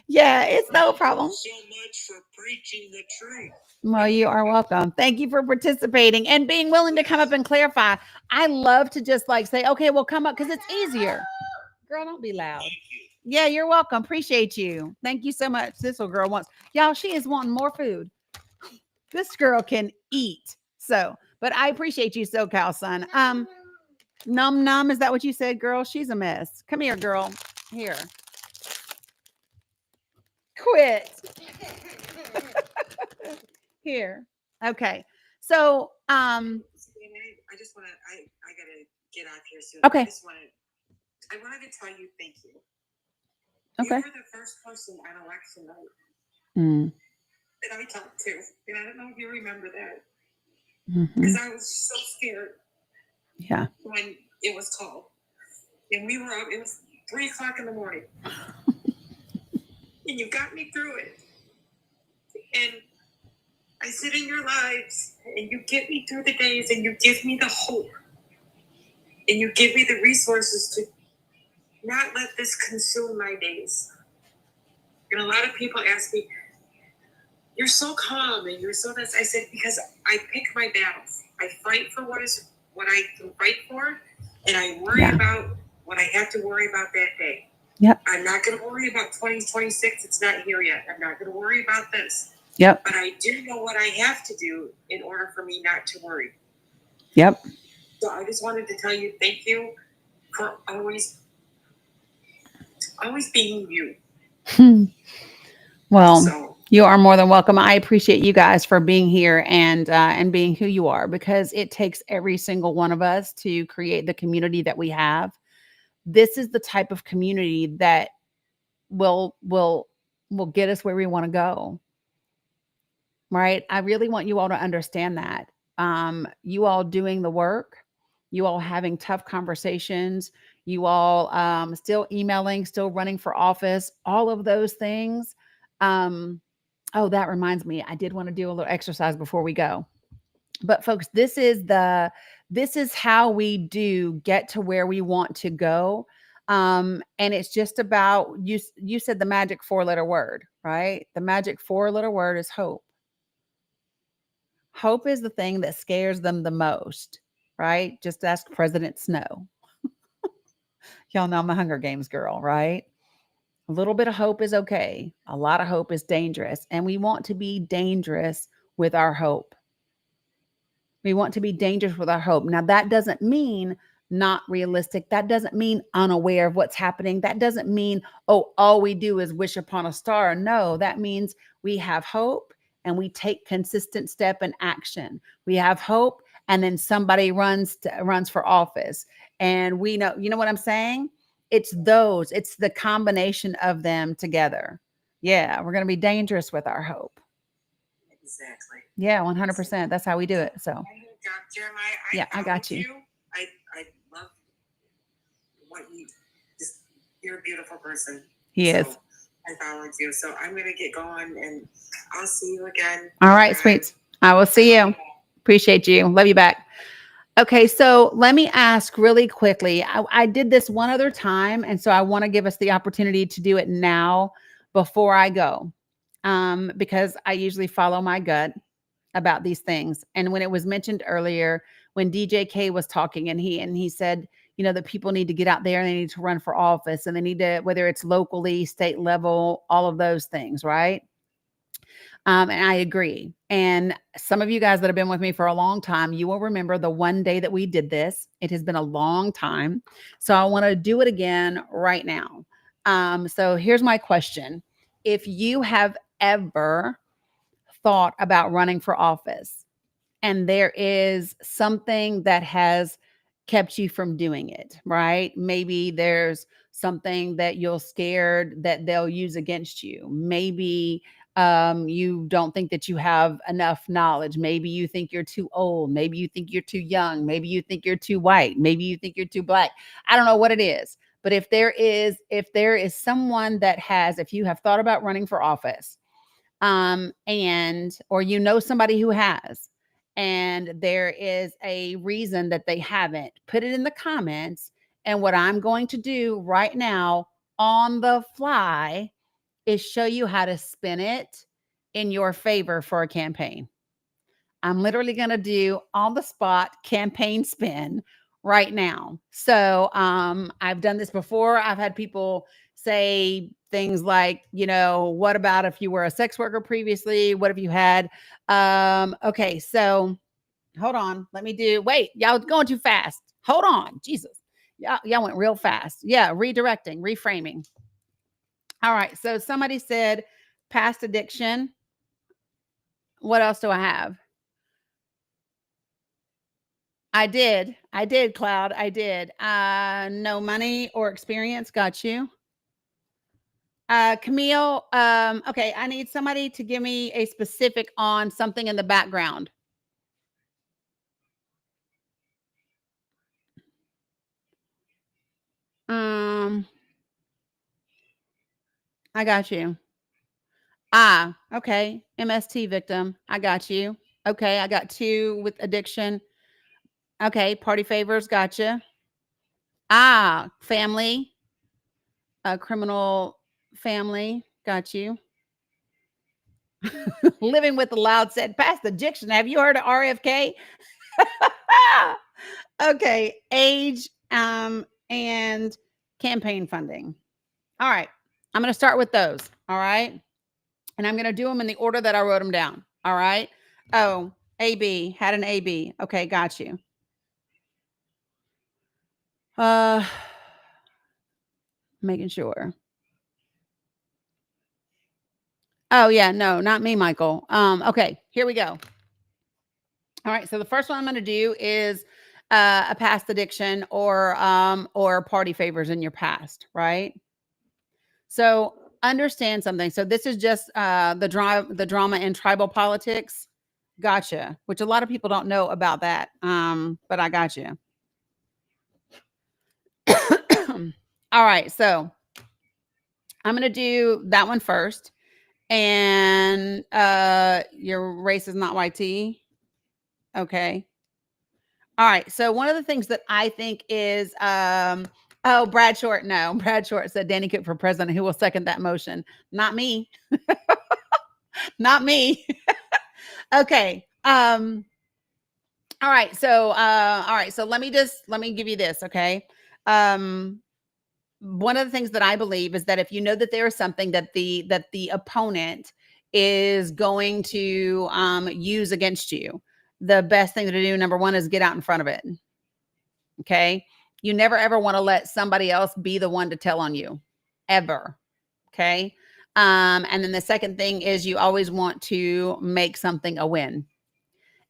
Yeah, it's no problem. So much for preaching the truth. Well, you are welcome. Thank you for participating and being willing to come up and clarify. I love to just like say, okay, well, come up because it's easier. Girl, don't be loud. Thank you. Yeah, you're welcome. Appreciate you. Thank you so much. This little girl wants, y'all, she is wanting more food. This girl can eat. So, but I appreciate you, SoCal son. Num num, is that what you said, girl? She's a mess. Come here, girl. Here. Quit. Here. Okay. So, I just want to. I gotta get off here soon. Okay. I wanted to tell you thank you. Okay. You were the first person on election night that I talked to, and I don't know if you remember that, because I was so scared. Yeah. When it was called, and we were out. It was 3:00 in the morning, and you got me through it. And I sit in your lives, and you get me through the days, and you give me the hope, and you give me the resources to not let this consume my days. And a lot of people ask me, you're so calm and you're so this. I said, because I pick my battles. I fight for what I can fight for, and I worry about what I have to worry about that day. Yep. I'm not going to worry about 2026. It's not here yet. I'm not going to worry about this. Yep. But I do know what I have to do in order for me not to worry. Yep. So I just wanted to tell you thank you for always being you. Well, So, you are more than welcome. I appreciate you guys for being here and being who you are, because it takes every single one of us to create the community that we have. This is the type of community that will get us where we want to go. Right? I really want you all to understand that. You all doing the work, you all having tough conversations, you all still emailing, still running for office, all of those things. Oh, that reminds me, I did want to do a little exercise before we go. But folks, this is how we do get to where we want to go. And it's just about you said the magic 4-letter word, right? The magic 4-letter word is hope. Hope is the thing that scares them the most, right? Just ask President Snow. Y'all know I'm a Hunger Games girl, right? A little bit of hope is okay. A lot of hope is dangerous. And we want to be dangerous with our hope. We want to be dangerous with our hope. Now, that doesn't mean not realistic. That doesn't mean unaware of what's happening. That doesn't mean, oh, all we do is wish upon a star. No, that means we have hope and we take consistent step and action. We have hope, and then somebody runs for office. And we know, you know what I'm saying? It's the combination of them together. Yeah, we're going to be dangerous with our hope. exactly. Yeah, 100%. That's how we do it. So, Jeremiah, I got you. I love what you're a beautiful person. He is. I followed you. So I'm going to get going, and I'll see you again. All right, sweet. I will see you. Appreciate you. Love you back. Okay, so let me ask really quickly. I did this one other time, and so I want to give us the opportunity to do it now. before I go, because I usually follow my gut about these things. And when it was mentioned earlier, when DJK was talking and he said, that people need to get out there and they need to run for office and they need to, whether it's locally, state level, all of those things, right? And I agree. And some of you guys that have been with me for a long time, you will remember the one day that we did this. It has been a long time. So I want to do it again right now. So here's my question. If you have ever thought about running for office and there is something that has kept you from doing it, right? Maybe there's something that you're scared that they'll use against you. Maybe you don't think that you have enough knowledge. Maybe you think you're too old. Maybe you think you're too young. Maybe you think you're too white. Maybe you think you're too black. I don't know what it is. But if there is someone that has, if you have thought about running for office, or somebody who has, and there is a reason that they haven't, put it in the comments. And what I'm going to do right now on the fly is show you how to spin it in your favor for a campaign. I'm literally going to do on the spot campaign spin right now. So I've done this before. I've had people say things like, what about if you were a sex worker previously? What if you had, okay, so hold on. Wait, y'all going too fast. Hold on. Jesus. Y'all went real fast. Yeah. Redirecting, reframing. All right. So somebody said past addiction. What else do I have? I did, Cloud. I did. No money or experience. Got you. Camille. Okay. I need somebody to give me a specific on something in the background. I got you. Okay. MST victim. I got you. Okay. I got 2 with addiction. Okay. Party favors. Gotcha. Family. Criminal family. Got you. Living with the loud said past addiction. Have you heard of RFK? Okay. Age, and campaign funding. All right. I'm going to start with those. All right. And I'm going to do them in the order that I wrote them down. All right. Oh, AB, had an AB. Okay. Got you. Making sure. Oh yeah, no, not me, Michael. Okay, here we go. All right, so the first one I'm going to do is a past addiction or party favors in your past, right? So understand something. So this is just the drama in tribal politics. Gotcha. Which a lot of people don't know about that. But I got you. All right, so I'm going to do that one first. And your race is not YT. Okay. All right. So one of the things that I think is Brad Short. No, Brad Short said Dani Cook for president. Who will second that motion? Not me. Not me. Okay. All right. So let me give you this. Okay. One of the things that I believe is that if you know that there is something that the opponent is going to use against you, the best thing to do, number one, is get out in front of it. Okay. You never ever want to let somebody else be the one to tell on you, ever. Okay. And then the second thing is you always want to make something a win.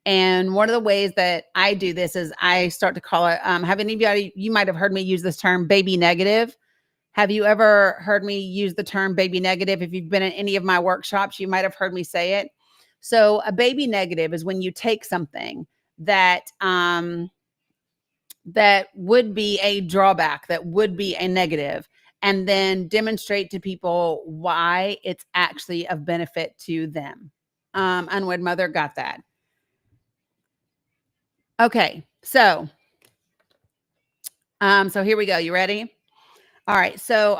And one of the ways that I do this is I start to call it, have anybody, you might have heard me use this term, baby negative. Have you ever heard me use the term baby negative? If you've been in any of my workshops, you might have heard me say it. So a baby negative is when you take something that that would be a drawback, that would be a negative, and then demonstrate to people why it's actually of benefit to them. Unwed mother, got that. Okay, so here we go. You ready? All right. So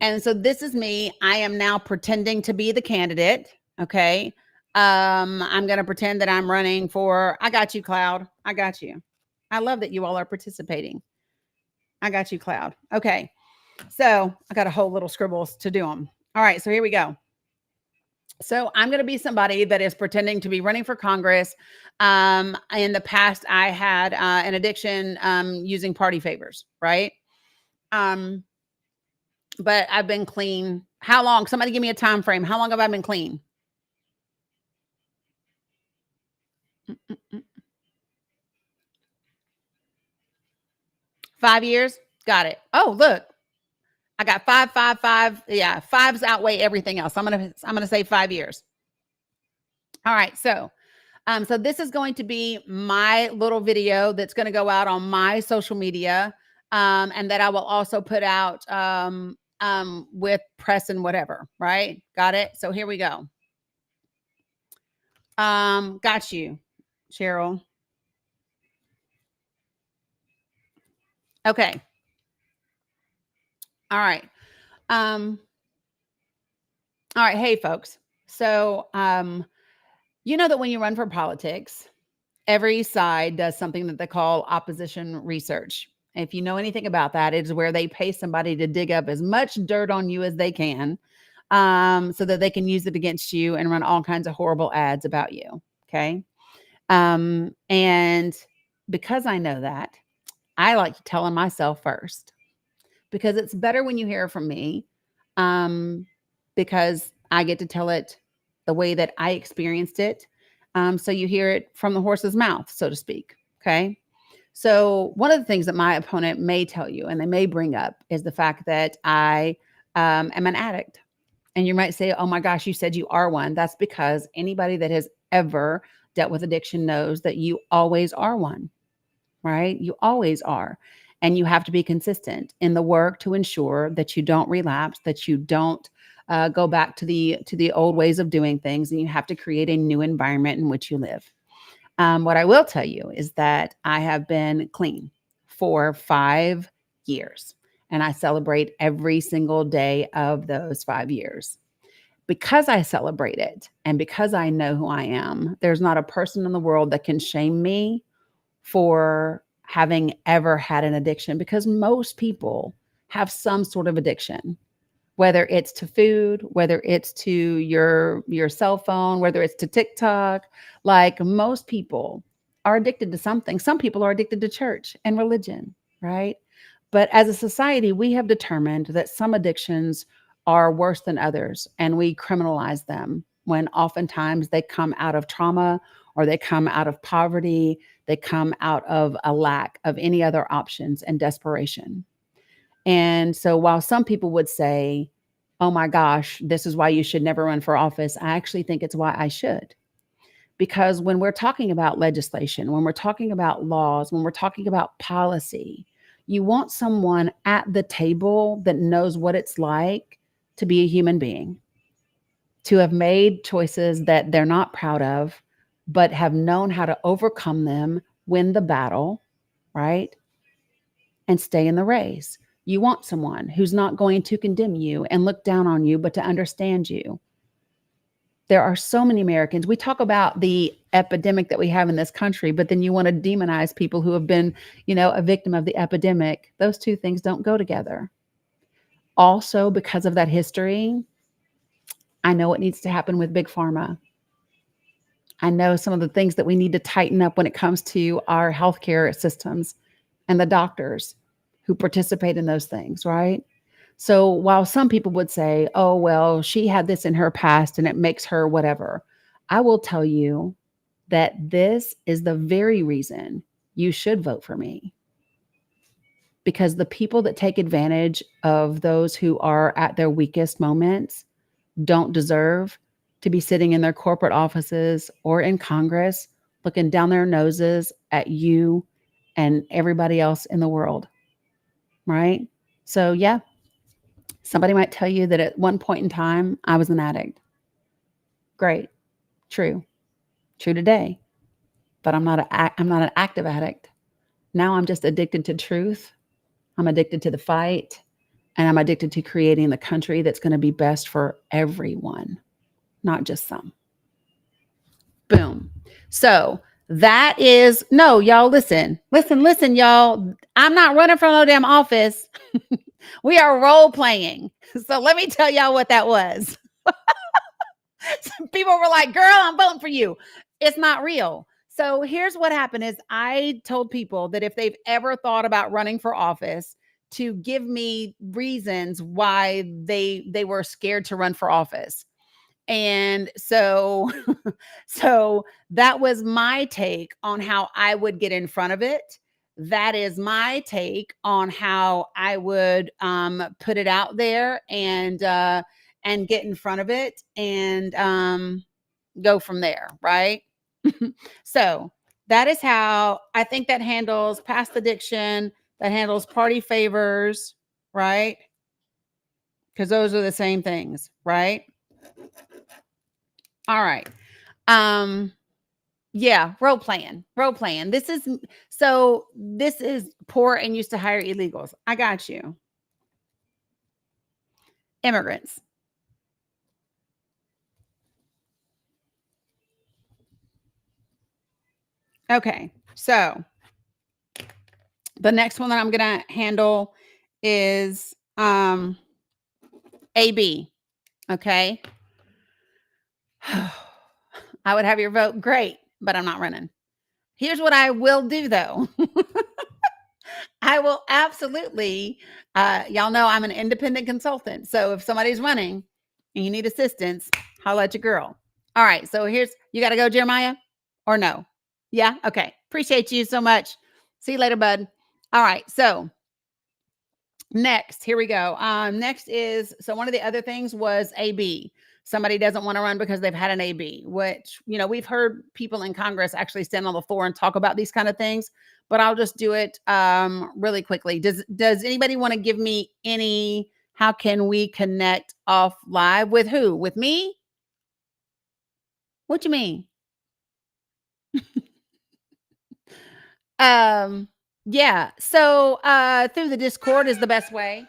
And so this is me. I am now pretending to be the candidate. Okay. I'm going to pretend that I'm running for, I got you, Cloud. I got you. I love that you all are participating. I got you, Cloud. Okay. So I got a whole little scribbles to do them. All right. So here we go. So I'm going to be somebody that is pretending to be running for Congress. In the past, I had an addiction using party favors, right? But I've been clean. How long? Somebody give me a time frame. How long have I been clean? Mm-mm-mm. 5 years? Got it. Oh, look. I got 5, 5, 5. Yeah, fives outweigh everything else. I'm gonna say 5 years. All right, so this is going to be my little video that's going to go out on my social media, and that I will also put out with press and whatever. Right? Got it. So here we go. Got you, Cheryl. Okay. All right. All right. Hey, folks. So, you know that when you run for politics, every side does something that they call opposition research. If you know anything about that, it's where they pay somebody to dig up as much dirt on you as they can, so that they can use it against you and run all kinds of horrible ads about you. Okay. And because I know that, I like to tell them myself first, because it's better when you hear from me, because I get to tell it the way that I experienced it. So you hear it from the horse's mouth, so to speak. Okay. So one of the things that my opponent may tell you and they may bring up is the fact that I am an addict. And you might say, oh my gosh, you said you are one. That's because anybody that has ever dealt with addiction knows that you always are one, right? You always are. And you have to be consistent in the work to ensure that you don't relapse, that you don't go back to the old ways of doing things, and you have to create a new environment in which you live. What I will tell you is that I have been clean for 5 years, and I celebrate every single day of those 5 years. Because I celebrate it and because I know who I am, there's not a person in the world that can shame me for having ever had an addiction, because most people have some sort of addiction, whether it's to food, whether it's to your cell phone, whether it's to TikTok. Like, most people are addicted to something. Some people are addicted to church and religion, right? But as a society, we have determined that some addictions are worse than others, and we criminalize them when oftentimes they come out of trauma, or they come out of poverty, they come out of a lack of any other options and desperation. And so while some people would say, oh my gosh, this is why you should never run for office, I actually think it's why I should. Because when we're talking about legislation, when we're talking about laws, when we're talking about policy, you want someone at the table that knows what it's like to be a human being, to have made choices that they're not proud of, but have known how to overcome them, win the battle, right? And stay in the race. You want someone who's not going to condemn you and look down on you, but to understand you. There are so many Americans. We talk about the epidemic that we have in this country, but then you want to demonize people who have been, a victim of the epidemic. Those two things don't go together. Also, because of that history, I know what needs to happen with Big Pharma. I know some of the things that we need to tighten up when it comes to our healthcare systems and the doctors who participate in those things, right? So while some people would say, oh, well, she had this in her past and it makes her whatever, I will tell you that this is the very reason you should vote for me. Because the people that take advantage of those who are at their weakest moments don't deserve to be sitting in their corporate offices or in Congress looking down their noses at you and everybody else in the world, right? So yeah, somebody might tell you that at one point in time, I was an addict. Great. True today, but I'm not an active addict. Now I'm just addicted to truth. I'm addicted to the fight. And I'm addicted to creating the country that's going to be best for everyone, not just some. Boom. So that is, no, y'all, listen, y'all. I'm not running from no damn office. We are role playing. So let me tell y'all what that was. People were like, girl, I'm voting for you. It's not real. So here's what happened is I told people that if they've ever thought about running for office, to give me reasons why they were scared to run for office. And so so that was my take on how I would get in front of it. That is my take on how I would put it out there and get in front of it and go from there, right? So that is how I think that handles past addiction, that handles party favors, right? Because those are the same things, right? All right. Yeah, role playing. This is poor and used to hire illegals. I got you. Immigrants. Okay. So the next one that I'm going to handle is AB. Okay. I would have your vote. Great, but I'm not running. Here's what I will do though. I will absolutely, y'all know I'm an independent consultant. So if somebody's running and you need assistance, holla at your girl. All right. So you got to go, Jeremiah, or no? Yeah. Okay. Appreciate you so much. See you later, bud. All right. So next, here we go. Next is, so one of the other things was AB. Somebody doesn't want to run because they've had an AB, which, we've heard people in Congress actually stand on the floor and talk about these kind of things, but I'll just do it really quickly. Does anybody want to give me how can we connect off live with who? With me? What you mean? Yeah. So through the Discord is the best way.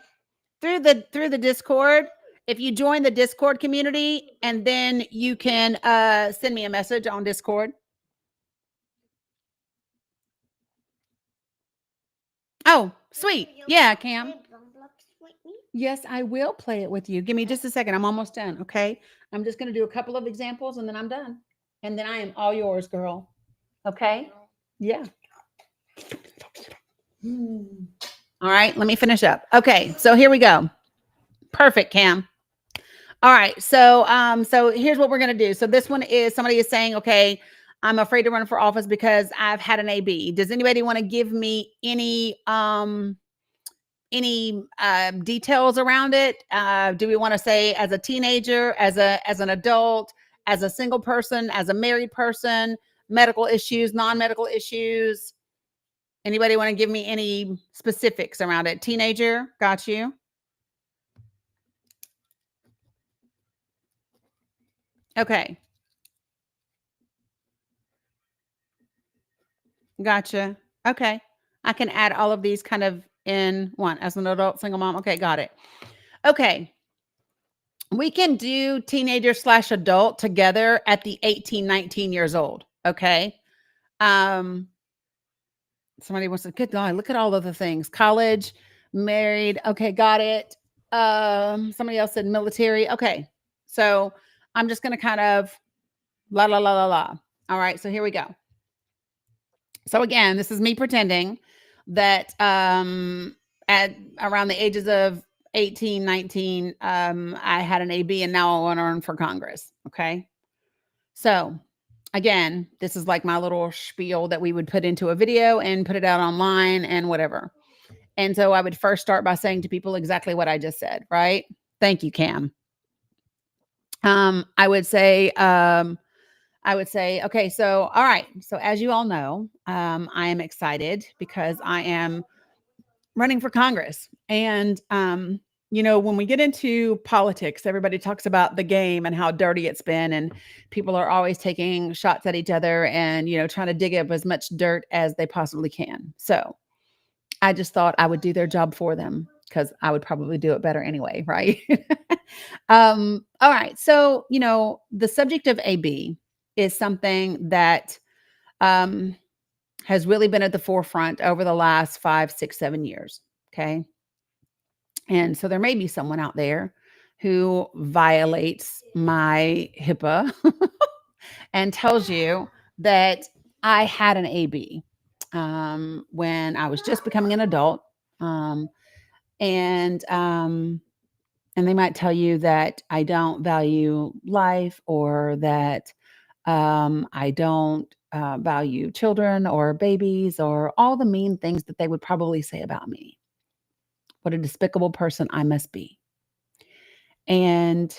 Through the Discord. If you join the Discord community, and then you can send me a message on Discord. Oh, sweet. Yeah, Cam. Yes, I will play it with you. Give me just a second. I'm almost done. Okay. I'm just going to do a couple of examples and then I'm done. And then I am all yours, girl. Okay. Yeah. All right. Let me finish up. Okay. So here we go. Perfect, Cam. All right. So here's what we're going to do. So this one is, somebody is saying, okay, I'm afraid to run for office because I've had an AB. Does anybody want to give me any details around it? Do we want to say as a teenager, as an adult, as a single person, as a married person, medical issues, non-medical issues? Anybody want to give me any specifics around it? Teenager, got you. Okay. Gotcha. Okay. I can add all of these kind of in one as an adult single mom. Okay. Got it. Okay. We can do teenager / adult together at the 18, 19 years old. Okay. Somebody wants to, good God, look at all of the things. College, married. Okay. Got it. Somebody else said military. Okay. So I'm just going to kind of la, la, la, la, la. All right. So here we go. So again, this is me pretending that at around the ages of 18, 19, I had an AB and now I want to run for Congress. Okay. So again, this is like my little spiel that we would put into a video and put it out online and whatever. And so I would first start by saying to people exactly what I just said, right? Thank you, Cam. I would say, okay, so, all right. So as you all know, I am excited because I am running for Congress. And, when we get into politics, everybody talks about the game and how dirty it's been. And people are always taking shots at each other and, trying to dig up as much dirt as they possibly can. So I just thought I would do their job for them. because I would probably do it better anyway, right? All right. So, the subject of AB is something that has really been at the forefront over the last 5, 6, 7 years. Okay. And so there may be someone out there who violates my HIPAA and tells you that I had an AB when I was just becoming an adult. And they might tell you that I don't value life, or that I don't value children or babies, or all the mean things that they would probably say about me. What a despicable person I must be. And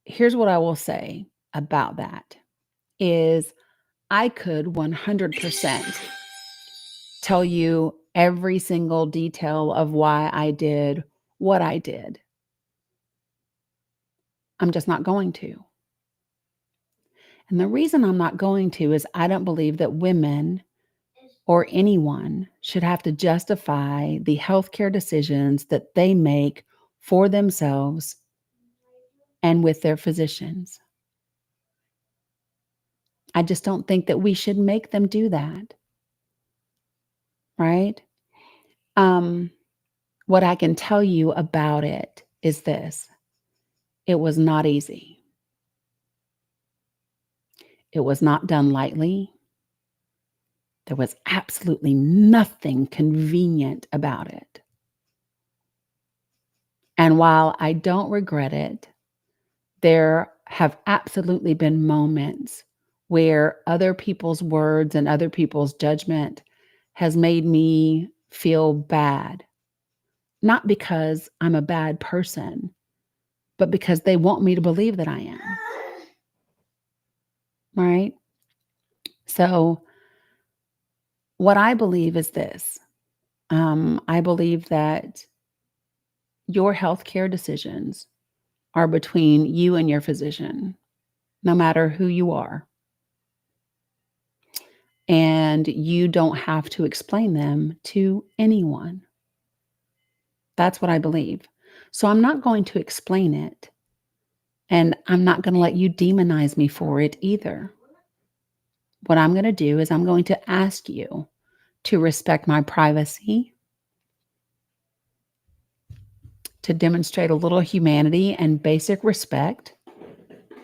here's what I will say about that is I could 100% tell you every single detail of why I did what I did. I'm just not going to. And the reason I'm not going to is I don't believe that women or anyone should have to justify the healthcare decisions that they make for themselves and with their physicians. I just don't think that we should make them do that. Right? What I can tell you about it is this. It was not easy. It was not done lightly. There was absolutely nothing convenient about it. And while I don't regret it, there have absolutely been moments where other people's words and other people's judgment has made me feel bad. Not because I'm a bad person, but because they want me to believe that I am. Right? So what I believe is this. I believe that your healthcare decisions are between you and your physician, no matter who you are. And you don't have to explain them to anyone. That's what I believe. So I'm not going to explain it. And I'm not going to let you demonize me for it either. What I'm going to do is I'm going to ask you to respect my privacy, to demonstrate a little humanity and basic respect,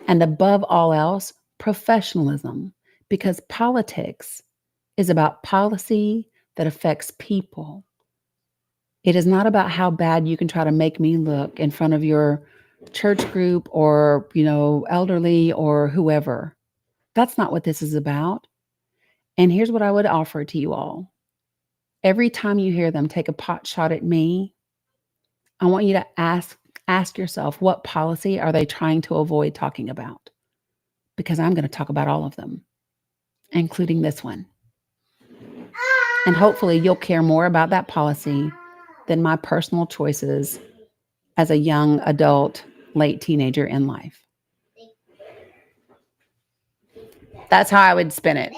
and above all else, professionalism, because politics is about policy that affects people. It is not about how bad you can try to make me look in front of your church group or, elderly or whoever. That's not what this is about. And here's what I would offer to you all. Every time you hear them take a pot shot at me, I want you to ask yourself, what policy are they trying to avoid talking about? Because I'm going to talk about all of them, including this one. And hopefully you'll care more about that policy than my personal choices as a young adult, late teenager in life. That's how I would spin it.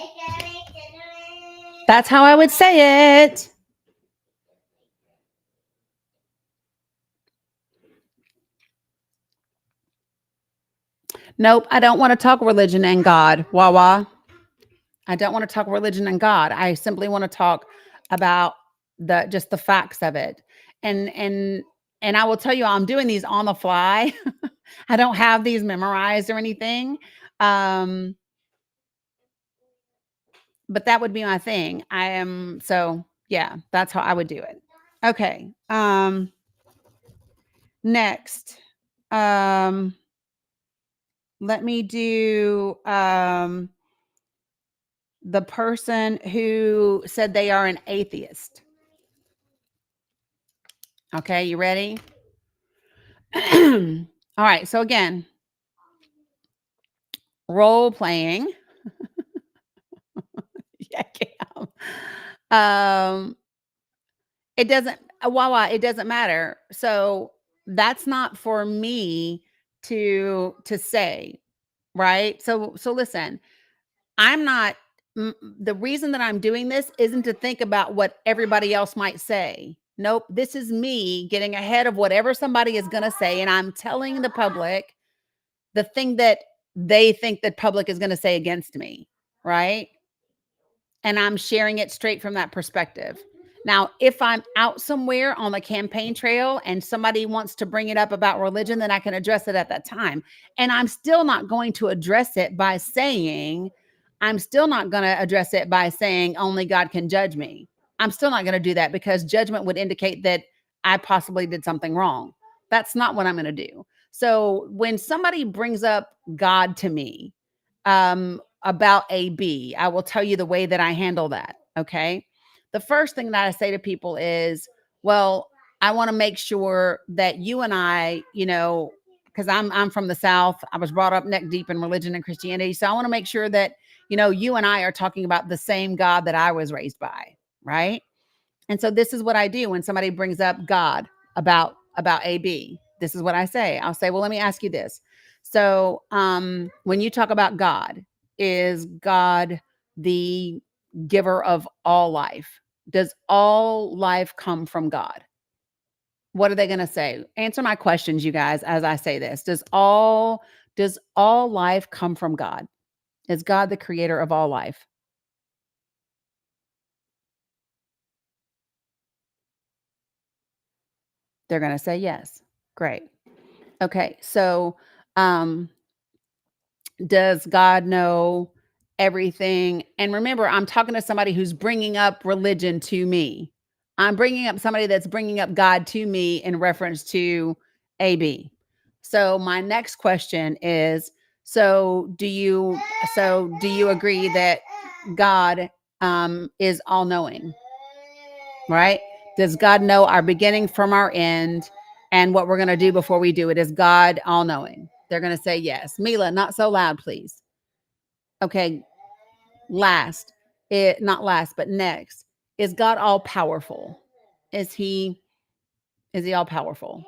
That's how I would say it. Nope, I don't want to talk religion and God. Wah. I don't want to talk religion and God. I simply want to talk about just the facts of it. And I will tell you, I'm doing these on the fly. I don't have these memorized or anything. But that would be my thing. Yeah, that's how I would do it. Okay. Next. Let me do the person who said they are an atheist. Okay, you ready? All right, so again, role playing. Yeah, Cam. It doesn't matter. So that's not for me to say, right? So listen, I'm not the reason that I'm doing this isn't to think about what everybody else might say. Nope. This is me getting ahead of whatever somebody is going to say. And I'm telling the public the thing that they think that public is going to say against me. Right. And I'm sharing it straight from that perspective. Now, if I'm out somewhere on the campaign trail and somebody wants to bring it up about religion, then I can address it at that time. And I'm still not going to address it by saying, only God can judge me. I'm still not going to do that because judgment would indicate that I possibly did something wrong. That's not what I'm going to do. So when somebody brings up God to me, about AB, I will tell you the way that I handle that. Okay. The first thing that I say to people is, well, I want to make sure that you and I, because I'm from the South. I was brought up neck deep in religion and Christianity. So I want to make sure that, you and I are talking about the same God that I was raised by. Right. And so this is what I do when somebody brings up God about AB. This is what I say. I'll say, well, let me ask you this. So when you talk about God, is God the giver of all life? Does all life come from God? What are they going to say? Answer my questions, you guys, as I say this. Does all life come from God? Is God the creator of all life? They're going to say yes. Great. Okay. So, does God know everything? And remember, I'm talking to somebody who's bringing up religion to me. I'm bringing up somebody that's bringing up God to me in reference to AB. So my next question is, do you agree that God is all knowing? Right? Does God know our beginning from our end and what we're going to do before we do it? Is God all knowing? They're going to say yes. Mila, not so loud, please. Okay. Not last, but next. Is God all powerful? Is he all powerful?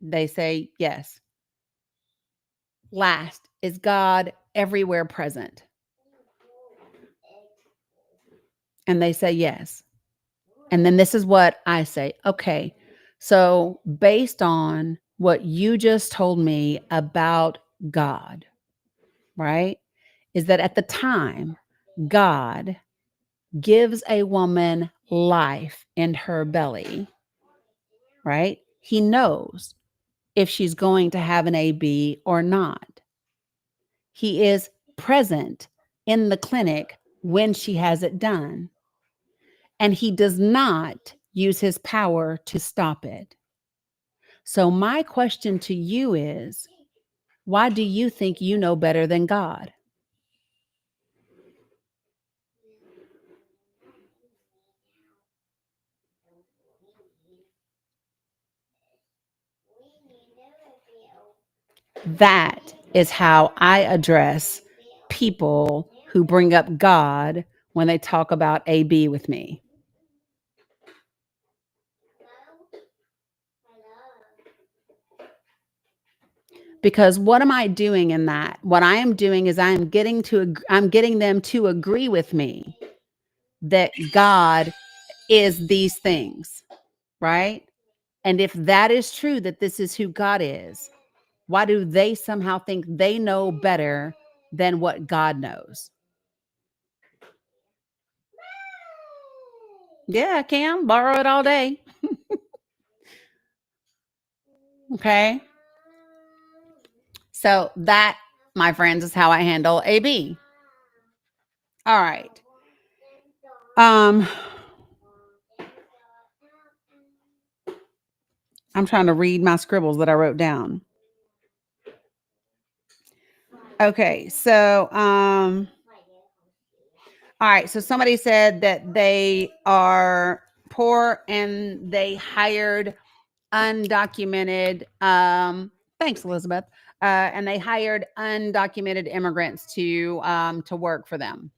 They say yes. Last, is God everywhere present? And they say yes. And then this is what I say. Okay. So based on what you just told me about God, right? Is that at the time God gives a woman life in her belly, right? He knows if she's going to have an AB or not. He is present in the clinic when she has it done. And he does not use his power to stop it. So my question to you is, why do you think you know better than God? That is how I address people who bring up God when they talk about AB with me. Because what am I doing in that? What I am doing is I'm getting them to agree with me that God is these things, right? And if that is true, that this is who God is, why do they somehow think they know better than what God knows? Yeah, I can borrow it all day. Okay. So that, my friends, is how I handle AB. All right. I'm trying to read my scribbles that I wrote down. Okay. So, all right. So somebody said that they are poor and they hired undocumented, thanks, Elizabeth. And they hired undocumented immigrants to work for them.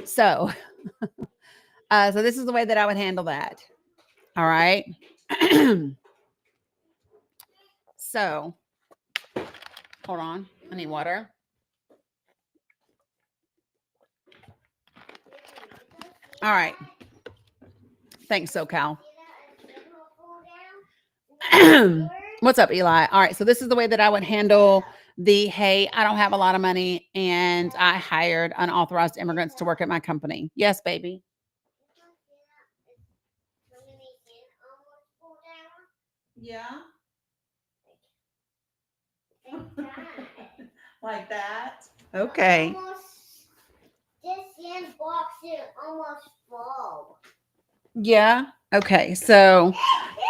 So, so this is the way that I would handle that. All right. So, hold on. I need water. All right. Thanks, SoCal. What's up, Eli? All right. So this is the way that I would handle the, hey, I don't have a lot of money and I hired unauthorized immigrants to work at my company. Yes, baby. Yeah. Like that. Okay. This sandbox is almost full. Yeah. Okay. So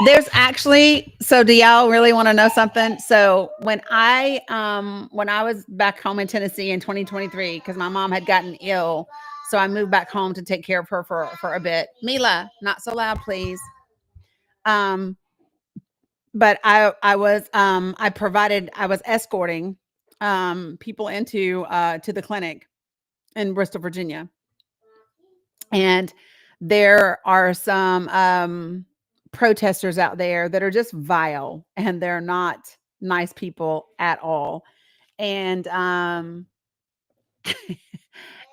there's actually, so do y'all really want to know something? So when I was back home in Tennessee in 2023, because my mom had gotten ill, so I moved back home to take care of her for a bit. Mila, not so loud, please. But I was escorting people into to the clinic in Bristol, Virginia. And there are some protesters out there that are just vile and they're not nice people at all. And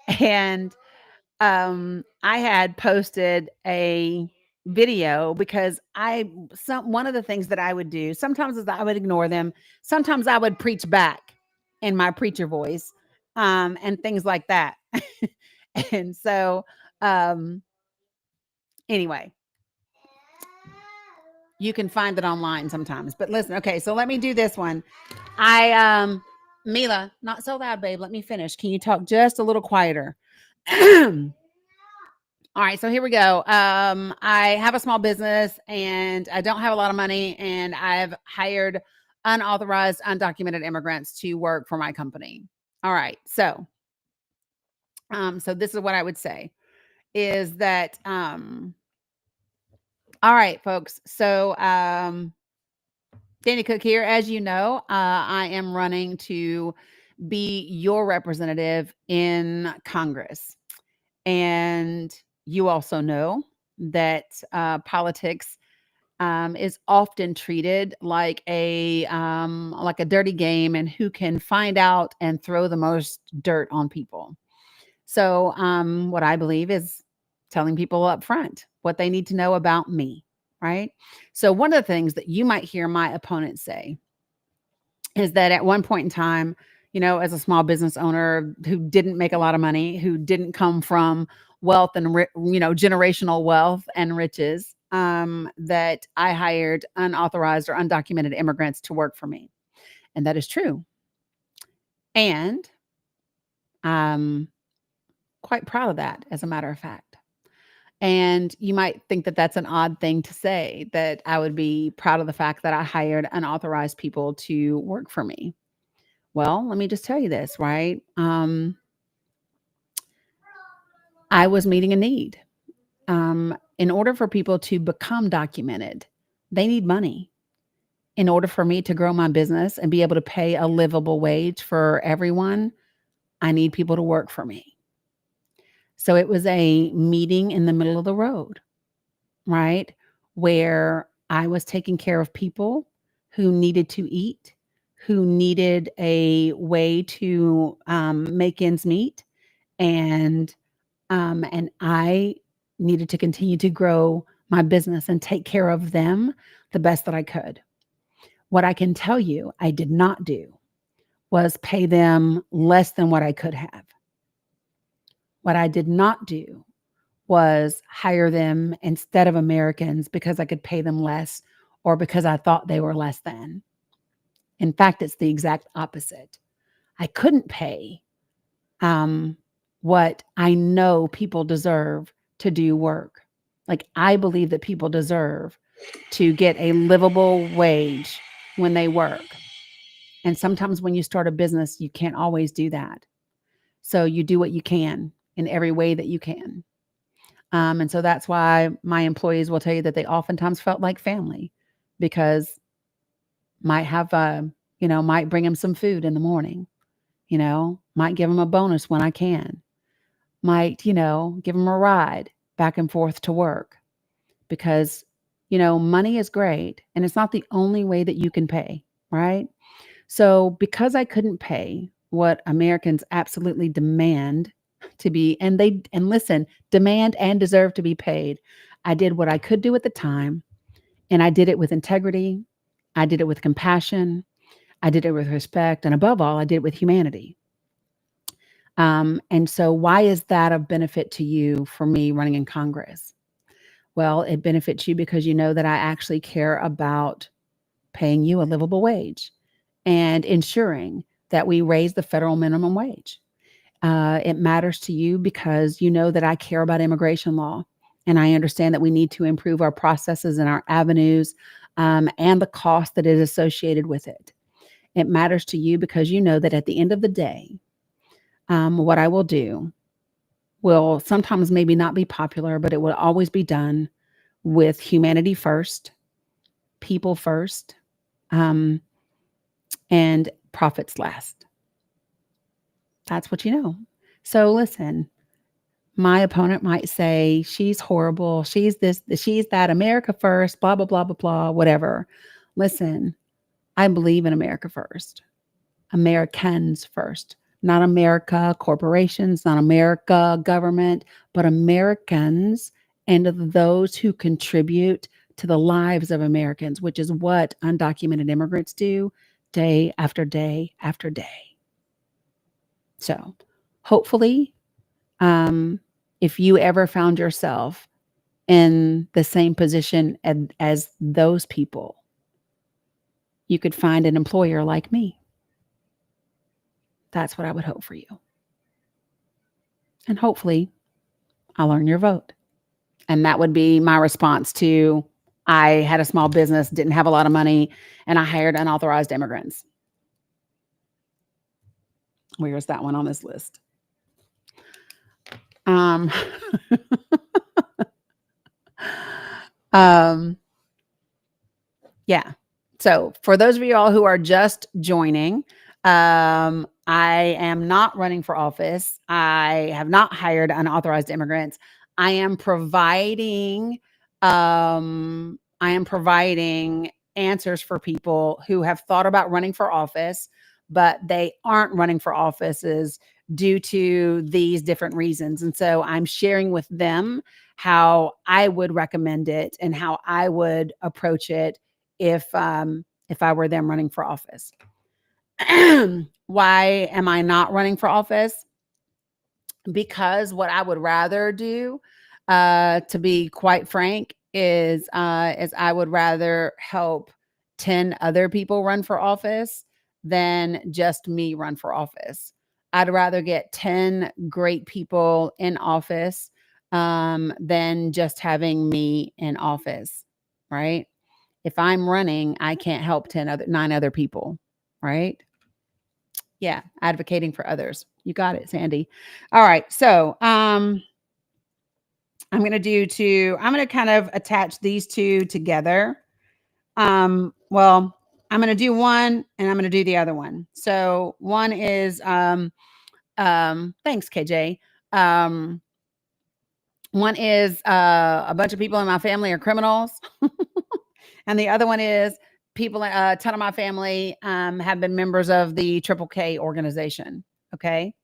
and I had posted a video because one of the things that I would do sometimes is I would ignore them. Sometimes I would preach back in my preacher voice, and things like that. And so, anyway, you can find it online sometimes, but listen, okay, so let me do this one. Mila, not so loud, babe. Let me finish. Can you talk just a little quieter? All right, so here we go. I have a small business and I don't have a lot of money, and I've hired unauthorized, undocumented immigrants to work for my company. All right, so this is what I would say is that, all right, folks. So, Dani Cook here. As you know, I am running to be your representative in Congress. And you also know that politics is often treated like a dirty game, and who can find out and throw the most dirt on people. So what I believe is telling people up front what they need to know about me, right? So one of the things that you might hear my opponents say is that at one point in time, as a small business owner who didn't make a lot of money, who didn't come from wealth and, generational wealth and riches, that I hired unauthorized or undocumented immigrants to work for me. And that is true. And I'm quite proud of that, as a matter of fact. And you might think that that's an odd thing to say, that I would be proud of the fact that I hired unauthorized people to work for me. Well, let me just tell you this, right? I was meeting a need. In order for people to become documented, they need money. In order for me to grow my business and be able to pay a livable wage for everyone, I need people to work for me. So it was a meeting in the middle of the road, right? Where I was taking care of people who needed to eat, who needed a way to make ends meet, and I needed to continue to grow my business and take care of them the best that I could. What I can tell you I did not do was pay them less than what I could have. What I did not do was hire them instead of Americans because I could pay them less or because I thought they were less than. In fact, it's the exact opposite. I couldn't pay what I know people deserve to do work. Like, I believe that people deserve to get a livable wage when they work. And sometimes when you start a business, you can't always do that. So you do what you can in every way that you can. And so that's why my employees will tell you that they oftentimes felt like family, because might have, might bring them some food in the morning, might give them a bonus when I can, might, give them a ride back and forth to work, because, money is great and it's not the only way that you can pay, right? So because I couldn't pay what Americans absolutely demand to be, and listen, demand and deserve to be paid. I did what I could do at the time, and I did it with integrity. I did it with compassion. I did it with respect. And above all, I did it with humanity. And so why is that of benefit to you for me running in Congress? Well, it benefits you because you know that I actually care about paying you a livable wage and ensuring that we raise the federal minimum wage. It matters to you because you know that I care about immigration law, and I understand that we need to improve our processes and our avenues, and the cost that is associated with it. It matters to you because you know that at the end of the day, what I will do will sometimes maybe not be popular, but it will always be done with humanity first, people first, um, and profits last. That's what you know. So listen, my opponent might say, she's horrible. She's this, she's that, America first, blah, blah, blah, blah, blah, whatever. Listen, I believe in America first, Americans first, not America corporations, not America government, but Americans and those who contribute to the lives of Americans, which is what undocumented immigrants do day after day after day. So hopefully, if you ever found yourself in the same position as those people, you could find an employer like me. That's what I would hope for you. And hopefully I'll earn your vote. And that would be my response to, I had a small business, didn't have a lot of money, and I hired unauthorized immigrants. Where's that one on this list? Yeah. So for those of you all who are just joining, I am not running for office. I have not hired unauthorized immigrants. I am providing answers for people who have thought about running for office, but they aren't running for offices due to these different reasons. And so I'm sharing with them how I would recommend it and how I would approach it if I were them running for office. Why am I not running for office? Because what I would rather do, to be quite frank, is I would rather help 10 other people run for office than just me run for office. I'd rather get 10 great people in office than just having me in office, right? If I'm running, I can't help 9 other people, right? Yeah, advocating for others. You got it, Sandy. All right. So, I'm going to kind of attach these two together. Well, I'm going to do one and I'm going to do the other one. So one is, thanks, KJ. One is, a bunch of people in my family are criminals. And the other one is people, a ton of my family, have been members of the Triple K organization. Okay.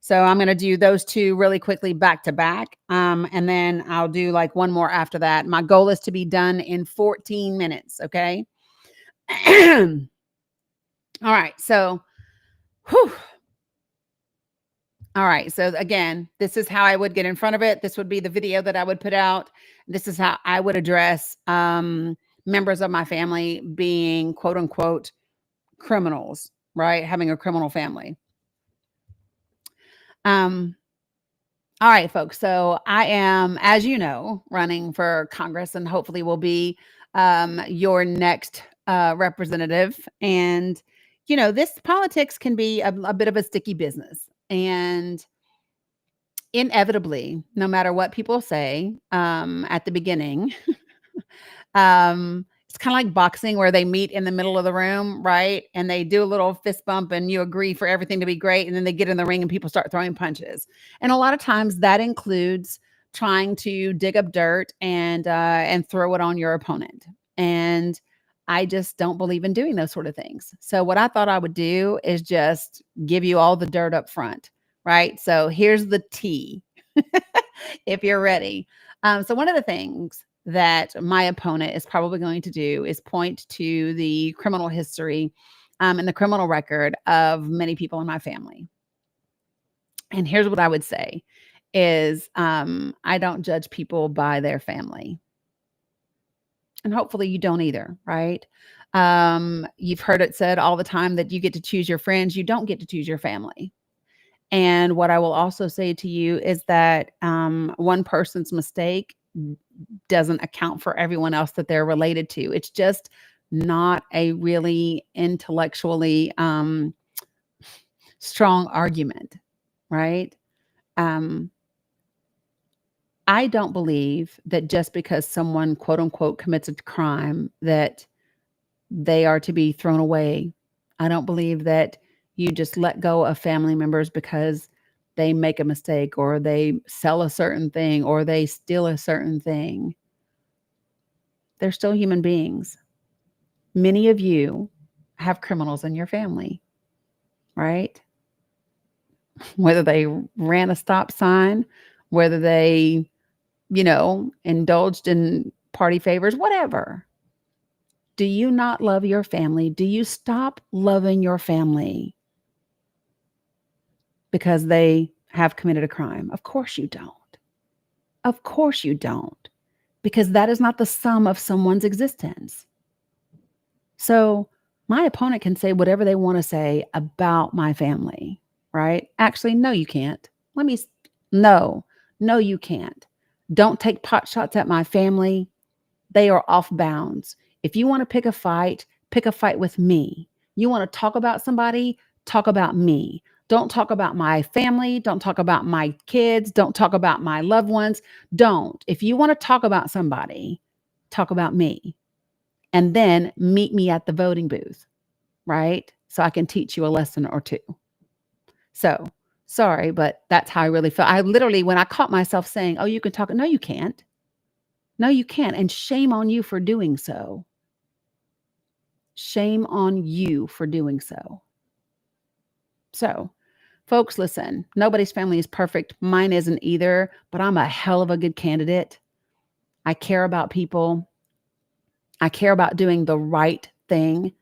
So I'm going to do those two really quickly back to back. And then I'll do like one more after that. My goal is to be done in 14 minutes. Okay. All right. So, whew. All right. So again, this is how I would get in front of it. This would be the video that I would put out. This is how I would address, members of my family being quote unquote criminals, right? Having a criminal family. All right, folks. So I am, as you know, running for Congress and hopefully will be your next representative. And, you know, this politics can be a bit of a sticky business. And inevitably, no matter what people say at the beginning, it's kind of like boxing where they meet in the middle of the room, right? And they do a little fist bump and you agree for everything to be great. And then they get in the ring and people start throwing punches. And a lot of times that includes trying to dig up dirt and throw it on your opponent. And I just don't believe in doing those sort of things. So what I thought I would do is just give you all the dirt up front, right? So here's the tea, if you're ready. So one of the things that my opponent is probably going to do is point to the criminal history and the criminal record of many people in my family. And here's what I would say is I don't judge people by their family. And hopefully you don't either, right? You've heard it said all the time that you get to choose your friends. You don't get to choose your family. And what I will also say to you is that one person's mistake doesn't account for everyone else that they're related to. It's just not a really intellectually strong argument, right? I don't believe that just because someone quote unquote commits a crime that they are to be thrown away. I don't believe that you just let go of family members because they make a mistake or they sell a certain thing or they steal a certain thing. They're still human beings. Many of you have criminals in your family, right? Whether they ran a stop sign, whether they, indulged in party favors, whatever. Do you not love your family? Do you stop loving your family because they have committed a crime? Of course you don't. Of course you don't, because that is not the sum of someone's existence. So my opponent can say whatever they want to say about my family, right? Actually, no, you can't. No, you can't. Don't take pot shots at my family. They are off bounds. If you want to pick a fight with me. You want to talk about somebody, talk about me. Don't talk about my family. Don't talk about my kids. Don't talk about my loved ones. Don't. If you want to talk about somebody, talk about me. And then meet me at the voting booth, right? So I can teach you a lesson or two. So sorry, but that's how I really felt. I literally, when I caught myself saying, oh, you can talk. No, you can't. No, you can't. And shame on you for doing so. Shame on you for doing so. So, folks, listen, nobody's family is perfect. Mine isn't either, but I'm a hell of a good candidate. I care about people. I care about doing the right thing.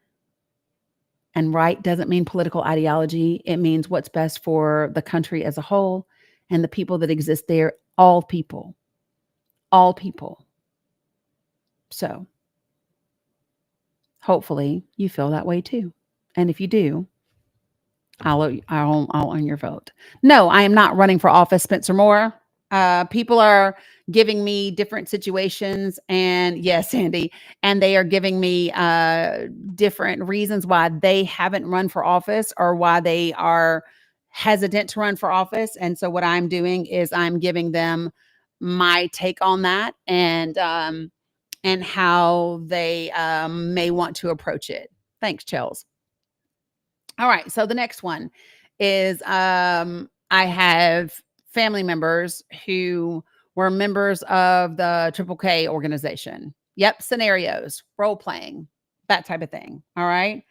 And right doesn't mean political ideology. It means what's best for the country as a whole and the people that exist there. All people. All people. So, hopefully you feel that way too. And if you do, I'll earn your vote. No, I am not running for office, Spencer Moore. People are giving me different situations, and yes, Andy, and they are giving me different reasons why they haven't run for office or why they are hesitant to run for office. And so, what I'm doing is I'm giving them my take on that and how they may want to approach it. Thanks, Chels. All right. So the next one is I have family members who were members of the Triple K organization. Yep. Scenarios, role playing, that type of thing. All right.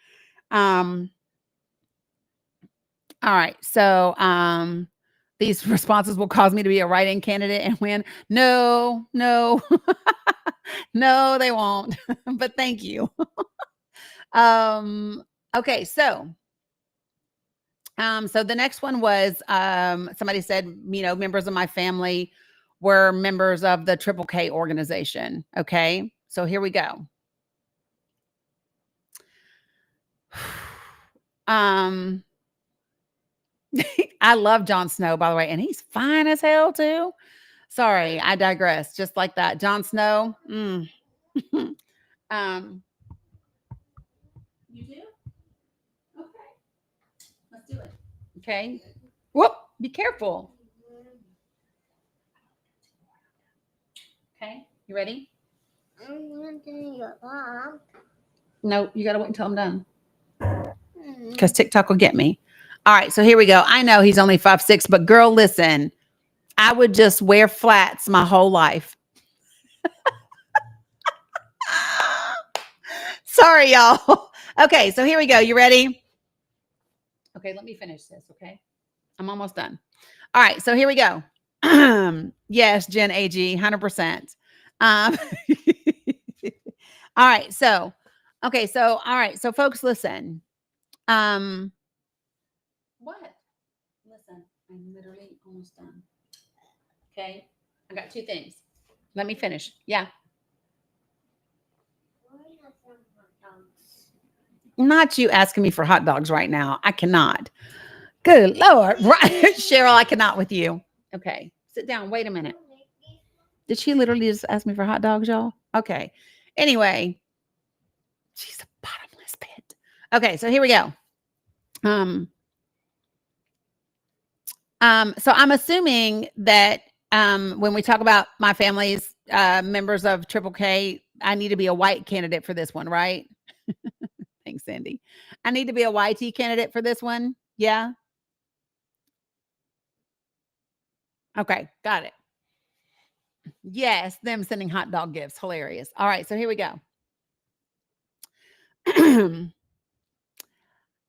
All right. So these responses will cause me to be a write-in candidate and win. No, no, they won't. But thank you. Okay. So the next one was somebody said, members of my family were members of the Triple K organization. Okay. So here we go. I love Jon Snow, by the way, and he's fine as hell too. Sorry, I digress. Just like that. Jon Snow. You do? Okay. Let's do it. Okay. Whoop. Be careful. Okay. You ready? No, you got to wait until I'm done. Because TikTok will get me. All right. So here we go. I know he's only 5'6", but girl, listen, I would just wear flats my whole life. Sorry, y'all. Okay. So here we go. You ready? Okay. Let me finish this. Okay. I'm almost done. All right. So here we go. Yes, Jen AG, 100%. All right. So, okay. So, all right. So folks, listen. What? Listen, I'm literally almost done. Okay. I got 2 things. Let me finish. Yeah. Not you asking me for hot dogs right now. I cannot. Good Lord. Right. Cheryl, I cannot with you. Okay. Sit down. Wait a minute. Did she literally just ask me for hot dogs, y'all? Okay. Anyway, she's a bottomless pit. Okay. So here we go. So I'm assuming that when we talk about my family's members of Triple K, I need to be a white candidate for this one, right? Thanks, Cindy. I need to be a YT candidate for this one. Yeah. Okay, got it. Yes, them sending hot dog gifts. Hilarious. All right, so here we go.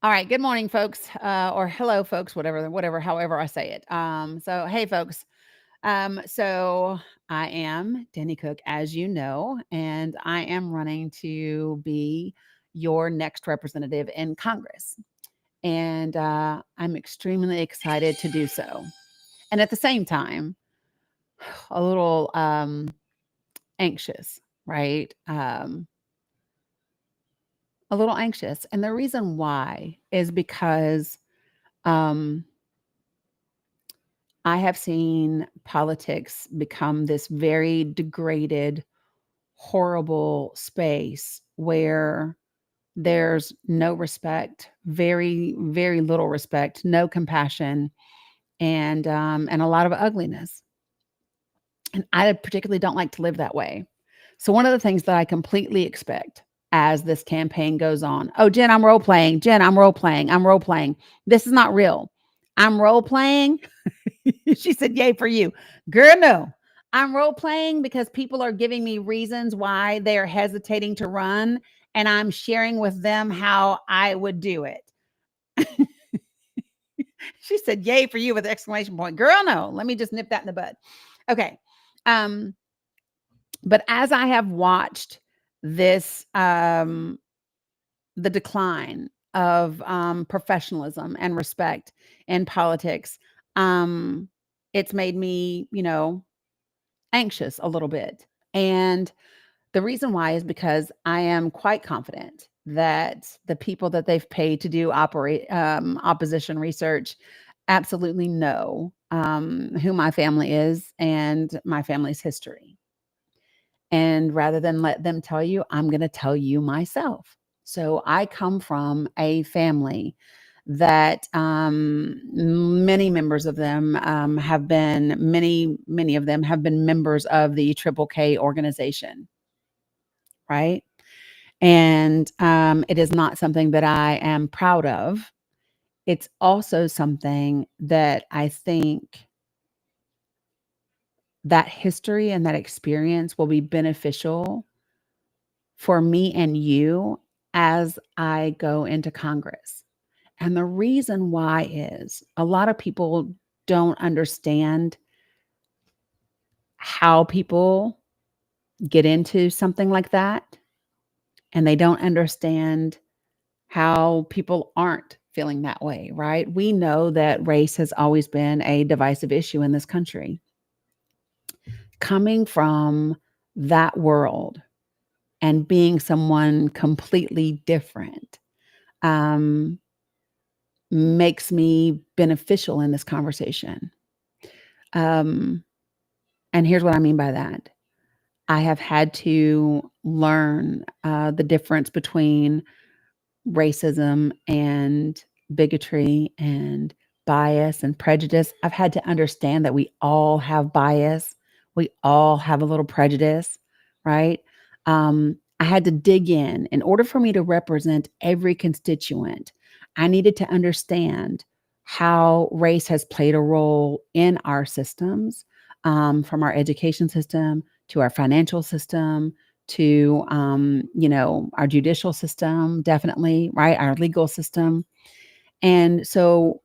All right, good morning, folks, or hello, folks, whatever, however I say it. So hey, folks. So I am Dani Cook, as you know, and I am running to be your next representative in Congress. And I'm extremely excited to do so. And at the same time, a little anxious, right? A little anxious. And the reason why is because I have seen politics become this very degraded, horrible space where there's no respect, very, very little respect, no compassion, and a lot of ugliness. And I particularly don't like to live that way. So one of the things that I completely expect as this campaign goes on, oh, Jen, I'm role playing. Jen, I'm role playing. I'm role playing. This is not real. I'm role playing. She said, yay for you. Girl, no. I'm role playing because people are giving me reasons why they are hesitating to run, and I'm sharing with them how I would do it. She said, yay for you with an exclamation point. Girl, no. Let me just nip that in the bud. Okay. But as I have watched this, the decline of professionalism and respect in politics, it's made me, anxious a little bit. And the reason why is because I am quite confident that the people that they've paid to do opposition research absolutely know who my family is and my family's history. And rather than let them tell you, I'm going to tell you myself. So I come from a family that many members of them have been, many of them have been members of the Triple K organization, right? And it is not something that I am proud of. It's also something that I think that history and that experience will be beneficial for me and you as I go into Congress. And the reason why is a lot of people don't understand how people get into something like that. And they don't understand how people aren't feeling that way, right? We know that race has always been a divisive issue in this country. Coming from that world and being someone completely different makes me beneficial in this conversation. And here's what I mean by that. I have had to learn the difference between racism and bigotry and bias and prejudice. I've had to understand that we all have bias. We all have a little prejudice, right? I had to dig in order for me to represent every constituent. I needed to understand how race has played a role in our systems, from our education system to our financial system to our judicial system, definitely, right? Our legal system. And so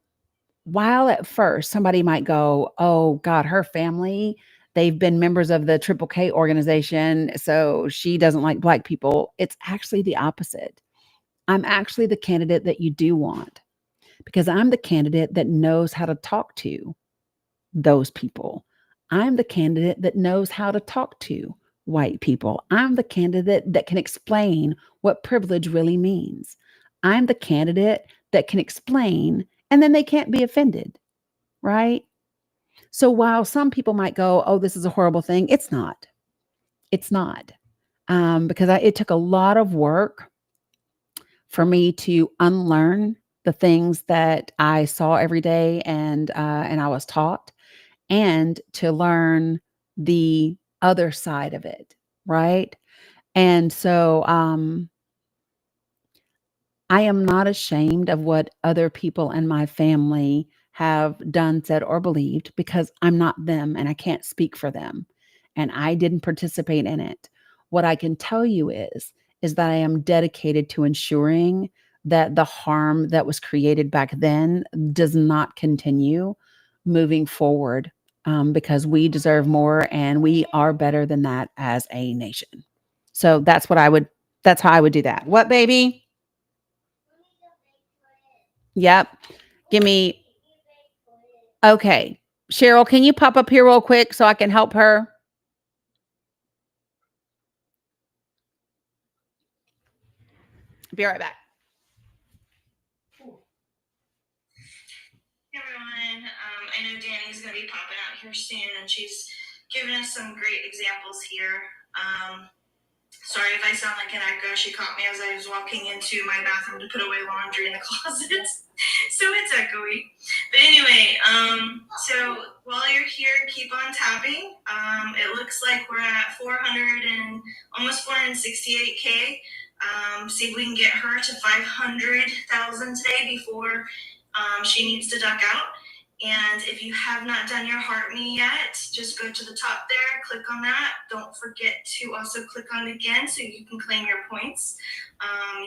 while at first somebody might go, oh God, her family, they've been members of the Triple K organization, so she doesn't like Black people. It's actually the opposite. I'm actually the candidate that you do want, because I'm the candidate that knows how to talk to those people. I'm the candidate that knows how to talk to white people. I'm the candidate that can explain what privilege really means. I'm the candidate that can explain, and then they can't be offended, right? So while some people might go, oh, this is a horrible thing, it's not. It's not. Because it took a lot of work for me to unlearn the things that I saw every day and I was taught, and to learn the other side of it, right? And so I am not ashamed of what other people in my family have done, said, or believed, because I'm not them and I can't speak for them. And I didn't participate in it. What I can tell you is that I am dedicated to ensuring that the harm that was created back then does not continue moving forward, because we deserve more and we are better than that as a nation. So that's how I would do that. What, baby? Yep. Give me. Okay. Cheryl, can you pop up here real quick so I can help her? Be right back. Hey everyone, I know Dani's going to be popping out here soon, and she's given us some great examples here. Sorry if I sound like an echo. She caught me as I was walking into my bathroom to put away laundry in the closet, so it's echoey. But anyway, so while you're here, keep on tapping. It looks like we're at 400 and almost 468K. See if we can get her to 500,000 today before she needs to duck out. And if you have not done your heart me yet, just go to the top there, click on that. Don't forget to also click on it again so you can claim your points.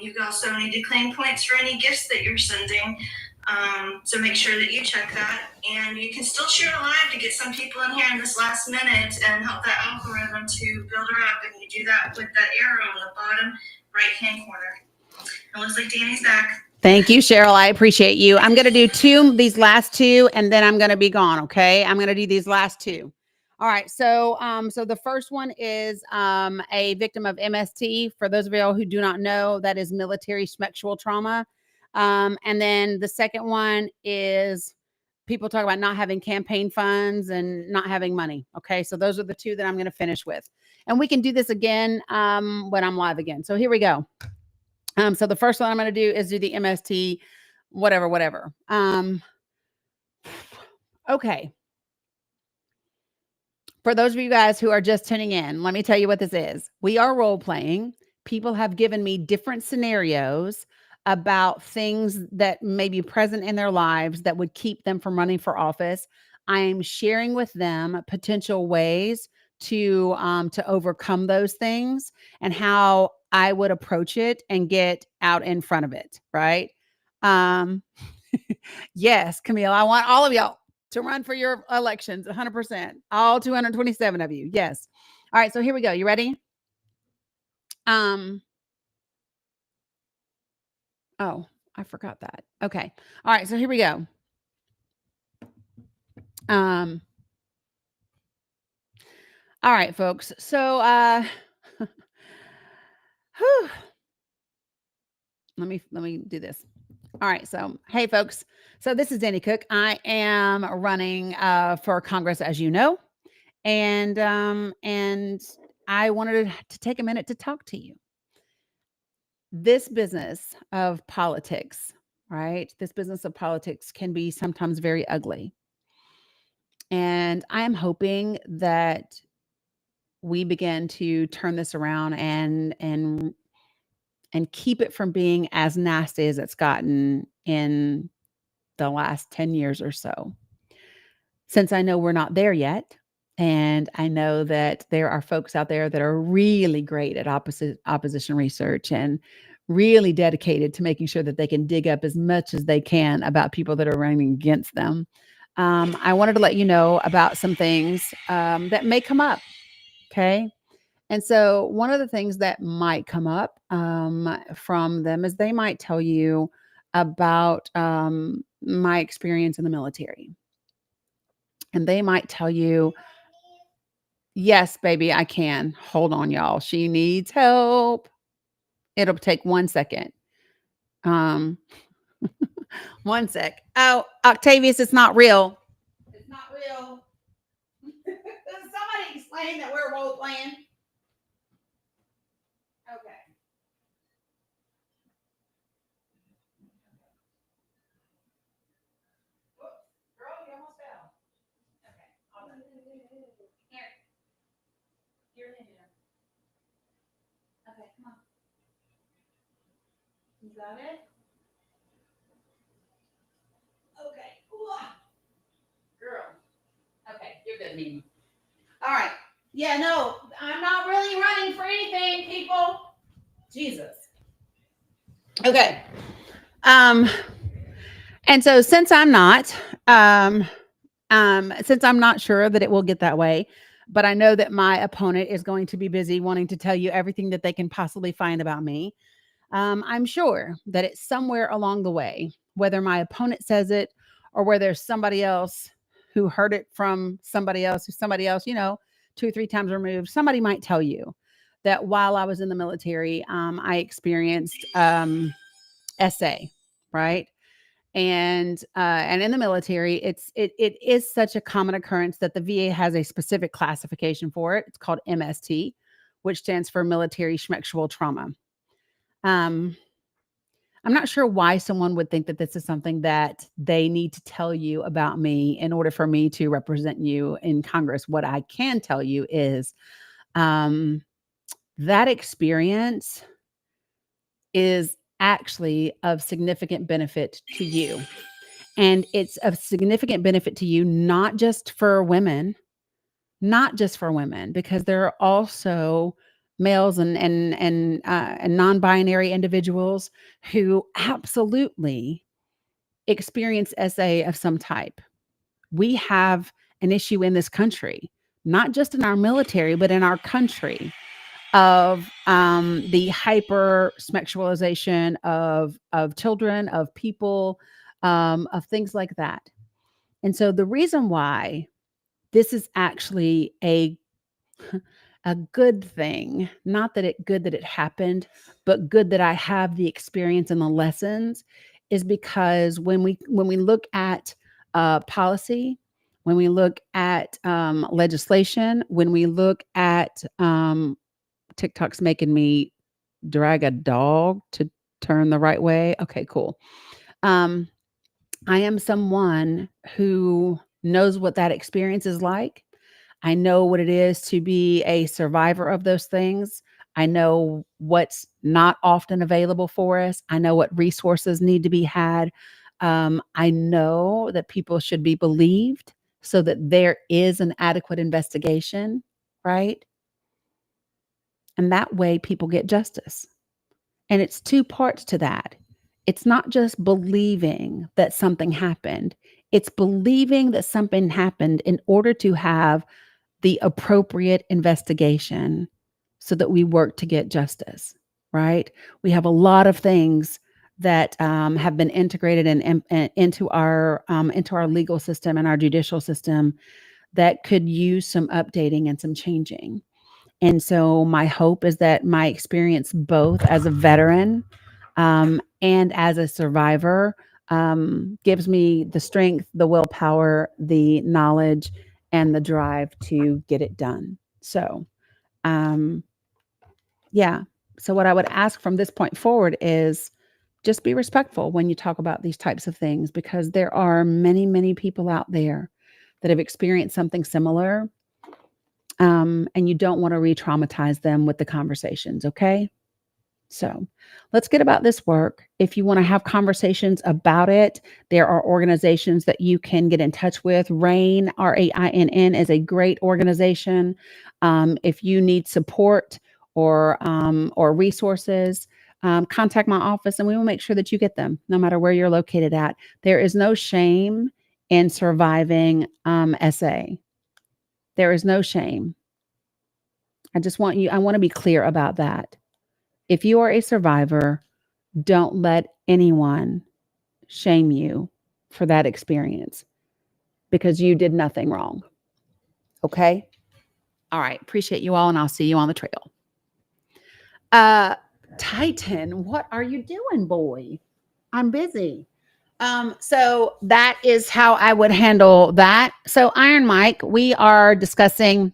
You also need to claim points for any gifts that you're sending. So make sure that you check that. And you can still share live to get some people in here in this last minute and help that algorithm to build her up. And you do that with that arrow on the bottom right-hand corner. It looks like Dani's back. Thank you, Cheryl. I appreciate you. I'm going to do these last two, and then I'm going to be gone. Okay. I'm going to do these last two. All right. So, so the first one is, a victim of MST. For those of y'all who do not know, that is military sexual trauma. And then the second one is people talk about not having campaign funds and not having money. Okay. So those are the two that I'm going to finish with, and we can do this again, when I'm live again. So here we go. So the first one I'm going to do is do the MST, whatever. Okay. For those of you guys who are just tuning in, let me tell you what this is. We are role playing. People have given me different scenarios about things that may be present in their lives that would keep them from running for office. I am sharing with them potential ways to overcome those things and how I would approach it and get out in front of it. Right. Yes, Camille, I want all of y'all to run for your elections, 100%. All 227 of you. Yes. All right. So here we go. You ready? Oh, I forgot that. Okay. All right. So here we go. All right, folks. So, let me do this. All right. So, hey, folks. So this is Dani Cook. I am running for Congress, as you know, and I wanted to take a minute to talk to you. This business of politics, right? This business of politics can be sometimes very ugly, and I am hoping that we begin to turn this around and keep it from being as nasty as it's gotten in the last 10 years or so. Since I know we're not there yet, and I know that there are folks out there that are really great at opposition research and really dedicated to making sure that they can dig up as much as they can about people that are running against them. I wanted to let you know about some things that may come up. Okay. And so, one of the things that might come up from them is they might tell you about my experience in the military. And they might tell you, yes, baby, I can. Hold on, y'all. She needs help. It'll take 1 second. Um, 1 sec. Oh, Octavius, it's not real. It's not real. Somebody explain that we're role playing. Okay. Whoops. Girl, you almost fell. Okay. Hold on. Here. You're in here. Okay, come on. You got it? Okay. Ooh. Girl. Okay, you're good, Mimi. All right. Yeah, no, I'm not really running for anything, people. Jesus. Okay. And so since I'm not sure that it will get that way, but I know that my opponent is going to be busy wanting to tell you everything that they can possibly find about me. I'm sure that it's somewhere along the way, whether my opponent says it or whether there's somebody else who heard it from somebody else, 2 or 3 times removed, somebody might tell you that while I was in the military, I experienced SA, right? And in the military, it is such a common occurrence that the VA has a specific classification for it. It's called MST, which stands for military schmexual trauma. I'm not sure why someone would think that this is something that they need to tell you about me in order for me to represent you in Congress. What I can tell you is that experience is actually of significant benefit to you. And it's of significant benefit to you, not just for women, because there are also males and non-binary individuals who absolutely experience SA of some type. We have an issue in this country, not just in our military, but in our country, of the hyper sexualization of children, of people, of things like that. And so the reason why this is actually a good thing, not that it good that it happened, but good that I have the experience and the lessons, is because when we look at policy, when we look at legislation, when we look at TikTok's making me drag a dog to turn the right way. Okay, cool. I am someone who knows what that experience is like. I know what it is to be a survivor of those things. I know what's not often available for us. I know what resources need to be had. I know that people should be believed so that there is an adequate investigation, right? And that way people get justice. And it's 2 parts to that. It's not just believing that something happened. It's believing that something happened in order to have the appropriate investigation so that we work to get justice, right? We have a lot of things that have been integrated into our legal system and our judicial system that could use some updating and some changing. And so my hope is that my experience, both as a veteran and as a survivor, gives me the strength, the willpower, the knowledge, and the drive to get it done. So, yeah. So what I would ask from this point forward is just be respectful when you talk about these types of things, because there are many, many people out there that have experienced something similar. And you don't want to re-traumatize them with the conversations, okay? So let's get about this work. If you want to have conversations about it, there are organizations that you can get in touch with. RAINN, RAINN, is a great organization. If you need support or resources, contact my office and we will make sure that you get them no matter where you're located at. There is no shame in surviving SA. There is no shame. I want to be clear about that. If you are a survivor, don't let anyone shame you for that experience because you did nothing wrong. Okay? All right. Appreciate you all, and I'll see you on the trail. Titan, what are you doing, boy? I'm busy. So that is how I would handle that. So Iron Mike, we are discussing,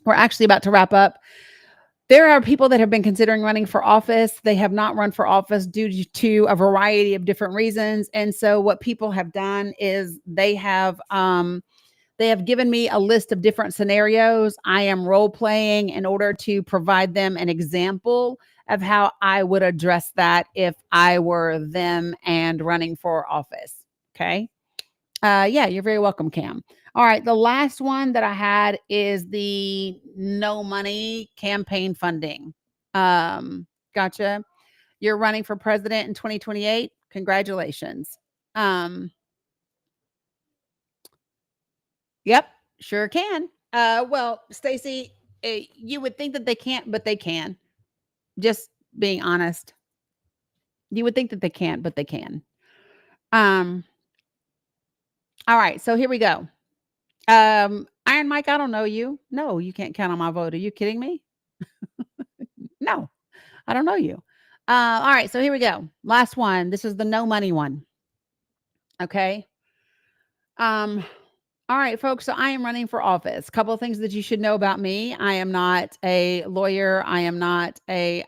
we're actually about to wrap up. There are people that have been considering running for office. They have not run for office due to a variety of different reasons. And so what people have done is they have given me a list of different scenarios. I am role playing in order to provide them an example of how I would address that if I were them and running for office. Okay. Yeah, you're very welcome, Cam. All right. The last one that I had is the no money campaign funding. Gotcha. You're running for president in 2028. Congratulations. Yep, sure can. Well, Stacy, you would think that they can't, but they can. Just being honest. You would think that they can't, but they can. All right, so here we go. Iron Mike, I don't know you. No, you can't count on my vote. Are you kidding me? No, I don't know you. All right, so here we go. Last one. This is the no money one. Okay. All right, folks. So I am running for office. A couple of things that you should know about me. I am not a lawyer. I am not a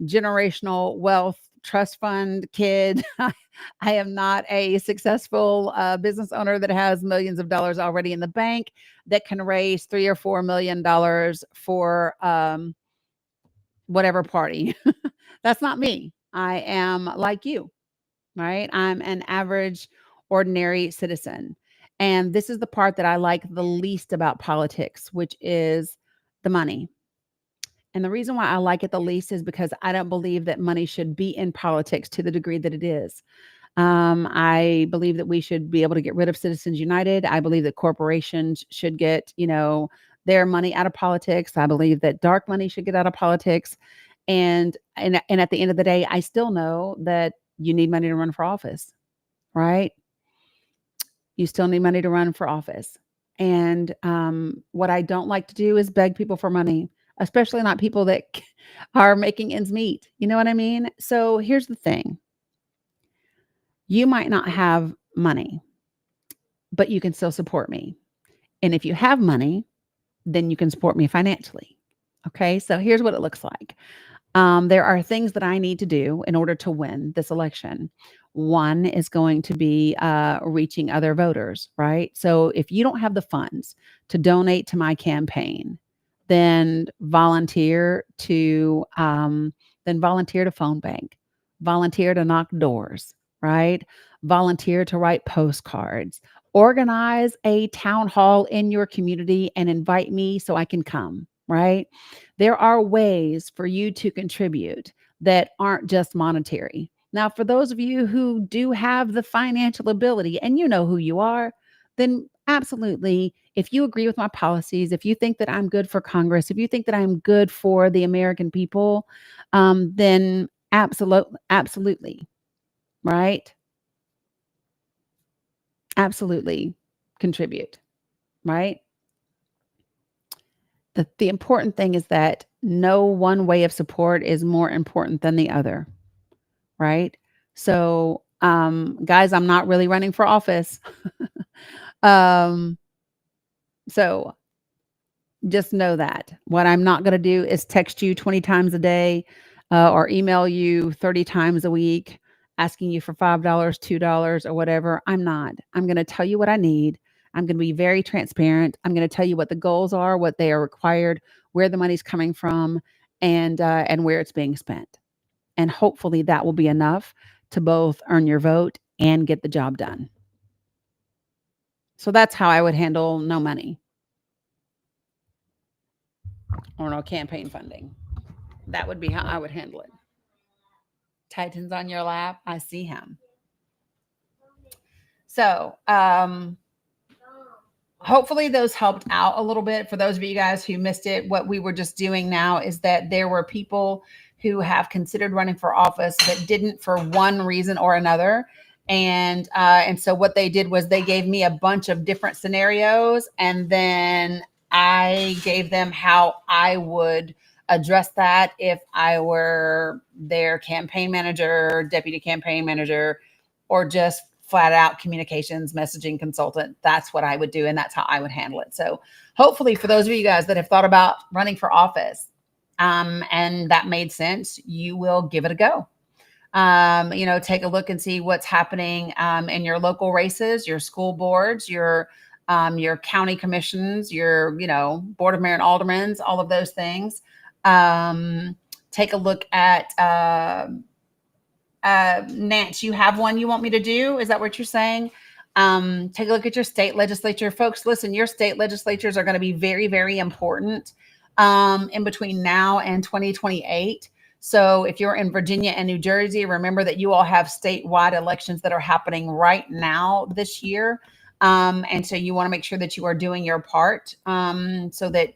generational wealth trust fund kid. I am not a successful business owner that has millions of dollars already in the bank that can raise $3 or $4 million for whatever party. That's not me. I am like you, right? I'm an average, ordinary citizen. And this is the part that I like the least about politics, which is the money. And the reason why I like it the least is because I don't believe that money should be in politics to the degree that it is. I believe that we should be able to get rid of Citizens United. I believe that corporations should get, their money out of politics. I believe that dark money should get out of politics. And at the end of the day, I still know that you need money to run for office, right? You still need money to run for office. And what I don't like to do is beg people for money, especially not people that are making ends meet. You know what I mean? So here's the thing. You might not have money, but you can still support me. And if you have money, then you can support me financially. Okay. So here's what it looks like. There are things that I need to do in order to win this election. One is going to be reaching other voters, right? So if you don't have the funds to donate to my campaign, then volunteer to phone bank, volunteer to knock doors, right? Volunteer to write postcards, organize a town hall in your community and invite me so I can come, right? There are ways for you to contribute that aren't just monetary. Now, for those of you who do have the financial ability and you know who you are, then absolutely, if you agree with my policies, if you think that I'm good for Congress, if you think that I'm good for the American people, then absolutely, right? Absolutely contribute, right? The important thing is that no one way of support is more important than the other, right? So, guys, I'm not really running for office. So just know that. What I'm not going to do is text you 20 times a day or email you 30 times a week asking you for $5, $2, or whatever. I'm not. I'm going to tell you what I need. I'm going to be very transparent. I'm going to tell you what the goals are, what they are required, where the money's coming from, and where it's being spent. And hopefully that will be enough to both earn your vote and get the job done. So that's how I would handle no money or no campaign funding. That would be how I would handle it. Titan's on your lap. I see him. So, hopefully those helped out a little bit. For those of you guys who missed it, what we were just doing now is that there were people who have considered running for office that didn't for one reason or another. And so what they did was they gave me a bunch of different scenarios, and then I gave them how I would address that if I were their campaign manager, deputy campaign manager, or just flat out communications messaging consultant. That's what I would do, and that's how I would handle it. So hopefully for those of you guys that have thought about running for office, and that made sense, you will give it a go. Take a look and see what's happening in your local races, your school boards, your county commissions, your board of mayor and aldermen, all of those things. Take a look at Nance, you have one you want me to do? Is that what you're saying? Take a look at your state legislature. Folks, listen, your state legislatures are going to be very, very important in between now and 2028. So if you're in Virginia and New Jersey, remember that you all have statewide elections that are happening right now this year. And so you want to make sure that you are doing your part so that,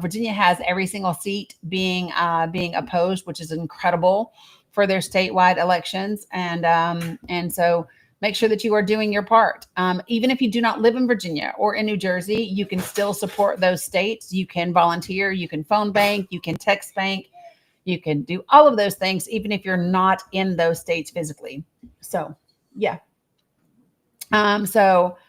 Virginia has every single seat being opposed, which is incredible for their statewide elections. And so make sure that you are doing your part. Even if you do not live in Virginia or in New Jersey, you can still support those states. You can volunteer, you can phone bank, you can text bank, you can do all of those things, even if you're not in those states physically. So, yeah. Yep.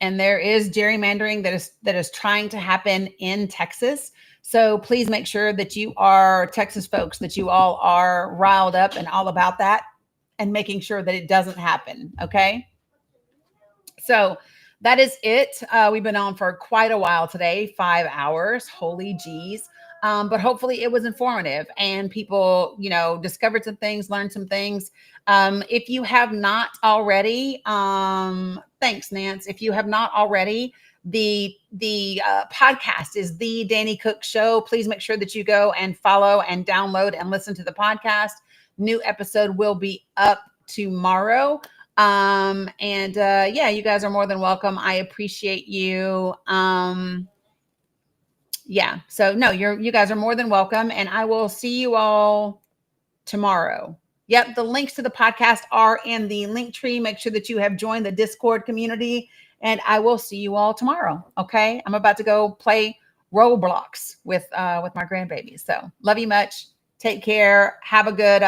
And there is gerrymandering that is trying to happen in Texas. So please make sure that you are Texas folks, that you all are riled up and all about that and making sure that it doesn't happen. Okay. So that is it. We've been on for quite a while today, 5 hours. Holy geez. But hopefully it was informative and people, discovered some things, learned some things. If you have not already, thanks, Nance. If you have not already, the podcast is The Dani Cook Show. Please make sure that you go and follow and download and listen to the podcast. New episode will be up tomorrow. You guys are more than welcome. I appreciate you. So no, you guys are more than welcome, and I will see you all tomorrow. Yep, the links to the podcast are in the link tree. Make sure that you have joined the Discord community, and I will see you all tomorrow. Okay, I'm about to go play Roblox with my grandbabies. So love you much. Take care. Have a good